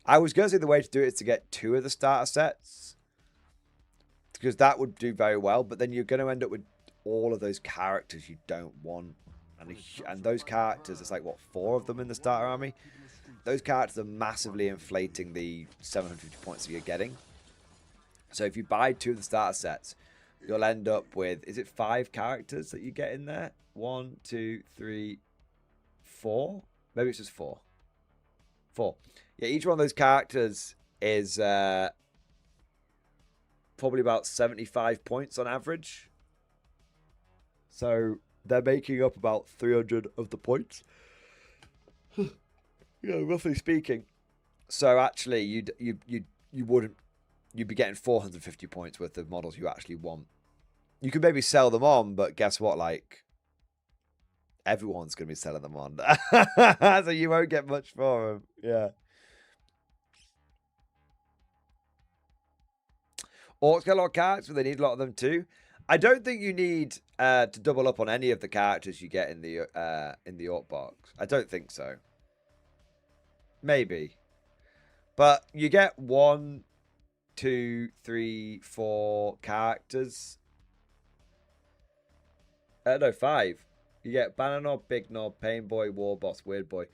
I was going to say the way to do it is to get 2 of the starter sets because that would do very well, but then you're going to end up with all of those characters you don't want. And those characters, it's like, what, 4 of them in the starter army? Those characters are massively inflating the 750 points that you're getting. So if you buy 2 of the starter sets, you'll end up with, is it 5 characters that you get in there? 1, 2, 3, 4? Maybe it's just 4. 4. Yeah, each one of those characters is probably about 75 points on average. So they're making up about 300 of the points. Roughly speaking. So actually, you'd be getting 450 points worth of models you actually want. You could maybe sell them on, but guess what? Like, everyone's going to be selling them on. So you won't get much for them. Yeah. Orcs get a lot of characters, but they need a lot of them too. I don't think you need to double up on any of the characters you get in the Orc box. I don't think so. Maybe. But you get 1, 2, 3, 4 characters. No, 5. You get Banner Knob, Big Knob, Pain Boy, War Boss, Weird Boy.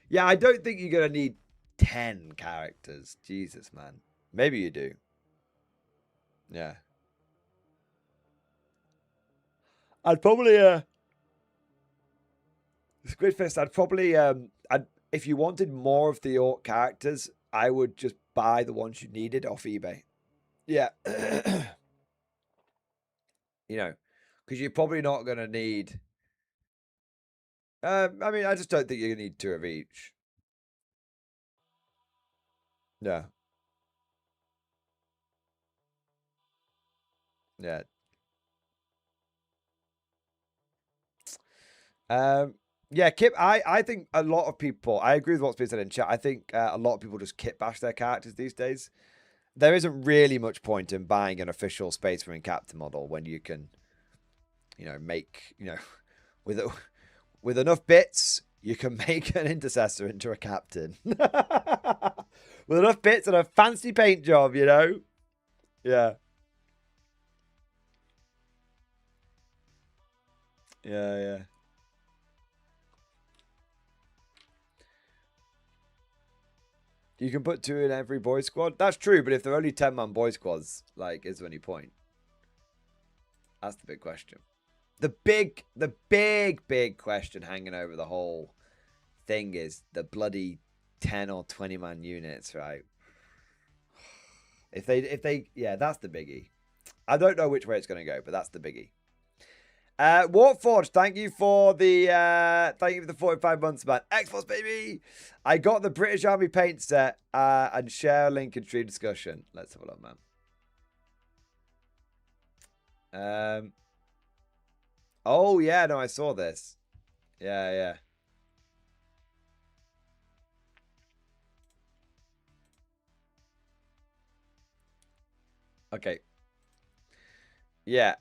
Yeah, I don't think you're going to need 10 characters. Jesus, man. Maybe you do. Yeah. I'd probably Squidfist, I'd probably if you wanted more of the Orc characters, I would just buy the ones you needed off eBay. Yeah. Because you're probably not gonna need I mean, I just don't think you're gonna need 2 of each. Yeah. Yeah. Yeah, Kip, I think a lot of people, I agree with what's been said in chat. I think a lot of people just kit bash their characters these days. There isn't really much point in buying an official Space Marine Captain model when you can, make, with enough bits, you can make an Intercessor into a Captain. With enough bits and a fancy paint job, Yeah. Yeah. You can put 2 in every boy squad. That's true, but if they're only 10-man boy squads, like, is there any point? That's the big question. The big question hanging over the whole thing is the bloody 10 or 20-man units, right? If they, yeah, that's the biggie. I don't know which way it's going to go, but that's the biggie. Warforged, thank you for the 45 months, man. Xbox, baby. I got the British Army paint set and share a link in stream discussion. Let's have a look, man. Oh yeah, no, I saw this. Yeah. Okay. Yeah.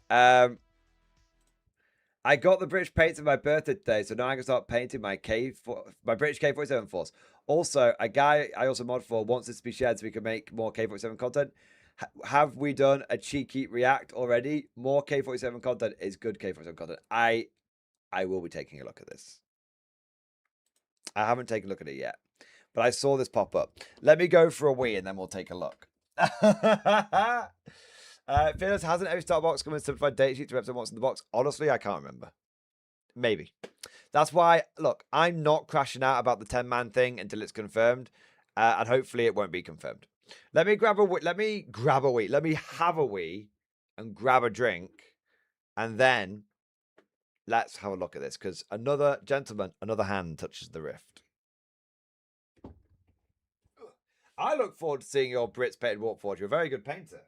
I got the British paints for my birthday today, so now I can start painting my British K47 force. Also, a guy I also mod for wants this to be shared so we can make more K47 content. Have we done a cheeky react already? More K47 content is good K47 content. I will be taking a look at this. I haven't taken a look at it yet, but I saw this pop up. Let me go for a wee and then we'll take a look. Fearless, hasn't every start box come with simplified data sheet to represent what's in the box? Honestly, I can't remember. Maybe. That's why, look, I'm not crashing out about the 10-man thing until it's confirmed, and hopefully it won't be confirmed. Let me have a wee and grab a drink, and then let's have a look at this, because another hand touches the rift. I look forward to seeing your Brits painted Warforged. You're a very good painter.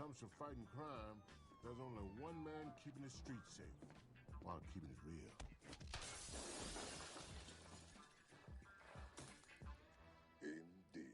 comes to fighting crime, there's only one man keeping the streets safe, while keeping it real. Indeed.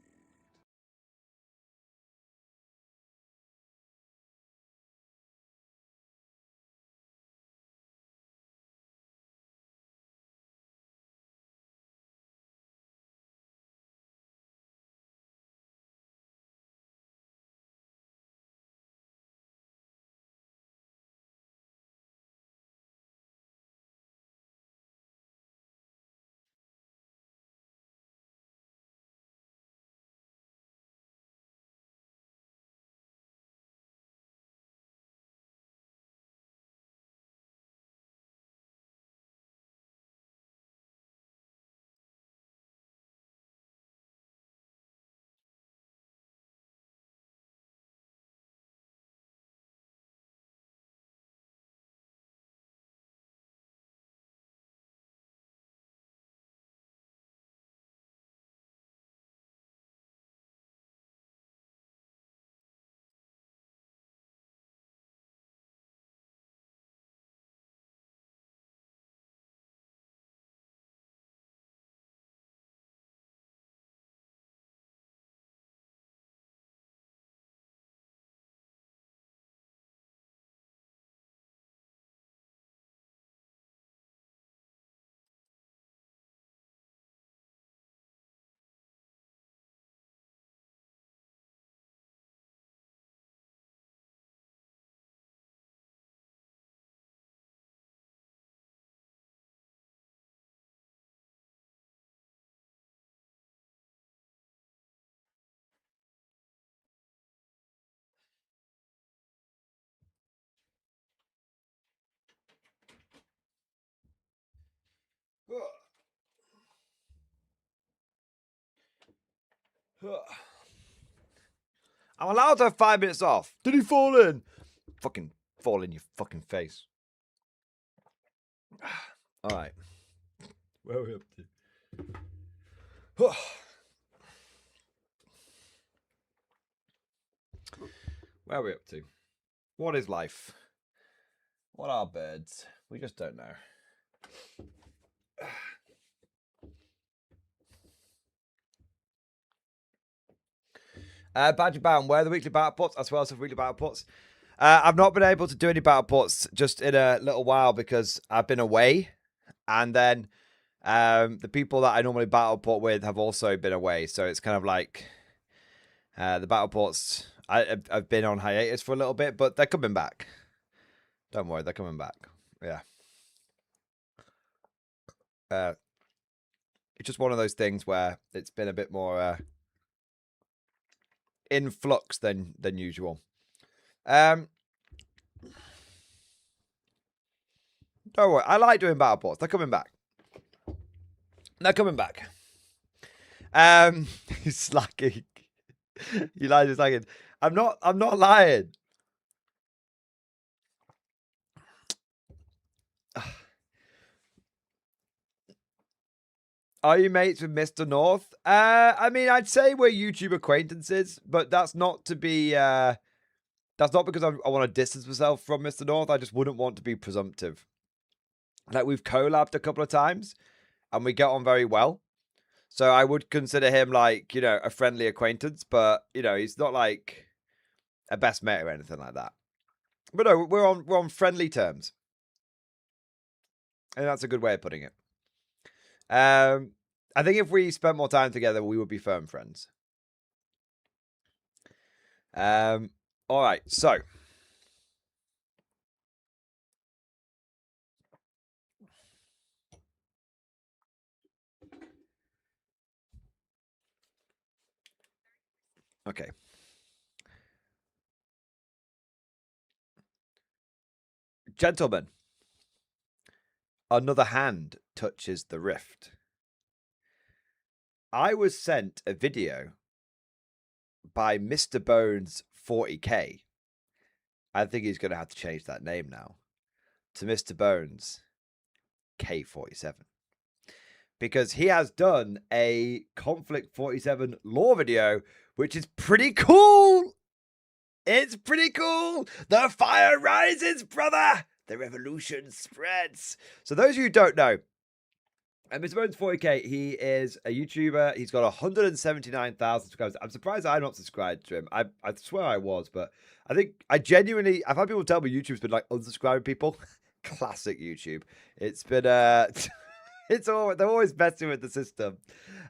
I'm allowed to have 5 minutes off. Did he fall in? Fucking fall in your fucking face. All right. Where are we up to? Where are we up to? What is life? What are birds? We just don't know. Badger Bound, where are the weekly battle puts? As well as the weekly battle puts. I've not been able to do any battle puts just in a little while because I've been away. And then the people that I normally battle put with have also been away. So it's kind of like the battle puts. I've been on hiatus for a little bit, but they're coming back. Don't worry, they're coming back. Yeah. It's just one of those things where it's been a bit more in flux than usual. Don't worry, I like doing battle ports. They're coming back. They're coming back. He's slacking. You lied, he's slacking. I'm not lying. Are you mates with Mr. North? I mean, I'd say we're YouTube acquaintances, but that's not to be. That's not because I want to distance myself from Mr. North. I just wouldn't want to be presumptive. Like, we've collabed a couple of times, and we get on very well. So I would consider him like, you know, a friendly acquaintance, but you know, he's not like a best mate or anything like that. But no, we're on friendly terms, and that's a good way of putting it. I think if we spent more time together, we would be firm friends. All right, so okay. Gentlemen, another hand touches the rift. I was sent a video by Mr. Bones 40k. I think he's going to have to change that name now to Mr. Bones K47. Because he has done a Konflikt 47 lore video, which is pretty cool. It's pretty cool. The fire rises, brother. The revolution spreads. So those of you who don't know, Mr. Bones 40k, he is a YouTuber. He's got 179,000 subscribers. I'm surprised I'm not subscribed to him. I swear I was, but I've had people tell me YouTube's been like unsubscribing people. Classic YouTube. It's been they're always messing with the system.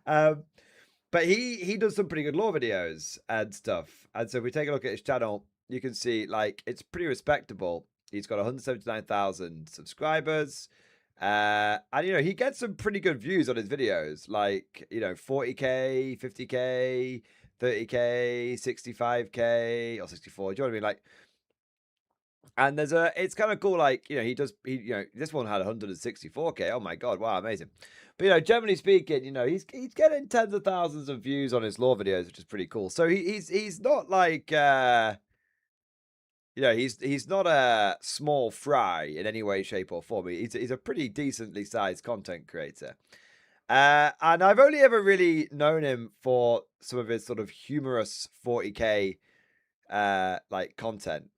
But he does some pretty good lore videos and stuff. And so if we take a look at his channel, you can see like it's pretty respectable. He's got 179,000 subscribers. And he gets some pretty good views on his videos, like 40k, 50k, 30k, 65k, or 64. Do you know what I mean? Like, and it's kind of cool. Like, this one had 164k. Oh my god, wow, amazing. But generally speaking, he's getting tens of thousands of views on his lore videos, which is pretty cool. So he's not like he's not a small fry in any way, shape, or form. He's a pretty decently sized content creator. And I've only ever really known him for some of his sort of humorous 40k like content.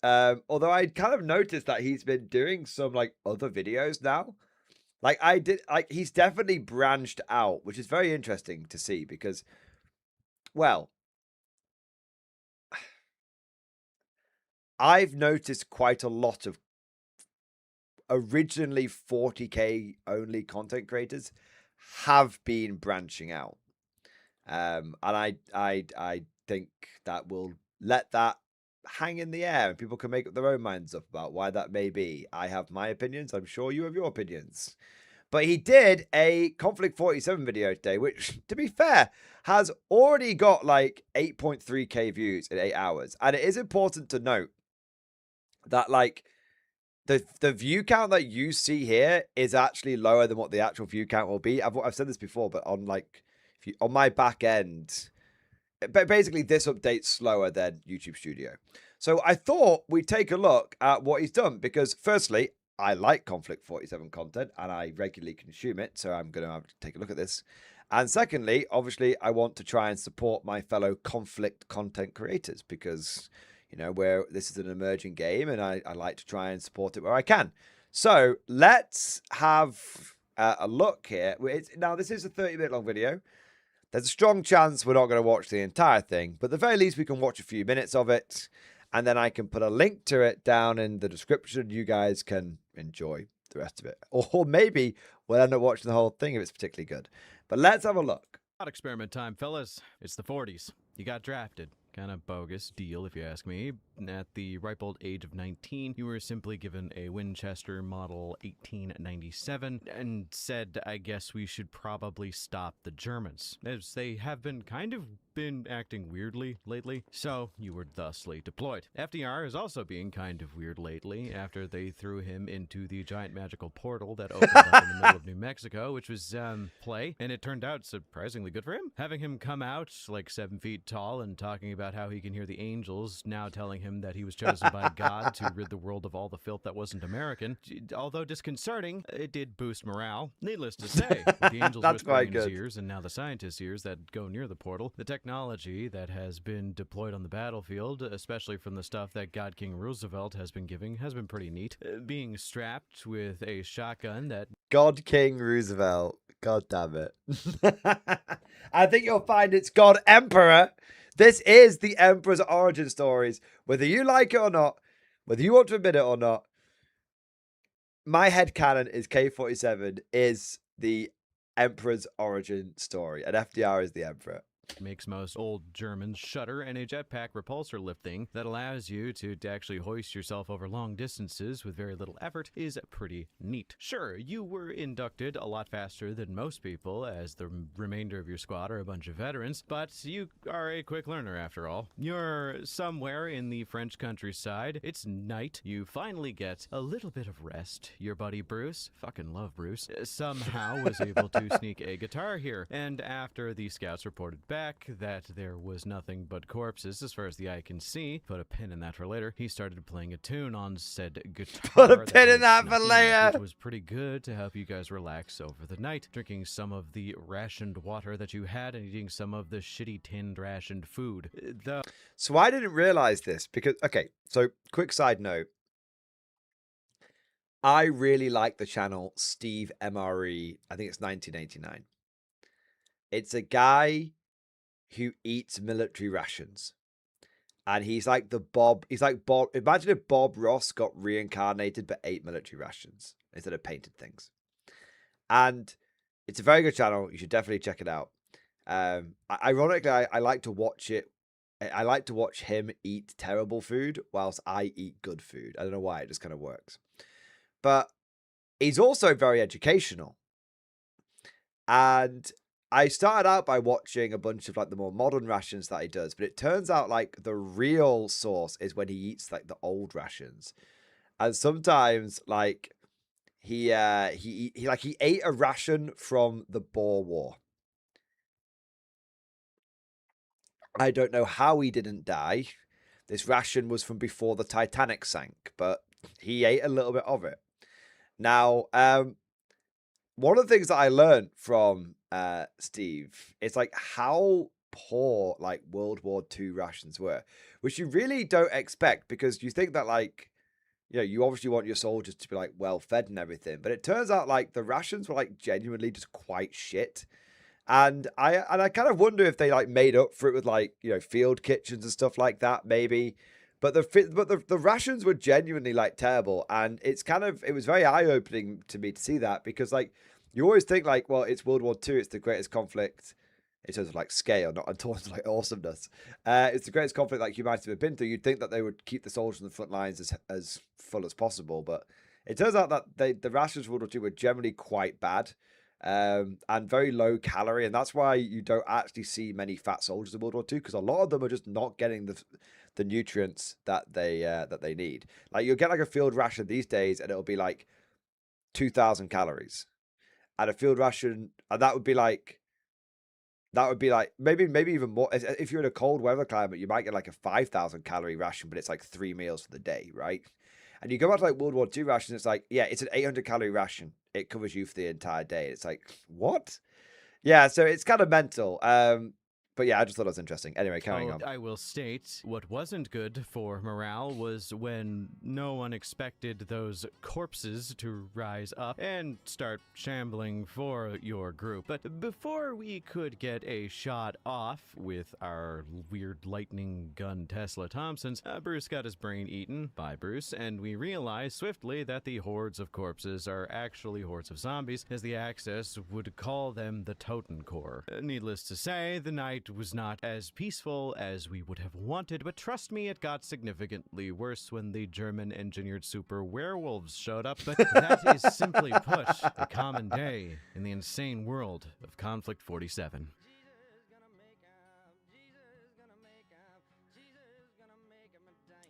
Although I kind of noticed that he's been doing some like other videos now. He's definitely branched out, which is very interesting to see because, well, I've noticed quite a lot of originally 40k only content creators have been branching out. And I think that we'll let that hang in the air and people can make up their own minds up about why that may be. I have my opinions. I'm sure you have your opinions. But he did a Konflikt 47 video today, which, to be fair, has already got like 8.3k views in 8 hours. And it is important to note that like the view count that you see here is actually lower than what the actual view count will be. I've said this before, but on like on my back end, but basically this update's slower than YouTube Studio. So I thought we'd take a look at what he's done because firstly, I like Konflikt 47 content and I regularly consume it. So I'm going to have to take a look at this. And secondly, obviously, I want to try and support my fellow Konflikt content creators because, where this is an emerging game and I like to try and support it where I can. So let's have a look here. Now, this is a 30-minute long video. There's a strong chance we're not going to watch the entire thing, but at the very least, we can watch a few minutes of it. And then I can put a link to it down in the description. You guys can enjoy the rest of it. Or maybe we'll end up watching the whole thing if it's particularly good. But let's have a look. Thought experiment time, fellas. It's the 40s. You got drafted. Kind of bogus deal, if you ask me. At the ripe old age of 19, you were simply given a Winchester Model 1897 and said, I guess we should probably stop the Germans, as they have been acting weirdly lately, so you were thusly deployed. FDR is also being kind of weird lately after they threw him into the giant magical portal that opened up in the middle of New Mexico, which was play, and it turned out surprisingly good for him. Having him come out like 7 feet tall and talking about how he can hear the angels now telling him that he was chosen by God to rid the world of all the filth that wasn't American. Although disconcerting, it did boost morale. Needless to say, with the angels whispering in his ears and now the scientists' ears that go near the portal, the technology that has been deployed on the battlefield, especially from the stuff that God King Roosevelt has been giving, has been pretty neat. Being strapped with a shotgun that... God King Roosevelt. God damn it. I think you'll find it's God Emperor. This is the Emperor's origin stories. Whether you like it or not, whether you want to admit it or not, my headcanon is K-47 is the Emperor's origin story, and FDR is the Emperor. Makes most old Germans shudder, and a jetpack repulsor lift thing that allows you to actually hoist yourself over long distances with very little effort is pretty neat. Sure, you were inducted a lot faster than most people, as the remainder of your squad are a bunch of veterans, but you are a quick learner after all. You're somewhere in the French countryside. It's night. You finally get a little bit of rest. Your buddy Bruce, fucking love Bruce, somehow was able to sneak a guitar here, and after the scouts reported back, back that there was nothing but corpses as far as the eye can see. Put a pin in that for later. He started playing a tune on said guitar. Put a pin he in that for snuck in, later. which was pretty good to help you guys relax over the night, drinking some of the rationed water that you had and eating some of the shitty tinned rationed food. So I didn't realize this because, okay, so quick side note. I really like the channel Steve MRE. I think it's 1989. It's a guy who eats military rations. And he's like Bob. Imagine if Bob Ross got reincarnated but ate military rations instead of painted things. And it's a very good channel. You should definitely check it out. Ironically, I like to watch it. I like to watch him eat terrible food whilst I eat good food. I don't know why. It just kind of works. But he's also very educational. And I started out by watching a bunch of like the more modern rations that he does, but it turns out like the real source is when he eats like the old rations. And sometimes like he ate a ration from the Boer War. I don't know how he didn't die. This ration was from before the Titanic sank, but he ate a little bit of it. Now, one of the things that I learned from Steve is like how poor like World War II rations were, which you really don't expect because you think that like, you know, you obviously want your soldiers to be like well fed and everything, but it turns out like the rations were like genuinely just quite shit. And I kind of wonder if they like made up for it with like, you know, field kitchens and stuff like that, maybe. But the rations were genuinely like terrible, and it was very eye opening to me to see that because like you always think like, well, it's World War II, it's the greatest conflict in terms of like scale, not in terms of like awesomeness. It's the greatest conflict like humanity have been through. You'd think that they would keep the soldiers on the front lines as full as possible, but it turns out that the rations of World War II were generally quite bad. And very low calorie, and that's why you don't actually see many fat soldiers in World War II because a lot of them are just not getting the nutrients that they need. Like you'll get like a field ration these days, and it'll be like 2,000 calories, and a field ration, and that would be like maybe even more. If you're in a cold weather climate, you might get like a 5,000 calorie ration, but it's like 3 meals for the day, right? And you go back to like World War II ration, it's like, yeah, it's an 800 calorie ration. It covers you for the entire day. It's like, what? Yeah, so it's kind of mental. But yeah, I just thought it was interesting. Anyway, carrying on. I will state what wasn't good for morale was when no one expected those corpses to rise up and start shambling for your group. But before we could get a shot off with our weird lightning gun Tesla Thompsons, Bruce got his brain eaten by Bruce, and we realized swiftly that the hordes of corpses are actually hordes of zombies, as the Axis would call them the Totencore. Needless to say, the night was not as peaceful as we would have wanted, but trust me, it got significantly worse when the German-engineered super werewolves showed up. But that is simply put, a common day in the insane world of Konflikt 47.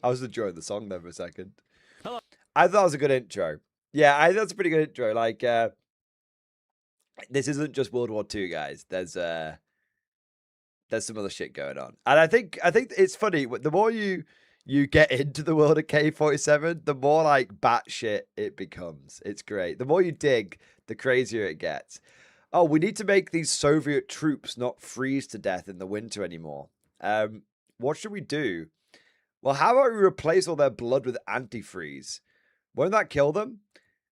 I was enjoying the song there for a second. Hello. I thought it was a good intro. Yeah, I thought it's a pretty good intro. Like, this isn't just World War II, guys. There's some other shit going on, and I think it's funny. The more you get into the world of K-47, the more like batshit it becomes. It's great. The more you dig, the crazier it gets. Oh, we need to make these Soviet troops not freeze to death in the winter anymore. What should we do? Well, how about we replace all their blood with antifreeze? Won't that kill them?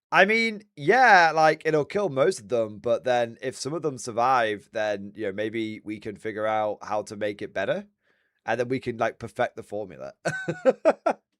I mean, yeah, like it'll kill most of them, but then if some of them survive, then, you know, maybe we can figure out how to make it better, and then we can like perfect the formula.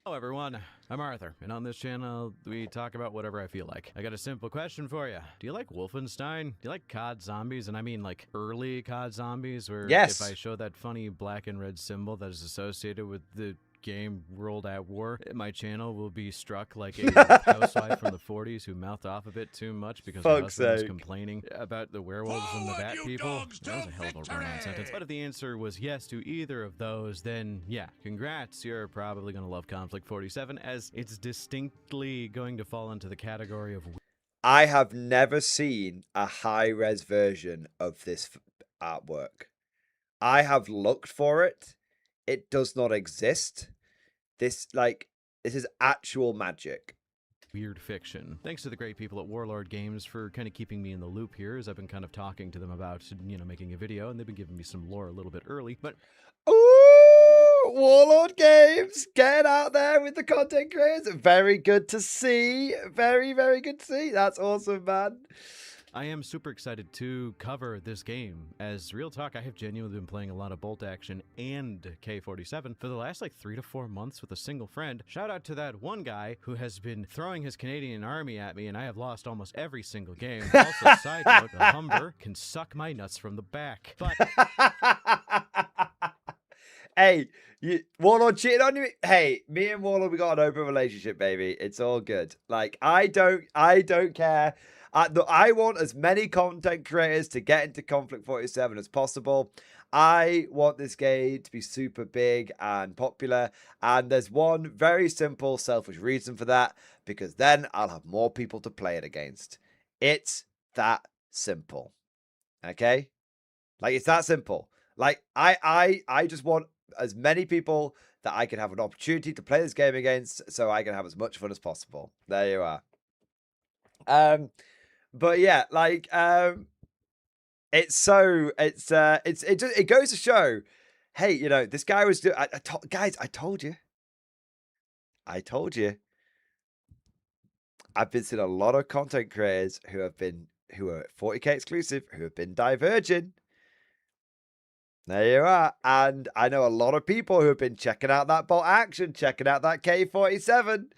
Hello everyone, I'm Arthur, and on this channel, we talk about whatever I feel like. I got a simple question for you. Do you like Wolfenstein? Do you like COD zombies? And I mean like early COD zombies, where yes. If I show that funny black and red symbol that is associated with the game World at War, my channel will be struck like a housewife from the 40s who mouthed off a bit too much because her husband was complaining about the werewolves and the bat people. That was a hell of a run-on sentence. But if the answer was yes to either of those, then yeah, congrats. You're probably going to love Konflikt 47, as it's distinctly going to fall into the category of... I have never seen a high-res version of this artwork. I have looked for it. It does not exist. This is actual magic. Weird fiction. Thanks to the great people at Warlord Games for kind of keeping me in the loop here, as I've been kind of talking to them about, making a video, and they've been giving me some lore a little bit early. But Ooh, Warlord Games, getting out there with the content creators. Very good to see. Very, very good to see. That's awesome, man. I am super excited to cover this game. As real talk, I have genuinely been playing a lot of Bolt Action and K-47 for the last 3 to 4 months with a single friend. Shout out to that one guy who has been throwing his Canadian Army at me, and I have lost almost every single game. Also, side note, the Humber can suck my nuts from the back. But hey, Warlord cheated on you. Hey, me and Warlord, we got an open relationship, baby. It's all good. I don't care. I want as many content creators to get into Konflikt 47 as possible. I want this game to be super big and popular. And there's one very simple, selfish reason for that. Because then I'll have more people to play it against. It's that simple. Okay? It's that simple. I just want as many people that I can have an opportunity to play this game against so I can have as much fun as possible. There you are. But yeah, it goes to show, hey, this guy was guys, I told you. I've been seeing a lot of content creators who are 40K exclusive, who have been diverging. There you are. And I know a lot of people who have been checking out that Bolt Action, checking out that K-47.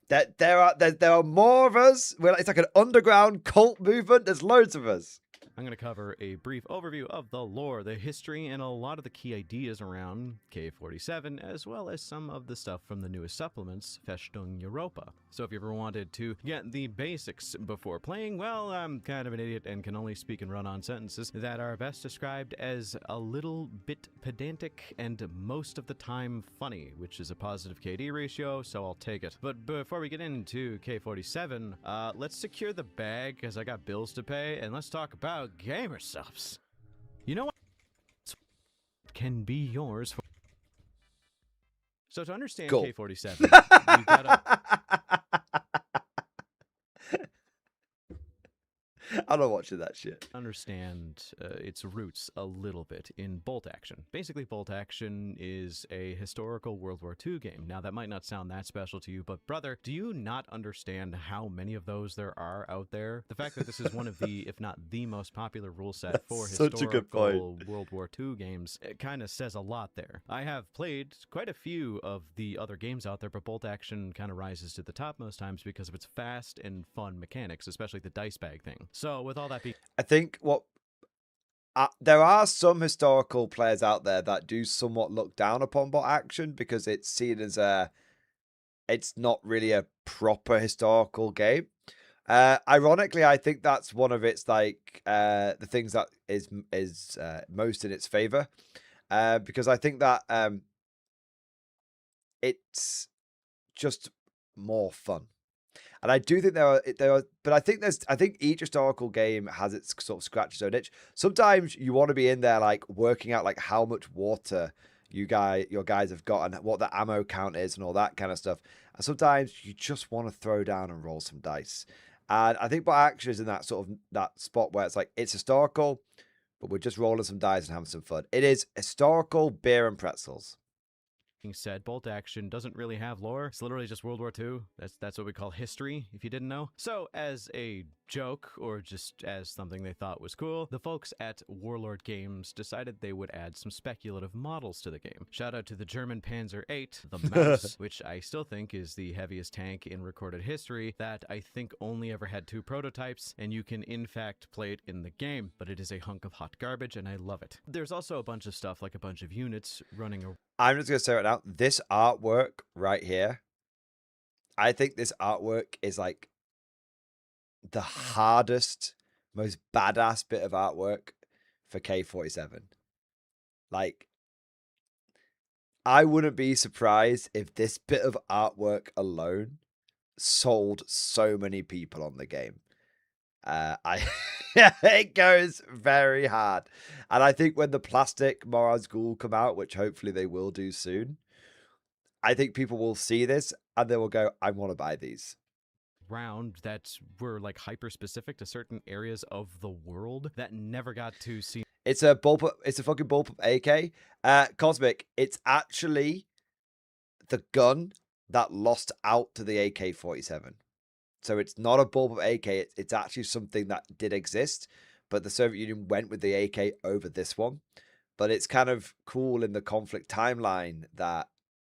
There are more of us. It's like an underground cult movement. There's loads of us. I'm going to cover a brief overview of the lore, the history, and a lot of the key ideas around K-47, as well as some of the stuff from the newest supplements, Festung Europa. So if you ever wanted to get the basics before playing, well, I'm kind of an idiot and can only speak and run on sentences that are best described as a little bit pedantic and most of the time funny, which is a positive KD ratio, so I'll take it. But before we get into K-47, let's secure the bag, because I got bills to pay, and let's talk about gamer subs. You know what can be yours for... So to understand cool. K-47, you gotta... I'm not watching that shit. Understand its roots a little bit in Bolt Action. Basically, Bolt Action is a historical World War II game. Now, that might not sound that special to you, but brother, do you not understand how many of those there are out there? The fact that this is one of the, if not the most popular rule set for historical World War II games, it kind of says a lot there. I have played quite a few of the other games out there, but Bolt Action kind of rises to the top most times because of its fast and fun mechanics, especially the dice bag thing. So with all that being... I think there are some historical players out there that do somewhat look down upon Bolt Action because it's seen as it's not really a proper historical game. Ironically, I think that's one of its the things that is most in its favor, because I think that it's just more fun. And I do think there are, but I think each historical game has its sort of scratch its own itch. Sometimes you want to be in there working out how much water your guys have got and what the ammo count is and all that kind of stuff. And sometimes you just want to throw down and roll some dice. And I think Bolt Action is in that sort of that spot where it's historical, but we're just rolling some dice and having some fun. It is historical beer and pretzels. Said, Bolt Action doesn't really have lore. It's literally just World War II. That's what we call history, if you didn't know. So, as a joke, or just as something they thought was cool, the folks at Warlord Games decided they would add some speculative models to the game. Shout out to the German Panzer VIII, the Mouse, which I still think is the heaviest tank in recorded history, that I think only ever had 2 prototypes, and you can in fact play it in the game, but it is a hunk of hot garbage, and I love it. There's also a bunch of stuff, like a bunch of units running around. I'm just going to say right now, this artwork right here, I think this artwork is the hardest, most badass bit of artwork for K-47. I wouldn't be surprised if this bit of artwork alone sold so many people on the game. Yeah, it goes very hard. And I think when the plastic Moraz Ghoul come out, which hopefully they will do soon, I think people will see this and they will go, I want to buy these. Round that were like hyper specific to certain areas of the world that never got to see. It's a fucking bullpup AK. Cosmic, it's actually the gun that lost out to the AK-47. So it's not a bullpup AK. It's actually something that did exist, but the Soviet Union went with the AK over this one. But it's kind of cool in the conflict timeline that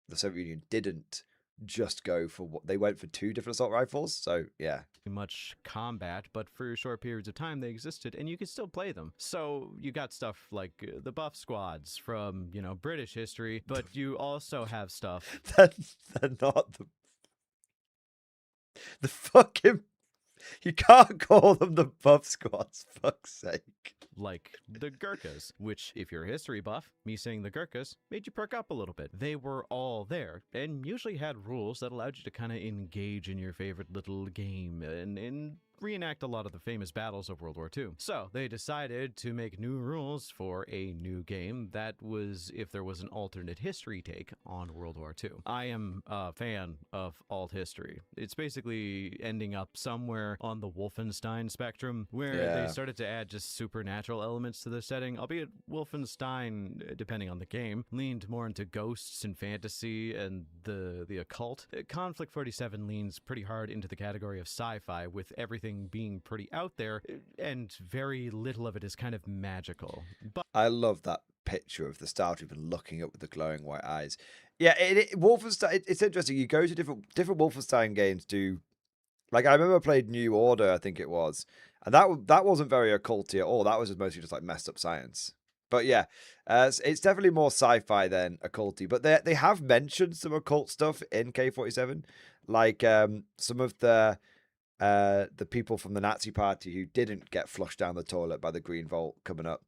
the Soviet Union didn't just go for what they went for 2 different assault rifles. So yeah, Much combat, but for short periods of time they existed and you could still play them. So you got stuff like the buff squads from, you know, British history, but you also have stuff they're not the fucking. You can't call them the buff squads. Fuck's sake. like the Gurkhas, which, if you're a history buff, me saying the Gurkhas made you perk up a little bit. They were all there and usually had rules that allowed you to kind of engage in your favorite little game and reenact a lot of the famous battles of World War II. So they decided to make new rules for a new game that was if there was an alternate history take on World War II. I am a fan of alt history. It's basically ending up somewhere on the Wolfenstein spectrum where they started to add just supernatural elements to the setting, albeit Wolfenstein, depending on the game, leaned more into ghosts and fantasy and the occult. Konflikt 47 leans pretty hard into the category of sci-fi, with everything being pretty out there, and very little of it is kind of magical. But I love that picture of the Star Trooper looking up with the glowing white eyes. Yeah, Wolfenstein. It's interesting. You go to different Wolfenstein games. Like I remember I played New Order, I think it was, and that wasn't very occulty at all. That was mostly just like messed up science. But yeah, it's definitely more sci-fi than occulty. But they have mentioned some occult stuff in K-47, like some of the people from the Nazi Party who didn't get flushed down the toilet by the Green Vault coming up.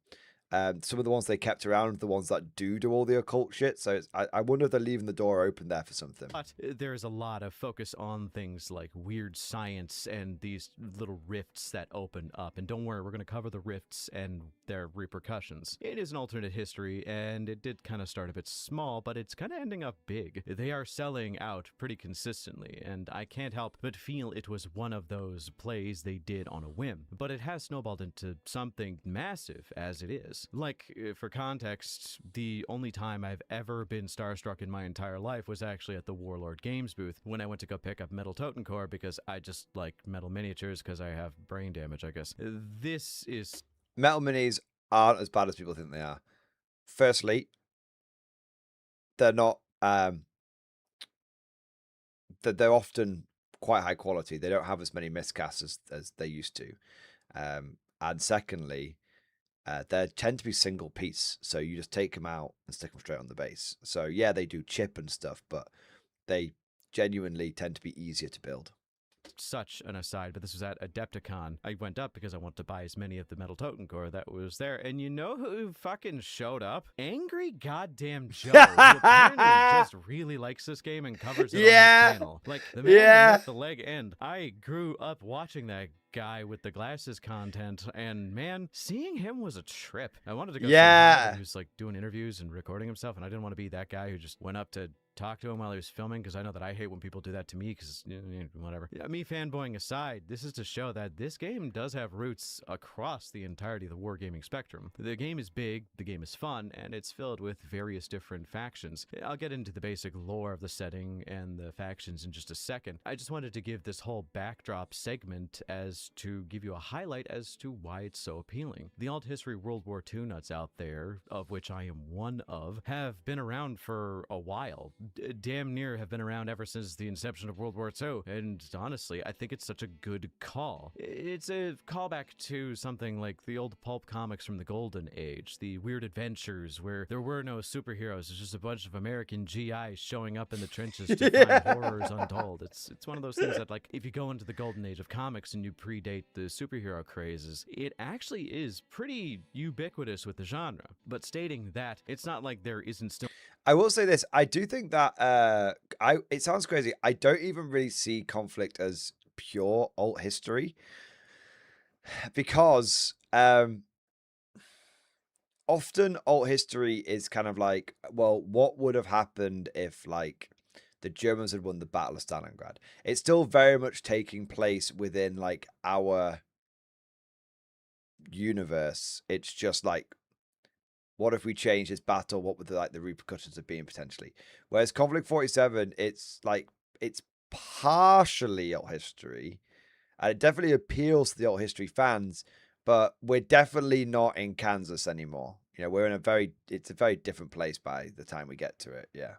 Some of the ones they kept around, the ones that do all the occult shit. So I wonder if they're leaving the door open there for something. But there's a lot of focus on things like weird science and these little rifts that open up. And don't worry, we're going to cover the rifts and their repercussions. It is an alternate history, and it did kind of start a bit small, but it's kind of ending up big. They are selling out pretty consistently, and I can't help but feel it was one of those plays they did on a whim. But it has snowballed into something massive as it is. Like, for context, the only time I've ever been starstruck in my entire life was actually at the Warlord Games booth when I went to go pick up Metal Totencore because I just like metal miniatures because I have brain damage, I guess. This is... Metal minis aren't as bad as people think they are. Firstly, they're not... they're often quite high quality. They don't have as many miscasts as they used to. And secondly... they tend to be single piece, so you just take them out and stick them straight on the base. So yeah, they do chip and stuff, but they genuinely tend to be easier to build. Such an aside, but this was at Adepticon. I went up because I wanted to buy as many of the Metal Totencore that was there, and you know who fucking showed up? Angry goddamn Joe, who apparently just really likes this game and covers it on his channel. Like, the man with the leg end. I grew up watching that guy with the glasses content, and man, seeing him was a trip. I wanted to go see him who's like doing interviews and recording himself, and I didn't want to be that guy who just went up to talk to him while he was filming, because I know that I hate when people do that to me, because whatever. Me fanboying aside, this is to show that this game does have roots across the entirety of the wargaming spectrum. The game is big, the game is fun, and it's filled with various different factions. I'll get into the basic lore of the setting and the factions in just a second. I just wanted to give this whole backdrop segment as to give you a highlight as to why it's so appealing. The alt history World War II nuts out there, of which I am one of, have been around for a while. Damn near have been around ever since the inception of World War II, and honestly, I think it's such a good call. It's a callback to something like the old pulp comics from the Golden Age, the weird adventures where there were no superheroes, it's just a bunch of American GIs showing up in the trenches to find horrors untold. It's one of those things that, like, if you go into the Golden Age of comics and you predate the superhero crazes, it actually is pretty ubiquitous with the genre. But stating that, it's not like there isn't still... I will say this. I do think that it sounds crazy. I don't even really see Konflikt as pure alt history. because often alt history is kind of like, well, what would have happened if like the Germans had won the Battle of Stalingrad? It's still very much taking place within like our universe. It's just like, what if we change this battle? What would the repercussions have been potentially? Whereas Conflict 47, it's like, it's partially alt history, and it definitely appeals to the alt history fans, but we're definitely not in Kansas anymore. You know, we're in it's a very different place by the time we get to it. Yeah.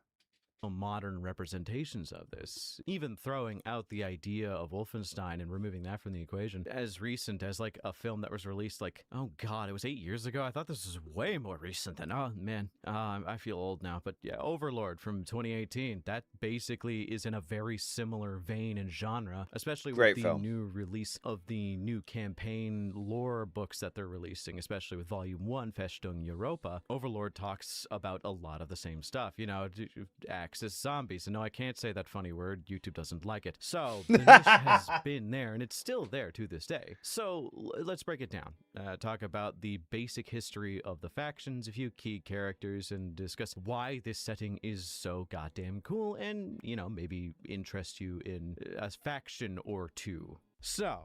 Modern representations of this, even throwing out the idea of Wolfenstein and removing that from the equation, as recent as like a film that was released like, oh god, it was 8 years ago. I thought this was way more recent than, oh man, I feel old now. But yeah, Overlord from 2018, that basically is in a very similar vein and genre, especially with the new release of the new campaign lore books that they're releasing, especially with Volume 1, Festung Europa. Overlord talks about a lot of the same stuff, you know, Axis zombies. And no, I can't say that funny word. YouTube doesn't like it. So the niche has been there, and it's still there to this day. So let's break it down. Talk about the basic history of the factions, a few key characters, and discuss why this setting is so goddamn cool, and, you know, maybe interest you in a faction or two. So,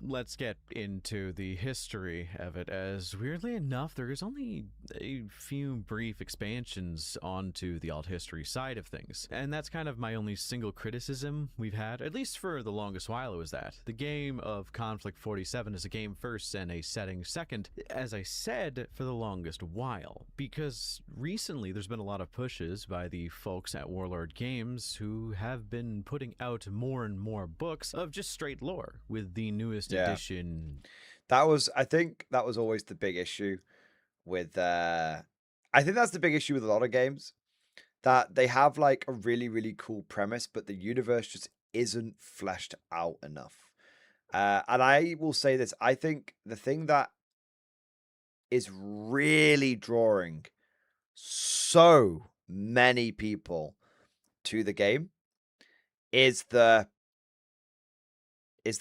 let's get into the history of it, as weirdly enough, there is only a few brief expansions onto the alt history side of things. And that's kind of my only single criticism we've had, at least for the longest while. It was that the game of Konflikt 47 is a game first and a setting second, as I said, for the longest while, because recently there's been a lot of pushes by the folks at Warlord Games who have been putting out more and more books of just straight lore with the newest edition. I think that was always the big issue with I think that's the big issue with a lot of games, that they have like a really, really cool premise, but the universe just isn't fleshed out enough. And I will say this, I think the thing that is really drawing so many people to the game is the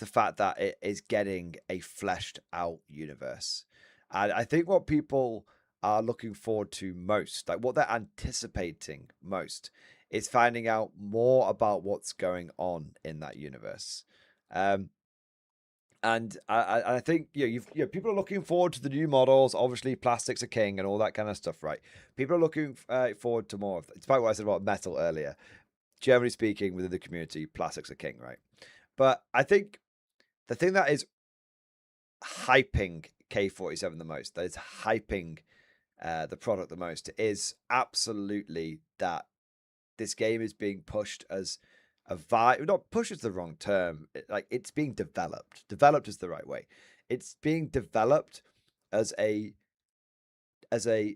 fact that it is getting a fleshed out universe. And I think what people are looking forward to most, like what they're anticipating most, is finding out more about what's going on in that universe. And I think people are looking forward to the new models. Obviously, plastics are king and all that kind of stuff, right? People are looking forward to more. Despite what I said about metal earlier, generally speaking, within the community, plastics are king, right? But I think the thing that is hyping K47 the most, that is hyping the product the most, is absolutely that this game is being pushed as a vibe. Not push is the wrong term. It's being developed. Developed is the right way. It's being developed as a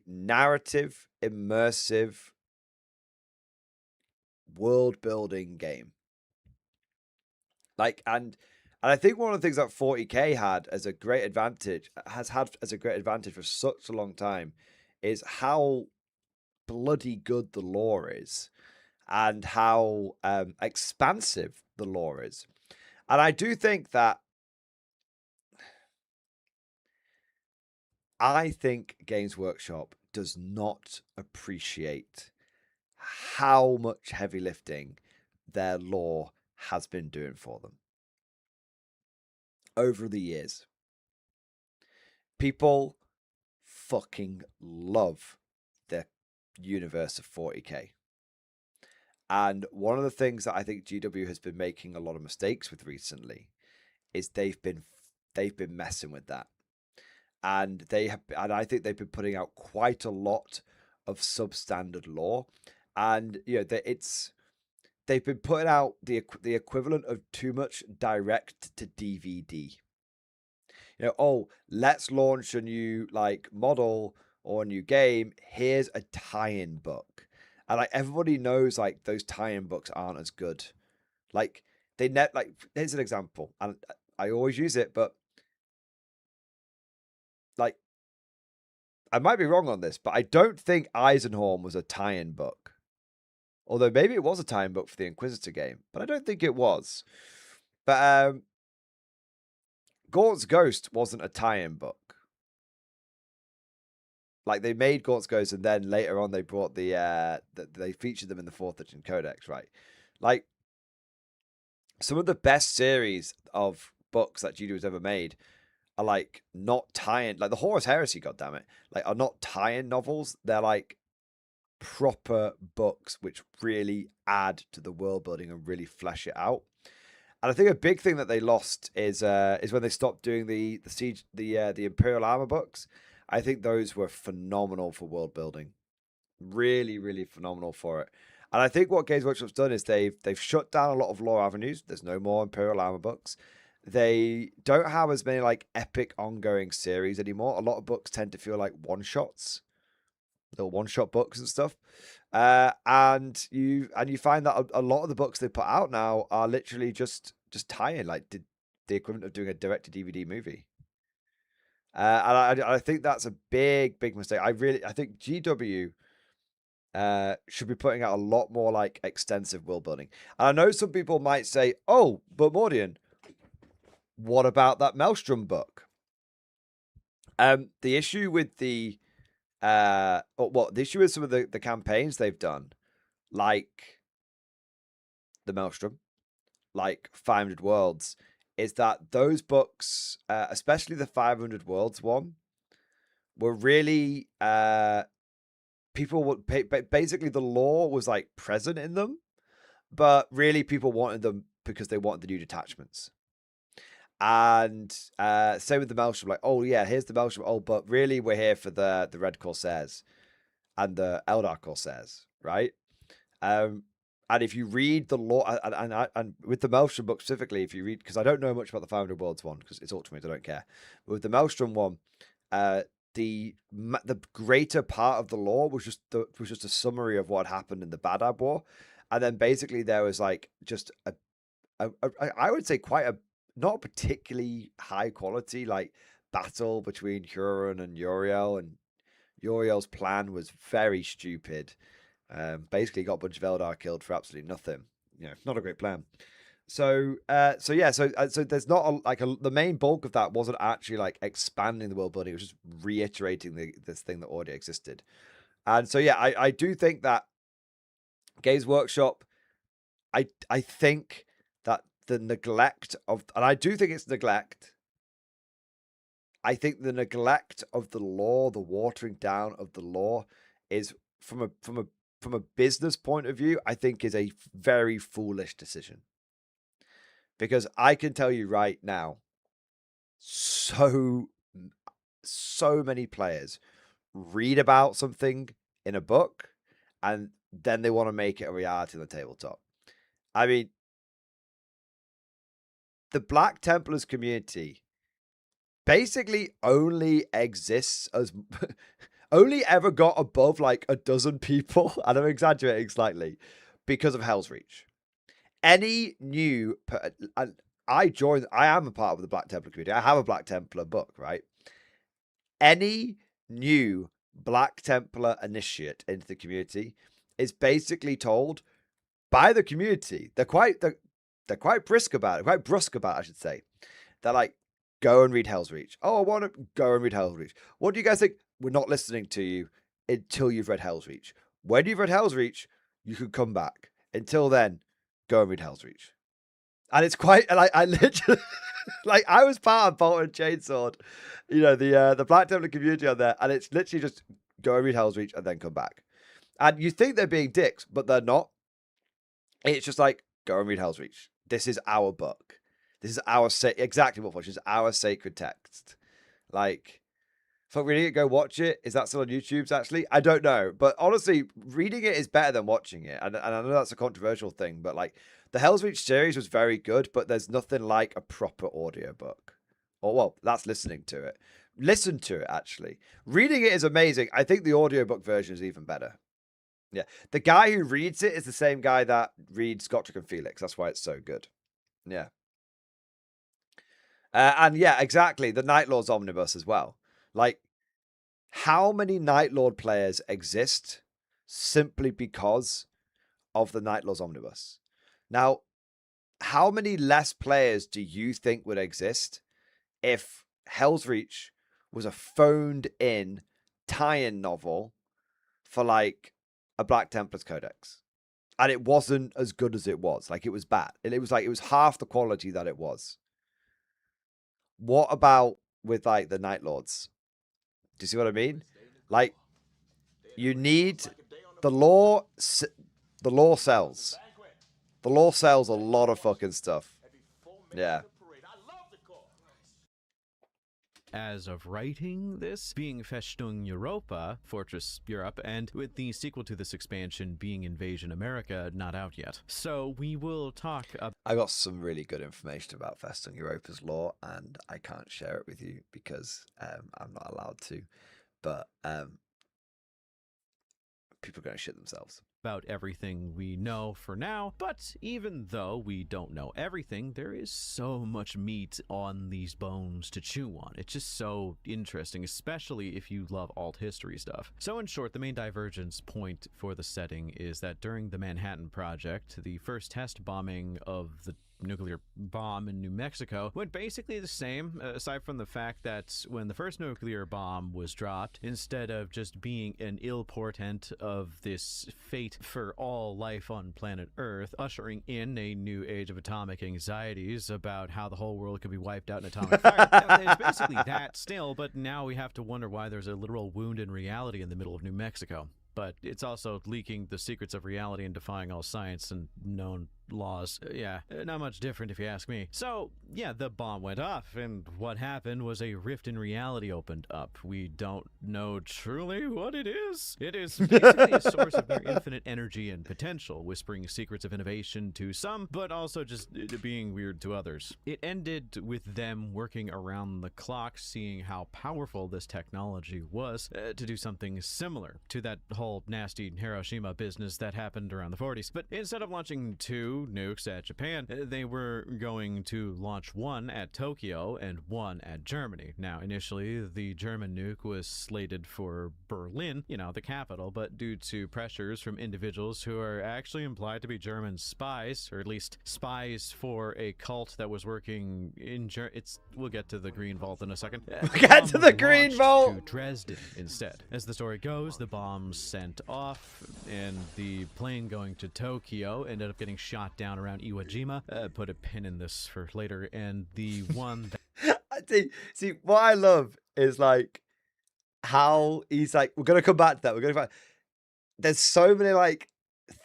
narrative, immersive, world-building game. And I think one of the things that 40K has had as a great advantage for such a long time is how bloody good the lore is, and how expansive the lore is. And I do think Games Workshop does not appreciate how much heavy lifting their lore has been doing for them over the years. People fucking love the universe of 40K. And one of the things that I think GW has been making a lot of mistakes with recently is they've been messing with that. And I think they've been putting out quite a lot of substandard lore. And they've been putting out the equivalent of too much direct to DVD. Let's launch a new model or a new game. Here's a tie-in book, and everybody knows those tie-in books aren't as good. Here's an example, and I always use it, but I might be wrong on this, but I don't think Eisenhorn was a tie-in book. Although maybe it was a tie-in book for the Inquisitor game, but I don't think it was. But Gaunt's Ghost wasn't a tie-in book. Like, they made Gaunt's Ghost, and then later on they brought they featured them in the 4th edition codex, right? Like, some of the best series of books that GW has ever made are like not tie-in, like the Horus Heresy, goddammit, like are not tie-in novels. They're like proper books which really add to the world building and really flesh it out. And I think a big thing that they lost is when they stopped doing the siege, the Imperial Armor books. I think those were phenomenal for world building, really, really phenomenal for it. And I think what Games Workshop's done is they've shut down a lot of lore avenues. There's no more Imperial Armor books. They don't have as many like epic ongoing series anymore. A lot of books tend to feel like one-shots, little one-shot books and stuff. And you find that a lot of the books they put out now are literally just tie-in, like the equivalent of doing a direct-to-DVD movie. And I think that's a big mistake. I think GW should be putting out a lot more like extensive world building. And I know some people might say, "Oh, but Mordian, what about that Maelstrom book?" The issue with the issue with some of the campaigns they've done, like the Maelstrom, like 500 Worlds, is that those books, especially the 500 Worlds one, were really people would basically the lore was like present in them, but really people wanted them because they wanted the new detachments. And same with the Maelstrom, like, oh yeah, here's the Maelstrom. Oh, but really we're here for the Red Corsairs and the Eldar Corsairs, right? And if you read the lore, and with the Maelstrom book specifically, if you read, because I don't know much about the 500 Worlds one, because it's Ultimate, I don't care. But with the Maelstrom one, the greater part of the lore was just a summary of what happened in the Badab War, and then basically there was like just I would say quite a not particularly high quality like battle between Huron and Uriel, and Uriel's plan was very stupid. Basically got a bunch of Eldar killed for absolutely nothing. You know, not a great plan. So there's not the main bulk of that wasn't actually like expanding the world building. It was just reiterating this thing that already existed. And so yeah, I do think that Games Workshop, I think that the neglect of, and I do think it's neglect. I think the neglect of the lore, the watering down of the lore, is from a business point of view, I think is a very foolish decision. Because I can tell you right now, so many players read about something in a book and then they want to make it a reality on the tabletop. I mean, the Black Templars community basically only exists as only ever got above like a dozen people, and I'm exaggerating slightly, because of Hell's Reach. Any new, I am a part of the Black Templar community. I have a Black Templar book, right? Any new Black Templar initiate into the community is basically told by the community. They're quite brusque about it, I should say. They're like, go and read Hell's Reach. Oh, I want to go and read Hell's Reach. What do you guys think? We're not listening to you until you've read Hell's Reach. When you've read Hell's Reach, you can come back. Until then, go and read Hell's Reach. And it's quite like, I literally like, I was part of Bolton and Chainsword, you know, the Black Templar community on there, and it's literally just go and read Hell's Reach and then come back. And you think they're being dicks, but they're not. It's just like, go and read Hell's Reach. This is our book. This is our exactly what is our sacred text. Like, fuck reading it, go watch it. Is that still on YouTube's actually? I don't know. But honestly, reading it is better than watching it. And I know that's a controversial thing, but like the Hell's Reach series was very good, but there's nothing like a proper audiobook. Or well, that's listening to it. Listen to it, actually. Reading it is amazing. I think the audiobook version is even better. Yeah. The guy who reads it is the same guy that reads Gotrek and Felix. That's why it's so good. Yeah. And yeah, exactly. The Night Lords Omnibus as well. Like, how many Night Lord players exist simply because of the Night Lords Omnibus? Now, how many less players do you think would exist if Hell's Reach was a phoned in tie-in novel for like a Black Templars Codex. And it wasn't as good as it was. Like, it was bad. And it was half the quality that it was. What about with like the Night Lords? Do you see what I mean? Like, you need the lore. The lore sells. The lore sells a lot of fucking stuff. Yeah. As of writing this, being Festung Europa, Fortress Europe, and with the sequel to this expansion being Invasion America not out yet. So we will talk about... I got some really good information about Festung Europa's lore, and I can't share it with you because I'm not allowed to. But people are going to shit themselves. About everything we know for now, but even though we don't know everything, there is so much meat on these bones to chew on. It's just so interesting, especially if you love alt history stuff. So in short, the main divergence point for the setting is that during the Manhattan Project, the first test bombing of the nuclear bomb in New Mexico went basically the same, aside from the fact that when the first nuclear bomb was dropped, instead of just being an ill portent of this fate for all life on planet Earth, ushering in a new age of atomic anxieties about how the whole world could be wiped out in atomic fire. It's basically that still, but now we have to wonder why there's a literal wound in reality in the middle of New Mexico. But it's also leaking the secrets of reality and defying all science and known laws. Yeah, not much different if you ask me. So, yeah, the bomb went off, and what happened was a rift in reality opened up. We don't know truly what it is. It is basically a source of near infinite energy and potential, whispering secrets of innovation to some, but also just being weird to others. It ended with them working around the clock, seeing how powerful this technology was, to do something similar to that whole nasty Hiroshima business that happened around the 40s. But instead of launching 2 nukes at Japan, they were going to launch 1 at Tokyo and 1 at Germany. Now, initially, the German nuke was slated for Berlin, you know, the capital, but due to pressures from individuals who are actually implied to be German spies, or at least spies for a cult that was working in we'll get to the Green Vault in a second. We'll get to the Green Vault! To Dresden instead. As the story goes, the bombs sent off, and the plane going to Tokyo ended up getting shot down around Iwo Jima. Put a pin in this for later. And the one that... see, what I love is like how he's like, we're gonna come back to that. We're gonna find. There's so many like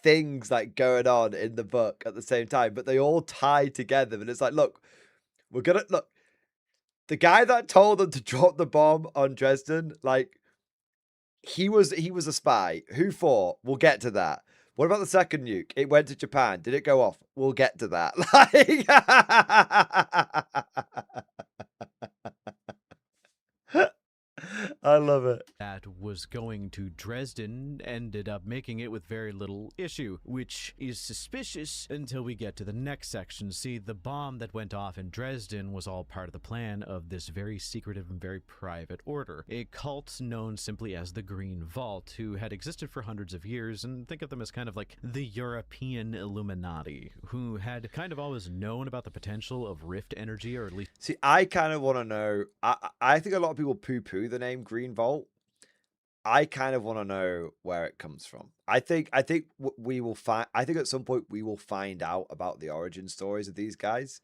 things like going on in the book at the same time, but they all tie together. And it's like, look, we're gonna look. The guy that told them to drop the bomb on Dresden, like, he was a spy. Who for? We'll get to that. What about the second nuke? It went to Japan. Did it go off? We'll get to that. Like, I love it. That was going to Dresden ended up making it with very little issue, which is suspicious until we get to the next section. See, the bomb that went off in Dresden was all part of the plan of this very secretive and very private order, a cult known simply as the Green Vault, who had existed for hundreds of years, and think of them as kind of like the European Illuminati, who had kind of always known about the potential of rift energy, or at least... See, I kind of want to know, I think a lot of people poo-poo the name Green Vault. I kind of want to know where it comes from. I think we will find. I think at some point we will find out about the origin stories of these guys,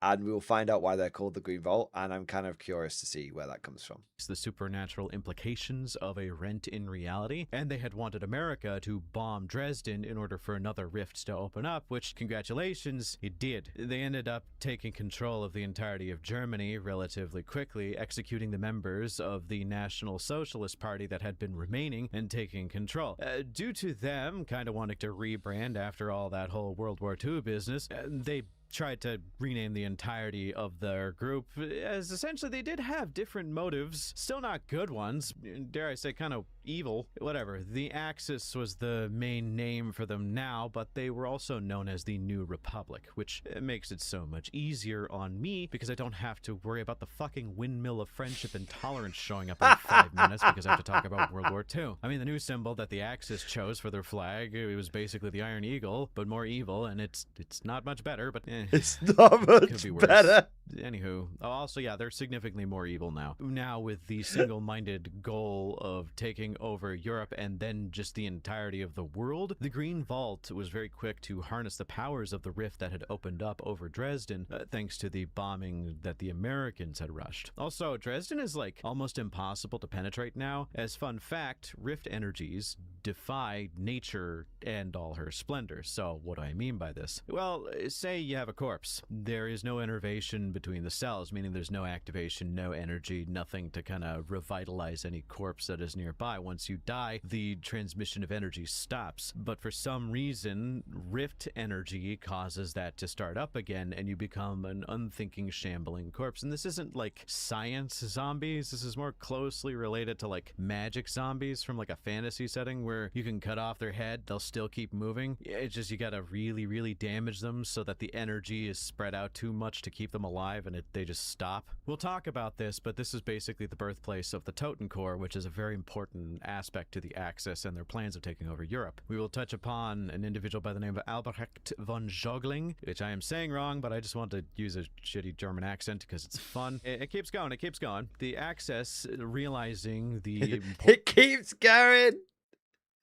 and we will find out why they're called the Green Vault. And I'm kind of curious to see where that comes from. It's the supernatural implications of a rent in reality, and they had wanted America to bomb Dresden in order for another rift to open up, which, congratulations, it did. They ended up taking control of the entirety of Germany relatively quickly, executing the members of the National Socialist Party that had been remaining and taking control. Due to them kind of wanting to rebrand after all that whole World War II business, they tried to rename the entirety of their group, as essentially they did have different motives, still not good ones, dare I say kind of evil, whatever. The Axis was the main name for them now, but they were also known as the New Republic, which makes it so much easier on me because I don't have to worry about the fucking windmill of friendship and tolerance showing up in 5 minutes because I have to talk about World War II. I mean, the new symbol that the Axis chose for their flag, it was basically the Iron Eagle, but more evil, and it's not much better, but It's not much could be worse. better. Anywho, also, yeah, they're significantly more evil now. Now with the single-minded goal of taking over Europe and then just the entirety of the world, the Green Vault was very quick to harness the powers of the rift that had opened up over Dresden, thanks to the bombing that the Americans had rushed. Also, Dresden is like almost impossible to penetrate now. As fun fact, rift energies defy nature and all her splendor. So what do I mean by this? Well, say you have a corpse. There is no innervation between the cells, meaning there's no activation, no energy, nothing to kind of revitalize any corpse that is nearby. Once you die, the transmission of energy stops. But for some reason, rift energy causes that to start up again, and you become an unthinking, shambling corpse. And this isn't like science zombies. This is more closely related to like magic zombies from like a fantasy setting where you can cut off their head, they'll still keep moving. It's just you gotta really, really damage them so that the energy is spread out too much to keep them alive and they just stop. We'll talk about this, but this is basically the birthplace of the Totenkorps, which is a very important aspect to the Axis and their plans of taking over Europe. We will touch upon an individual by the name of Albrecht von Jogling, which I am saying wrong, but I just want to use a shitty German accent because it's fun. It keeps going, it keeps going. The Axis, realizing the... It keeps going.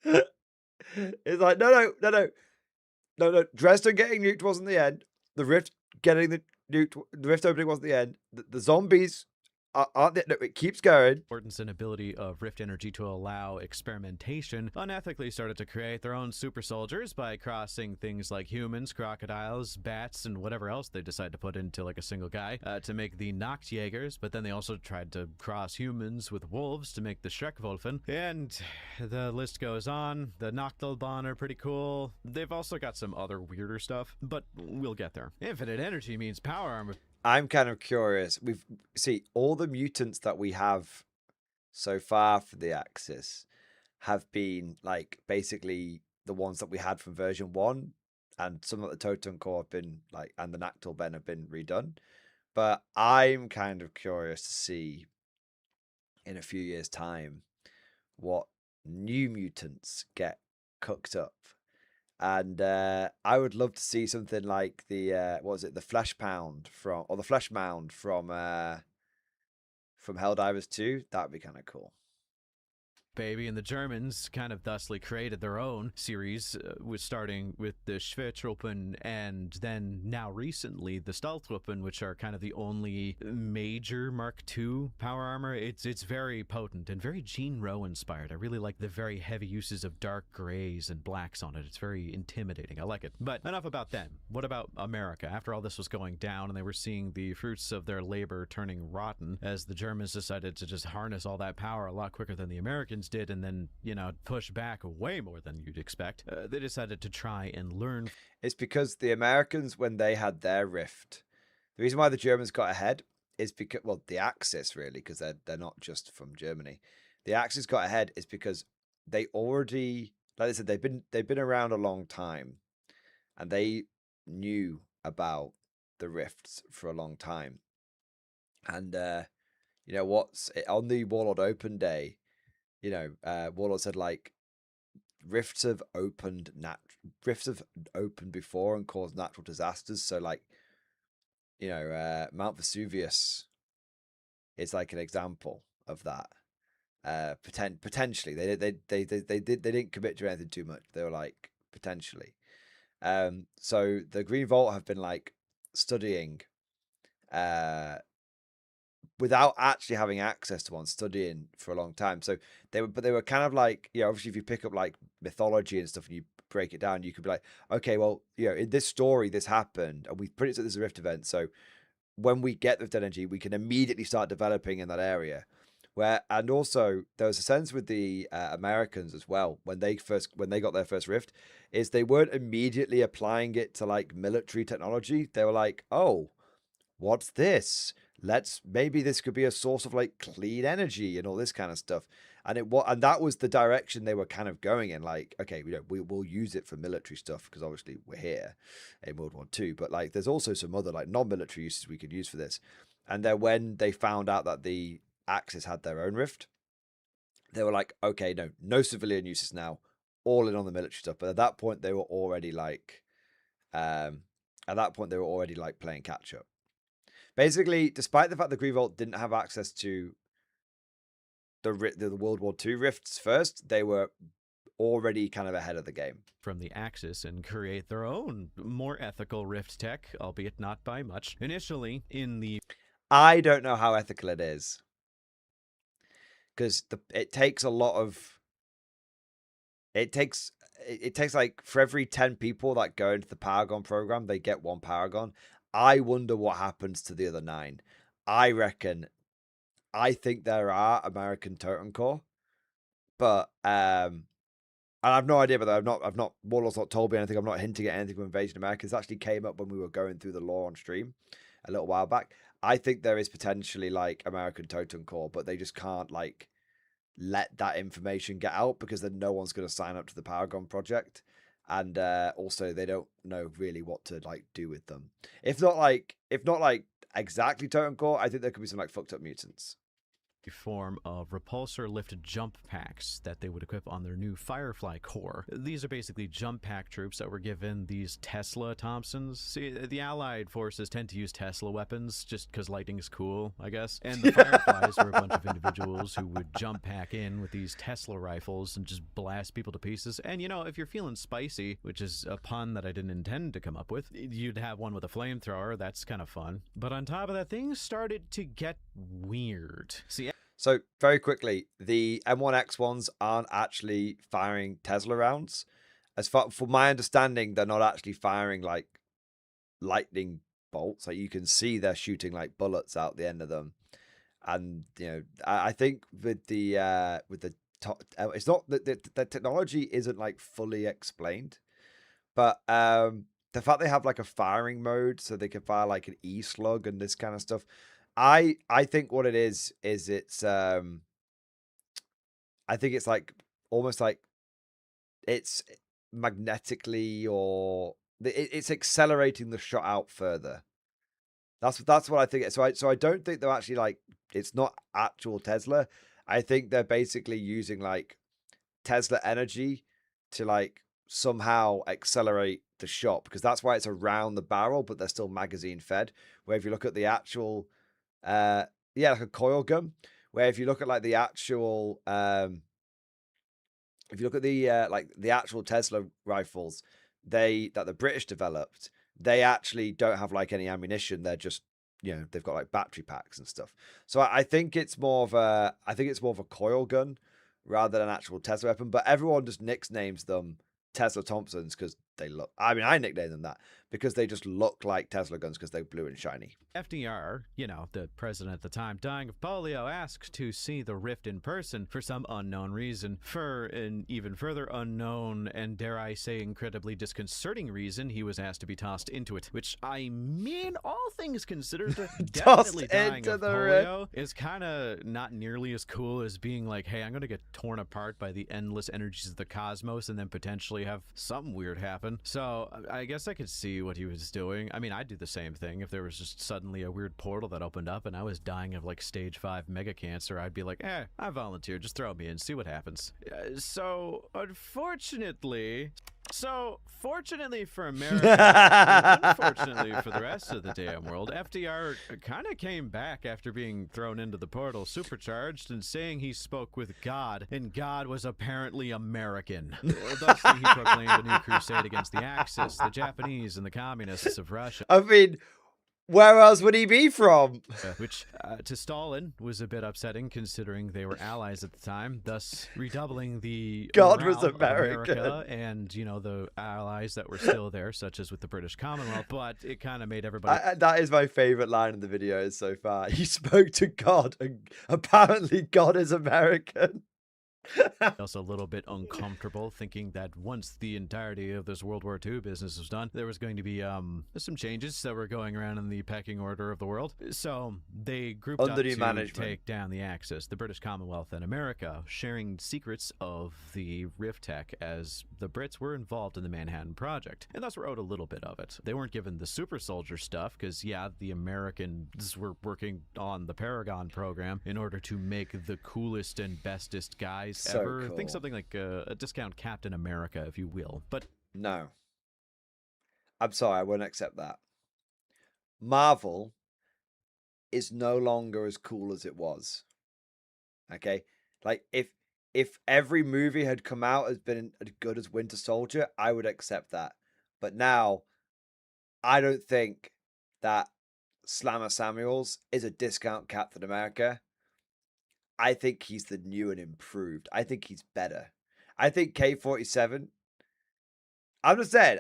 It's like, no. Dresden getting nuked wasn't the end. The rift getting the nuked, the rift opening wasn't the end. The zombies aren't the, no, it keeps going. Importance and ability of rift energy to allow experimentation unethically started to create their own super soldiers by crossing things like humans, crocodiles, bats, and whatever else they decide to put into like a single guy to make the Nachtjägers, but then they also tried to cross humans with wolves to make the Schreckwolfen, and the list goes on. The Nachtelbahn are pretty cool. They've also got some other weirder stuff, but we'll get there. Infinite energy means power armor. I'm kind of curious. See all the mutants that we have so far for the Axis have been like basically the ones that we had from version 1, and some of the Totenkorps have been like, and the Nachtelbahn have been redone. But I'm kind of curious to see in a few years' time what new mutants get cooked up. And I would love to see something like the what was it, the Flesh Pound from, or the Flesh Mound from Helldivers 2. That would be kind of cool. Baby, and the Germans kind of thusly created their own series, starting with the Schwertruppen and then now recently the Stahltruppen, which are kind of the only major Mark II power armor. It's very potent and very Gene Rowe inspired. I really like the very heavy uses of dark grays and blacks on it. It's very intimidating. I like it. But enough about them. What about America? After all this was going down and they were seeing the fruits of their labor turning rotten, as the Germans decided to just harness all that power a lot quicker than the Americans did, and then, you know, push back way more than you'd expect. They decided to try and learn. It's because the Americans, when they had their rift, the reason why the Germans got ahead is because, well, the Axis really, because they're not just from Germany. The Axis got ahead is because they already, like I said, they've been around a long time, and they knew about the rifts for a long time. And you know what's on the Warlord Open Day, you know, Warlord said like rifts have opened before and caused natural disasters. So like, you know, Mount Vesuvius is like an example of that. Potentially, they didn't commit to anything too much. They were like potentially. So the Green Vault have been like studying, without actually having access to one, studying for a long time. So they were kind of like, you know, obviously if you pick up like mythology and stuff and you break it down, you could be like, okay, well, you know, in this story this happened and we pretty much this is a rift event, so when we get the energy we can immediately start developing in that area. And also there was a sense with the Americans as well, when they got their first rift, is they weren't immediately applying it to like military technology. They were like, oh, what's this? maybe this could be a source of like clean energy and all this kind of stuff. And that was the direction they were kind of going in. Like, okay, we'll use it for military stuff because obviously we're here in World War II. But like, there's also some other like non-military uses we could use for this. And then when they found out that the Axis had their own rift, they were like, okay, no civilian uses now, all in on the military stuff. But at that point, they were already like, playing catch up. Basically, despite the fact that Grevolt didn't have access to the World War II rifts first, they were already kind of ahead of the game from the Axis and create their own more ethical rift tech, albeit not by much. Initially, I don't know how ethical it is, because it takes like for every 10 people that go into the Paragon program, they get 1 Paragon. I wonder what happens to the other 9. I think there are American Totem Core, but and I have no idea. But I've not. Warlord's not told me anything. I'm not hinting at anything from Invasion America. This actually came up when we were going through the lore on stream a little while back. I think there is potentially like American Totem Core, but they just can't like let that information get out because then no one's going to sign up to the Paragon project, and also they don't know really what to like do with them. If not like exactly Totem Core, I think there could be some like fucked up mutants. Form of repulsor lifted jump packs that they would equip on their new Firefly Corps. These are basically jump pack troops that were given these Tesla Thompsons. See, the Allied forces tend to use Tesla weapons just because lightning is cool, I guess. And the Fireflies were a bunch of individuals who would jump pack in with these Tesla rifles and just blast people to pieces. And, you know, if you're feeling spicy, which is a pun that I didn't intend to come up with, you'd have one with a flamethrower. That's kind of fun. But on top of that, things started to get weird. See, so very quickly, the M1X1s aren't actually firing Tesla rounds. As far for my understanding, they're not actually firing like lightning bolts. Like you can see they're shooting like bullets out the end of them. And you know, I think with the it's not that the technology isn't like fully explained, but the fact they have like a firing mode so they can fire like an E-slug and this kind of stuff. I think what it is it's I think it's like almost like it's magnetically or it's accelerating the shot out further. That's what I think. So I don't think they're actually like it's not actual Tesla. I think they're basically using like Tesla energy to like somehow accelerate the shot because that's why it's around the barrel, but they're still magazine fed. Where if you look at the actual like a coil gun, where if you look at like the actual if you look at the like the actual Tesla rifles that the British developed, they actually don't have like any ammunition. They're just, you know, they've got like battery packs and stuff. So I think it's more of a coil gun rather than an actual Tesla weapon, but everyone just nicknames them Tesla Thompsons because they look, I mean, I nicknamed them that because they just look like Tesla guns because they're blue and shiny. FDR, you know, the president at the time, dying of polio, asked to see the rift in person for some unknown reason. For an even further unknown and, dare I say, incredibly disconcerting reason, he was asked to be tossed into it, which, I mean, all things considered, definitely dying of polio is kind of not nearly as cool as being like, hey, I'm going to get torn apart by the endless energies of the cosmos and then potentially have something weird happen. So I guess I could see what he was doing. I mean, I'd do the same thing if there was just suddenly a weird portal that opened up and I was dying of like stage 5 mega cancer. I'd be like, I volunteer, just throw me in, see what happens. Fortunately for America, and unfortunately for the rest of the damn world, FDR kind of came back after being thrown into the portal supercharged and saying he spoke with God, and God was apparently American. Thusly, he proclaimed a new crusade against the Axis, the Japanese, and the communists of Russia. I mean, where else would he be from? Which, to Stalin, was a bit upsetting considering they were allies at the time, thus redoubling the God was America American. and, you know, the allies that were still there, such as with the British Commonwealth, but it kind of made everybody... that is my favorite line in the video so far. He spoke to God, and apparently God is American. Also a little bit uncomfortable thinking that once the entirety of this World War II business was done, there was going to be some changes that were going around in the pecking order of the world. So they grouped Under up new to management. take down the Axis, the British Commonwealth, and America, sharing secrets of the Rift Tech as the Brits were involved in the Manhattan Project, and thus were owed a little bit of it. They weren't given the super soldier stuff because, yeah, the Americans were working on the Paragon program in order to make the coolest and bestest guys So ever. cool. Think something like a discount Captain America, if you will. But No. I'm sorry, I won't accept that. Marvel is no longer as cool as it was. Okay? Like, if every movie had come out as been as good as Winter Soldier, I would accept that. But now, I don't think that Slammer Samuels is a discount Captain America. I think he's the new and improved. I think he's better. I think K-47. I'm just saying,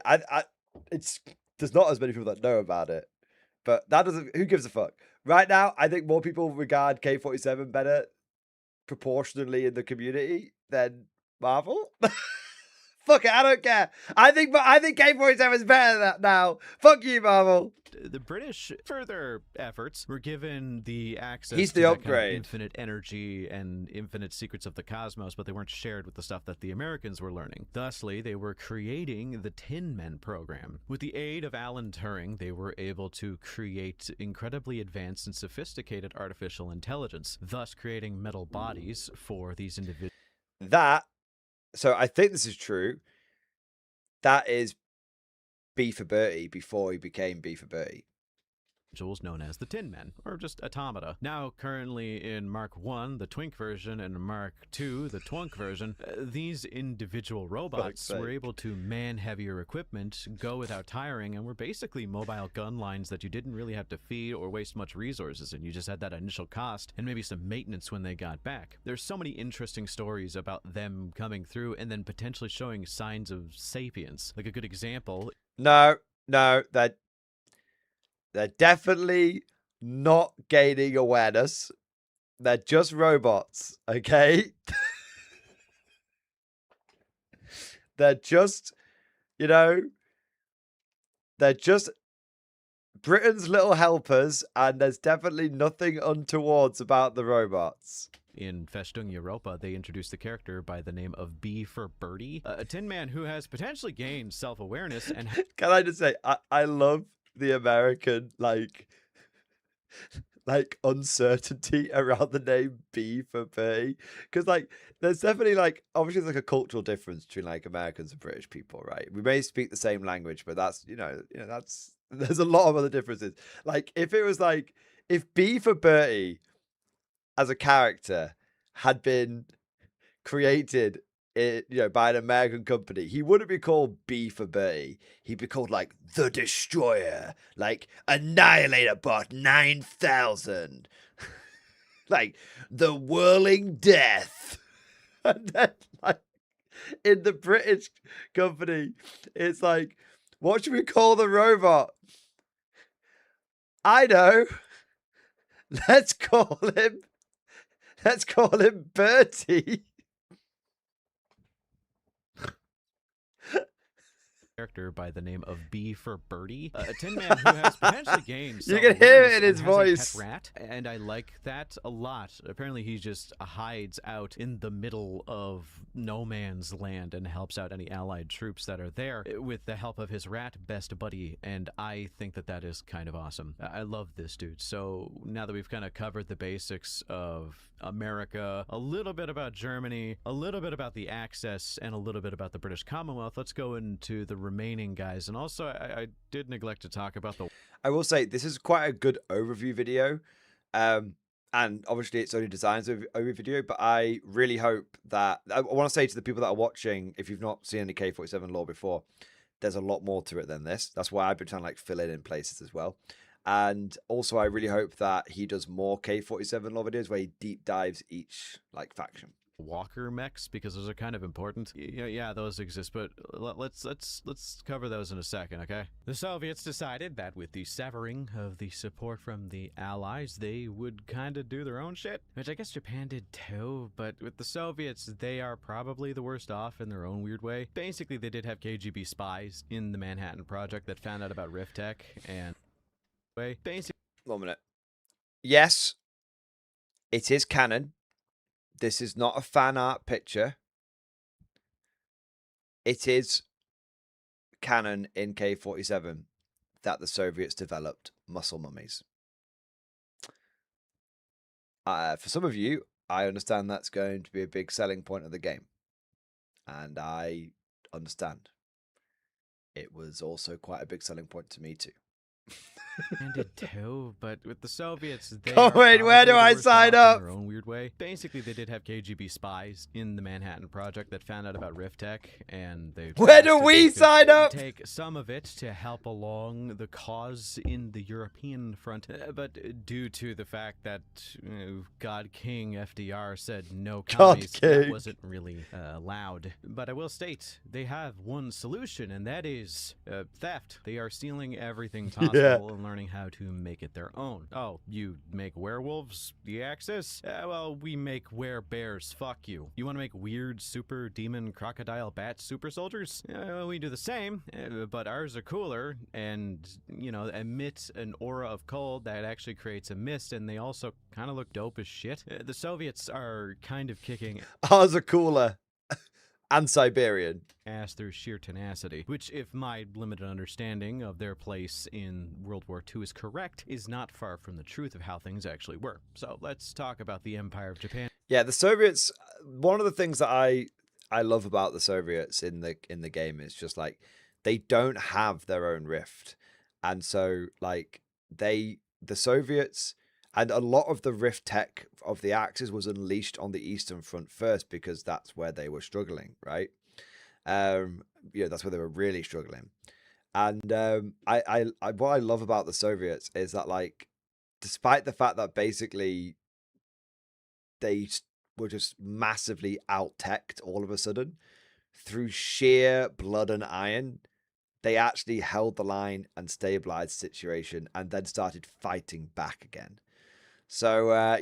there's not as many people that know about it, but that doesn't. Who gives a fuck? Right now, I think more people regard K-47 better proportionally in the community than Marvel. Fuck it, I don't care. I think K-47 is better than that now. Fuck you, Marvel. the British, for their efforts, were given the access He's to the that kind of upgrade. infinite energy and infinite secrets of the cosmos, but they weren't shared with the stuff that the Americans were learning. Thusly, they were creating the Tin Men program. With the aid of Alan Turing, they were able to create incredibly advanced and sophisticated artificial intelligence, thus creating metal bodies for these individuals. So I think this is true. That is B for Bertie before he became B for Bertie. Known as the Tin Men, or just automata. Now, currently in Mark I, the Twink version, and Mark II, the Twunk version, these individual robots were able to man heavier equipment, go without tiring, and were basically mobile gun lines that you didn't really have to feed or waste much resources in. You just had that initial cost and maybe some maintenance when they got back. There's so many interesting stories about them coming through and then potentially showing signs of sapience. Like a good example. No, they're definitely not gaining awareness. They're just robots, okay? They're just, they're just Britain's little helpers, and there's definitely nothing untowards about the robots. In Festung Europa, they introduced the character by the name of B for Birdie, a Tin Man who has potentially gained self-awareness and... Can I just say, I love the American, like uncertainty around the name B for Bertie. Because, like, there's definitely, like, obviously there's, like, a cultural difference between, like, Americans and British people, right? We may speak the same language, but that's, that's... There's a lot of other differences. Like, if it was, like... If B for Bertie as a character had been created by an American company, he wouldn't be called B for Bertie. He'd be called like the Destroyer, like Annihilator Bot 9000, like the Whirling Death. And then, like, in the British company, it's like, what should we call the robot? I know. Let's call him Bertie. Character by the name of B for Birdie, a Tin Man who has potentially gained You can hear it in his and has a voice. pet rat, and I like that a lot. Apparently he just hides out in the middle of no man's land and helps out any allied troops that are there with the help of his rat best buddy, and I think that that is kind of awesome. I love this dude. So now that we've kind of covered the basics of America, a little bit about Germany, a little bit about the Axis, and a little bit about the British Commonwealth, let's go into the remaining guys. And also, I did neglect to talk about the... I will say, this is quite a good overview video. And obviously, it's only designed as an overview video, but I really hope that... I want to say to the people that are watching, if you've not seen any K-47 lore before, there's a lot more to it than this. That's why I've been trying to, like, fill in places as well. And also, I really hope that he does more K-47 lore videos where he deep dives each, like, faction. walker mechs because those are kind of important. Yeah, those exist, but let's cover those in a second, okay? The Soviets decided that with the severing of the support from the Allies, they would kind of do their own shit, which I guess Japan did too, but with the Soviets, they are probably the worst off in their own weird way. Basically, they did have KGB spies in the Manhattan Project that found out about Rift Tech, and basically... 1 minute. Yes, it is canon. This is not a fan art picture. It is canon in K47 that the Soviets developed muscle mummies. For some of you, I understand that's going to be a big selling point of the game. And I understand. It was also quite a big selling point to me too. And did too, but with the Soviets, they Oh, are wait, where do probably I the worst sign off up? in their own weird way. Basically, they did have KGB spies in the Manhattan Project that found out about Rift Tech, and they Where do we sign up? take some of it to help along the cause in the European front. But due to the fact that God King FDR said no commies, that wasn't really allowed. But I will state, they have one solution, and that is theft. They are stealing everything possible and learning how to make it their own. Oh, you make werewolves? The Axis? Well, we make werebears. Fuck you. You want to make weird super demon crocodile bat super soldiers? We do the same, but ours are cooler and, emit an aura of cold that actually creates a mist, and they also kind of look dope as shit. The Soviets are kind of kicking Ours are cooler. And Siberian. Ass through sheer tenacity, which, if my limited understanding of their place in World War II is correct, is not far from the truth of how things actually were. So let's talk about the Empire of Japan. Yeah, the Soviets, one of the things that I love about the Soviets in the game is just like they don't have their own rift. And so like the Soviets and a lot of the rift tech of the Axis was unleashed on the Eastern Front first because that's where they were struggling, right? That's where they were really struggling. And what I love about the Soviets is that, like, despite the fact that basically they were just massively out-teched all of a sudden, through sheer blood and iron, they actually held the line and stabilized the situation and then started fighting back again. So I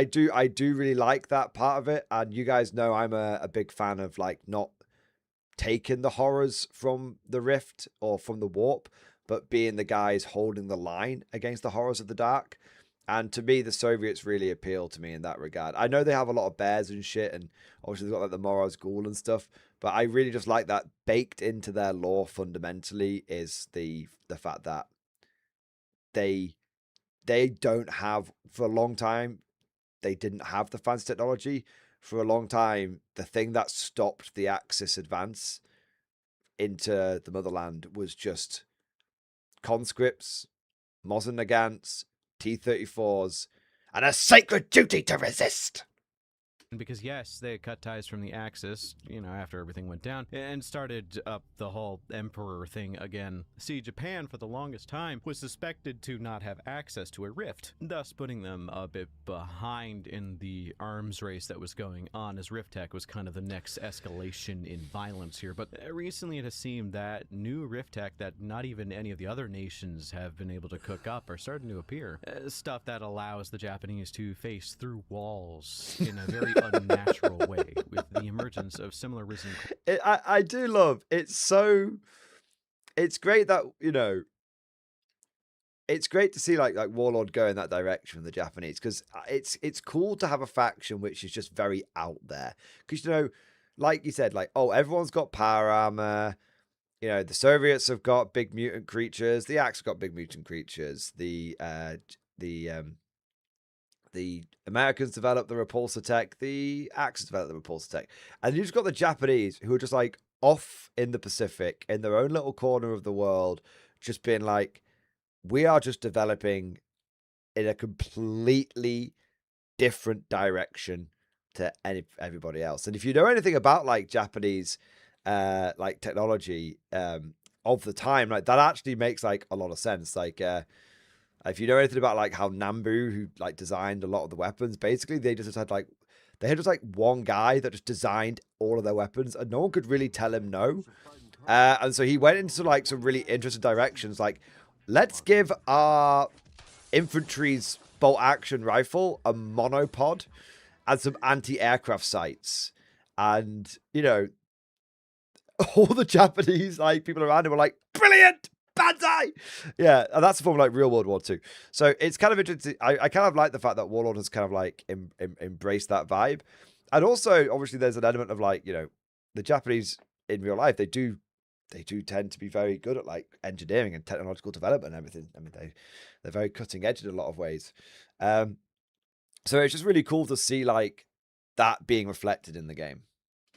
do really like that part of it, and you guys know I'm a big fan of like not taking the horrors from the rift or from the warp, but being the guys holding the line against the horrors of the dark. And to me, the Soviets really appeal to me in that regard. I know they have a lot of bears and shit, and obviously they've got like the Moraz Ghoul and stuff, but I really just like that baked into their lore fundamentally is the fact that they don't have, for a long time, they didn't have the fancy technology. For a long time, the thing that stopped the Axis advance into the motherland was just conscripts, Mosin Nagants, T-34s, and a sacred duty to resist. Because yes, they cut ties from the Axis, after everything went down, and started up the whole emperor thing again. See, Japan for the longest time was suspected to not have access to a rift, thus putting them a bit behind in the arms race that was going on, as Rift Tech was kind of the next escalation in violence here. But recently it has seemed that new Rift Tech that not even any of the other nations have been able to cook up are starting to appear. Stuff that allows the Japanese to face through walls in a very unnatural way, with the emergence of similar risen. I do love it's great that it's great to see like Warlord go in that direction from the Japanese, because it's cool to have a faction which is just very out there, because like you said, like, oh, everyone's got power armor. The Soviets have got big mutant creatures, the Axis have got big mutant creatures, the Americans developed the repulsor tech, the Axis developed the repulsor tech, and you just got the Japanese who are just like off in the Pacific in their own little corner of the world, just being like, we are just developing in a completely different direction to everybody else. And if you know anything about like Japanese like technology of the time, like that actually makes like a lot of sense. Like If you know anything about like how Nambu, who like designed a lot of the weapons, basically they just had like one guy that just designed all of their weapons, and no one could really tell him no. And so he went into like some really interesting directions, like let's give our infantry's bolt action rifle a monopod and some anti-aircraft sights. And you know, all the Japanese like people around him were like, brilliant, banzai. Yeah, and that's from like real World War II. So it's kind of interesting. I kind of like the fact that Warlord has kind of like embraced that vibe. And also, obviously, there's an element of like, you know, the Japanese in real life, they do tend to be very good at like engineering and technological development and everything. I mean, they're very cutting edge in a lot of ways. So it's just really cool to see like that being reflected in the game.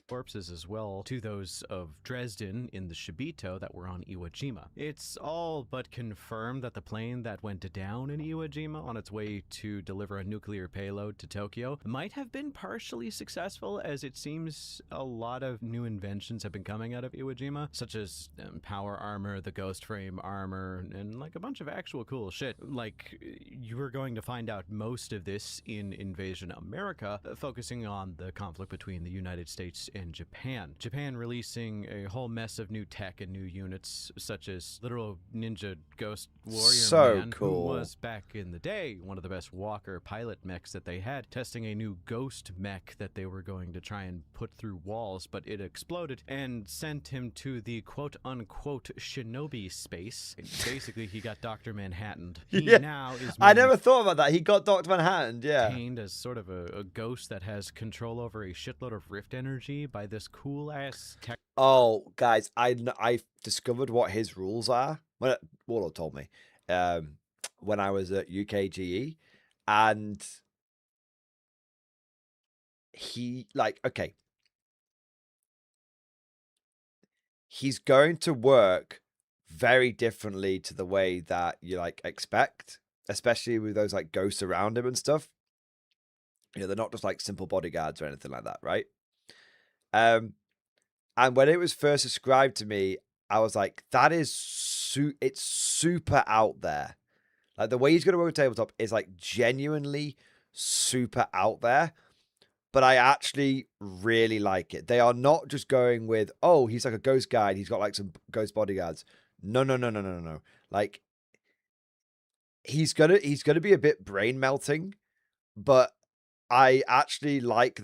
Corpses as well to those of Dresden in the Shibito that were on Iwo Jima. It's all but confirmed that the plane that went down in Iwo Jima on its way to deliver a nuclear payload to Tokyo might have been partially successful, as it seems a lot of new inventions have been coming out of Iwo Jima, such as power armor, the ghost frame armor, and like a bunch of actual cool shit. Like, you are going to find out most of this in Invasion America, focusing on the conflict between the United States and Japan. Japan releasing a whole mess of new tech and new units, such as literal ninja ghost warrior man, who was back in the day one of the best walker pilot mechs that they had, testing a new ghost mech that they were going to try and put through walls, but it exploded and sent him to the quote-unquote shinobi space. Basically, he got Dr. Manhattaned. He now is I never thought about that. He got Dr. Manhattan, maintained as sort of a ghost that has control over a shitload of rift energy by this cool-ass tech. Oh, guys, I discovered what his rules are. Well, Warlord told me when I was at UKGE, and he okay, he's going to work very differently to the way that you like expect, especially with those like ghosts around him and stuff. You know, they're not just like simple bodyguards or anything like that, right? And when it was first described to me, I was like, that is it's super out there. Like the way he's going to work tabletop is like genuinely super out there, but I actually really like it. They are not just going with, oh, he's like a ghost guide, he's got like some ghost bodyguards. No. Like he's gonna be a bit brain melting, but I actually like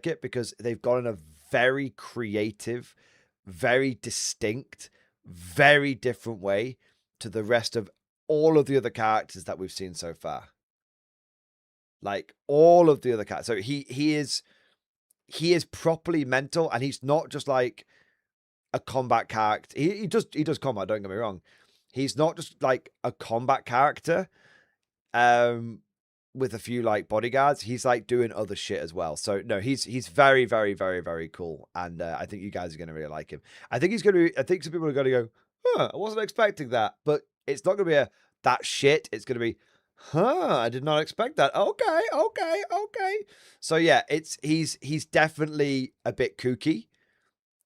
it because they've gone in a very creative, very distinct, very different way to the rest of all of the other characters that we've seen so far. Like all of the other characters. So he is properly mental, and he's not just like a combat character. He does combat, don't get me wrong. He's not just like a combat character with a few like bodyguards. He's like doing other shit as well. So no, he's very, very, very, very cool. And I think you guys are going to really like him. I think some people are going to go, huh, I wasn't expecting that. But it's not going to be that shit. It's going to be, huh, I did not expect that. Okay. So yeah, he's definitely a bit kooky.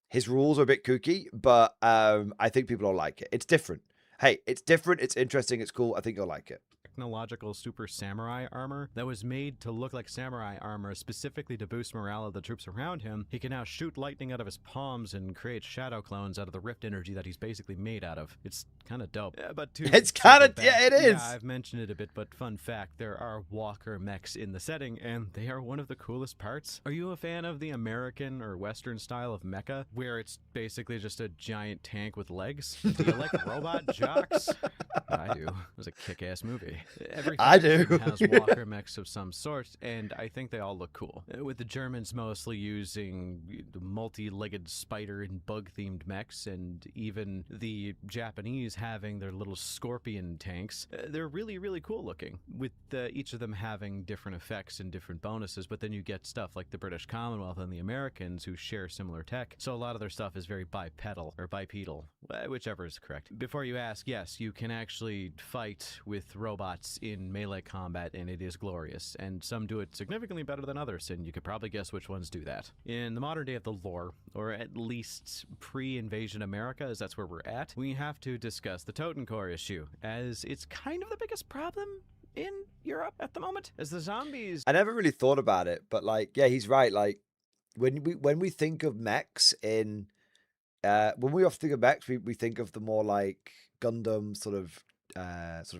His rules are a bit kooky, but I think people will like it. It's different. Hey, it's different. It's interesting. It's cool. I think you'll like it. Technological super samurai armor that was made to look like samurai armor specifically to boost morale of the troops around him. He can now shoot lightning out of his palms and create shadow clones out of the rift energy that he's basically made out of. It's kind of dope. Yeah, but it's kind of, yeah, it is. Yeah, I've mentioned it a bit, but fun fact, there are walker mechs in the setting, and they are one of the coolest parts. Are you a fan of the American or Western style of mecha, where it's basically just a giant tank with legs? Do you like robot jocks? I do. It was a kick-ass movie. I do. Has walker mechs of some sort, and I think they all look cool. With the Germans mostly using multi-legged spider and bug-themed mechs, and even the Japanese having their little scorpion tanks. They're really, really cool looking, with each of them having different effects and different bonuses, but then you get stuff like the British Commonwealth and the Americans who share similar tech, so a lot of their stuff is very bipedal, whichever is correct. Before you ask, yes, you can actually fight with robot robots in melee combat, and it is glorious. And some do it significantly better than others, and you could probably guess which ones do that. In the modern day of the lore, or at least pre-invasion America, as that's where we're at, we have to discuss the Totencore issue, as it's kind of the biggest problem in Europe at the moment, as the zombies. I never really thought about it, but like, yeah, he's right. Like when we think of mechs in, when we often think of mechs, we think of the more like Gundam sort of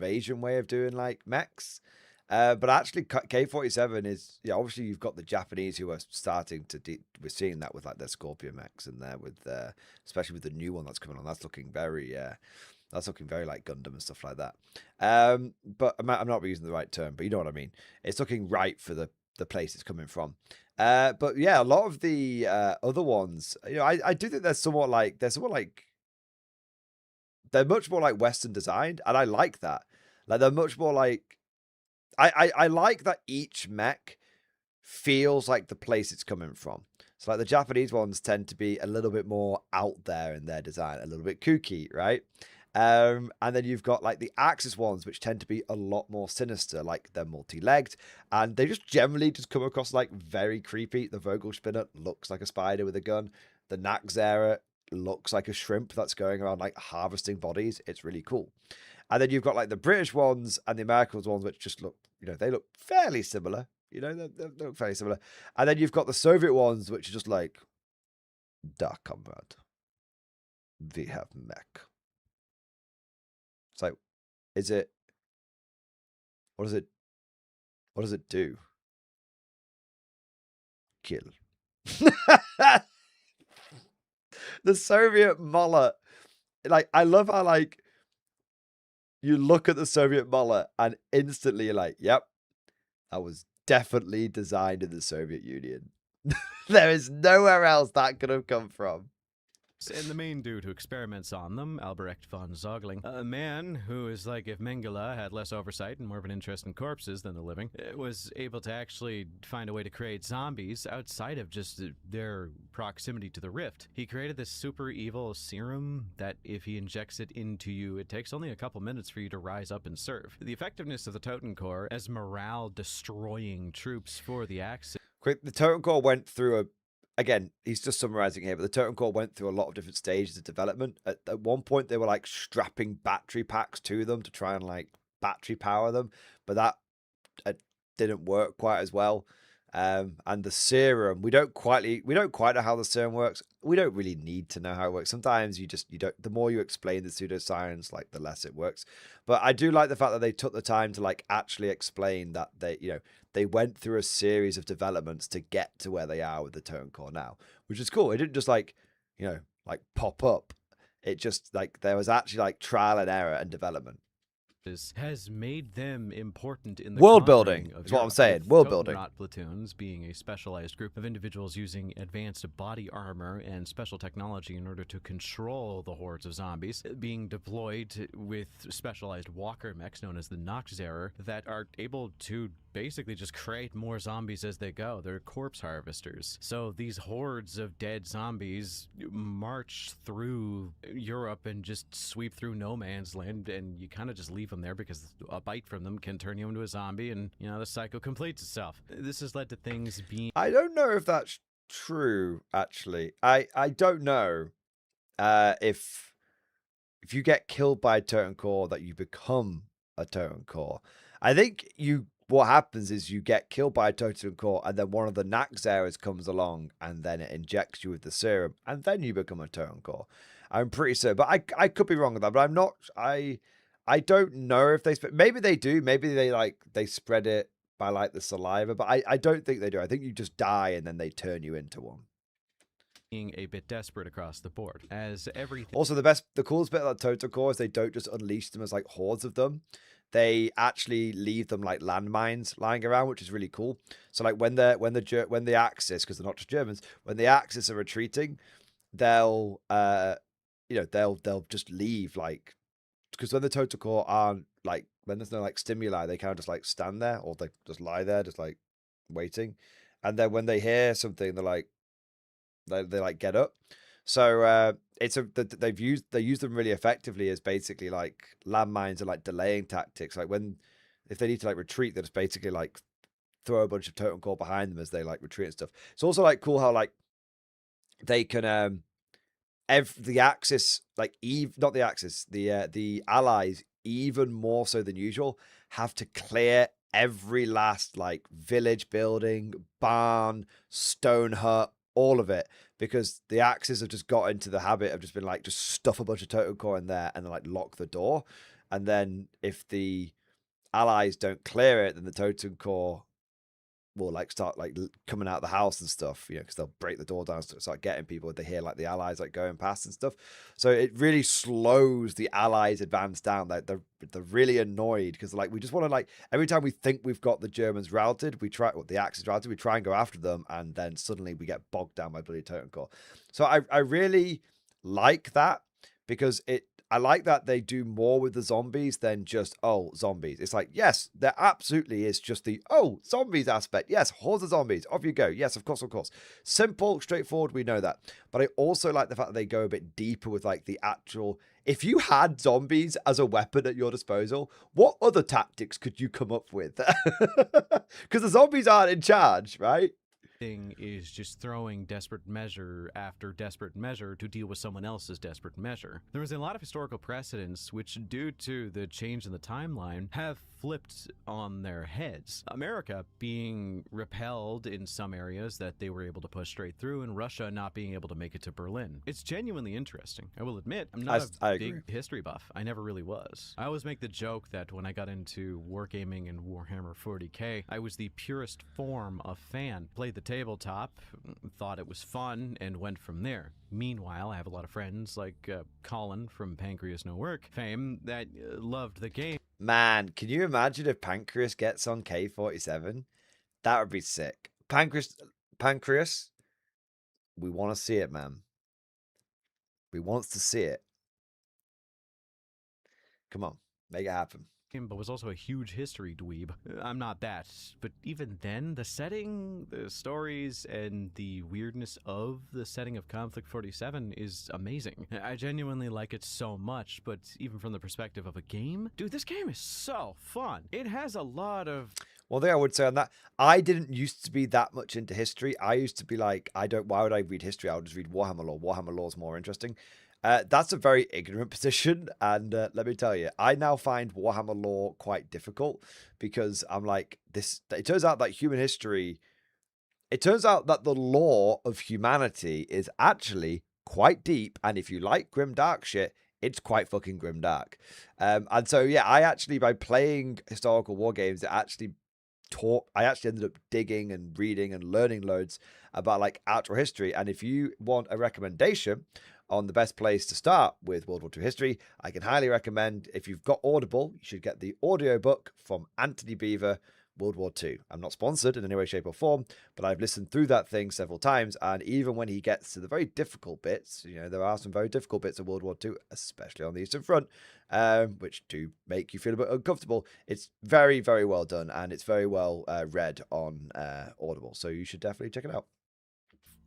Asian way of doing like mechs. But actually, K-47 is, yeah, obviously you've got the Japanese who are starting to, we're seeing that with like their Scorpion mechs in there with, especially with the new one that's coming on. That's looking very like Gundam and stuff like that. But I'm not using the right term, but you know what I mean. It's looking right for the place it's coming from. But yeah, a lot of the other ones, you know, I do think they're much more like Western designed, and I like that. Like they're much more like, I like that each mech feels like the place it's coming from. So like the Japanese ones tend to be a little bit more out there in their design, a little bit kooky, right? And then you've got like the Axis ones, which tend to be a lot more sinister, like they're multi-legged, and they just generally just come across like very creepy. The Vogelspinner looks like a spider with a gun. The Naxxera looks like a shrimp that's going around like harvesting bodies. It's really cool. And then you've got like the British ones and the American ones, which just look, you know, they look fairly similar. You know, they look fairly similar. And then you've got the Soviet ones, which are just like, da comrade, we have mech. It's like, what does it do? Kill. The Soviet mullet. Like, I love how, like, you look at the Soviet mullet and instantly you're like, yep, that was definitely designed in the Soviet Union. There is nowhere else that could have come from. And the main dude who experiments on them, Albrecht von Zogling, a man who is like if Mengele had less oversight and more of an interest in corpses than the living, was able to actually find a way to create zombies outside of just their proximity to the rift. He created this super evil serum that if he injects it into you, it takes only a couple minutes for you to rise up and serve. The effectiveness of the Totencore as morale-destroying troops for the Axis. Quick, the Totencore went through again, he's just summarizing here, but the Totencore went through a lot of different stages of development. At one point, they were like strapping battery packs to them to try and like battery power them, but that didn't work quite as well. And the serum, we don't quite know how the serum works. We don't really need to know how it works. Sometimes you don't. The more you explain the pseudoscience, like the less it works. But I do like the fact that they took the time to like actually explain that they went through a series of developments to get to where they are with the Totencore now, which is cool. It didn't just like pop up. It just like there was actually like trial and error and development. Has made them important in the world building is what I'm saying. World building. Totenrot platoons being a specialized group of individuals using advanced body armor and special technology in order to control the hordes of zombies, being deployed with specialized walker mechs known as the Naxxera that are able to basically just create more zombies as they go. They're corpse harvesters. So these hordes of dead zombies march through Europe and just sweep through no man's land, and you kind of just leave them there because a bite from them can turn you into a zombie, and the cycle completes itself. This has led to things being... I don't know if that's true, actually. I don't know if you get killed by a Totencore that you become a Totencore. I think what happens is you get killed by a Totencore, and then one of the Naxxeras comes along, and then it injects you with the serum, and then you become a Totencore. I'm pretty sure, but I could be wrong with that. But I'm not. I don't know if maybe they do. Maybe they spread it by like the saliva, but I don't think they do. I think you just die, and then they turn you into one. Being a bit desperate across the board, as everything. Also, the coolest bit about Totencore is they don't just unleash them as like hordes of them. They actually leave them like landmines lying around, which is really cool. So like when the Axis, because they're not just Germans, when the Axis are retreating, they'll just leave, like, because when the Totencore aren't like, when there's no like stimuli, they kind of just like stand there, or they just lie there, just like waiting. And then when they hear something, they're like, they like get up. So they use them really effectively as basically like landmines and like delaying tactics. Like when if they need to like retreat, they just basically like throw a bunch of totem core behind them as they like retreat and stuff. It's also like cool how like they can the Axis, like not the Axis, the allies, even more so than usual, have to clear every last like village building, barn, stone hut, all of it, because the Axis have just got into the habit of just been like, just stuff a bunch of totem core in there and then like lock the door. And then if the allies don't clear it, then the totem core will like start like coming out of the house and stuff, you know, because they'll break the door down and start getting people if they hear like the allies like going past and stuff. So it really slows the allies advance down. Like they're really annoyed because like we just want to like every time we think we've got the Germans routed, we try the Axis routed, we try and go after them, and then suddenly we get bogged down by bloody totem core. So I really like that because I like that they do more with the zombies than just, oh, zombies. It's like, yes, there absolutely is just the, oh, zombies aspect. Yes, hordes of zombies. Off you go. Yes, of course, of course. Simple, straightforward, we know that. But I also like the fact that they go a bit deeper with like the actual, if you had zombies as a weapon at your disposal, what other tactics could you come up with? Because the zombies aren't in charge, right? Thing is just throwing desperate measure after desperate measure to deal with someone else's desperate measure. There was a lot of historical precedents which, due to the change in the timeline, have flipped on their heads. America being repelled in some areas that they were able to push straight through, and Russia not being able to make it to Berlin. It's genuinely interesting. I will admit, I'm not a big history buff. I never really was. I always make the joke that when I got into Wargaming and Warhammer 40k, I was the purest form of fan. Played the tabletop, thought it was fun, and went from there. Meanwhile, I have a lot of friends like Colin from Pancreas No Work fame that loved the game. Man, can you imagine if Pancreas gets on K47? That would be sick. Pancreas, we want to see it, man. We want to see it. Come on, make it happen. But was also a huge history dweeb. I'm not that, but even then, the setting, the stories, and the weirdness of the setting of Konflikt 47 is amazing. I genuinely like it so much, but even from the perspective of a game, dude, this game is so fun. It has a lot of... One thing I would say on that, I didn't used to be that much into history. I used to be like, why would I read history? I would just read Warhammer lore. Warhammer lore is more interesting. That's a very ignorant position, and let me tell you, I now find Warhammer lore quite difficult because I'm like, it turns out that the lore of humanity is actually quite deep, and if you like grimdark shit, it's quite fucking grimdark. And so, yeah, I actually, by playing historical war games, I actually ended up digging and reading and learning loads about like actual history. And if you want a recommendation on the best place to start with World War II history, I can highly recommend, if you've got Audible, you should get the audiobook from Anthony Beaver, World War II. I'm not sponsored in any way, shape, or form, but I've listened through that thing several times, and even when he gets to the very difficult bits, you know, there are some very difficult bits of World War II, especially on the Eastern Front, which do make you feel a bit uncomfortable. It's very, very well done, and it's very well read on Audible, so you should definitely check it out.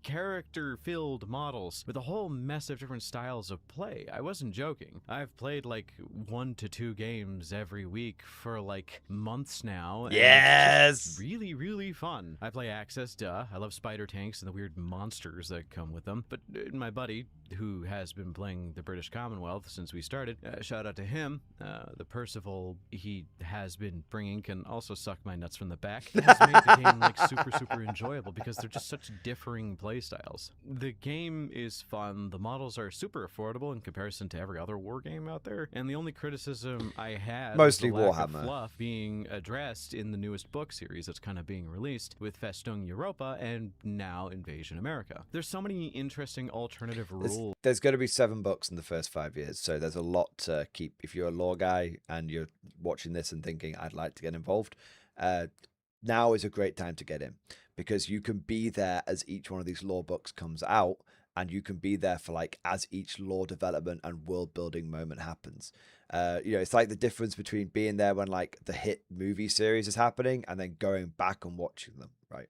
Character-filled models with a whole mess of different styles of play. I wasn't joking. I've played like 1 to 2 games every week for like months now. And yes! It's really, really fun. I play Axis, duh. I love spider tanks and the weird monsters that come with them. But my buddy, who has been playing the British Commonwealth since we started, shout out to him. The Percival he has been bringing can also suck my nuts from the back. It has made the game like super enjoyable because they're just such differing play styles. The game is fun, the models are super affordable in comparison to every other war game out there, and the only criticism I had mostly was the lack Warhammer of fluff being addressed in the newest book series that's kind of being released with Festung Europa and now Invasion America. There's so many interesting alternative rules. There's going to be 7 books in the first 5 years, so there's a lot to keep. If you're a lore guy and you're watching this and thinking, I'd like to get involved, now is a great time to get in, because you can be there as each one of these lore books comes out, and you can be there for like as each lore development and world building moment happens. You know, it's like the difference between being there when like the hit movie series is happening and then going back and watching them, right?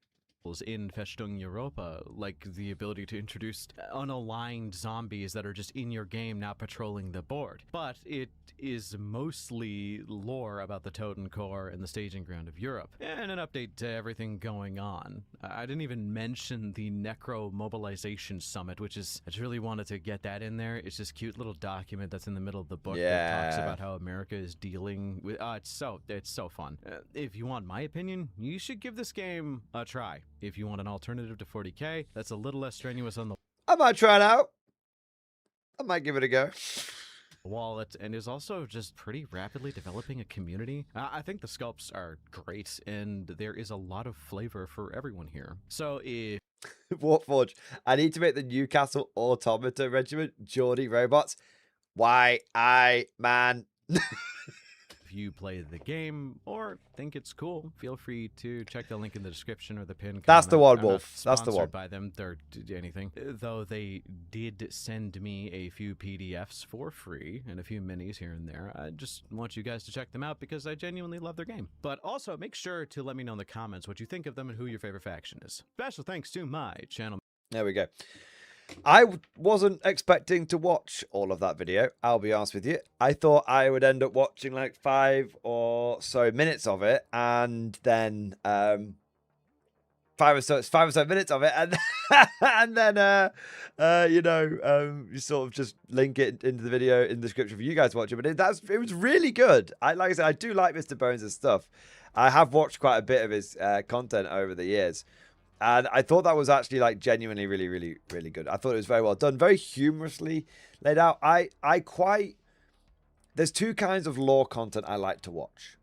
in Festung Europa, like the ability to introduce unaligned zombies that are just in your game, not patrolling the board. But it is mostly lore about the Totencore and the staging ground of Europe, and an update to everything going on. I didn't even mention the Necro Mobilization Summit, which is, I just really wanted to get that in there. It's this cute little document that's in the middle of the book that talks about how America is dealing with, it's so fun. If you want my opinion, you should give this game a try. If you want an alternative to 40K, that's a little less strenuous on the I might try it out. I might give it a go. wallet, and is also just pretty rapidly developing a community. I think the sculpts are great, and there is a lot of flavor for everyone here. So if Warforge, I need to make the Newcastle Automata Regiment Geordie robots. Why, man. you play the game or think it's cool, feel free to check the link in the description or the pin. That's the one, I'm Wolf. not That's the one. sponsored by them, or anything. Though they did send me a few PDFs for free and a few minis here and there. I just want you guys to check them out because I genuinely love their game. But also make sure to let me know in the comments what you think of them and who your favorite faction is. Special thanks to my channel. There we go. I wasn't expecting to watch all of that video, I'll be honest with you. I thought I would end up watching like 5 or so minutes of it, and then 5 or so minutes of it, and and then you sort of just link it into the video in the description for you guys to watch it. But it was really good. Like I said, I do like Mr. Bones' stuff. I have watched quite a bit of his content over the years. And I thought that was actually like genuinely really, really, really good. I thought it was very well done, very humorously laid out. There's two kinds of lore content I like to watch.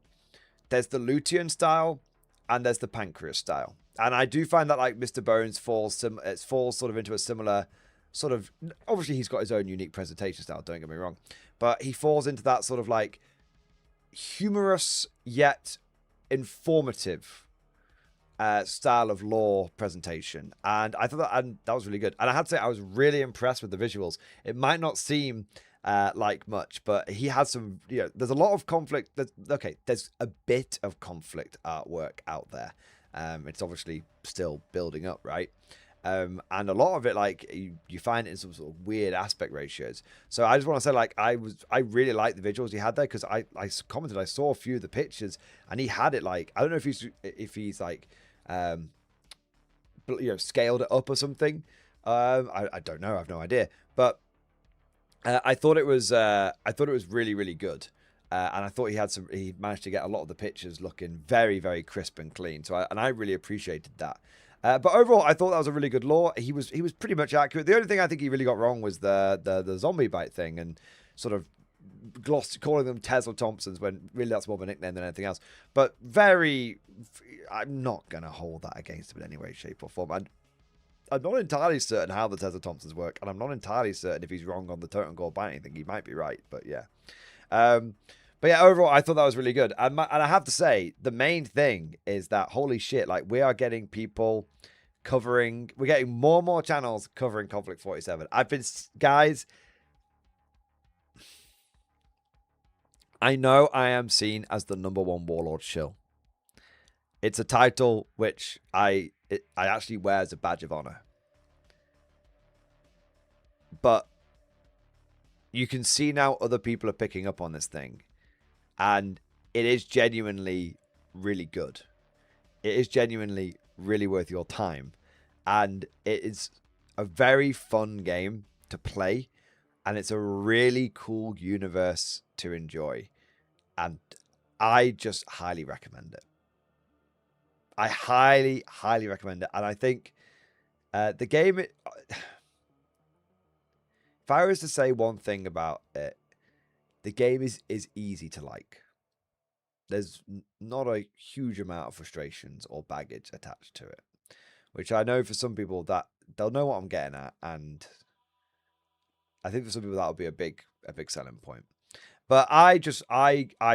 There's the Lutean style and there's the Pancreas style. And I do find that like Mr. Bones falls sort of into a similar sort of, obviously he's got his own unique presentation style, don't get me wrong, but he falls into that sort of like humorous yet informative style of lore presentation, and I thought that was really good. And I had to say I was really impressed with the visuals. It might not seem like much, but he has some, there's a lot of conflict. There's a bit of conflict artwork out there. It's obviously still building up, right? And a lot of it, like you find it in some sort of weird aspect ratios. So I just want to say, like, I really like the visuals he had there, because I commented, I saw a few of the pictures and he had it like, I don't know if he's like scaled it up or something. I don't know. I have no idea. But I thought it was really, really good. And I thought he managed to get a lot of the pictures looking very, very crisp and clean. So I really appreciated that. But overall, I thought that was a really good lore. He was pretty much accurate. The only thing I think he really got wrong was the zombie bite thing, and sort of calling them Tesla Thompsons when really that's more of a nickname than anything else. But I'm not going to hold that against him in any way, shape, or form. I'm not entirely certain how the Tesla Thompsons work, and I'm not entirely certain if he's wrong on the totem gore biting thing. He might be right, but yeah. But yeah, overall, I thought that was really good. And I have to say, the main thing is that, holy shit, like, we are getting people we're getting more and more channels covering Konflikt 47. Guys, I know I am seen as the #1 Warlord shill. It's a title which I actually wear as a badge of honor. But you can see now other people are picking up on this thing. And it is genuinely really good. It is genuinely really worth your time. And it is a very fun game to play. And it's a really cool universe to enjoy. And I just highly recommend it. I highly, highly recommend it. And I think the game... If I was to say one thing about it, the game is easy to like. There's not a huge amount of frustrations or baggage attached to it, which I know for some people that they'll know what I'm getting at, and I think for some people that'll be a big selling point. But I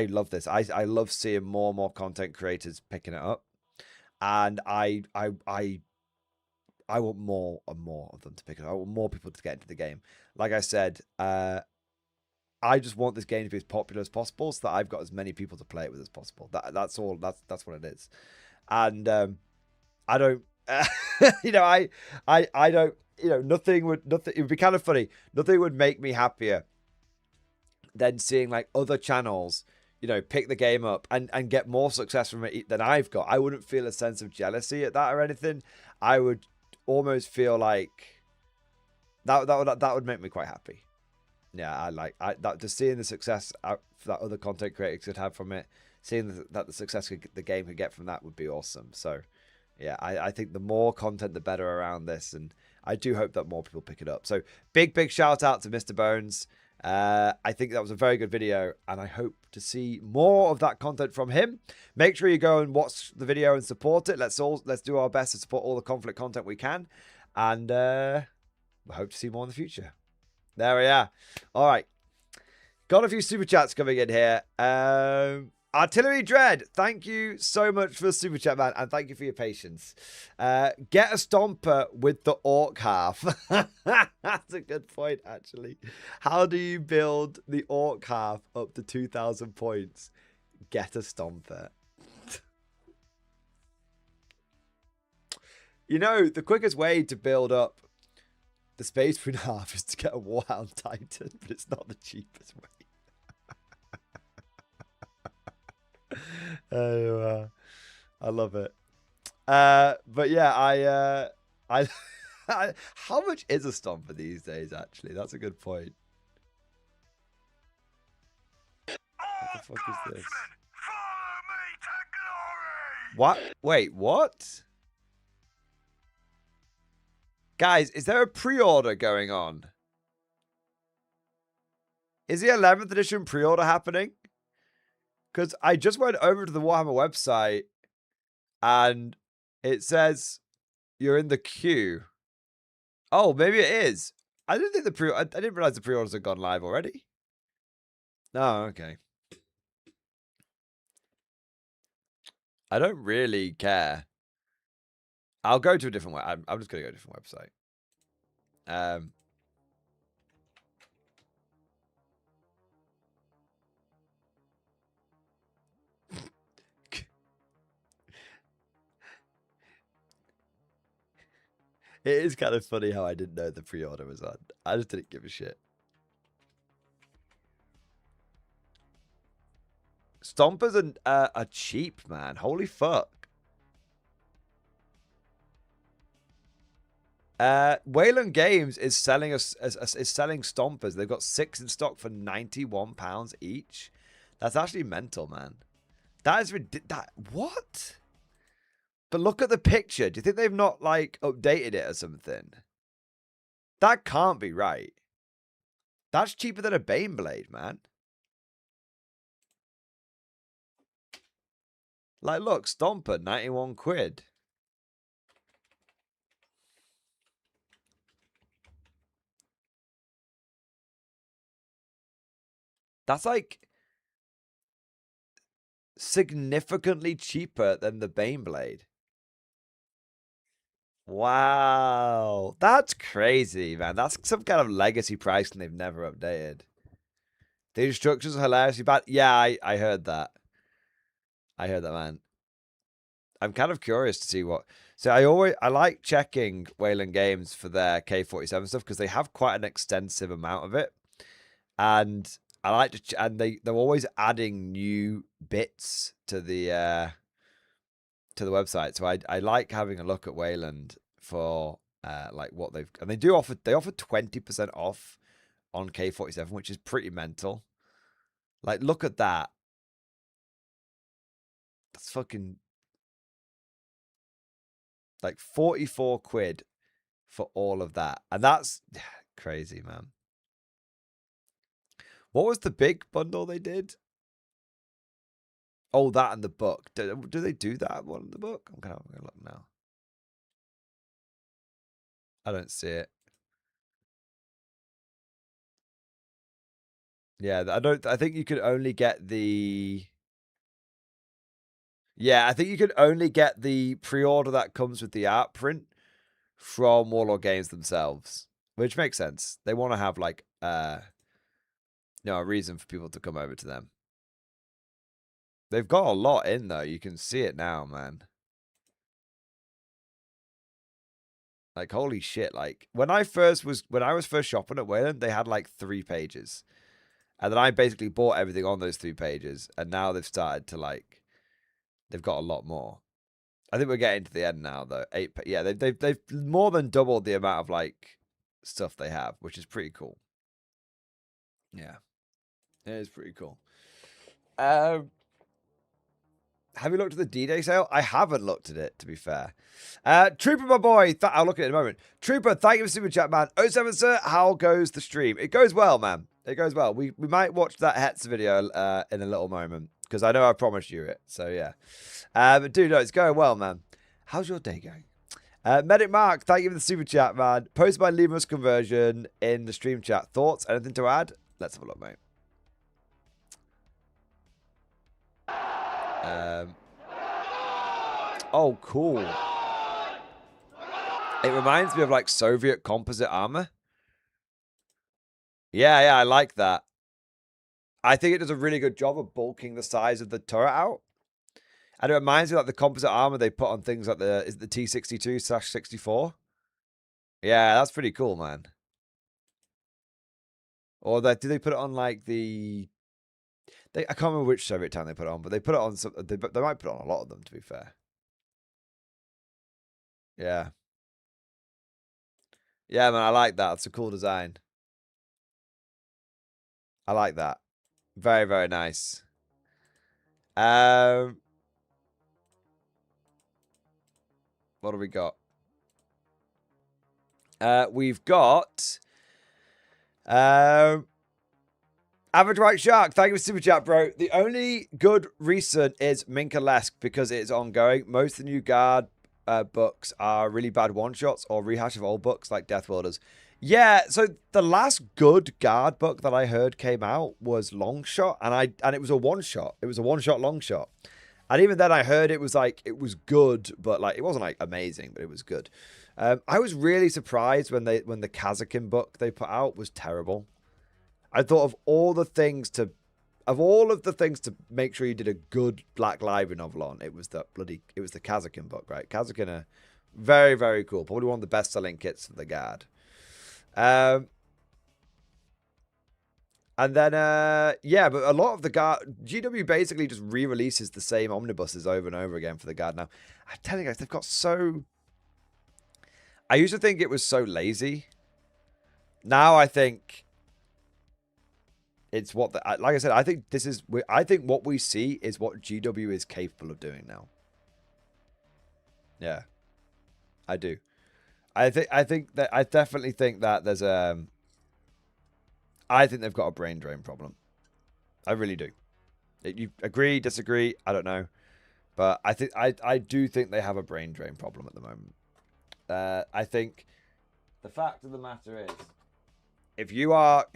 love this. I love seeing more and more content creators picking it up, and I want more and more of them to pick it up. I want more people to get into the game. Like I said, I just want this game to be as popular as possible, so that I've got as many people to play it with as possible. That's all. That's what it is. And I don't you know, I don't, you know, nothing, it would be kind of funny. Nothing would make me happier than seeing like other channels, you know, pick the game up and get more success from it than I've got. I wouldn't feel a sense of jealousy at that or anything. I would almost feel like that would make me quite happy. Yeah, that just seeing the success that other content creators could have from it, seeing that the success the game could get from that would be awesome. So yeah, I think the more content, the better around this. And I do hope that more people pick it up. So big shout out to Mr. Bones. I think that was a very good video, and I hope to see more of that content from him. Make sure you go and watch the video and support it. Let's do our best to support all the Konflikt content we can. And we hope to see more in the future. There we are. All right. Got a few super chats coming in here. Artillery Dread, thank you so much for the super chat, man, and thank you for your patience. Get a stomper with the orc half. That's a good point, actually. How do you build the orc half up to 2,000 points? Get a stomper. You know, the quickest way to build up the Space Marine half is to get a Warhound Titan, but it's not the cheapest way. I love it. But yeah, I how much is a stomper these days? Actually, that's a good point. What the fuck is this? What? Wait, what? Guys, is there a pre-order going on? Is the 11th edition pre-order happening? Because I just went over to the Warhammer website and it says you're in the queue. Oh, maybe it is. I didn't think I didn't realize the pre-orders had gone live already. Oh, okay. I don't really care. I'll go to a different way. I'm just going to go to a different website. It is kind of funny how I didn't know the pre-order was on. I just didn't give a shit. Stompers are cheap, man. Holy fuck. Wayland Games is selling selling Stompers. They've got 6 in stock for £91 each. That's actually mental, man. That is ridiculous. What? But look at the picture. Do you think they've not, like, updated it or something? That can't be right. That's cheaper than a Baneblade, man. Like, look, Stomper, 91 quid. That's, like, significantly cheaper than the Baneblade. Wow. That's crazy, man. That's some kind of legacy pricing they've never updated. The instructions are hilariously bad. Yeah, I heard that. I heard that, man. I'm kind of curious to see what... So I like checking Wayland Games for their K47 stuff because they have quite an extensive amount of it. And I like to... And they're always adding new bits to the website. So I like having a look at Wayland for like what they've... And they offer 20% off on K47, which is pretty mental. Like, look at that. That's fucking... Like 44 quid for all of that. And that's crazy, man. What was the big bundle they did? Oh, that and the book. Do they do that one in the book? I'm gonna look now. I don't see it. Yeah, I think you could only get the... Yeah, I think you could only get the pre-order that comes with the art print from Warlord Games themselves, which makes sense. They want to have like a reason for people to come over to them. They've got a lot in though. You can see it now, man. Like, holy shit. Like, when I was first shopping at Wayland, they had like 3 pages. And then I basically bought everything on those 3 pages. And now they've started to like, they've got a lot more. I think we're getting to the end now, though. 8, yeah, they've more than doubled the amount of like stuff they have, which is pretty cool. Yeah, it is pretty cool. Have you looked at the D-Day sale? I haven't looked at it, to be fair. Trooper, my boy. I'll look at it in a moment. Trooper, thank you for super chat, man. 07, sir. How goes the stream? It goes well, man. It goes well. We might watch that Hetz video in a little moment, because I know I promised you it. So, yeah. But, dude, no, it's going well, man. How's your day going? Medic Mark, thank you for the super chat, man. Post my Lemus conversion in the stream chat. Thoughts? Anything to add? Let's have a look, mate. Oh, cool. It reminds me of like Soviet composite armor. Yeah, I like that. I think it does a really good job of bulking the size of the turret out. And it reminds me of like the composite armor they put on things like the T62/64. Yeah, that's pretty cool, man. Or did they put it on like the... I can't remember which Soviet tank they put it on, but they put it on some. They might put it on a lot of them, to be fair. Yeah. Yeah, man, I like that. It's a cool design. I like that. Very, very nice. What do we got? We've got Average White Shark, thank you for super chat, bro. The only good recent is Minka-lesque because it's ongoing. Most of the new guard books are really bad one-shots or rehash of old books like Death Wielders. Yeah, so the last good guard book that I heard came out was Longshot, and it was a one-shot. It was a one-shot long-shot. And even then I heard it was good, but like it wasn't like amazing, but it was good. I was really surprised when the Kazakin book they put out was terrible. I thought of all of the things to make sure you did a good Black Library novel on, it was the Kazakin book, right? Kazakin are very, very cool. Probably one of the best selling kits for the guard. And then yeah, but a lot of the guard GW basically just re-releases the same omnibuses over and over again for the guard now. I'm telling you guys, they've got so... I used to think it was so lazy. Now I think it's what like I said, I think what we see is what GW is capable of doing now. Yeah. I do. I definitely think that there's I think they've got a brain drain problem. I really do. You agree, disagree, I don't know. But I do think they have a brain drain problem at the moment. I think the fact of the matter is, if you are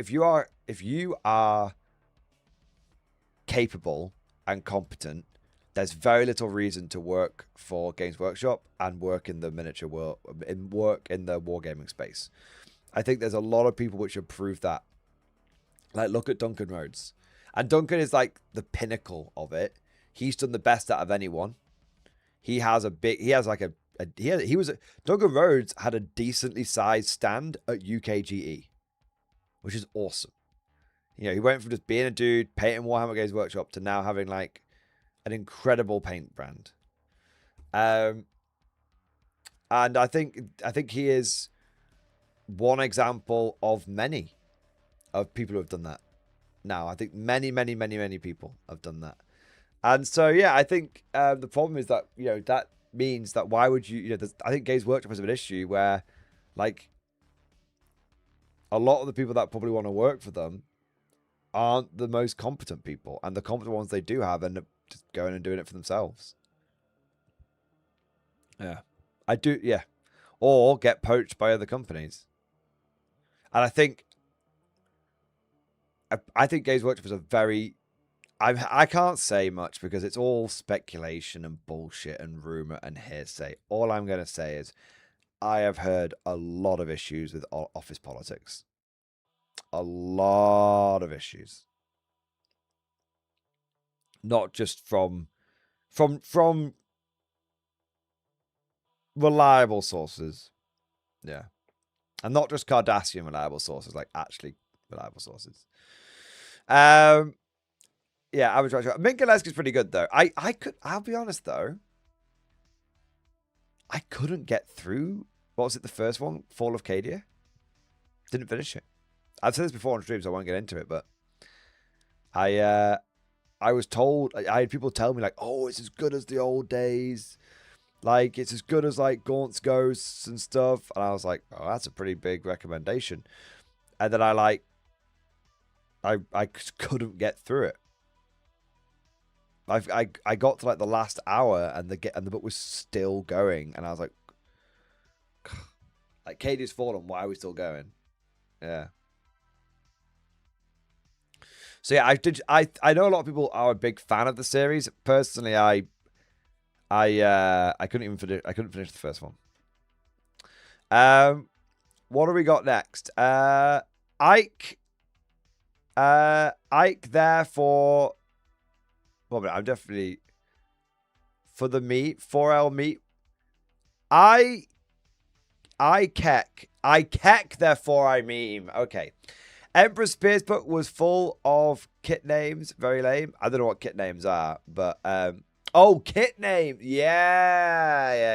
capable and competent, there's very little reason to work for Games Workshop and work in the miniature world, work in the wargaming space. I think there's a lot of people which have proved that. Like, look at Duncan Rhodes, and Duncan is like the pinnacle of it. He's done the best out of anyone. Duncan Rhodes had a decently sized stand at UKGE, which is awesome. You know, he went from just being a dude, painting Warhammer Games Workshop, to now having like an incredible paint brand. And I think he is one example of many of people who have done that. Now, I think many people have done that. And so, yeah, I think the problem is that, you know, that means that why would you, I think Games Workshop has an issue where, like, a lot of the people that probably want to work for them aren't the most competent people, and the competent ones they do have end up just going and doing it for themselves. Yeah, I do. Yeah, or get poached by other companies. And I think Games Workshop is a very... I can't say much because it's all speculation and bullshit and rumor and hearsay. All I'm going to say is I have heard a lot of issues with office politics. A lot of issues. Not just from reliable sources, Yeah. And not just Cardassian reliable sources, like actually reliable sources. Yeah, average watch. Minkaleski's pretty good though. I'll be honest though. I couldn't get through. What was it? The first one, Fall of Cadia. Didn't finish it. I've said this before on streams. So I won't get into it, but I was told. I had people tell me like, "Oh, it's as good as the old days. Like it's as good as like Gaunt's Ghosts and stuff." And I was like, "Oh, that's a pretty big recommendation." And then I just couldn't get through it. I got to like the last hour and the book was still going, and I was like Cadia's fallen. Why are we still going? Yeah. So yeah, I know a lot of people are a big fan of the series. Personally, I couldn't finish the first one. What do we got next? Ike there for. Well, I'm definitely for the meat, 4L meat. I keck, therefore I meme. Okay. Emperor Spears book was full of kit names. Very lame. I don't know what kit names are, but oh, kit name. Yeah.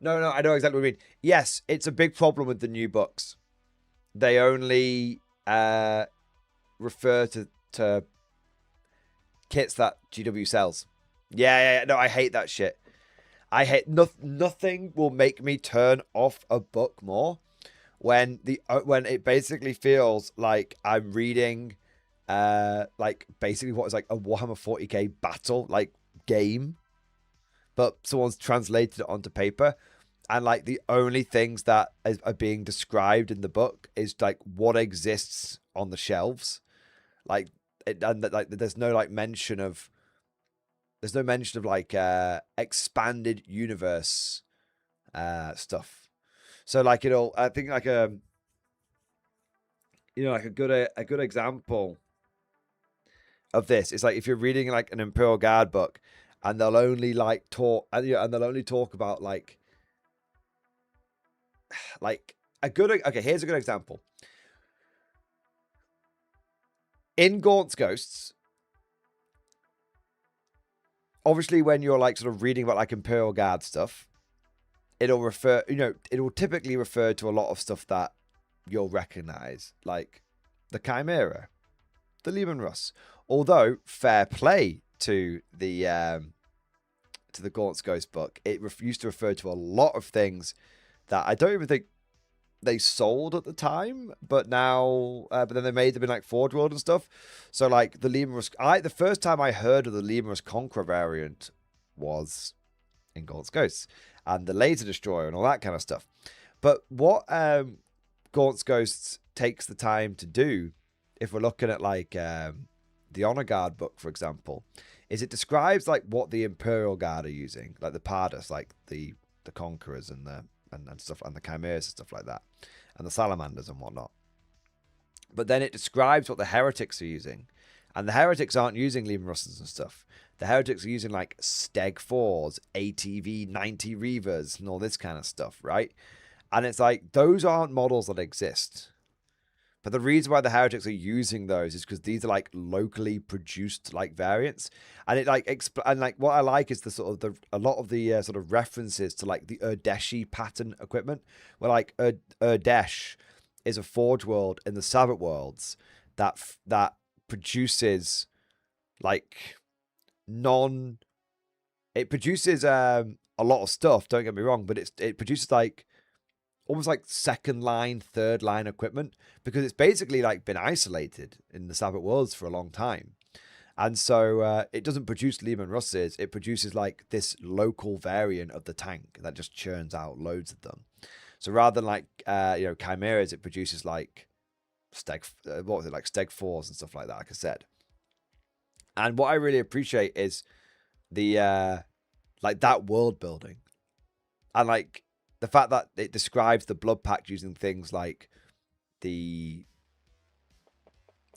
No, I know exactly what you mean. Yes, it's a big problem with the new books. They only refer to kits that GW sells. Yeah. No, I hate that shit. I hate nothing will make me turn off a book more when it basically feels like I'm reading like basically what is like a Warhammer 40k battle like game, but someone's translated it onto paper, and like the only things that are being described in the book is like what exists on the shelves, like it, and that like there's no mention of like expanded universe stuff. So like I think like a good example of this is like if you're reading like an Imperial Guard book and they'll only like talk and they'll only talk about like here's a good example. In Gaunt's Ghosts, obviously when you're like sort of reading about like Imperial Guard stuff, it will typically refer to a lot of stuff that you'll recognize, like the Chimera, the Lehman Russ. Although fair play to the Gaunt's Ghost book, it used to refer to a lot of things that I don't even think they sold at the time, but now, but then they made them in like Forge World and stuff. So like the Lehman Russ, the first time I heard of the Lehman Russ Conqueror variant was in Gaunt's Ghosts and the Laser Destroyer and all that kind of stuff. But what Gaunt's Ghosts takes the time to do, if we're looking at like the Honor Guard book, for example, is it describes like what the Imperial Guard are using, like the Pardus, like the Conquerors and the and stuff, and the Chimeras and stuff like that, and the Salamanders and whatnot. But then it describes what the Heretics are using, and the Heretics aren't using Lehman Russes and stuff. The Heretics are using like Steg 4s, ATV 90 Reavers, and all this kind of stuff, right? And it's like those aren't models that exist. But the reason why the Heretics are using those is because these are like locally produced like variants, and it like and like what I like is the sort of a lot of the sort of references to like the Urdeshi pattern equipment, where like Urdesh is a Forge World in the Sabbath worlds that produces like it produces a lot of stuff. Don't get me wrong, but it produces like almost like second line, third line equipment, because it's basically like been isolated in the Sabbath worlds for a long time. And so it doesn't produce Lehman Russes. It produces like this local variant of the tank that just churns out loads of them. So rather than like, Chimeras, it produces like Steg 4s and stuff like that, like I said. And what I really appreciate is the, like that world building. And like, the fact that it describes the blood pact using things like the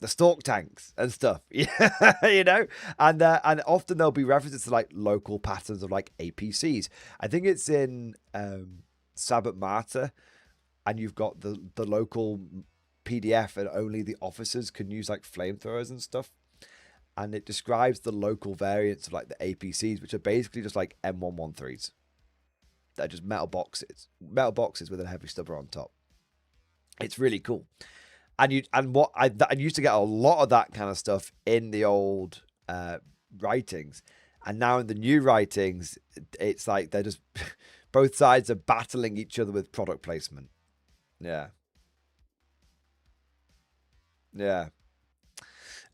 stalk tanks and stuff, and often there'll be references to like local patterns of like APCs. I think it's in Sabbat Martyr, and you've got the local PDF, and only the officers can use like flamethrowers and stuff. And it describes the local variants of like the APCs, which are basically just like M113s. They're just metal boxes with a heavy stubber on top. It's really cool. And I used to get a lot of that kind of stuff in the old writings, and now in the new writings, it's like they're just both sides are battling each other with product placement. Yeah. Yeah.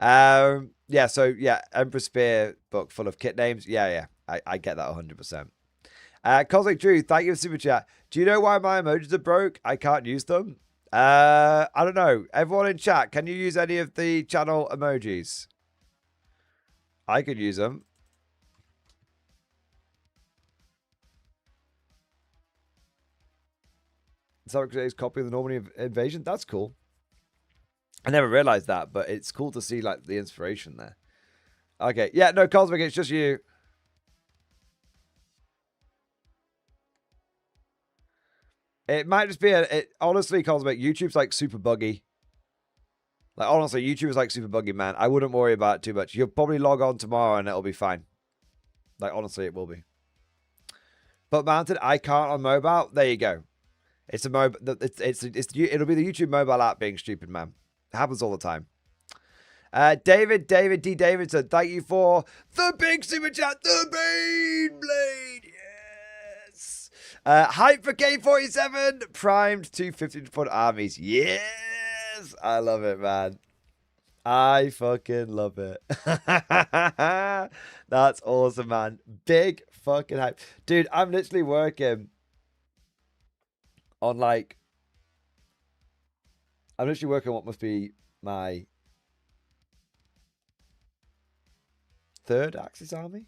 So yeah, Emperor Spear book full of kit names. Yeah. I get that 100%. Cosmic Drew, thank you for super chat. Do you know why my emojis are broke? I can't use them. I don't know. Everyone in chat, can you use any of the channel emojis? I could use them. Today's copy of the Normandy invasion. That's cool. I never realized that, but it's cool to see like the inspiration there. Okay, yeah, no, Cosmic, it's just you. It might just be honestly, Cosmic, YouTube's like super buggy. Like honestly, YouTube is like super buggy, man. I wouldn't worry about it too much. You'll probably log on tomorrow and it'll be fine. Like honestly, it will be. But mounted, I can't on mobile. There you go. It's a mobile. It'll be the YouTube mobile app being stupid, man. It happens all the time. David D. Davidson, thank you for the big super chat. The Bane Blade, yes. Hype for K47, primed to 15-foot armies. Yes, I love it, man. I fucking love it. That's awesome, man. Big fucking hype, dude. I'm literally working on like. I'm literally working on what must be my third Axis army.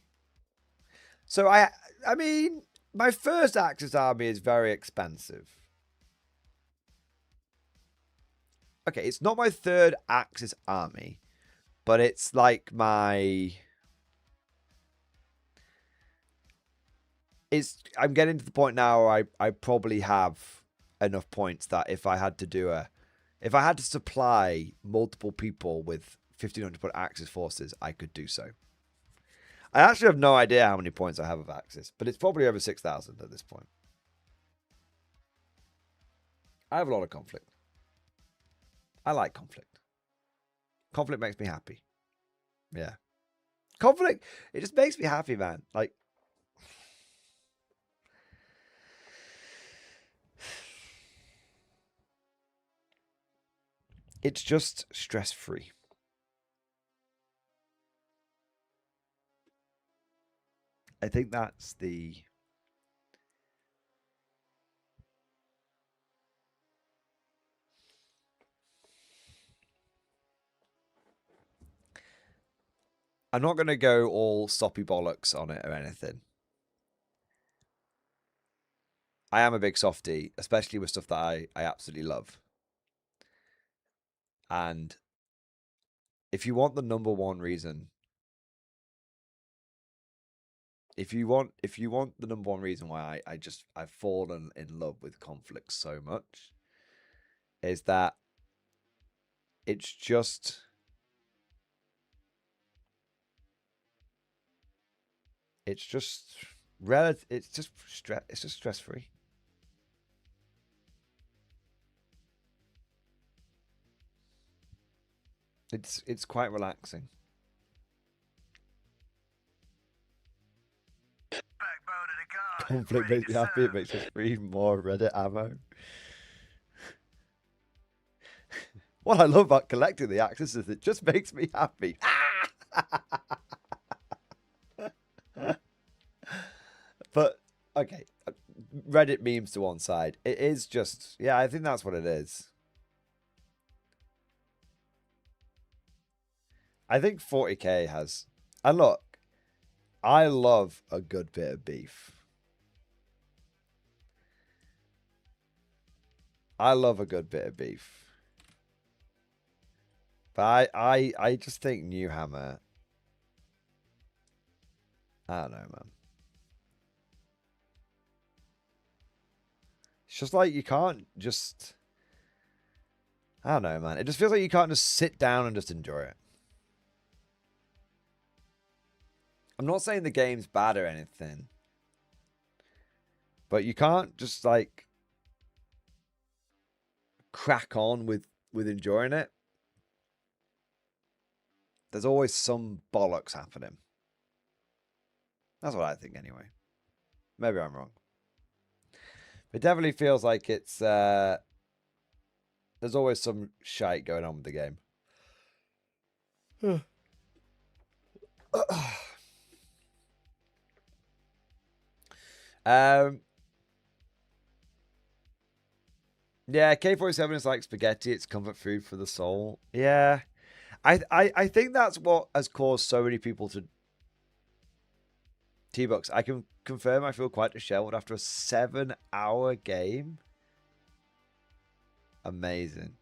So I mean, my first Axis army is very expensive. Okay, it's not my third Axis army, but it's like my. I'm getting to the point now where I probably have enough points that if I had to supply multiple people with 1,500 Axis forces, I could do so. I actually have no idea how many points I have of Axis, but it's probably over 6,000 at this point. I have a lot of conflict. I like conflict. Conflict makes me happy. Yeah. Conflict, it just makes me happy, man. Like, it's just stress-free. I think that's the... I'm not going to go all soppy bollocks on it or anything. I am a big softie, especially with stuff that I absolutely love. And if you want the number one reason, if you want the number one reason why I've fallen in love with Konflikt so much, is that it's just stress free. It's quite relaxing. Konflikt makes me happy. It makes us free more Reddit ammo. What I love about collecting the Axis is it just makes me happy. But okay, Reddit memes to one side. It is just, yeah, I think that's what it is. I think 40k has, and look, I love a good bit of beef. I love a good bit of beef. But I just think New Hammer, I don't know, man. It's just like you can't just... I don't know, man. It just feels like you can't just sit down and just enjoy it. I'm not saying the game's bad or anything. But you can't just, like, crack on with enjoying it. There's always some bollocks happening. That's what I think, anyway. Maybe I'm wrong. It definitely feels like it's... there's always some shite going on with the game. Yeah, K47 is like spaghetti. It's comfort food for the soul. Yeah. I think that's what has caused so many people to... T-Bucks, I can confirm I feel quite disheveled after a 7-hour game. Amazing.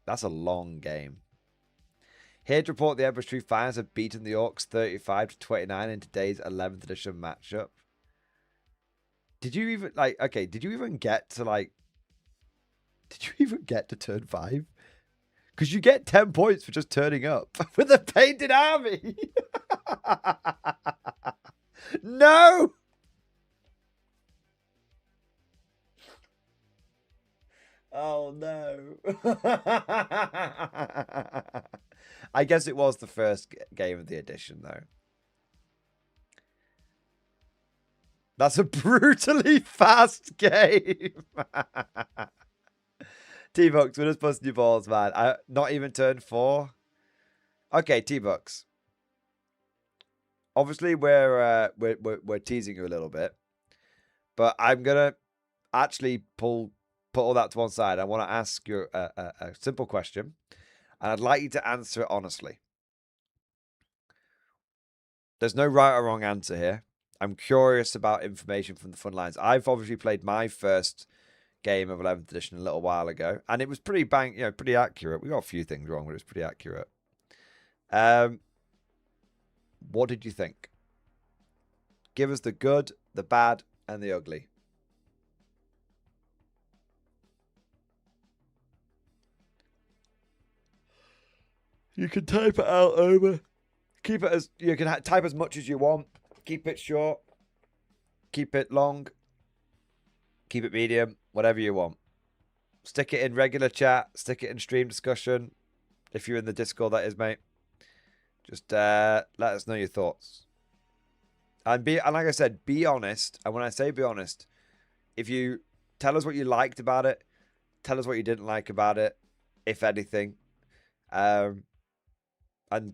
That's a long game. Here to report the Emperor's True Fires have beaten the Orcs 35-29 in today's 11th edition matchup. Did you even, like, okay, did you even get to, like... Did you even get to turn 5? Because you get 10 points for just turning up with a painted army. No! Oh, no. I guess it was the first game of the edition, though. That's a brutally fast game. T-Bucks, we're just busting your balls, man. Not even turn 4. Okay, T-Bucks. Obviously, we're teasing you a little bit, but I'm gonna actually put all that to one side. I want to ask you a simple question, and I'd like you to answer it honestly. There's no right or wrong answer here. I'm curious about information from the front lines. I've obviously played my first game of 11th edition a little while ago, and it was pretty pretty accurate. We got a few things wrong, but it was pretty accurate. What did you think? Give us the good, the bad, and the ugly. You can type it out over. Keep it as you can type as much as you want. Keep it short. Keep it long. Keep it medium. Whatever you want. Stick it in regular chat. Stick it in stream discussion. If you're in the Discord, that is, mate. Just let us know your thoughts. And like I said, be honest. And when I say be honest, if you tell us what you liked about it, tell us what you didn't like about it, if anything. And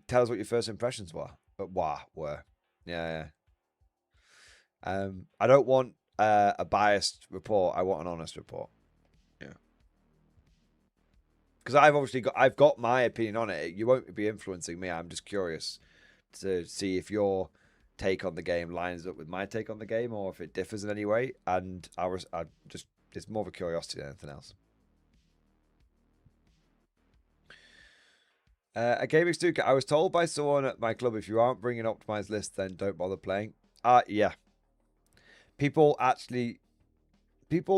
tell us what your first impressions were. Yeah. I don't want a biased report. I want an honest report. Yeah. Because I've got my opinion on it. You won't be influencing me. I'm just curious to see if your take on the game lines up with my take on the game, or if it differs in any way. And it's more of a curiosity than anything else. A gaming student, I was told by someone at my club, if you aren't bringing an optimized list, then don't bother playing. Yeah. People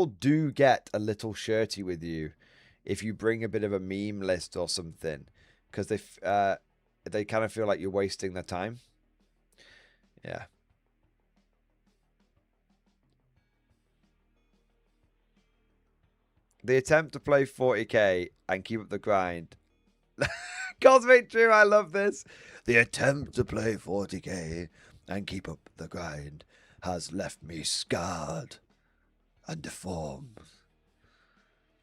do get a little shirty with you if you bring a bit of a meme list or something, because they kind of feel like you're wasting their time. Yeah. The attempt to play 40k and keep up the grind. Cosmic True, I love this. The attempt to play 40k and keep up the grind has left me scarred and deformed.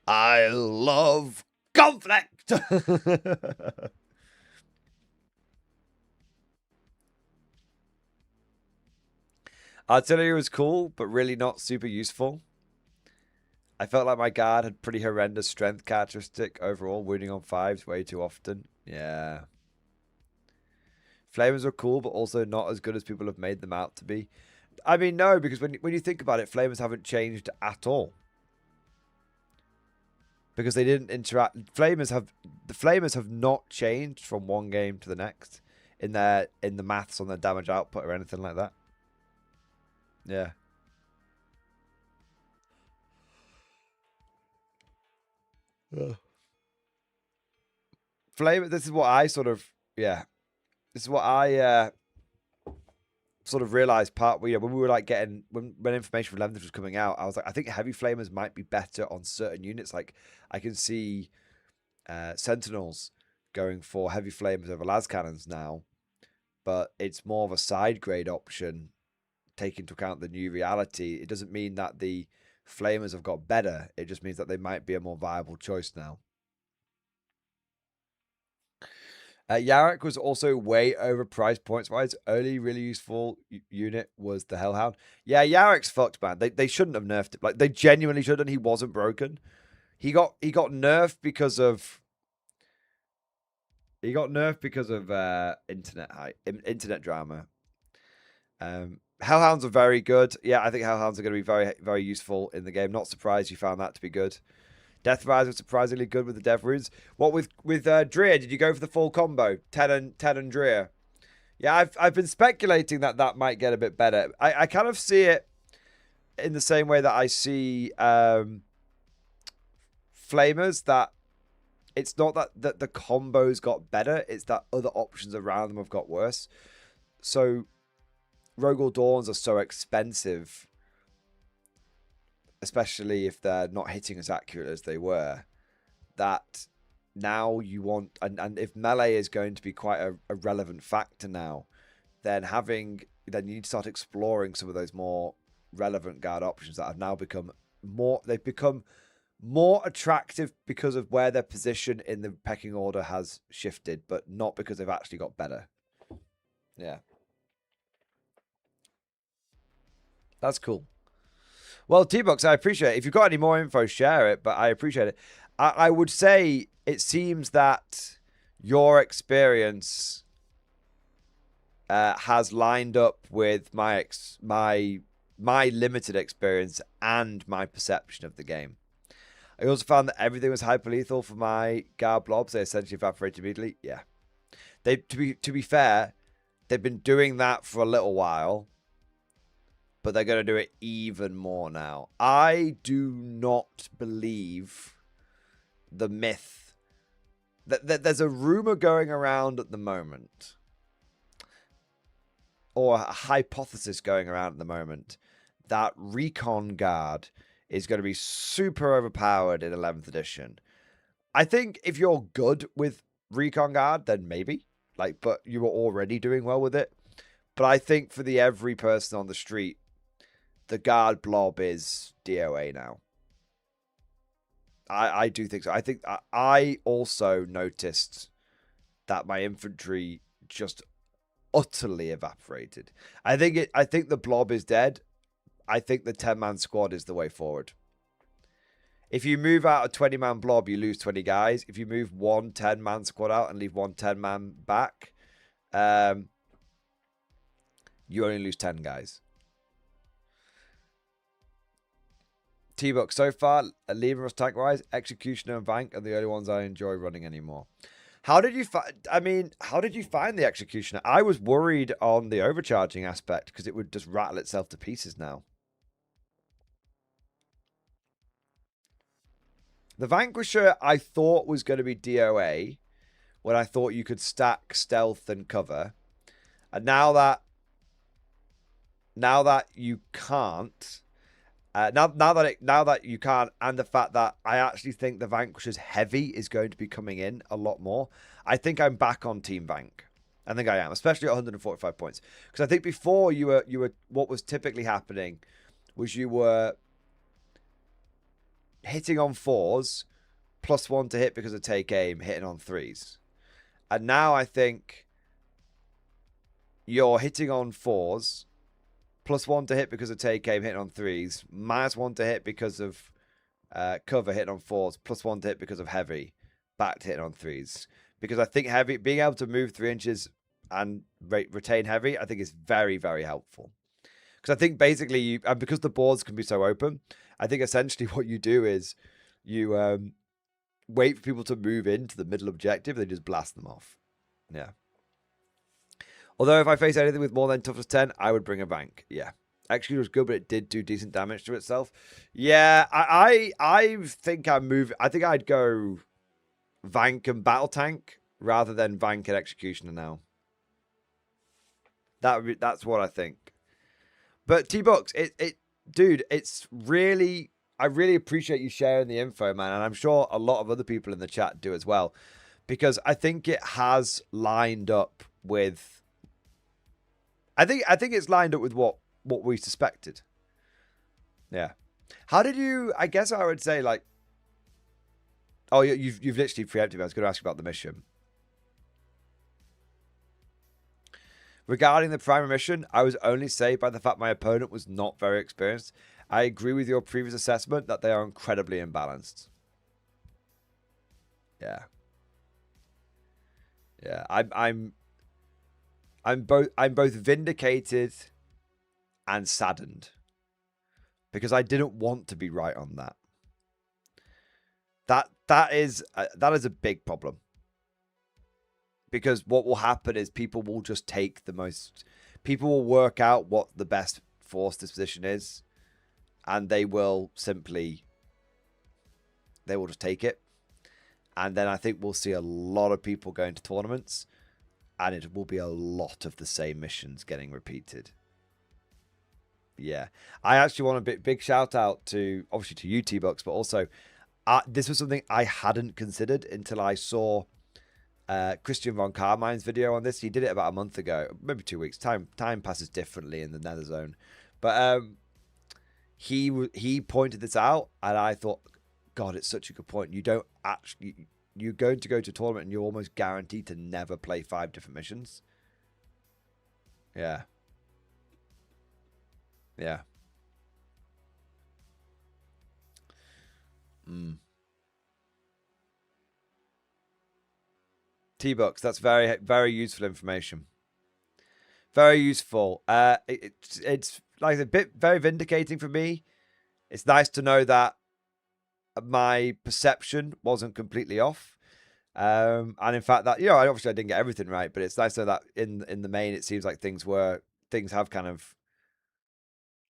I love Konflikt. Artillery was cool, but really not super useful. I felt like my guard had pretty horrendous strength characteristic overall, wounding on 5s way too often. Yeah. Flamers are cool, but also not as good as people have made them out to be. I mean, no, because when you think about it, Flamers haven't changed at all. Because they didn't interact. The Flamers have not changed from one game to the next in the maths on their damage output or anything like that. Yeah. Flame. This is what I sort of This is what I sort of realized when we were like getting when information from Lemons was coming out. I was like, I think heavy flamers might be better on certain units. Like I can see Sentinels going for heavy flamers over las cannons now, but it's more of a side grade option. Take into account the new reality. It doesn't mean that the flamers have got better. It just means that they might be a more viable choice now. Yarrick was also way overpriced points wise. Only really useful unit was the Hellhound. Yeah, Yarrick's fucked, man. They shouldn't have nerfed it. Like they genuinely shouldn't. He wasn't broken. He got nerfed because of internet drama. Hellhounds are very good. Yeah, I think Hellhounds are going to be very, very useful in the game. Not surprised you found that to be good. Death Rise was surprisingly good with the Death Runes. What with Dreer? Did you go for the full combo? 10 and Dreer? Yeah, I've been speculating that might get a bit better. I kind of see it in the same way that I see Flamers, that it's not that the combos got better, it's that other options around them have got worse. So Rogal Dawns are so expensive, especially if they're not hitting as accurate as they were, that now you want, and if melee is going to be quite a relevant factor now, then you need to start exploring some of those more relevant guard options that have now become more attractive because of where their position in the pecking order has shifted, but not because they've actually got better. Yeah. That's cool. Well, T-Box, I appreciate it. If you've got any more info, share it, but I appreciate it. I would say it seems that your experience has lined up with my limited experience and my perception of the game. I also found that everything was hyper lethal for my guard blobs. They essentially evaporated immediately. Yeah. To be fair, they've been doing that for a little while, but they're going to do it even more now. I do not believe the myth that there's a rumor going around at the moment, or a hypothesis going around at the moment, that Recon Guard is going to be super overpowered in 11th edition. I think if you're good with Recon Guard, then maybe, but you were already doing well with it. But I think for the every person on the street, the guard blob is DOA now. I do think so. I think I also noticed that my infantry just utterly evaporated. I think the blob is dead. I think the 10-man squad is the way forward. If you move out a 20-man blob, you lose 20 guys. If you move one 10-man squad out and leave one 10-man back, you only lose 10 guys. T-Buck, so far, Lever us tank-wise, Executioner and Vank are the only ones I enjoy running anymore. How did you find the Executioner? I was worried on the overcharging aspect because it would just rattle itself to pieces now. The Vanquisher I thought was going to be DOA when I thought you could stack stealth and cover. And now that you can't, now that you can't, and the fact that I actually think the Vanquisher's heavy is going to be coming in a lot more, I think I'm back on Team Vank. I think I am, especially at 145 points. Because I think before you were what was typically happening was you were hitting on 4s, +1 to hit because of take aim, hitting on 3s. And now I think you're hitting on 4s, +1 to hit because of take aim, hitting on 3s, -1 to hit because of cover, hitting on 4s, +1 to hit because of heavy, back to hitting on 3s. Because I think heavy, being able to move 3 inches and retain heavy, I think is very, very helpful. Because I think basically, and because the boards can be so open, I think essentially what you do is you wait for people to move into the middle objective, they just blast them off. Yeah. Although if I face anything with more than toughness 10, I would bring a Vank. Yeah. Execution was good, but it did do decent damage to itself. Yeah, I think I move. I think I'd go Vank and Battle Tank rather than Vank and Executioner now. That's what I think. But T-Bucks, dude, it's really, I really appreciate you sharing the info, man, and I'm sure a lot of other people in the chat do as well, because I think it has lined up with. I think it's lined up with what we suspected. Yeah. How did you? I guess I would say like. Oh, you've literally preempted me. I was going to ask you about the mission. Regarding the primary mission, I was only saved by the fact my opponent was not very experienced. I agree with your previous assessment that they are incredibly imbalanced. Yeah. Yeah, I'm both vindicated and saddened because I didn't want to be right on that. That is a big problem. Because what will happen is people will just take the most... People will work out what the best force disposition is. And they will simply... They will just take it. And then I think we'll see a lot of people going to tournaments. And it will be a lot of the same missions getting repeated. Yeah. I actually want a big shout out to... Obviously to you, T-Bucks. But also... this was something I hadn't considered until I saw... Christian von Carmine's video on this. He did it about a month ago, maybe 2 weeks. Time passes differently in the Nether Zone, but he pointed this out, and I thought, God, it's such a good point. You don't actually, you're going to go to a tournament, and you're almost guaranteed to never play 5 different missions. Yeah, yeah. T-Bucks, that's very, very useful information. Very useful. It's like a bit very vindicating for me. It's nice to know that my perception wasn't completely off. And in fact that, obviously I didn't get everything right, but it's nice to know that in the main, it seems like things have kind of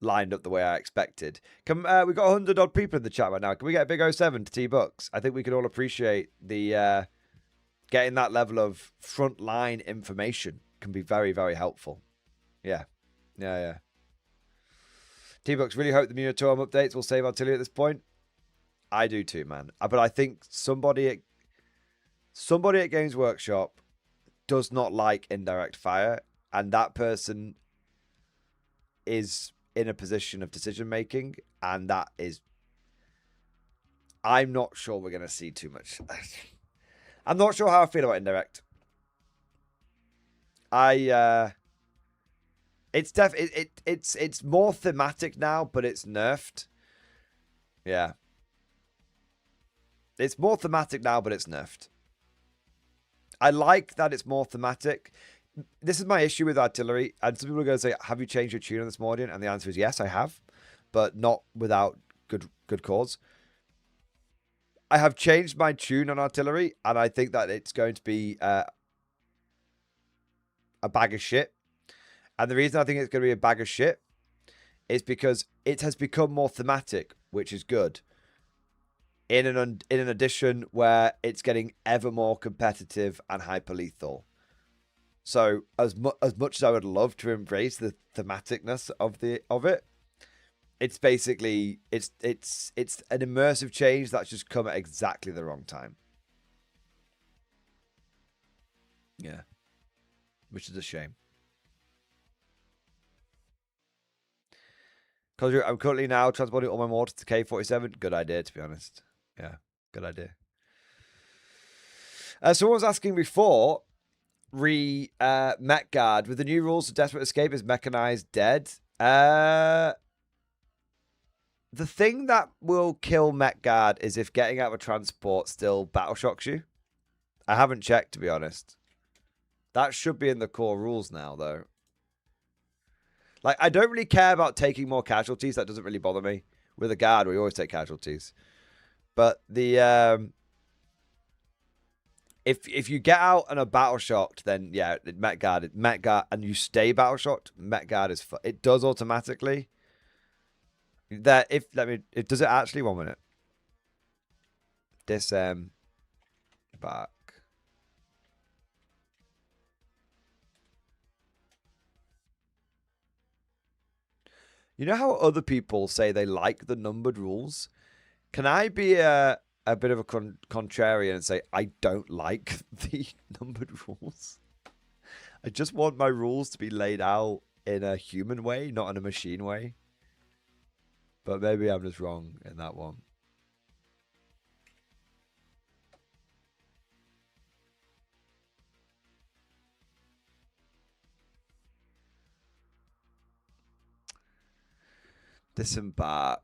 lined up the way I expected. We've got 100 odd people in the chat right now. Can we get a big 07 to T-Bucks? I think we can all appreciate the, getting that level of frontline information can be very, very helpful. Yeah. Yeah. T-Bucks, really hope the Munitorm updates will save artillery at this point. I do too, man. But I think somebody at Games Workshop does not like indirect fire, and that person is in a position of decision making, and that is... I'm not sure we're going to see too much... I'm not sure how I feel about indirect. It's more thematic now, but it's nerfed. Yeah. It's more thematic now, but it's nerfed. I like that it's more thematic. This is my issue with artillery. And some people are going to say, have you changed your tune on this Mordian? And the answer is yes, I have. But not without good cause. I have changed my tune on artillery, and I think that it's going to be a bag of shit. And the reason I think it's going to be a bag of shit is because it has become more thematic, which is good. In an edition where it's getting ever more competitive and hyper lethal. So as much as I would love to embrace the thematicness of it. It's basically, it's an immersive change that's just come at exactly the wrong time. Yeah. Which is a shame. Because I'm currently now transporting all my mortars to K47. Good idea, to be honest. Yeah, good idea. Someone was asking before, Mech Guard, with the new rules of Desperate Escape, is mechanized dead? The thing that will kill Mech Guard is if getting out of a transport still battle shocks you. I haven't checked, to be honest. That should be in the core rules now, though. Like, I don't really care about taking more casualties. That doesn't really bother me. With a guard, we always take casualties. But the if you get out and are battle shocked, then yeah, Met Guard, and you stay battle shocked, Met Guard is it does automatically. That does it actually 1 minute. Back. You know how other people say they like the numbered rules? Can I be a bit of a contrarian and say I don't like the numbered rules? I just want my rules to be laid out in a human way, not in a machine way. But maybe I'm just wrong in that one. Disembark.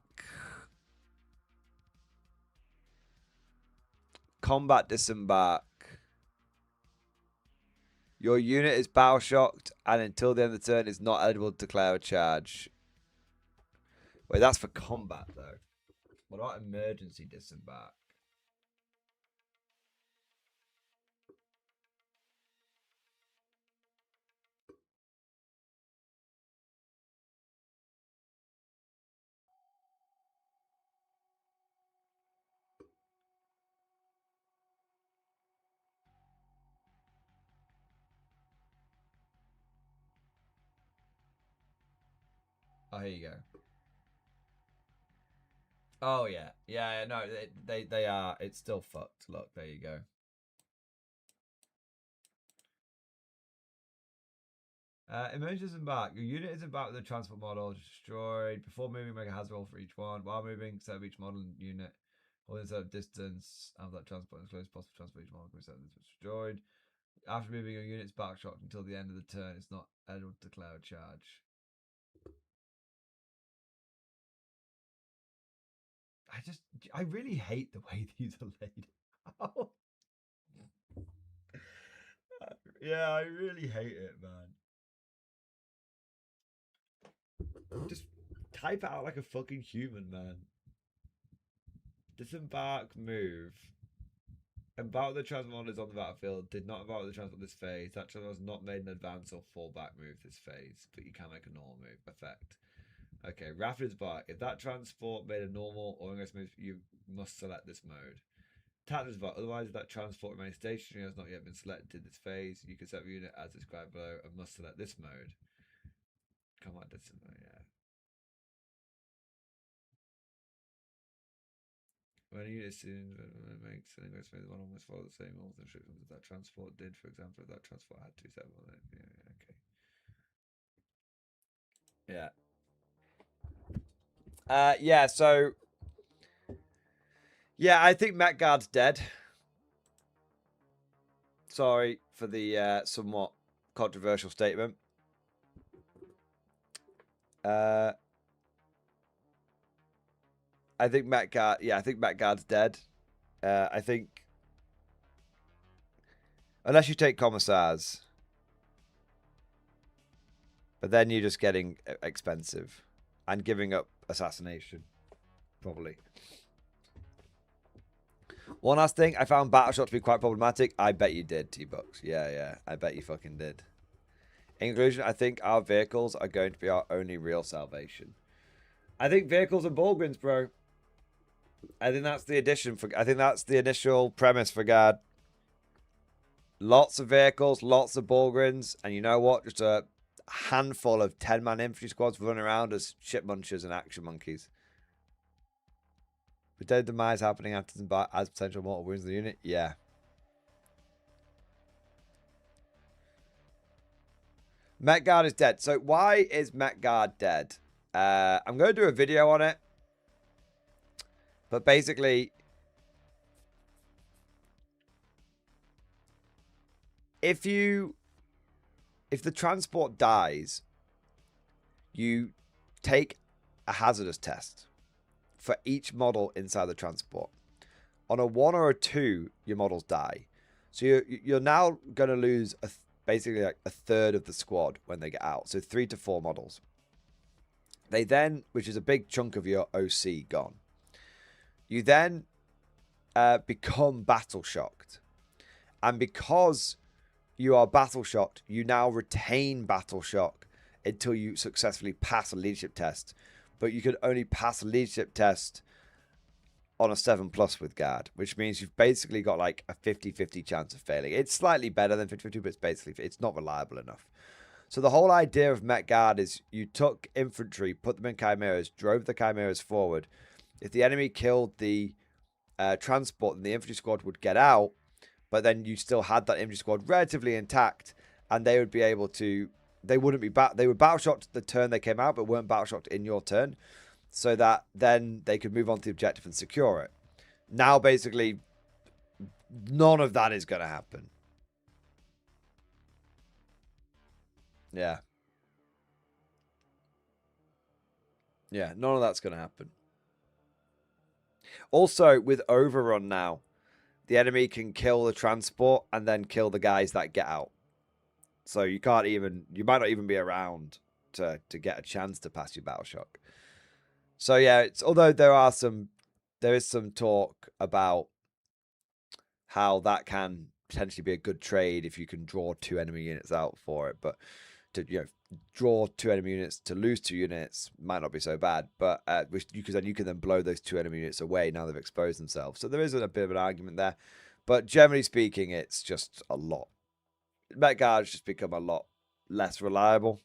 Combat disembark. Your unit is battle shocked and until the end of the turn is not eligible to declare a charge. Wait, that's for combat though. What about emergency disembark? Oh, here you go. Oh yeah, yeah. No, they are. It's still fucked. Look, there you go. Emergency embark. Your unit is embarked with a transport model destroyed. Before moving, make a hazard roll for each one. While moving, set up each model and unit. Holding set up distance of that transport as close as possible. Transport each model can be set up destroyed. After moving, your unit's back shocked until the end of the turn. It's not eligible to declare a charge. I really hate the way these are laid out. Yeah, I really hate it, man. Just type it out like a fucking human, man. Disembark, move. Embark the transport is on the battlefield. Did not embark the transport this phase. That transport was not made an advance or fallback move this phase, but you can make a normal move. Effect. Okay, rapid embark. If that transport made a normal or ingress move, you must select this mode. Tactics embark. Otherwise, if that transport remains stationary has not yet been selected this phase, you can set the unit as described below and must select this mode. Combat disembark, yeah. When a unit makes an ingress move, the one almost follow the same rules and restrictions that that transport did. For example, if that transport had 2 7 on it. Yeah, okay. Yeah, so yeah, I think Met Guard's dead. Sorry for the somewhat controversial statement. I think Met Guard. Yeah, I think Met Guard's dead. I think unless you take commissars, but then you're just getting expensive and giving up assassination, probably. One last thing, I found Battleshot to be quite problematic. I bet you did, T-Bucks. Yeah, I bet you fucking did. In conclusion, I think our vehicles are going to be our only real salvation. I think vehicles and ball-grins, bro. I think that's the addition for. I think that's the initial premise for Guard. Lots of vehicles, lots of ball-grins, and you know what? Just a handful of 10-man infantry squads running around as shit munchers and action monkeys. With dead demise happening after some as potential mortal wounds in the unit, yeah. Met Guard is dead. So why is Met Guard dead? I'm going to do a video on it. But basically, if the transport dies, you take a hazardous test for each model inside the transport. On a 1 or a 2, your models die. So you're now going to lose basically like a third of the squad when they get out. So 3 to 4 models. They then, which is a big chunk of your OC gone. You then become battle shocked. And because you are battle shocked, you now retain battle shock until you successfully pass a leadership test. But you can only pass a leadership test on a 7+ with guard, which means you've basically got like a 50-50 chance of failing. It's slightly better than 50-50, but it's not reliable enough. So the whole idea of Met Guard is you took infantry, put them in chimeras, drove the chimeras forward. If the enemy killed the transport, then the infantry squad would get out, but then you still had that infantry squad relatively intact, and they would be able to. They wouldn't be they were battle shocked the turn they came out, but weren't battle shocked in your turn, so that then they could move on to the objective and secure it. Now, basically, none of that is going to happen. Yeah. Yeah, none of that's going to happen. Also, with Overrun now, the enemy can kill the transport and then kill the guys that get out. So you might not even be around to get a chance to pass your battle shock. So yeah, although there is some talk about how that can potentially be a good trade if you can draw 2 enemy units out for it, but to draw 2 enemy units to lose 2 units might not be so bad. But you can then blow those 2 enemy units away now they've exposed themselves. So there is a bit of an argument there, but generally speaking, it's just a lot. Met Guard's just become a lot less reliable.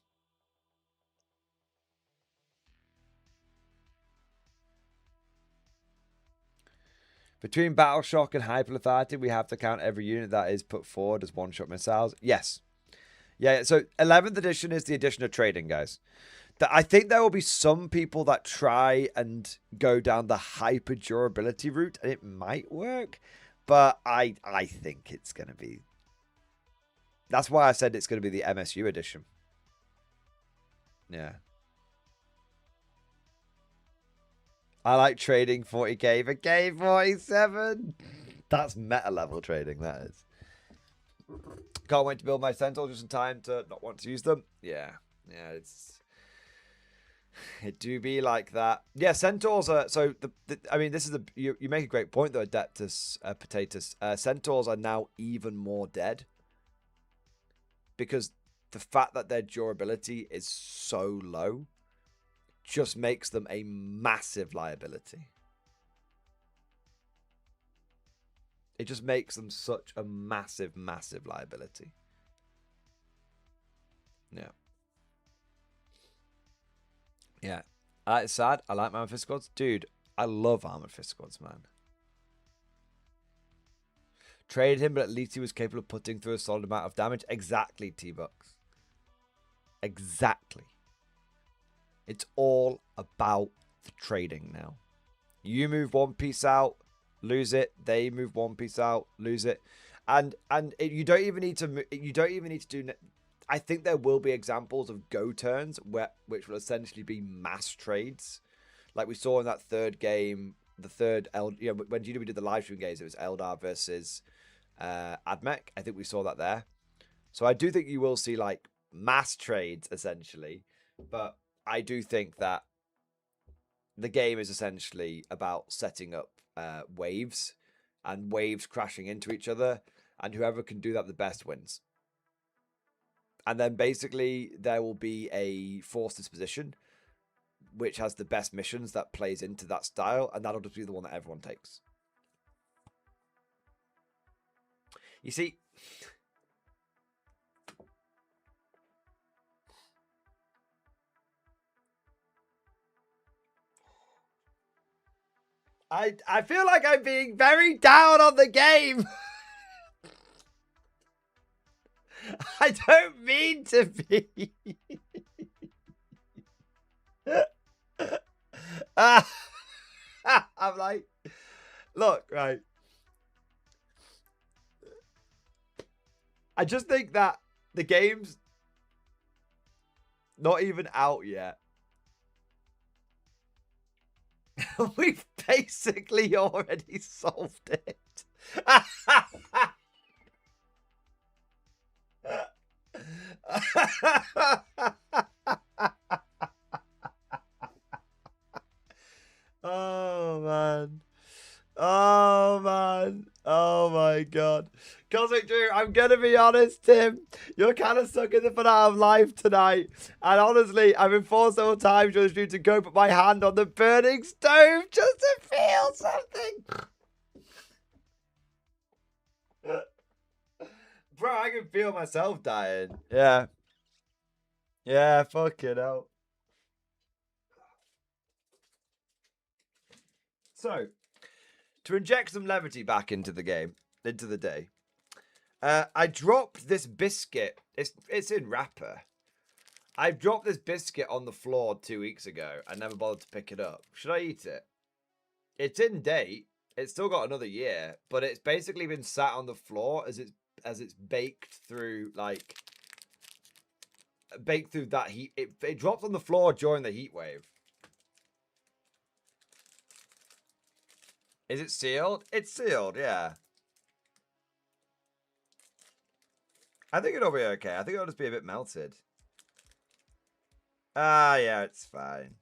Between Battle Shock and Hyper Lethality, we have to count every unit that is put forward as one-shot missiles. Yes. Yeah, so 11th edition is the edition of trading, guys. I think there will be some people that try and go down the hyper durability route, and it might work, but I think it's going to be... That's why I said it's going to be the MSU edition. Yeah. I like trading 40k for K47. That's meta level trading, that is. Can't wait to build my Centaurs just in time to not want to use them. Yeah, it do be like that. Yeah, Centaurs are so. I mean, this is you make a great point though, Adeptus Potatus. Centaurs are now even more dead because the fact that their durability is so low just makes them a massive liability. It just makes them such a massive, massive liability. Yeah. Yeah. It's sad. I like my Armored Fist Squads. Dude, I love Armored Fist Squads, man. Traded him, but at least he was capable of putting through a solid amount of damage. Exactly, T-Bucks. Exactly. It's all about the trading now. You move one piece out, lose it. They move one piece out, lose it, and you don't even need to. You don't even need to do. I think there will be examples of go turns which will essentially be mass trades, like we saw in that third game. The third when GW did the live stream games, it was Eldar versus Admech. I think we saw that there. So I do think you will see like mass trades essentially, but I do think that the game is essentially about setting up waves and waves crashing into each other, and whoever can do that the best wins. And then basically there will be a force disposition which has the best missions that plays into that style, and that'll just be the one that everyone takes. You see, I feel like I'm being very down on the game. I don't mean to be. I'm like, look, right. I just think that the game's not even out yet. We've basically already solved it. Oh man. Oh man. Oh my god. Cosmic Drew, I'm going to be honest, Tim. You're kind of sucking the fun out of life tonight. And honestly, I've been forced several times during the stream to go put my hand on the burning stove just to feel something. Bro, I can feel myself dying. Yeah. Yeah, fucking hell. So, to inject some levity back into the game, into the day, I dropped this biscuit. It's in wrapper. I dropped this biscuit on the floor 2 weeks ago. I never bothered to pick it up. Should I eat it? It's in date. It's still got another year, but it's basically been sat on the floor as it's baked through that heat. It dropped on the floor during the heat wave. Is it sealed? It's sealed, yeah. I think it'll be okay. I think it'll just be a bit melted. Ah, yeah, it's fine.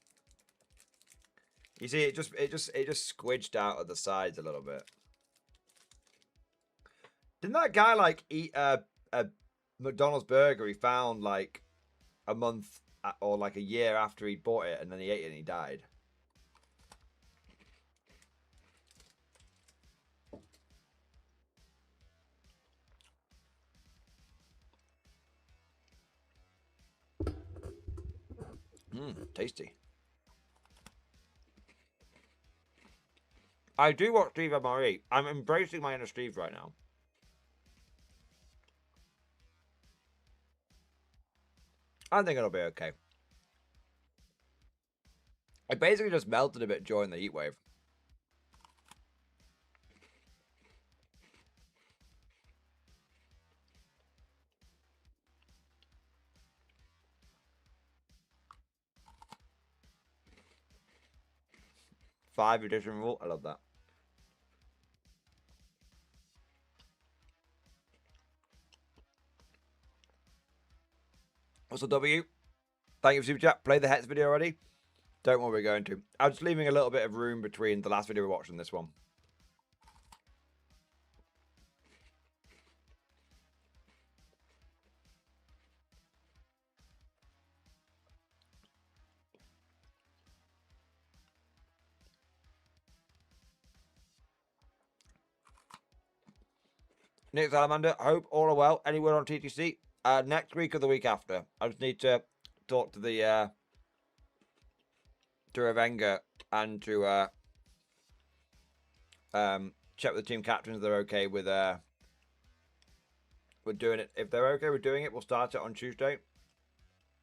You see, it just squidged out at the sides a little bit. Didn't that guy like eat a McDonald's burger he found like a month or like a year after he bought it, and then he ate it and he died? Tasty. I do watch Steve MRE. I'm embracing my inner Steve right now. I think it'll be okay. It basically just melted a bit during the heat wave. Five edition rule. I love that. What's the W? Thank you for super chat. Play the Hex video already? Don't worry, we're going to. I'm just leaving a little bit of room between the last video we watched and this one. Nick Salamander, hope all are well. Any word on TTC? Next week or the week after. I just need to talk to the to Revenga and to check with the team captains if they're okay with doing it. If they're okay with doing it, we'll start it on Tuesday.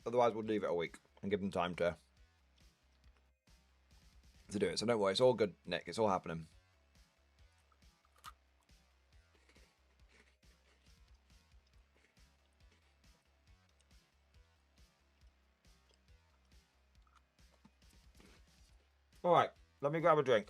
Otherwise, we'll leave it a week and give them time to do it. So don't worry, it's all good, Nick. It's all happening. All right, let me grab a drink.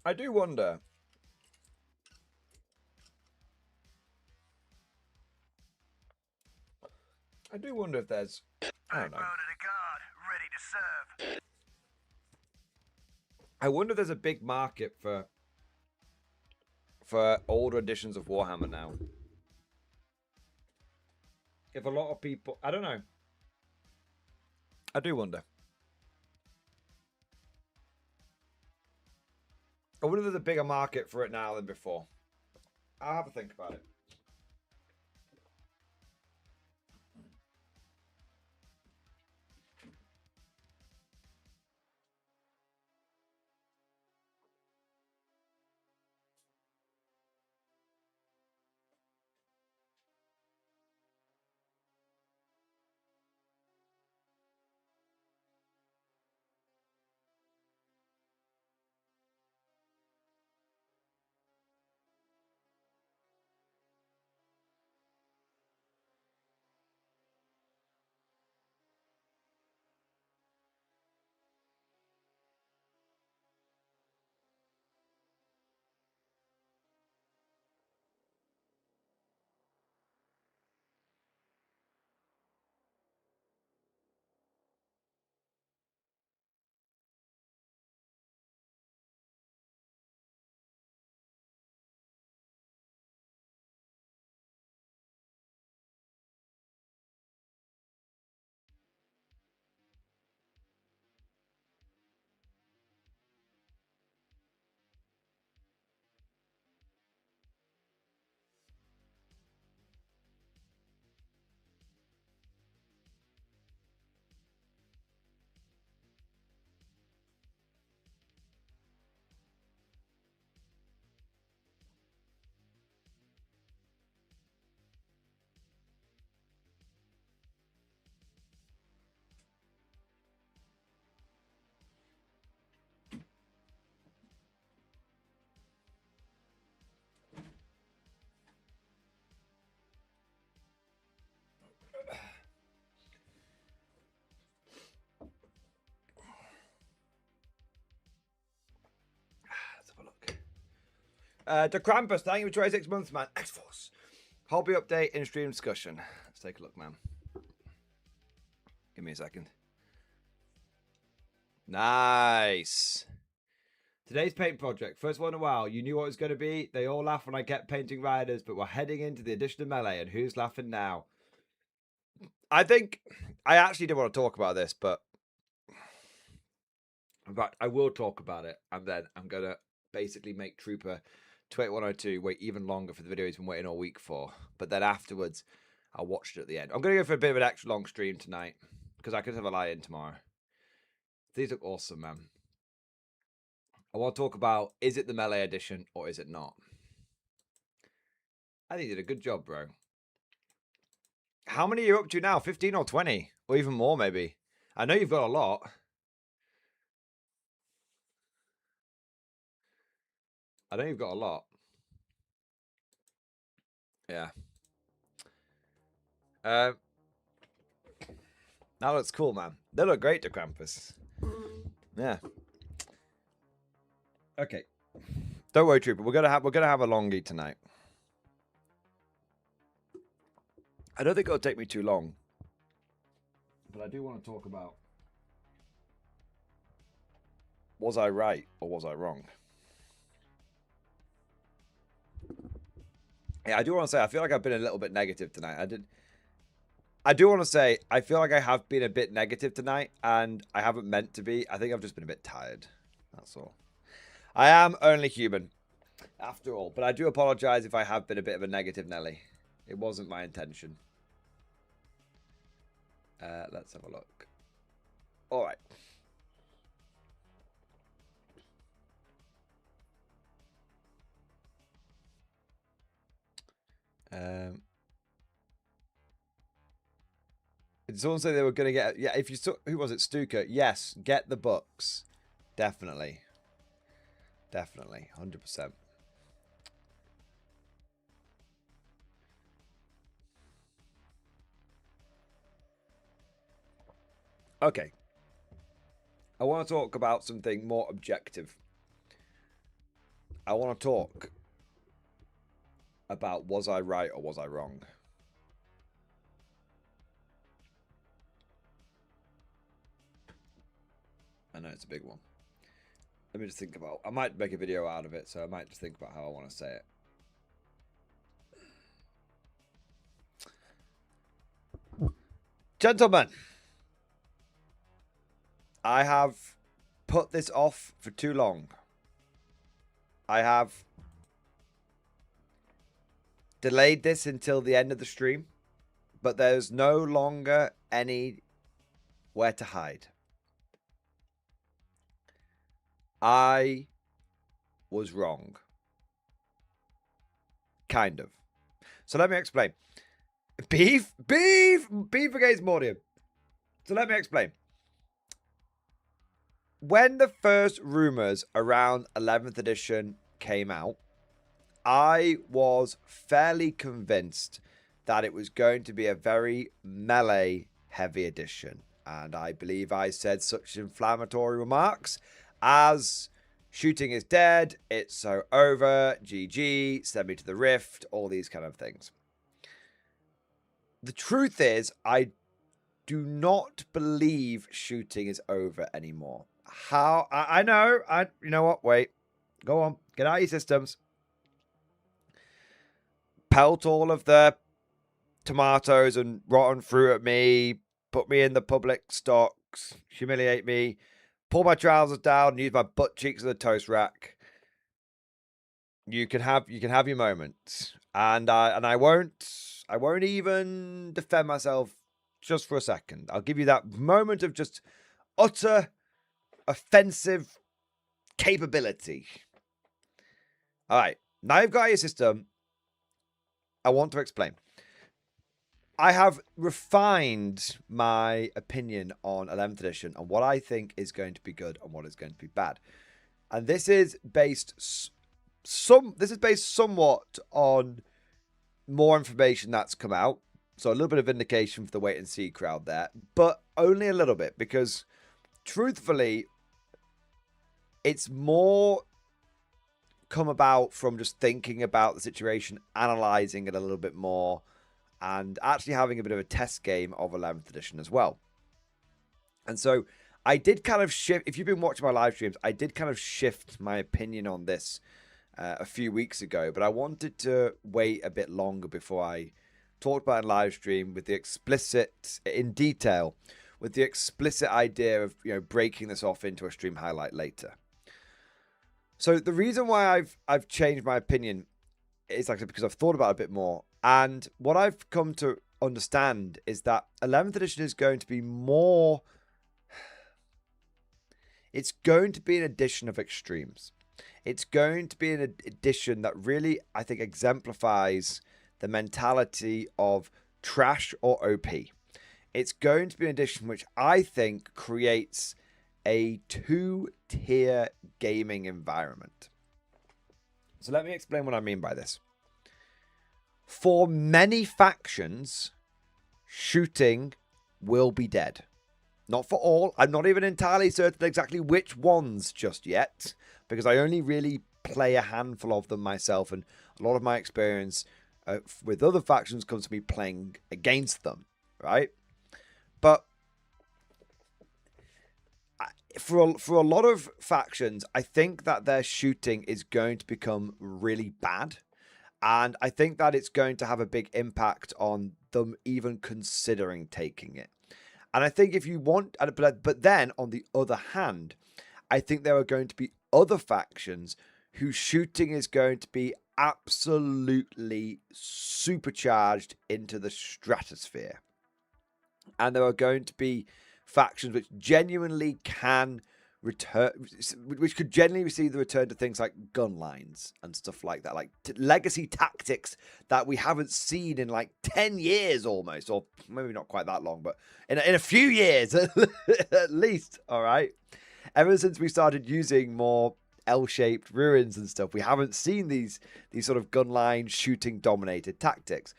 I do wonder. I do wonder if there's. I don't know. I wonder if there's a big market for older editions of Warhammer now. If a lot of people, I don't know. I do wonder. I wonder if there's a bigger market for it now than before. I'll have a think about it. To Krampus, thank you for 26 months, man. X-Force. Hobby update, in-stream discussion. Let's take a look, man. Give me a second. Nice. Today's paint project. First one in a while. You knew what it was going to be. They all laughed when I kept painting riders, but we're heading into the addition of melee, and who's laughing now? I think I actually didn't want to talk about this, but in fact, I will talk about it, and then I'm going to basically make Trooper 2102 wait even longer for the video he's been waiting all week for. But then afterwards, I'll watch it at the end. I'm going to go for a bit of an extra long stream tonight, because I could have a lie-in tomorrow. These look awesome, man. I want to talk about, is it the melee edition or is it not? I think you did a good job, bro. How many are you up to now? 15 or 20? Or even more, maybe? I know you've got a lot. I know you've got a lot. Yeah. That looks cool, man. They look great to Krampus. Yeah. Okay. Don't worry, Trooper. We're gonna have a longie tonight. I don't think it'll take me too long, but I do want to talk about, was I right or was I wrong? Yeah, I do want to say I feel like I've been a little bit negative tonight. I do want to say I feel like I have been a bit negative tonight, and I haven't meant to be. I think I've just been a bit tired. That's all. I am only human, after all. But I do apologize if I have been a bit of a negative Nelly. It wasn't my intention. Let's have a look. All right. Did someone say they were going to get... Yeah, if you saw... Who was it? Stuka. Yes, get the books. Definitely. Definitely. 100%. Okay. I want to talk about something more objective. I want to talk about, was I right or was I wrong? I know it's a big one. Let me just think about... I might make a video out of it, so I might just think about how I want to say it. Gentlemen, I have put this off for too long. I have delayed this until the end of the stream, but there's no longer anywhere to hide. I was wrong. Kind of. So let me explain. Beef against Mordium. So let me explain. When the first rumors around 11th edition came out, I was fairly convinced that it was going to be a very melee heavy edition. And I believe I said such inflammatory remarks as shooting is dead, it's so over, GG, send me to the rift, all these kind of things. The truth is, I do not believe shooting is over anymore. How? I know. You know what? Wait. Go on. Get out of your systems. Pelt all of the tomatoes and rotten fruit at me. Put me in the public stocks. Humiliate me. Pull my trousers down and use my butt cheeks as a toast rack. You can have your moments. And I won't even defend myself just for a second. I'll give you that moment of just utter offensive capability. All right. Now you've got your system. I want to explain. I have refined my opinion on 11th edition and what I think is going to be good and what is going to be bad. And this is based somewhat on more information that's come out. So a little bit of indication for the wait and see crowd there, but only a little bit because truthfully, it's more come about from just thinking about the situation, analyzing it a little bit more, and actually having a bit of a test game of 11th edition as well. And so I did kind of shift. If you've been watching my live streams, I did kind of shift my opinion on this a few weeks ago, but I wanted to wait a bit longer before I talked about it in live stream with the explicit, in detail, with the explicit idea of, you know, breaking this off into a stream highlight later. So the reason why I've changed my opinion is actually because I've thought about it a bit more, and what I've come to understand is that 11th edition is going to be more. It's going to be an edition of extremes. It's going to be an edition that really, I think, exemplifies the mentality of trash or OP. It's going to be an edition which I think creates a two-tier gaming environment. So let me explain what I mean by this. For many factions, shooting will be dead. Not for all. I'm not even entirely certain exactly which ones just yet, because I only really play a handful of them myself, and a lot of my experience with other factions comes to me playing against them, right? But for a lot of factions, I think that their shooting is going to become really bad, and I think that it's going to have a big impact on them even considering taking it. And I think if you want, but then on the other hand, I think there are going to be other factions whose shooting is going to be absolutely supercharged into the stratosphere. And there are going to be factions which genuinely can return, which could genuinely receive the return to things like gun lines and stuff like that, like legacy tactics that we haven't seen in like 10 years almost, or maybe not quite that long, but in a few years at least. All right, ever since we started using more L-shaped ruins and stuff, we haven't seen these sort of gun line shooting dominated tactics.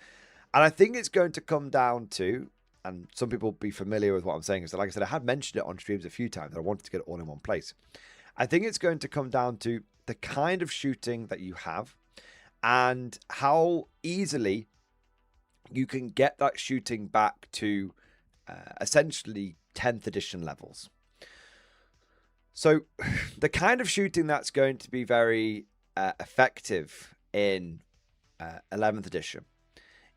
And I think it's going to come down to, and some people will be familiar with what I'm saying, so like I said, I have mentioned it on streams a few times, and I wanted to get it all in one place. I think it's going to come down to the kind of shooting that you have and how easily you can get that shooting back to essentially 10th edition levels. So the kind of shooting that's going to be very effective in 11th edition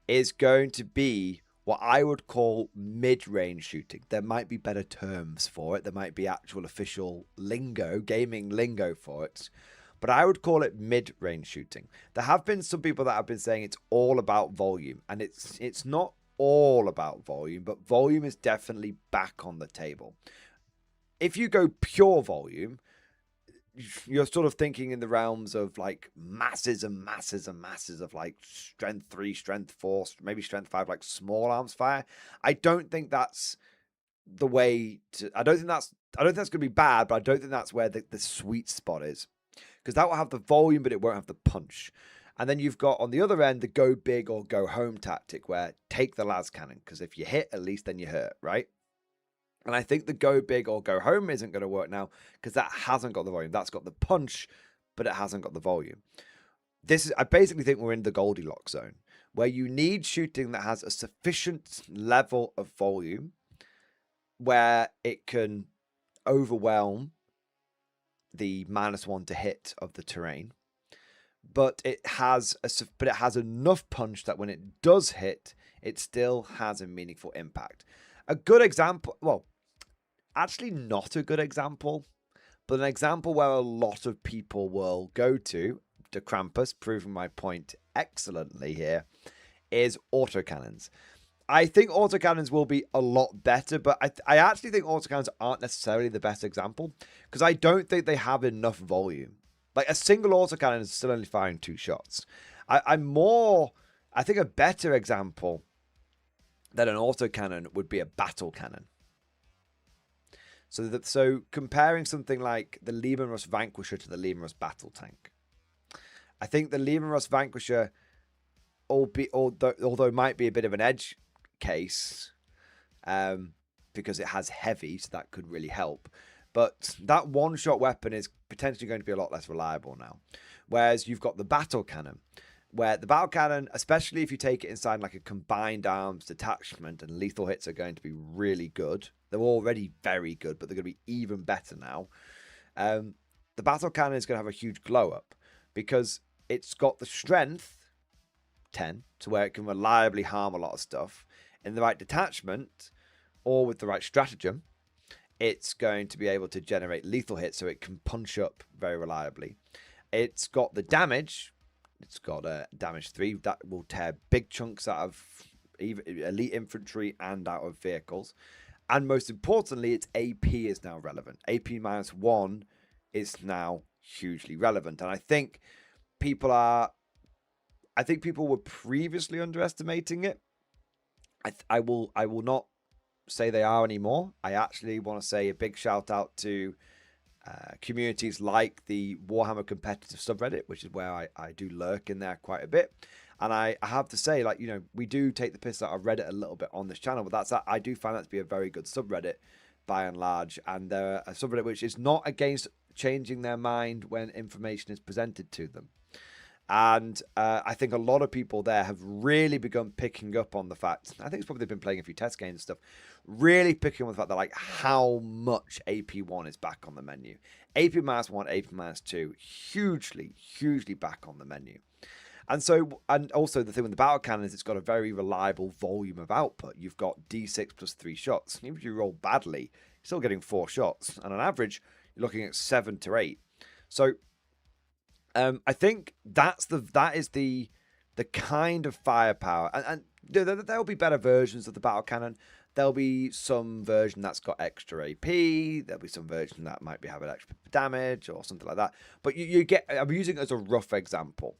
is going to be what I would call mid-range shooting. There might be better terms for it. There might be actual official lingo, gaming lingo for it. But I would call it mid-range shooting. There have been some people that have been saying it's all about volume. And it's not all about volume, but volume is definitely back on the table. If you go pure volume, you're sort of thinking in the realms of like masses and masses and masses of like strength 3, strength 4, maybe strength 5, like small arms fire. I don't think that's the way to, I don't think that's going to be bad, but I don't think that's where the sweet spot is, because that will have the volume, but it won't have the punch. And then you've got on the other end, the go big or go home tactic, where take the las cannon, because if you hit, at least then you hurt, right? And I think the go big or go home isn't going to work now, because that hasn't got the volume. That's got the punch, but it hasn't got the volume. I basically think we're in the Goldilocks zone, where you need shooting that has a sufficient level of volume where it can overwhelm the -1 to hit of the terrain, but it has enough punch that when it does hit, it still has a meaningful impact. A good example, well, actually not a good example, but an example where a lot of people will go to Krampus, proving my point excellently here, is autocannons. I think autocannons will be a lot better, but I actually think autocannons aren't necessarily the best example, because I don't think they have enough volume. Like a single autocannon is still only firing 2 shots. I think a better example than an autocannon would be a battle cannon. So comparing something like the Leman Russ Vanquisher to the Leman Russ Battle Tank, I think the Leman Russ Vanquisher, although it might be a bit of an edge case, because it has heavy, so that could really help. But that one-shot weapon is potentially going to be a lot less reliable now. Whereas you've got the battle cannon, where the battle cannon, especially if you take it inside like a combined arms detachment, and lethal hits are going to be really good. They're already very good, but they're going to be even better now. The battle cannon is going to have a huge glow up because it's got the strength 10 to where it can reliably harm a lot of stuff. In the right detachment or with the right stratagem, it's going to be able to generate lethal hits so it can punch up very reliably. It's got the damage. It's got a damage 3 that will tear big chunks out of elite infantry and out of vehicles. And most importantly, its AP is now relevant. AP -1 is now hugely relevant. And I think people were previously underestimating it. I will not say they are anymore. I actually want to say a big shout out to communities like the Warhammer competitive subreddit, which is where I do lurk in there quite a bit. And I have to say, like, you know, we do take the piss out of Reddit a little bit on this channel, but I do find that to be a very good subreddit by and large. And they're a subreddit which is not against changing their mind when information is presented to them. And I think a lot of people there have really begun picking up on the fact, I think it's probably they've been playing a few test games and stuff, really picking up on the fact that, like, how much AP1 is back on the menu. AP -1, AP -2, hugely back on the menu. And so, and also the thing with the battle cannon is it's got a very reliable volume of output. You've got D6 plus 3 shots. Even if you roll badly, you're still getting 4 shots. And on average, you're looking at 7 to 8. So I think that is the kind of firepower, and there'll be better versions of the battle cannon. There'll be some version that's got extra AP. There'll be some version that might be having extra damage or something like that. But you get, I'm using it as a rough example.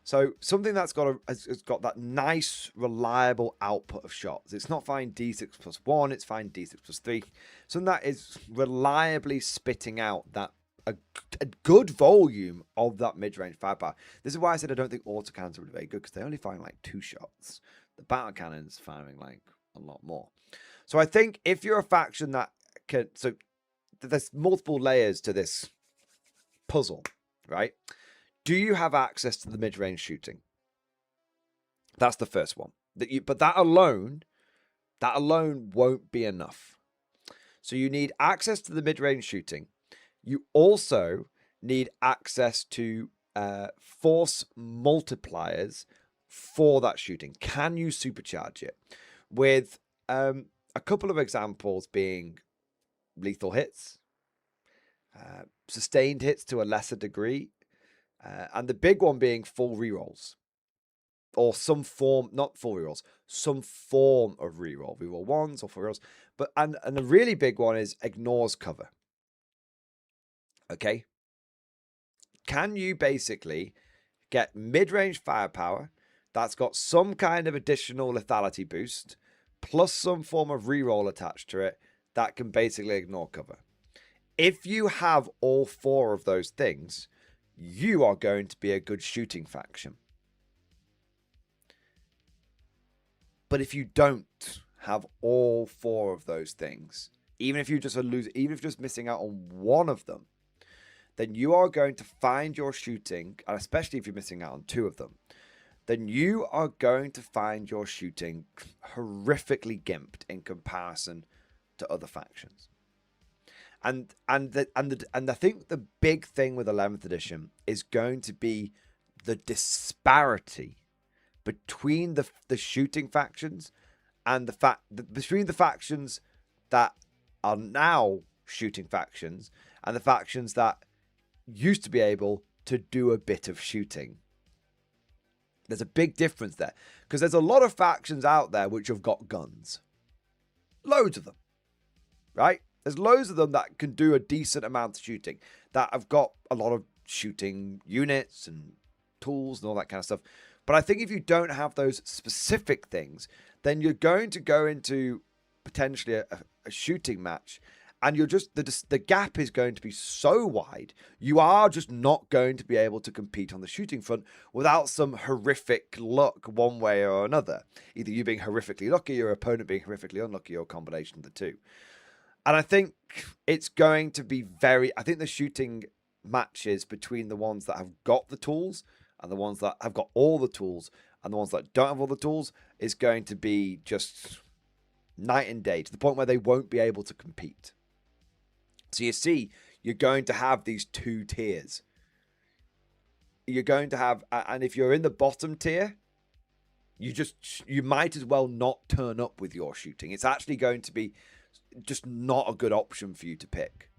So something that's has got that nice, reliable output of shots. It's not fine D6 plus 1. It's fine D6 plus 3. Something that is reliably spitting out that a good volume of that mid-range firepower. This is why I said I don't think autocannons are really very good, because they only fire like 2 shots. The battle cannon's firing like a lot more. So I think if you're a faction that can, so there's multiple layers to this puzzle, right? Do you have access to the mid-range shooting? That's the first one. But that alone won't be enough. So you need access to the mid-range shooting. You also need access to force multipliers for that shooting. Can you supercharge it? With a couple of examples being lethal hits, sustained hits to a lesser degree, and the big one being full rerolls. Or some form, not full rerolls, some form of reroll. Reroll 1s or full rerolls. But and the really big one is ignores cover. Okay, can you basically get mid-range firepower that's got some kind of additional lethality boost plus some form of reroll attached to it that can basically ignore cover? If you have all 4 of those things, you are going to be a good shooting faction. But if you don't have all 4 of those things, even if you just lose, even if you're just missing out on one of them, then you are going to find your shooting, and especially if you're missing out on 2 of them, then you are going to find your shooting horrifically gimped in comparison to other factions. And I think the big thing with 11th edition is going to be the disparity between the shooting factions and between the factions that are now shooting factions and the factions that used to be able to do a bit of shooting. There's a big difference there, because there's a lot of factions out there which have got guns. Loads of them, right? There's loads of them that can do a decent amount of shooting, that have got a lot of shooting units and tools and all that kind of stuff. But I think if you don't have those specific things, then you're going to go into potentially a shooting match, and you're just the gap is going to be so wide, you are just not going to be able to compete on the shooting front without some horrific luck one way or another. Either you being horrifically lucky, your opponent being horrifically unlucky, or a combination of the two. And I think it's going to be I think the shooting matches between the ones that have got the tools and the ones that have got all the tools and the ones that don't have all the tools is going to be just night and day, to the point where they won't be able to compete. So you see, you're going to have these two tiers. You're going to have, and if you're in the bottom tier, you might as well not turn up with your shooting. It's actually going to be just not a good option for you to pick,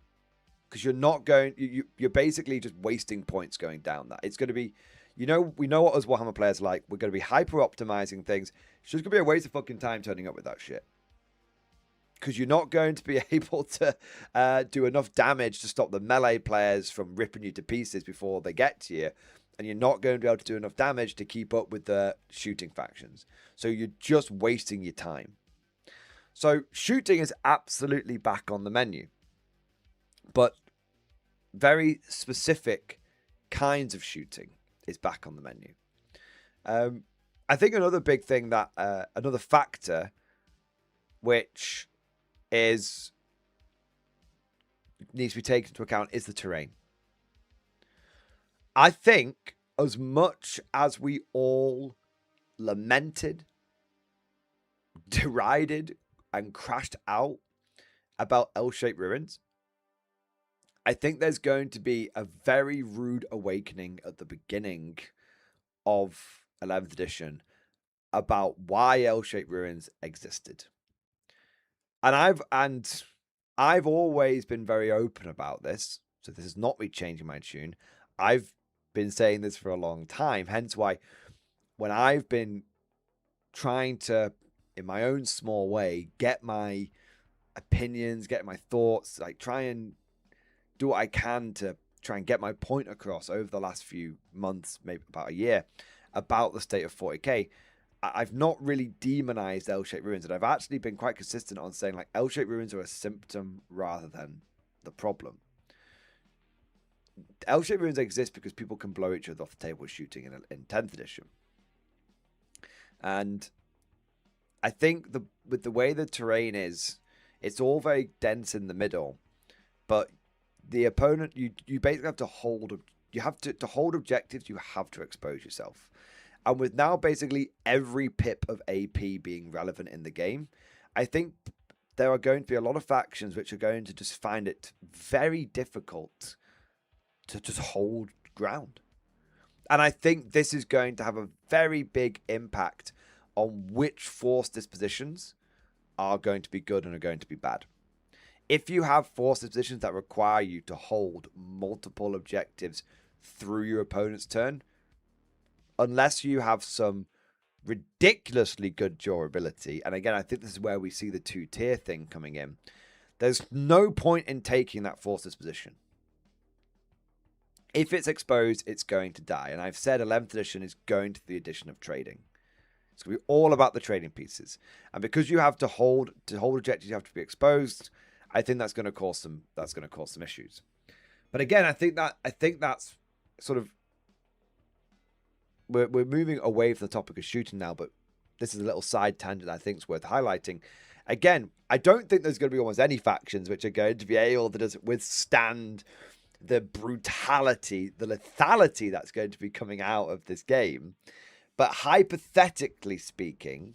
because you're not going, you're basically just wasting points going down that. It's going to be, we know what us Warhammer players like. We're going to be hyper optimizing things. It's just going to be a waste of fucking time turning up with that shit, because you're not going to be able to do enough damage to stop the melee players from ripping you to pieces before they get to you. And you're not going to be able to do enough damage to keep up with the shooting factions. So you're just wasting your time. So shooting is absolutely back on the menu. But very specific kinds of shooting is back on the menu. I think another big thing that, another factor, which needs to be taken into account, is the terrain. I think as much as we all lamented, derided, and crashed out about L-shaped ruins, I think there's going to be a very rude awakening at the beginning of 11th edition about why L-shaped ruins existed. And I've always been very open about this, so this is not me changing my tune. I've been saying this for a long time, hence why when I've been trying to, in my own small way, get my opinions, get my thoughts, like try and do what I can to try and get my point across over the last few months, maybe about a year, about the state of 40k, I've not really demonized L-shaped ruins, and I've actually been quite consistent on saying like L-shaped ruins are a symptom rather than the problem. L-shaped ruins exist because people can blow each other off the table with shooting in 10th edition. And I think with the way the terrain is, it's all very dense in the middle, but the opponent, you basically have to hold, to hold objectives, you have to expose yourself. And with now basically every pip of AP being relevant in the game, I think there are going to be a lot of factions which are going to just find it very difficult to just hold ground. And I think this is going to have a very big impact on which force dispositions are going to be good and are going to be bad. If you have force dispositions that require you to hold multiple objectives through your opponent's turn, unless you have some ridiculously good durability, and again, I think this is where we see the two-tier thing coming in, there's no point in taking that force disposition. If it's exposed, it's going to die. And I've said 11th edition is going to the addition of trading. It's going to be all about the trading pieces. And because you have to hold objectives, you have to be exposed. I think that's going to cause some issues. But again, I think that's sort of, we're moving away from the topic of shooting now, but this is a little side tangent I think is worth highlighting. Again, I don't think there's going to be almost any factions which are going to be able to just withstand the brutality, the lethality that's going to be coming out of this game. But hypothetically speaking,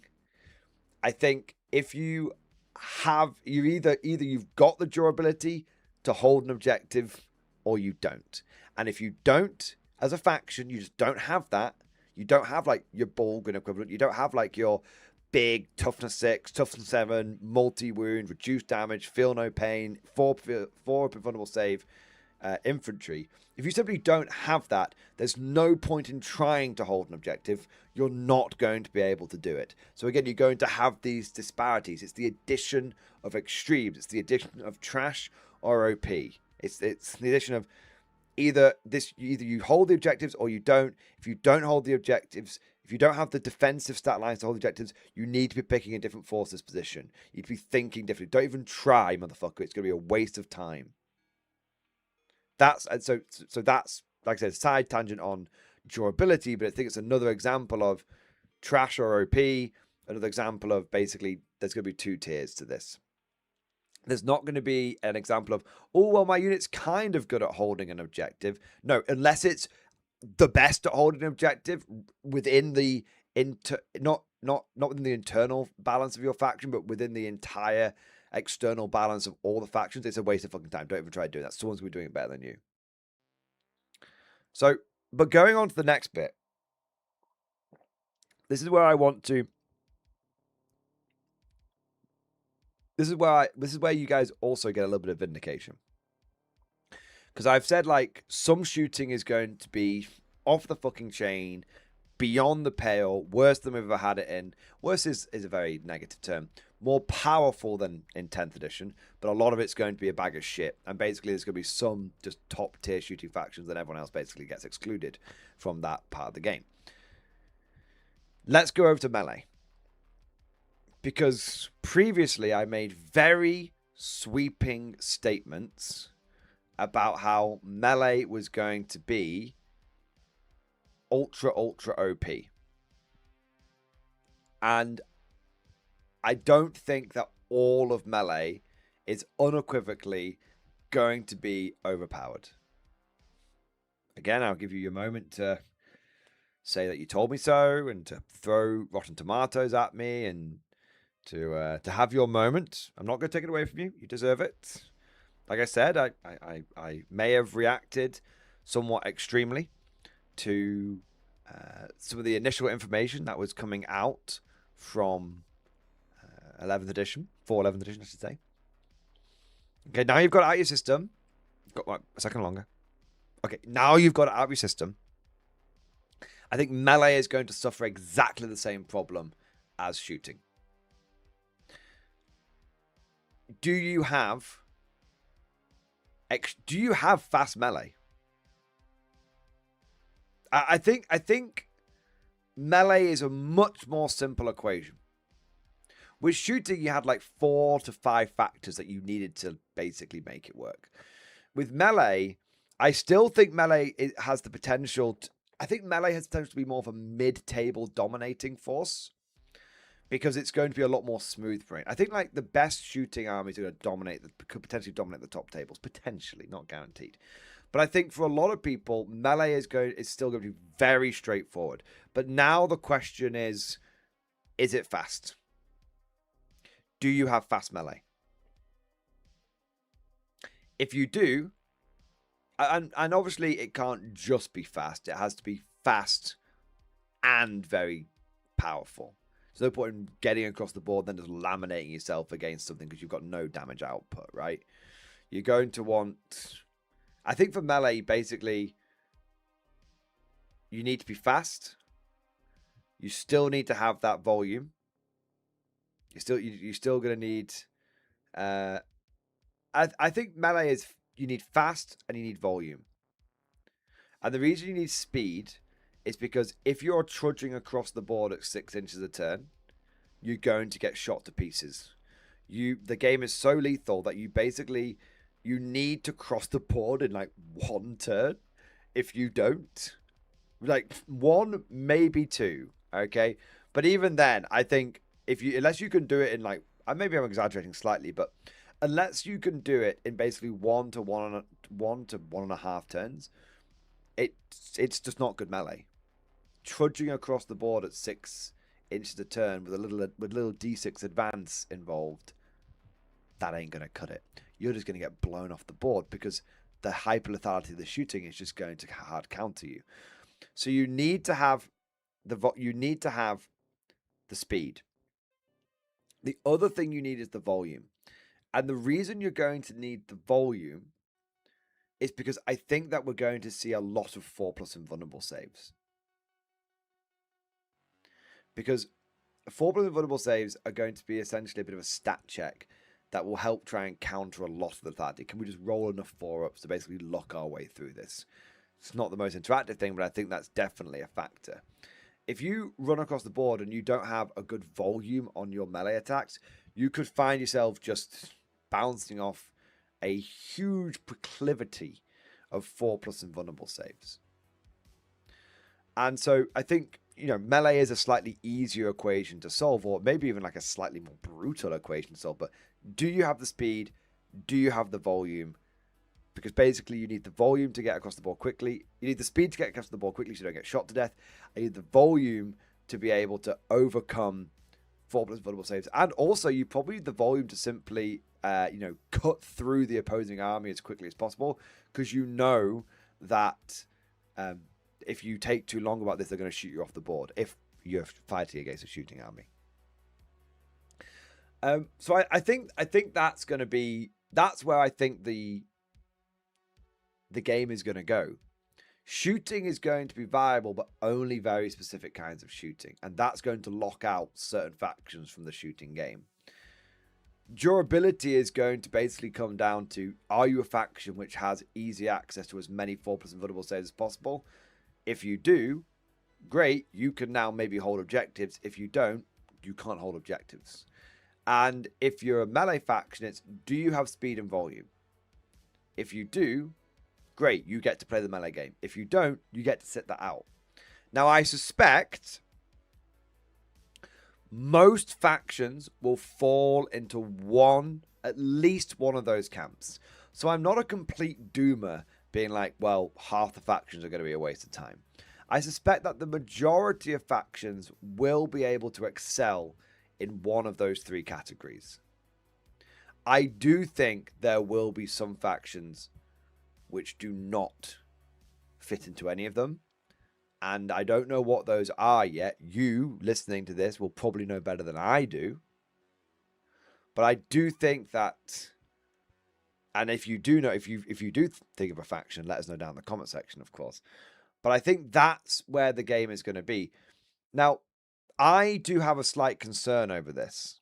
I think if you have, either you've got the durability to hold an objective or you don't. And if you don't, as a faction, you just don't have that. You don't have like your Bulgarian equivalent. You don't have like your big toughness 6, toughness 7, multi-wound, reduced damage, feel no pain, 4 vulnerable save, infantry. If you simply don't have that, there's no point in trying to hold an objective. You're not going to be able to do it. So again, you're going to have these disparities. It's the addition of extremes. It's the addition of trash or OP. It's the addition of either you hold the objectives or you don't. If you don't hold the objectives, if you don't have the defensive stat lines to hold the objectives, you need to be picking a different forces position. You need to be thinking differently. Don't even try, motherfucker. It's going to be a waste of time. That's like I said, side tangent on durability, but I think it's another example of trash or OP. Another example of basically there's going to be two tiers to this. There's not going to be an example of, oh, well, my unit's kind of good at holding an objective. No, unless it's the best at holding an objective within the not within the internal balance of your faction, but within the entire external balance of all the factions. It's a waste of fucking time. Don't even try doing that. Someone's going to be doing it better than you. So, but going on to the next bit, this is where I want to. This is where you guys also get a little bit of vindication. Because I've said, like, some shooting is going to be off the fucking chain, beyond the pale, worse than we've ever had it in. Worse is a very negative term. More powerful than in 10th edition, but a lot of it's going to be a bag of shit. And basically there's going to be some just top tier shooting factions, and everyone else basically gets excluded from that part of the game. Let's go over to melee. Because previously I made very sweeping statements about how melee was going to be ultra OP. And I don't think that all of melee is unequivocally going to be overpowered. Again, I'll give you your moment to say that you told me so, and to throw rotten tomatoes at me, and to have your moment. I'm not going to take it away from you. You deserve it. Like I said, I may have reacted somewhat extremely to some of the initial information that was coming out from 11th edition, for 11th edition, I should say. Okay, now you've got it out of your system. Got what, a second longer. Okay, now you've got it out of your system. I think melee is going to suffer exactly the same problem as shooting. Do you have fast melee? I think melee is a much more simple equation. With shooting, you had like 4 to 5 factors that you needed to basically make it work. With melee, I still think melee has the potential. I think melee has the potential to be more of a mid-table dominating force, because it's going to be a lot more smooth brain. I think like the best shooting armies are going to could potentially dominate the top tables, potentially, not guaranteed. But I think for a lot of people, melee is still going to be very straightforward. But now the question is it fast? Do you have fast melee? If you do, and obviously it can't just be fast. It has to be fast and very powerful. There's no point in getting across the board and then just laminating yourself against something because you've got no damage output, right? You're going to want... I think for melee, basically, you need to be fast. You still need to have that volume. You're still going to need... I think melee is... You need fast and you need volume. And the reason you need speed is because if you're trudging across the board at 6 inches a turn, you're going to get shot to pieces. The game is so lethal that you need to cross the board in like 1 turn. If you don't, like 1, maybe 2, okay? But even then, I think unless you can do it in like, maybe I'm exaggerating slightly, but unless you can do it in basically 1 to 1.5 turns, it's just not good melee. Trudging across the board at 6 inches a turn with a little D6 advance involved, that ain't gonna cut it. You're just gonna get blown off the board because the hyper lethality of the shooting is just going to hard counter you. So you need to have the speed. The other thing you need is the volume. And the reason you're going to need the volume is because I think that we're going to see a lot of 4+ invulnerable saves. Because 4+ invulnerable saves are going to be essentially a bit of a stat check that will help try and counter a lot of the lethality. Can we just roll enough 4-ups to basically lock our way through this? It's not the most interactive thing, but I think that's definitely a factor. If you run across the board and you don't have a good volume on your melee attacks, you could find yourself just bouncing off a huge proclivity of 4+ invulnerable saves. And so I think melee is a slightly easier equation to solve, or maybe even like a slightly more brutal equation to solve. But do you have the speed? Do you have the volume? Because basically you need the volume to get across the board quickly. You need the speed to get across the board quickly so you don't get shot to death. And you need the volume to be able to overcome 4+ vulnerable saves. And also you probably need the volume to simply, cut through the opposing army as quickly as possible. Because you know that if you take too long about this, they're going to shoot you off the board if you're fighting against a shooting army. So I think that's going to be, that's where I think the game is going to go. Shooting is going to be viable, but only very specific kinds of shooting, and that's going to lock out certain factions from the shooting game. Durability is going to basically come down to, are you a faction which has easy access to as many 4+ vulnerable saves as possible? If you do, great, you can now maybe hold objectives. If you don't, you can't hold objectives. And if you're a melee faction, it's, do you have speed and volume? If you do, great, you get to play the melee game. If you don't, you get to sit that out. Now, I suspect most factions will fall into at least one of those camps. So I'm not a complete doomer being like, well, half the factions are going to be a waste of time. I suspect that the majority of factions will be able to excel in one of those three categories. I do think there will be some factions which do not fit into any of them. And I don't know what those are yet. You, listening to this, will probably know better than I do. But I do think that, and if you do know, if you do think of a faction, let us know down in the comment section, of course. But I think that's where the game is going to be. Now, I do have a slight concern over this.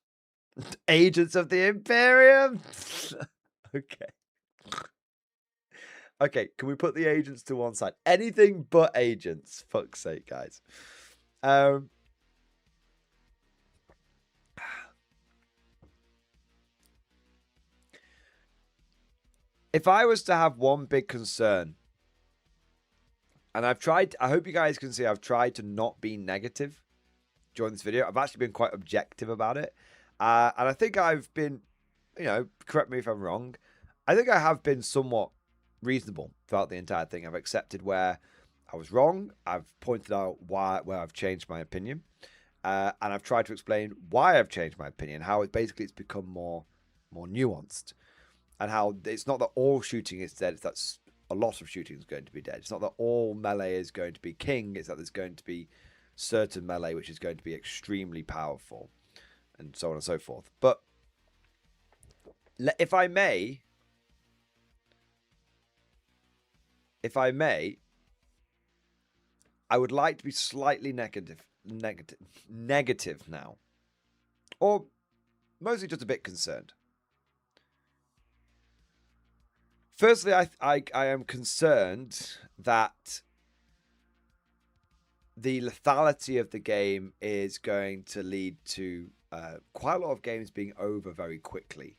Agents of the Imperium? Okay. Okay, can we put the agents to one side? Anything but agents. Fuck's sake, guys. If I was to have one big concern, and I've tried, I hope you guys can see I've tried to not be negative during this video. I've actually been quite objective about it. And I think I've been, correct me if I'm wrong, I think I have been somewhat reasonable throughout the entire thing. I've accepted where I was wrong. I've pointed out where I've changed my opinion. And I've tried to explain why I've changed my opinion, how it's become more nuanced. And how it's not that all shooting is dead, it's that a lot of shooting is going to be dead. It's not that all melee is going to be king, it's that there's going to be certain melee which is going to be extremely powerful, and so on and so forth. But if I may, I would like to be slightly negative now, or mostly just a bit concerned. Firstly, I am concerned that the lethality of the game is going to lead to quite a lot of games being over very quickly.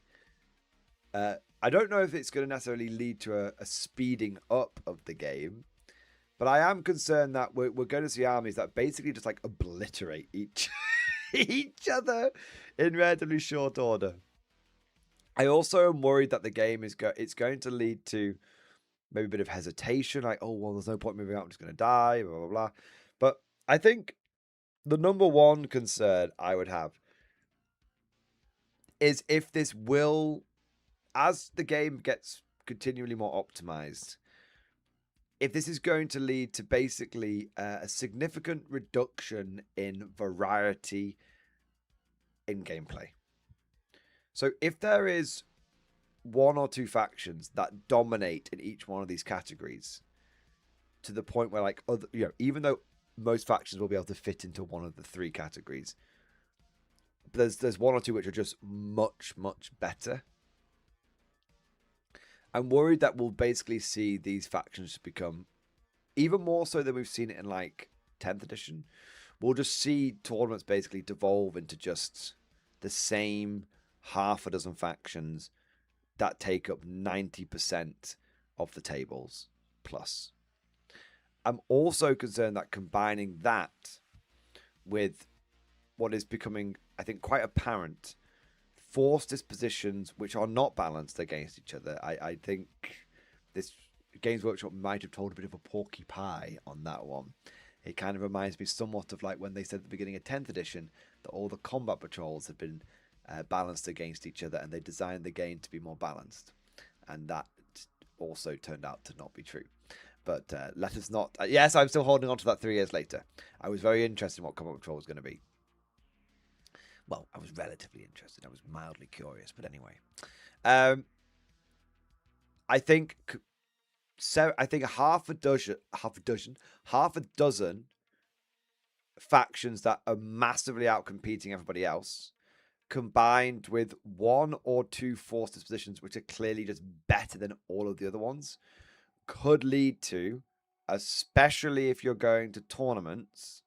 I don't know if it's going to necessarily lead to a speeding up of the game, but I am concerned that we're going to see armies that basically just like obliterate each other in relatively short order. I also am worried that the game it's going to lead to maybe a bit of hesitation, like, oh, well, there's no point moving out, I'm just going to die, blah, blah, blah. But I think the number one concern I would have is if this will, as the game gets continually more optimized, if this is going to lead to basically a significant reduction in variety in gameplay. So if there is one or two factions that dominate in each one of these categories to the point where, like, even though most factions will be able to fit into one of the three categories, there's one or two which are just much, much better. I'm worried that we'll basically see these factions become, even more so than we've seen it in like 10th edition, we'll just see tournaments basically devolve into just the same half a dozen factions that take up 90% of the tables plus. I'm also concerned that combining that with what is becoming, I think, quite apparent force dispositions which are not balanced against each other. I think this Games Workshop might have told a bit of a porky pie on that one. It kind of reminds me somewhat of like when they said at the beginning of 10th edition that all the combat patrols had been balanced against each other, and they designed the game to be more balanced. And that also turned out to not be true. But let us not... yes, I'm still holding on to that 3 years later. I was very interested in what combat patrol was going to be. Well, I was relatively interested. I was mildly curious, but anyway. I think half a dozen factions that are massively outcompeting everybody else, combined with 1 or 2 force dispositions which are clearly just better than all of the other ones, could lead to, especially if you're going to tournaments,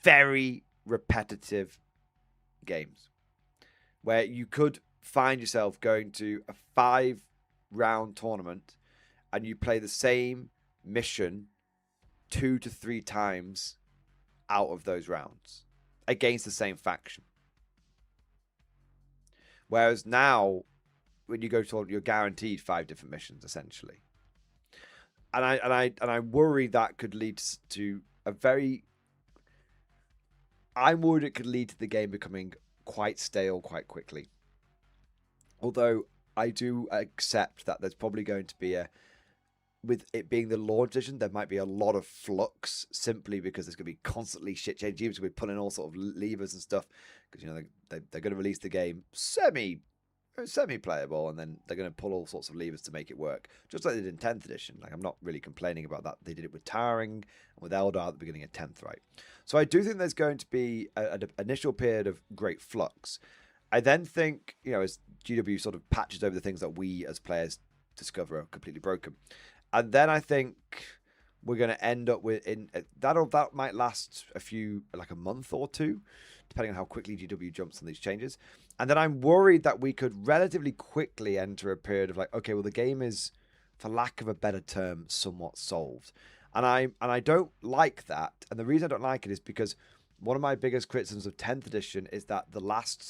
very repetitive games where you could find yourself going to a 5-round tournament and you play the same mission 2 to 3 times out of those rounds against the same faction. Whereas now, when you go to tournament, you're guaranteed 5 different missions essentially, and I worry that could lead to a very. I'm worried it could lead to the game becoming quite stale quite quickly. Although I do accept that there's probably going to be with it being the launch edition, there might be a lot of flux simply because there's going to be constantly shit change. Teams will be pulling all sort of levers and stuff because, you know, they're going to release the game semi-playable, and then they're going to pull all sorts of levers to make it work, just like they did in 10th edition. Like, I'm not really complaining about that. They did it with Towering and with Eldar at the beginning of 10th, right? So I do think there's going to be an initial period of great flux. I then think, you know, as GW sort of patches over the things that we as players discover are completely broken, and then I think we're going to end up with that might last a month or 2, depending on how quickly GW jumps on these changes. And then I'm worried that we could relatively quickly enter a period of like, okay, well, the game is, for lack of a better term, somewhat solved. And I don't like that. And the reason I don't like it is because one of my biggest criticisms of 10th edition is that the last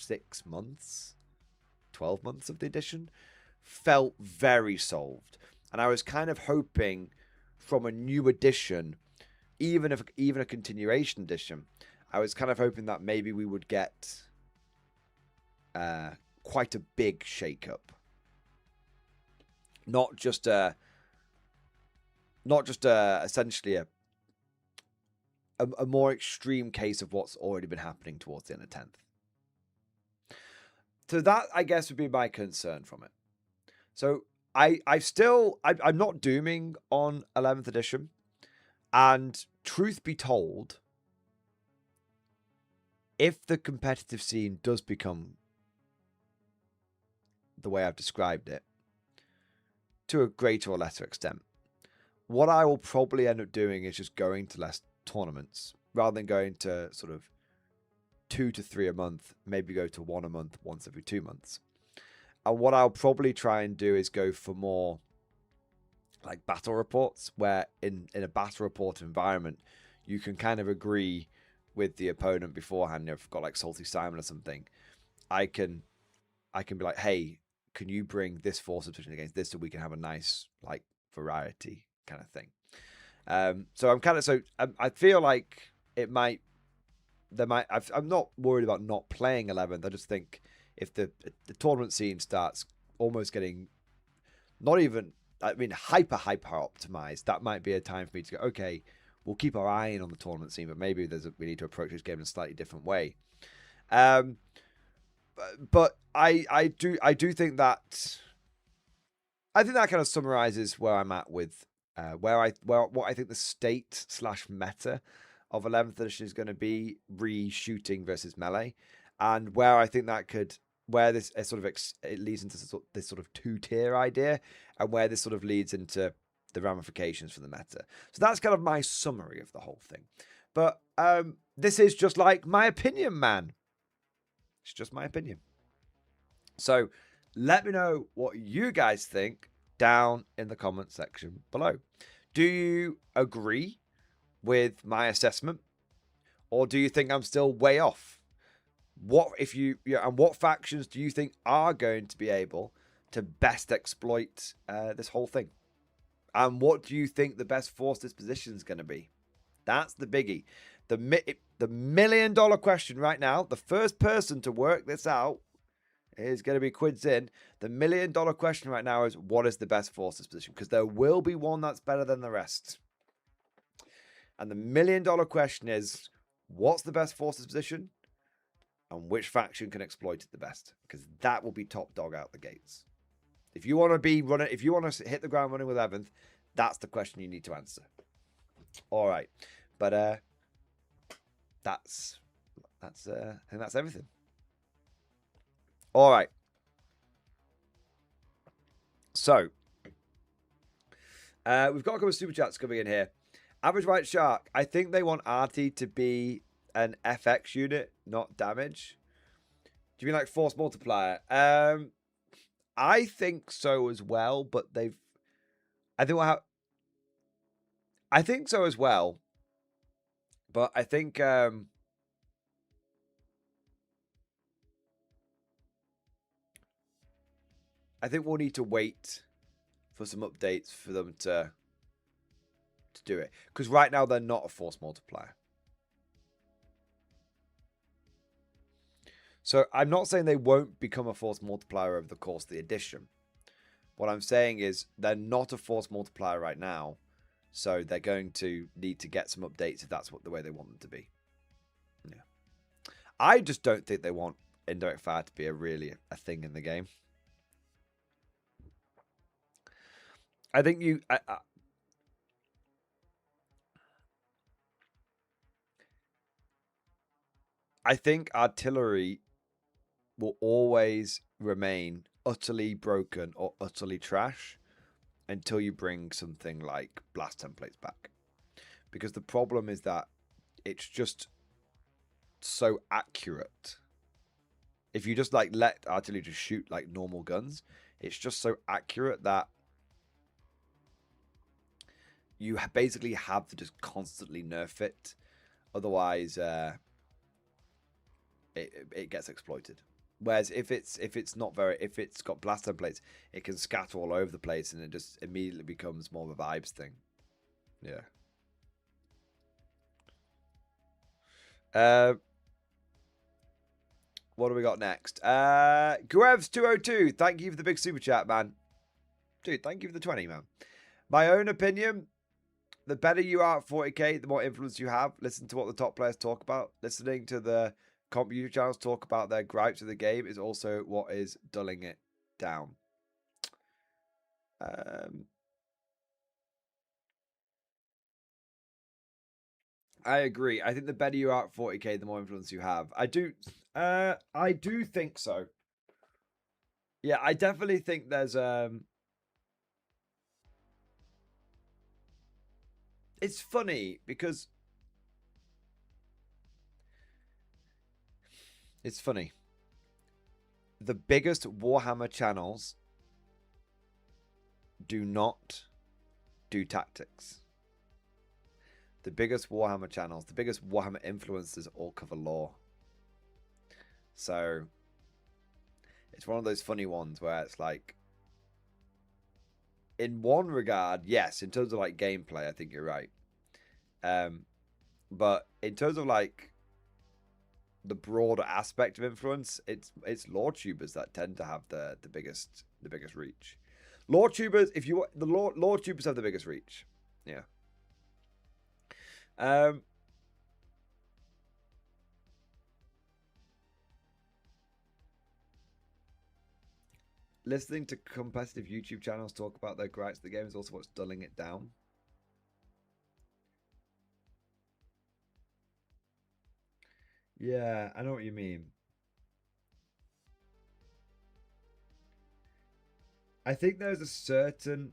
6 months, 12 months of the edition felt very solved. And I was kind of hoping from a new edition, even a continuation edition, I was kind of hoping that maybe we would get quite a big shake-up. Not just essentially a more extreme case of what's already been happening towards the end of 10th. So that, I guess, would be my concern from it. So I'm not dooming on 11th edition. And truth be told, if the competitive scene does become the way I've described it, to a greater or lesser extent, what I will probably end up doing is just going to less tournaments rather than going to sort of 2 to 3 a month, maybe go to 1 a month, once every 2 months. And what I'll probably try and do is go for more like battle reports, where in a battle report environment, you can kind of agree with the opponent beforehand. You know, if you've got like Salty Simon or something, I can be like, hey, can you bring this force substitution against this so we can have a nice like variety kind of thing. I feel like I'm not worried about not playing 11th. I just think if the tournament scene starts almost getting hyper optimized, that might be a time for me to go, okay, we'll keep our eye in on the tournament scene, but maybe we need to approach this game in a slightly different way. But I do think that kind of summarizes where I'm at with what I think the state / meta of 11th edition is going to be, re-shooting versus melee, and where I think that where this it leads into this sort of 2-tier idea, and where this sort of leads into the ramifications for the meta. So that's kind of my summary of the whole thing. But this is just like my opinion, man. It's just my opinion. So let me know what you guys think down in the comment section below. Do you agree with my assessment? Or do you think I'm still way off? What if you and what factions do you think are going to be able to best exploit this whole thing? And what do you think the best force disposition is going to be? That's the biggie. The million-dollar question right now, the first person to work this out is going to be Quids in. The million-dollar question right now is, what is the best force disposition? Because there will be one that's better than the rest. And the million-dollar question is, what's the best force disposition? And which faction can exploit it the best? Because that will be top dog out the gates. If you want to be running, if you want to hit the ground running with 11th, that's the question you need to answer. All right, but I think that's everything. All right. So we've got a couple of super chats coming in here. Average White Shark. I think they want Artie to be an FX unit, not damage. Do you mean like force multiplier? I think so as well, but I think so as well, but I think we'll need to wait for some updates for them to do it, because right now they're not a force multiplier. So I'm not saying they won't become a force multiplier over the course of the edition. What I'm saying is they're not a force multiplier right now, so they're going to need to get some updates if that's the way they want them to be. Yeah, I just don't think they want indirect fire to be a thing in the game. I think I think artillery will always remain utterly broken or utterly trash until you bring something like blast templates back. Because the problem is that it's just so accurate. If you just like let artillery just shoot like normal guns, it's just so accurate that you basically have to just constantly nerf it. Otherwise, it gets exploited. Whereas if it's got blast templates, it can scatter all over the place and it just immediately becomes more of a vibes thing. Yeah. What do we got next? Grevs202, thank you for the big super chat, man. Dude, thank you for the 20, man. My own opinion, the better you are at 40k, the more influence you have. Listen to what the top players talk about. Listening to the comp YouTube channels talk about their gripes of the game is also what is dulling it down. I agree. I think the better you are at 40k, the more influence you have. I do think so. Yeah, I definitely think there's it's funny because it's funny. The biggest Warhammer channels do not do tactics. The biggest Warhammer channels, the biggest Warhammer influencers all cover lore. So it's one of those funny ones where it's like, in one regard, yes, in terms of like gameplay, I think you're right. But in terms of like the broader aspect of influence, it's lore tubers that tend to have the biggest reach. Lore tubers, lore tubers have the biggest reach. Yeah. Listening to competitive YouTube channels talk about their gripes, the game is also what's dulling it down. Yeah, I know what you mean. I think there's a certain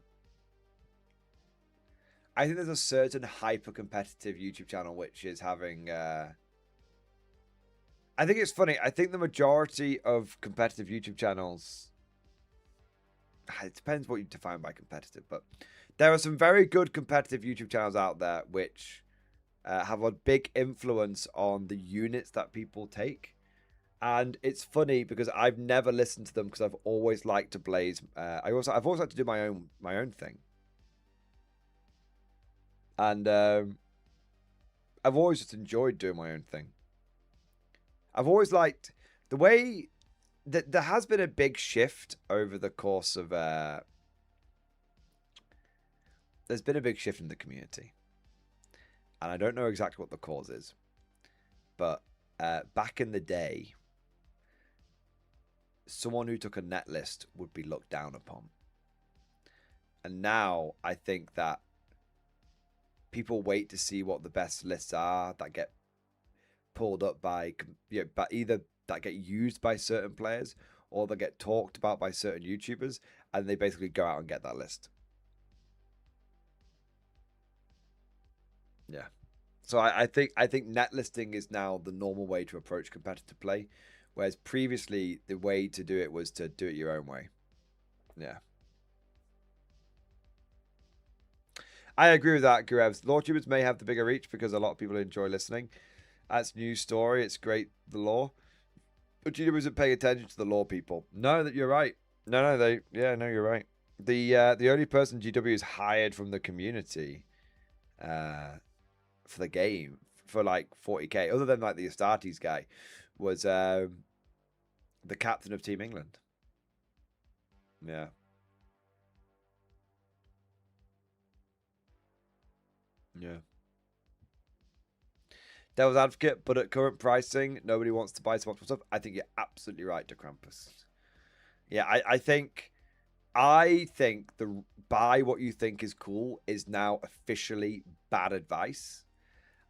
hyper competitive YouTube channel which is having I think it's funny. I think the majority of competitive YouTube channels, it depends what you define by competitive, but there are some very good competitive YouTube channels out there which have a big influence on the units that people take. And it's funny because I've never listened to them because I've always liked to blaze. I've always liked to do my own thing. And I've always just enjoyed doing my own thing. I've always liked the way that there has been a big shift over the course of. There's been a big shift in the community, and I don't know exactly what the cause is, but back in the day, someone who took a net list would be looked down upon, and now I think that people wait to see what the best lists are that get pulled up by, but either that get used by certain players or that get talked about by certain YouTubers, and they basically go out and get that list. Yeah. So I think net listing is now the normal way to approach competitive play, whereas previously the way to do it was to do it your own way. Yeah. I agree with that, Gurevs. Law tubers may have the bigger reach because a lot of people enjoy listening. That's news story. It's great, the law. But YouTubers are paying attention to the law people. No, that you're right. No, you're right. The only person GW is hired from the community for the game for like 40k, other than like the Astartes guy, was the captain of Team England. Yeah. Yeah. Devil's advocate, but at current pricing, nobody wants to buy some stuff. I think you're absolutely right, DeCrampus. Yeah, I think the buy what you think is cool is now officially bad advice.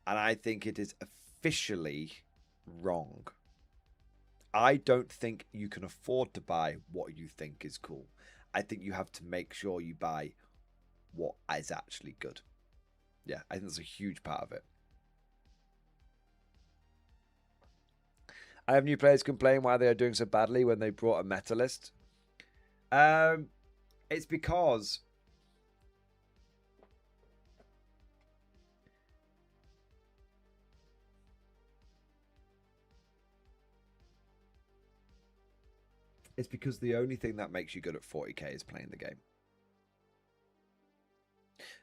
And I think it is officially wrong. I don't think you can afford to buy what you think is cool. I think you have to make sure you buy what is actually good. Yeah, I think that's a huge part of it. I have new players complain why they are doing so badly when they brought a meta list. It's because the only thing that makes you good at 40k is playing the game.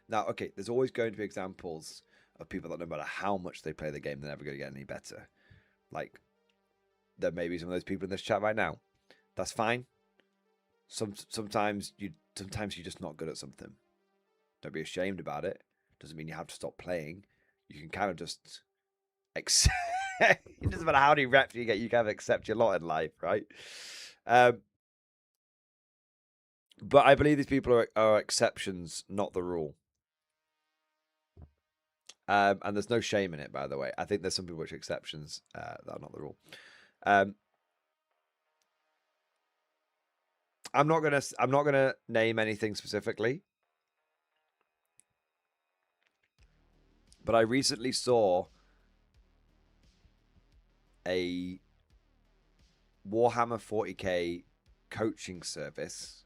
Now, okay, there's always going to be examples of people that no matter how much they play the game, they're never going to get any better. Like, there may be some of those people in this chat right now. That's fine. Sometimes you're just not good at something. Don't be ashamed about it. Doesn't mean you have to stop playing. You can kind of just accept. It doesn't matter how many reps you get. You kind of accept your lot in life, right? But I believe these people are exceptions, not the rule. And there's no shame in it, by the way. I think there's some people which are exceptions that are not the rule. I'm not gonna name anything specifically, but I recently saw a Warhammer 40k coaching service,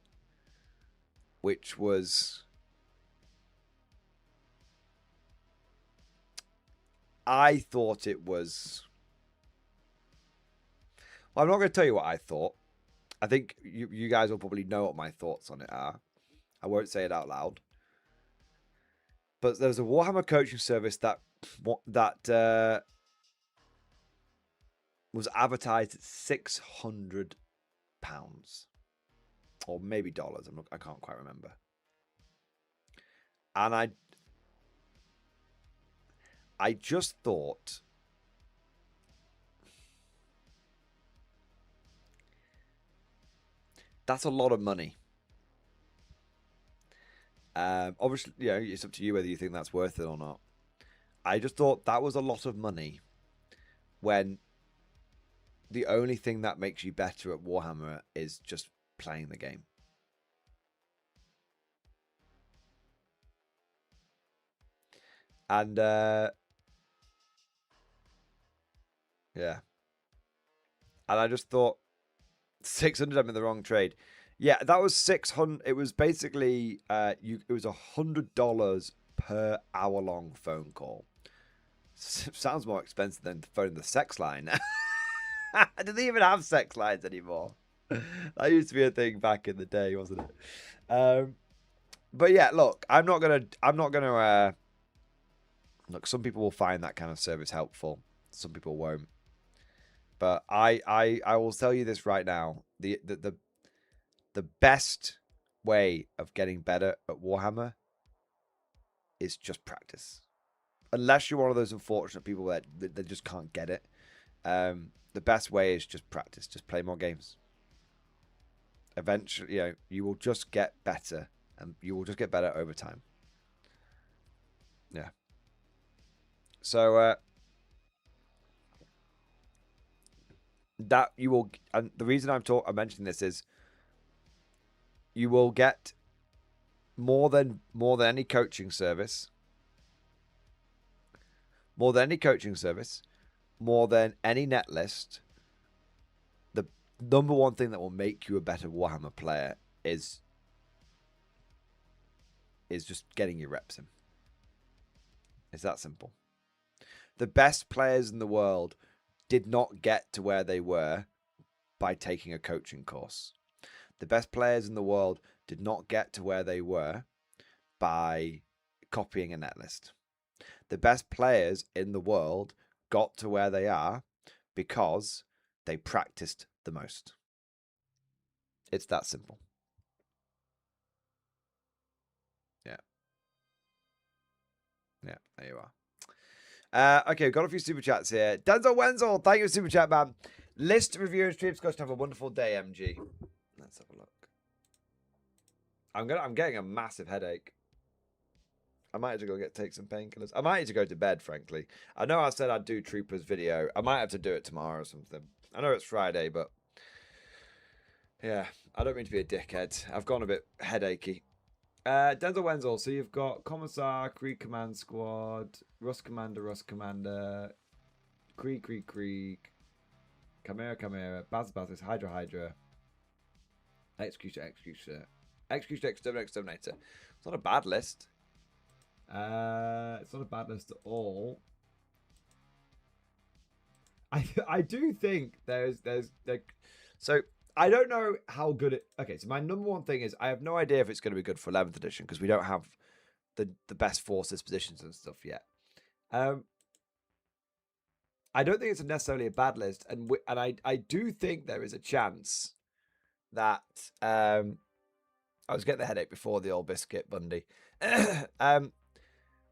which was, I thought it was, well, I'm not going to tell you what I thought. I think you guys will probably know what my thoughts on it are. I won't say it out loud. But there's a Warhammer coaching service that was advertised at £600, or maybe dollars. I can't quite remember. And I just thought, that's a lot of money. Obviously, you know, it's up to you whether you think that's worth it or not. I just thought that was a lot of money when the only thing that makes you better at Warhammer is just playing the game. And yeah. And I just thought 600, I'm in the wrong trade. Yeah, that was 600. It was basically it was $100 per hour-long phone call. Sounds more expensive than phoning the sex line. Do they even have sex lines anymore? That used to be a thing back in the day, wasn't it? But yeah, look, I'm not gonna. Look, some people will find that kind of service helpful. Some people won't. But I will tell you this right now: the best way of getting better at Warhammer is just practice. Unless you're one of those unfortunate people that just can't get it, the best way is just practice. Just play more games. Eventually, you will just get better, and you will just get better over time. Yeah. So that you will, and the reason I'm mentioning this is you will get more than any coaching service, more than any net list. The number one thing that will make you a better Warhammer player is just getting your reps in. It's that simple. The best players in the world did not get to where they were by taking a coaching course. The best players in the world did not get to where they were by copying a net list. The best players in the world got to where they are because they practiced the most. It's that simple. Yeah. Yeah, there you are. Okay, we've got a few super chats here. Denzel Wenzel, thank you for super chat, man. List, review, and stream discussion. Have a wonderful day, MG. Let's have a look. I'm getting a massive headache. I might have to go take some painkillers. I might need to go to bed, frankly. I know I said I'd do Troopers video. I might have to do it tomorrow or something. I know it's Friday, but yeah, I don't mean to be a dickhead. I've gone a bit headachy. Denzel Wenzel, so you've got Commissar, Krieg Command Squad, Rust Commander, Krieg, Chimera, Baz, Hydra, Executioner, Exterminator. It's not a bad list. It's not a bad list at all. I do think there's so I don't know how good it. Okay, so my number one thing is I have no idea if it's going to be good for 11th edition because we don't have the best forces positions and stuff yet. I don't think it's necessarily a bad list, and I do think there is a chance that I was getting the headache before the old biscuit Bundy.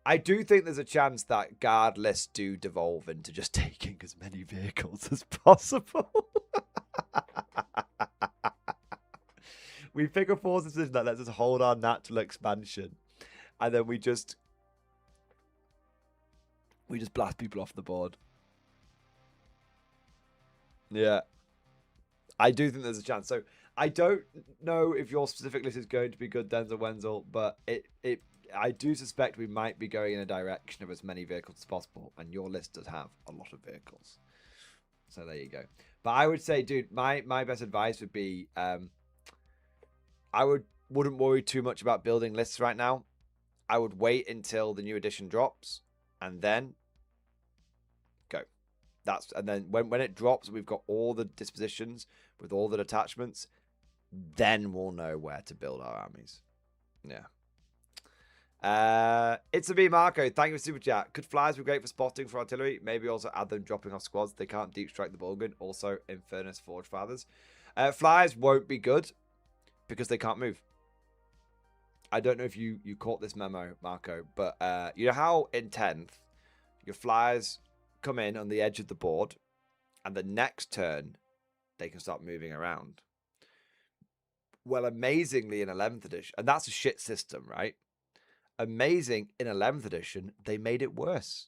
I do think there's a chance that guard lists do devolve into just taking as many vehicles as possible. We pick a force decision that lets us hold our natural expansion, and then we just blast people off the board. Yeah, I do think there's a chance. So I don't know if your specific list is going to be good, Denzel Wenzel, but I do suspect we might be going in a direction of as many vehicles as possible, and your list does have a lot of vehicles. So there you go. But I would say, dude, my best advice would be I wouldn't worry too much about building lists right now. I would wait until the new edition drops and then go. And then when it drops, we've got all the dispositions with all the detachments. Then we'll know where to build our armies. Yeah. It's a B Marco. Thank you for super chat. Could flyers be great for spotting for artillery? Maybe also add them dropping off squads. They can't deep strike the Bulgan. Also, Infernus Forge Fathers. Flyers won't be good because they can't move. I don't know if you caught this memo, Marco, but you know how in 10th your flyers come in on the edge of the board, and the next turn they can start moving around. Well, amazingly in 11th edition, and that's a shit system, right? Amazing in 11th edition, they made it worse.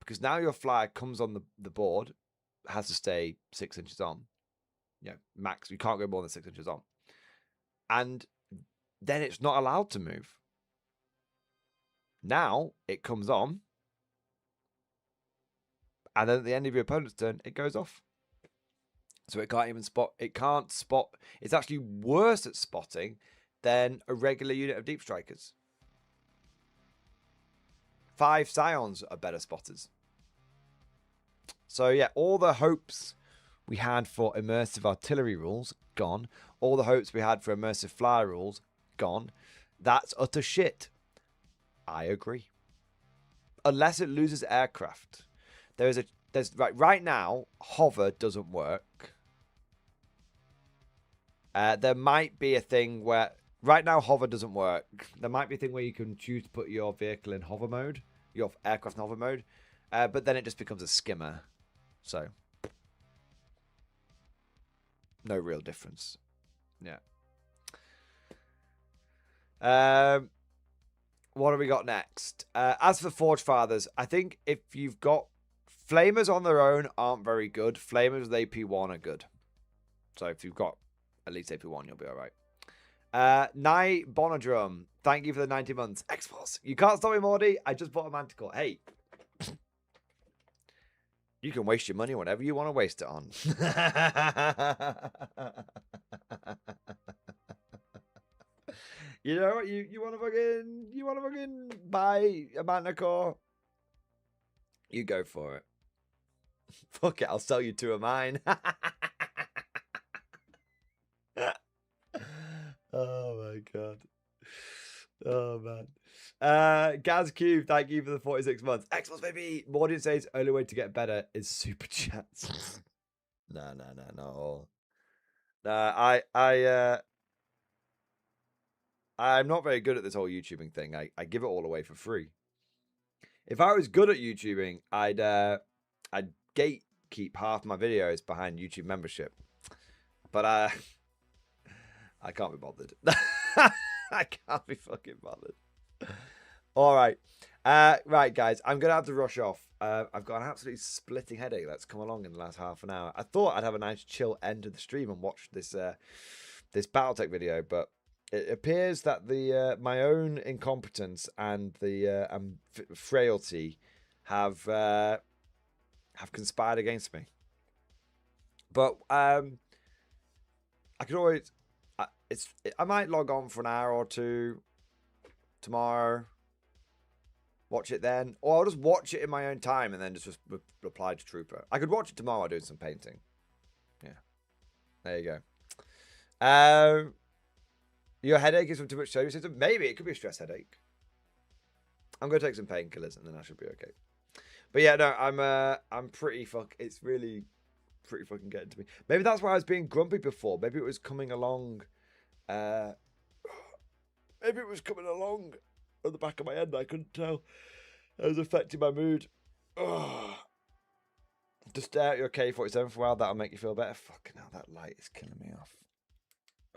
Because now your flyer comes on the board, has to stay 6 inches on. Yeah, max. You can't go more than 6 inches on. And then it's not allowed to move. Now it comes on. And then at the end of your opponent's turn, it goes off. So it can't even spot. It can't spot. It's actually worse at spotting than a regular unit of deep strikers. 5 Scions are better spotters So yeah, all the hopes we had for immersive artillery rules, gone. All the hopes we had for immersive flyer rules, gone. That's utter shit. I agree. Unless it loses aircraft. There's right now, hover doesn't work. There might be a thing where right now hover doesn't work. There might be a thing where you can choose to put your vehicle in hover mode, your aircraft in hover mode, but then it just becomes a skimmer. So no real difference. Yeah. What have we got next? As for Forge Fathers, I think if you've got Flamers on their own aren't very good. Flamers with AP1 are good. So if you've got at least AP1, you'll be all right. Night Bonadrum, thank you for the 90 months. X-Force, you can't stop me, Mordy. I just bought a Manticore. Hey, you can waste your money whatever you want to waste it on. You know what? You want to fucking buy a Manticore? You go for it. Fuck it, I'll sell you two of mine. Oh my god. Oh man. Gaz Cube, thank you for the 46 months. Xbox baby. Mordian says only way to get better is super chats. No, not all. I'm not very good at this whole YouTubing thing. I give it all away for free. If I was good at YouTubing, I'd gatekeep half my videos behind YouTube membership. But I can't be bothered. I can't be fucking bothered. All right. Right, guys. I'm going to have to rush off. I've got an absolutely splitting headache that's come along in the last half an hour. I thought I'd have a nice chill end to the stream and watch this this Battletech video, but it appears that the my own incompetence and the frailty have conspired against me. But I could always I might log on for an hour or two tomorrow, watch it then, or I'll just watch it in my own time and then just reply to Trooper. I could watch it tomorrow doing some painting. Yeah, there you go. Your headache is from too much sodium system? Maybe it could be a stress headache. I'm gonna take some painkillers and then I should be okay. But yeah, no, I'm pretty it's really pretty fucking getting to me. Maybe that's why I was being grumpy before. Maybe it was coming along. Maybe it was coming along at the back of my head. I couldn't tell. It was affecting my mood. Ugh. Just stare at your K-47 for a while. That'll make you feel better. Fucking hell, that light is killing me off.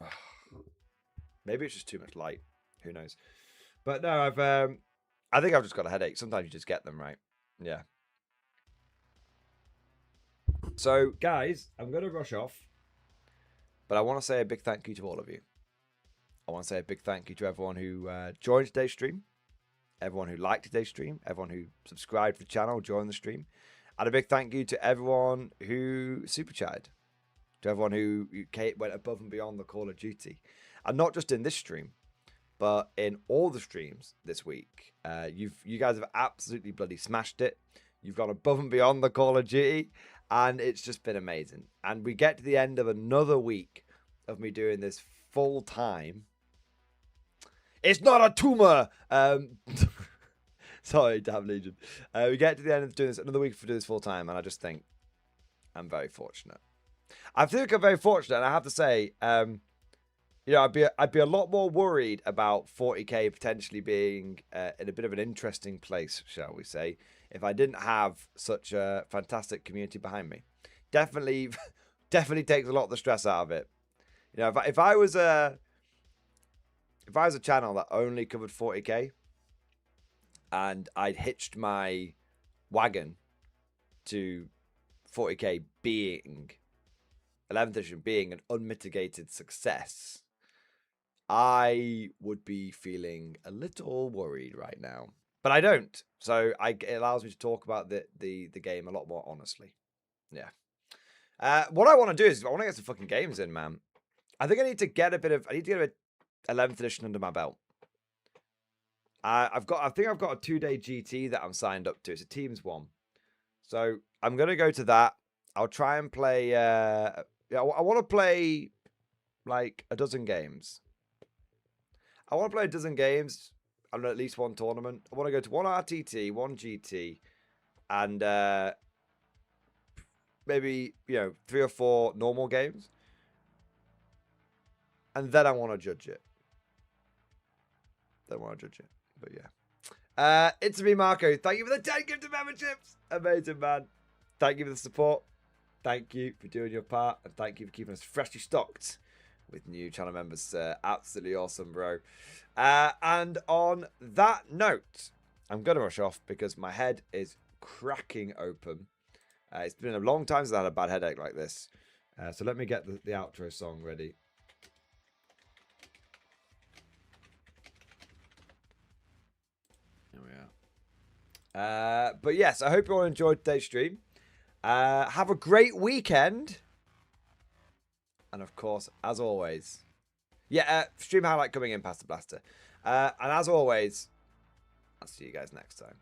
Ugh. Maybe it's just too much light. Who knows? But no, I think I've just got a headache. Sometimes you just get them, right? Yeah. So, guys, I'm going to rush off. But I want to say a big thank you to all of you. I want to say a big thank you to everyone who joined today's stream, everyone who liked today's stream, everyone who subscribed to the channel, joined the stream, and a big thank you to everyone who super chatted, to everyone who went above and beyond the Call of Duty, and not just in this stream, but in all the streams this week. You guys have absolutely bloody smashed it. You've gone above and beyond the Call of Duty, and it's just been amazing. And we get to the end of another week of me doing this full time. It's not a tumor. Sorry, damn Legion. We get to the end of doing this another week for doing this full time, and I just think I'm very fortunate. I think I'm very fortunate, and I have to say, you know, I'd be a lot more worried about 40k potentially being in a bit of an interesting place, shall we say, if I didn't have such a fantastic community behind me. Definitely takes a lot of the stress out of it. You know, if I was a channel that only covered 40k, and I'd hitched my wagon to 40k being 11th edition being an unmitigated success, I would be feeling a little worried right now. But I don't. So it allows me to talk about the game a lot more honestly. Yeah. What I want to do is I want to get some fucking games in, man. I think I need to get a bit of 11th edition under my belt. I think I've got a 2-day GT that I'm signed up to. It's a Teams one. So I'm going to go to that. I'll try and play... I want to play, like, a dozen games. I want to play a dozen games and at least one tournament. I want to go to one RTT, one GT, and maybe, 3 or 4 normal games. And then I want to judge it. But yeah. It's me, Marco. Thank you for the 10 gifted memberships. Amazing, man. Thank you for the support. Thank you for doing your part. And thank you for keeping us freshly stocked with new channel members. Absolutely awesome, bro. And on that note, I'm going to rush off because my head is cracking open. It's been a long time since I had a bad headache like this. So let me get the outro song ready. Here we are. But yes, I hope you all enjoyed today's stream. Have a great weekend. And of course, as always, stream highlight coming in past the blaster. And as always, I'll see you guys next time.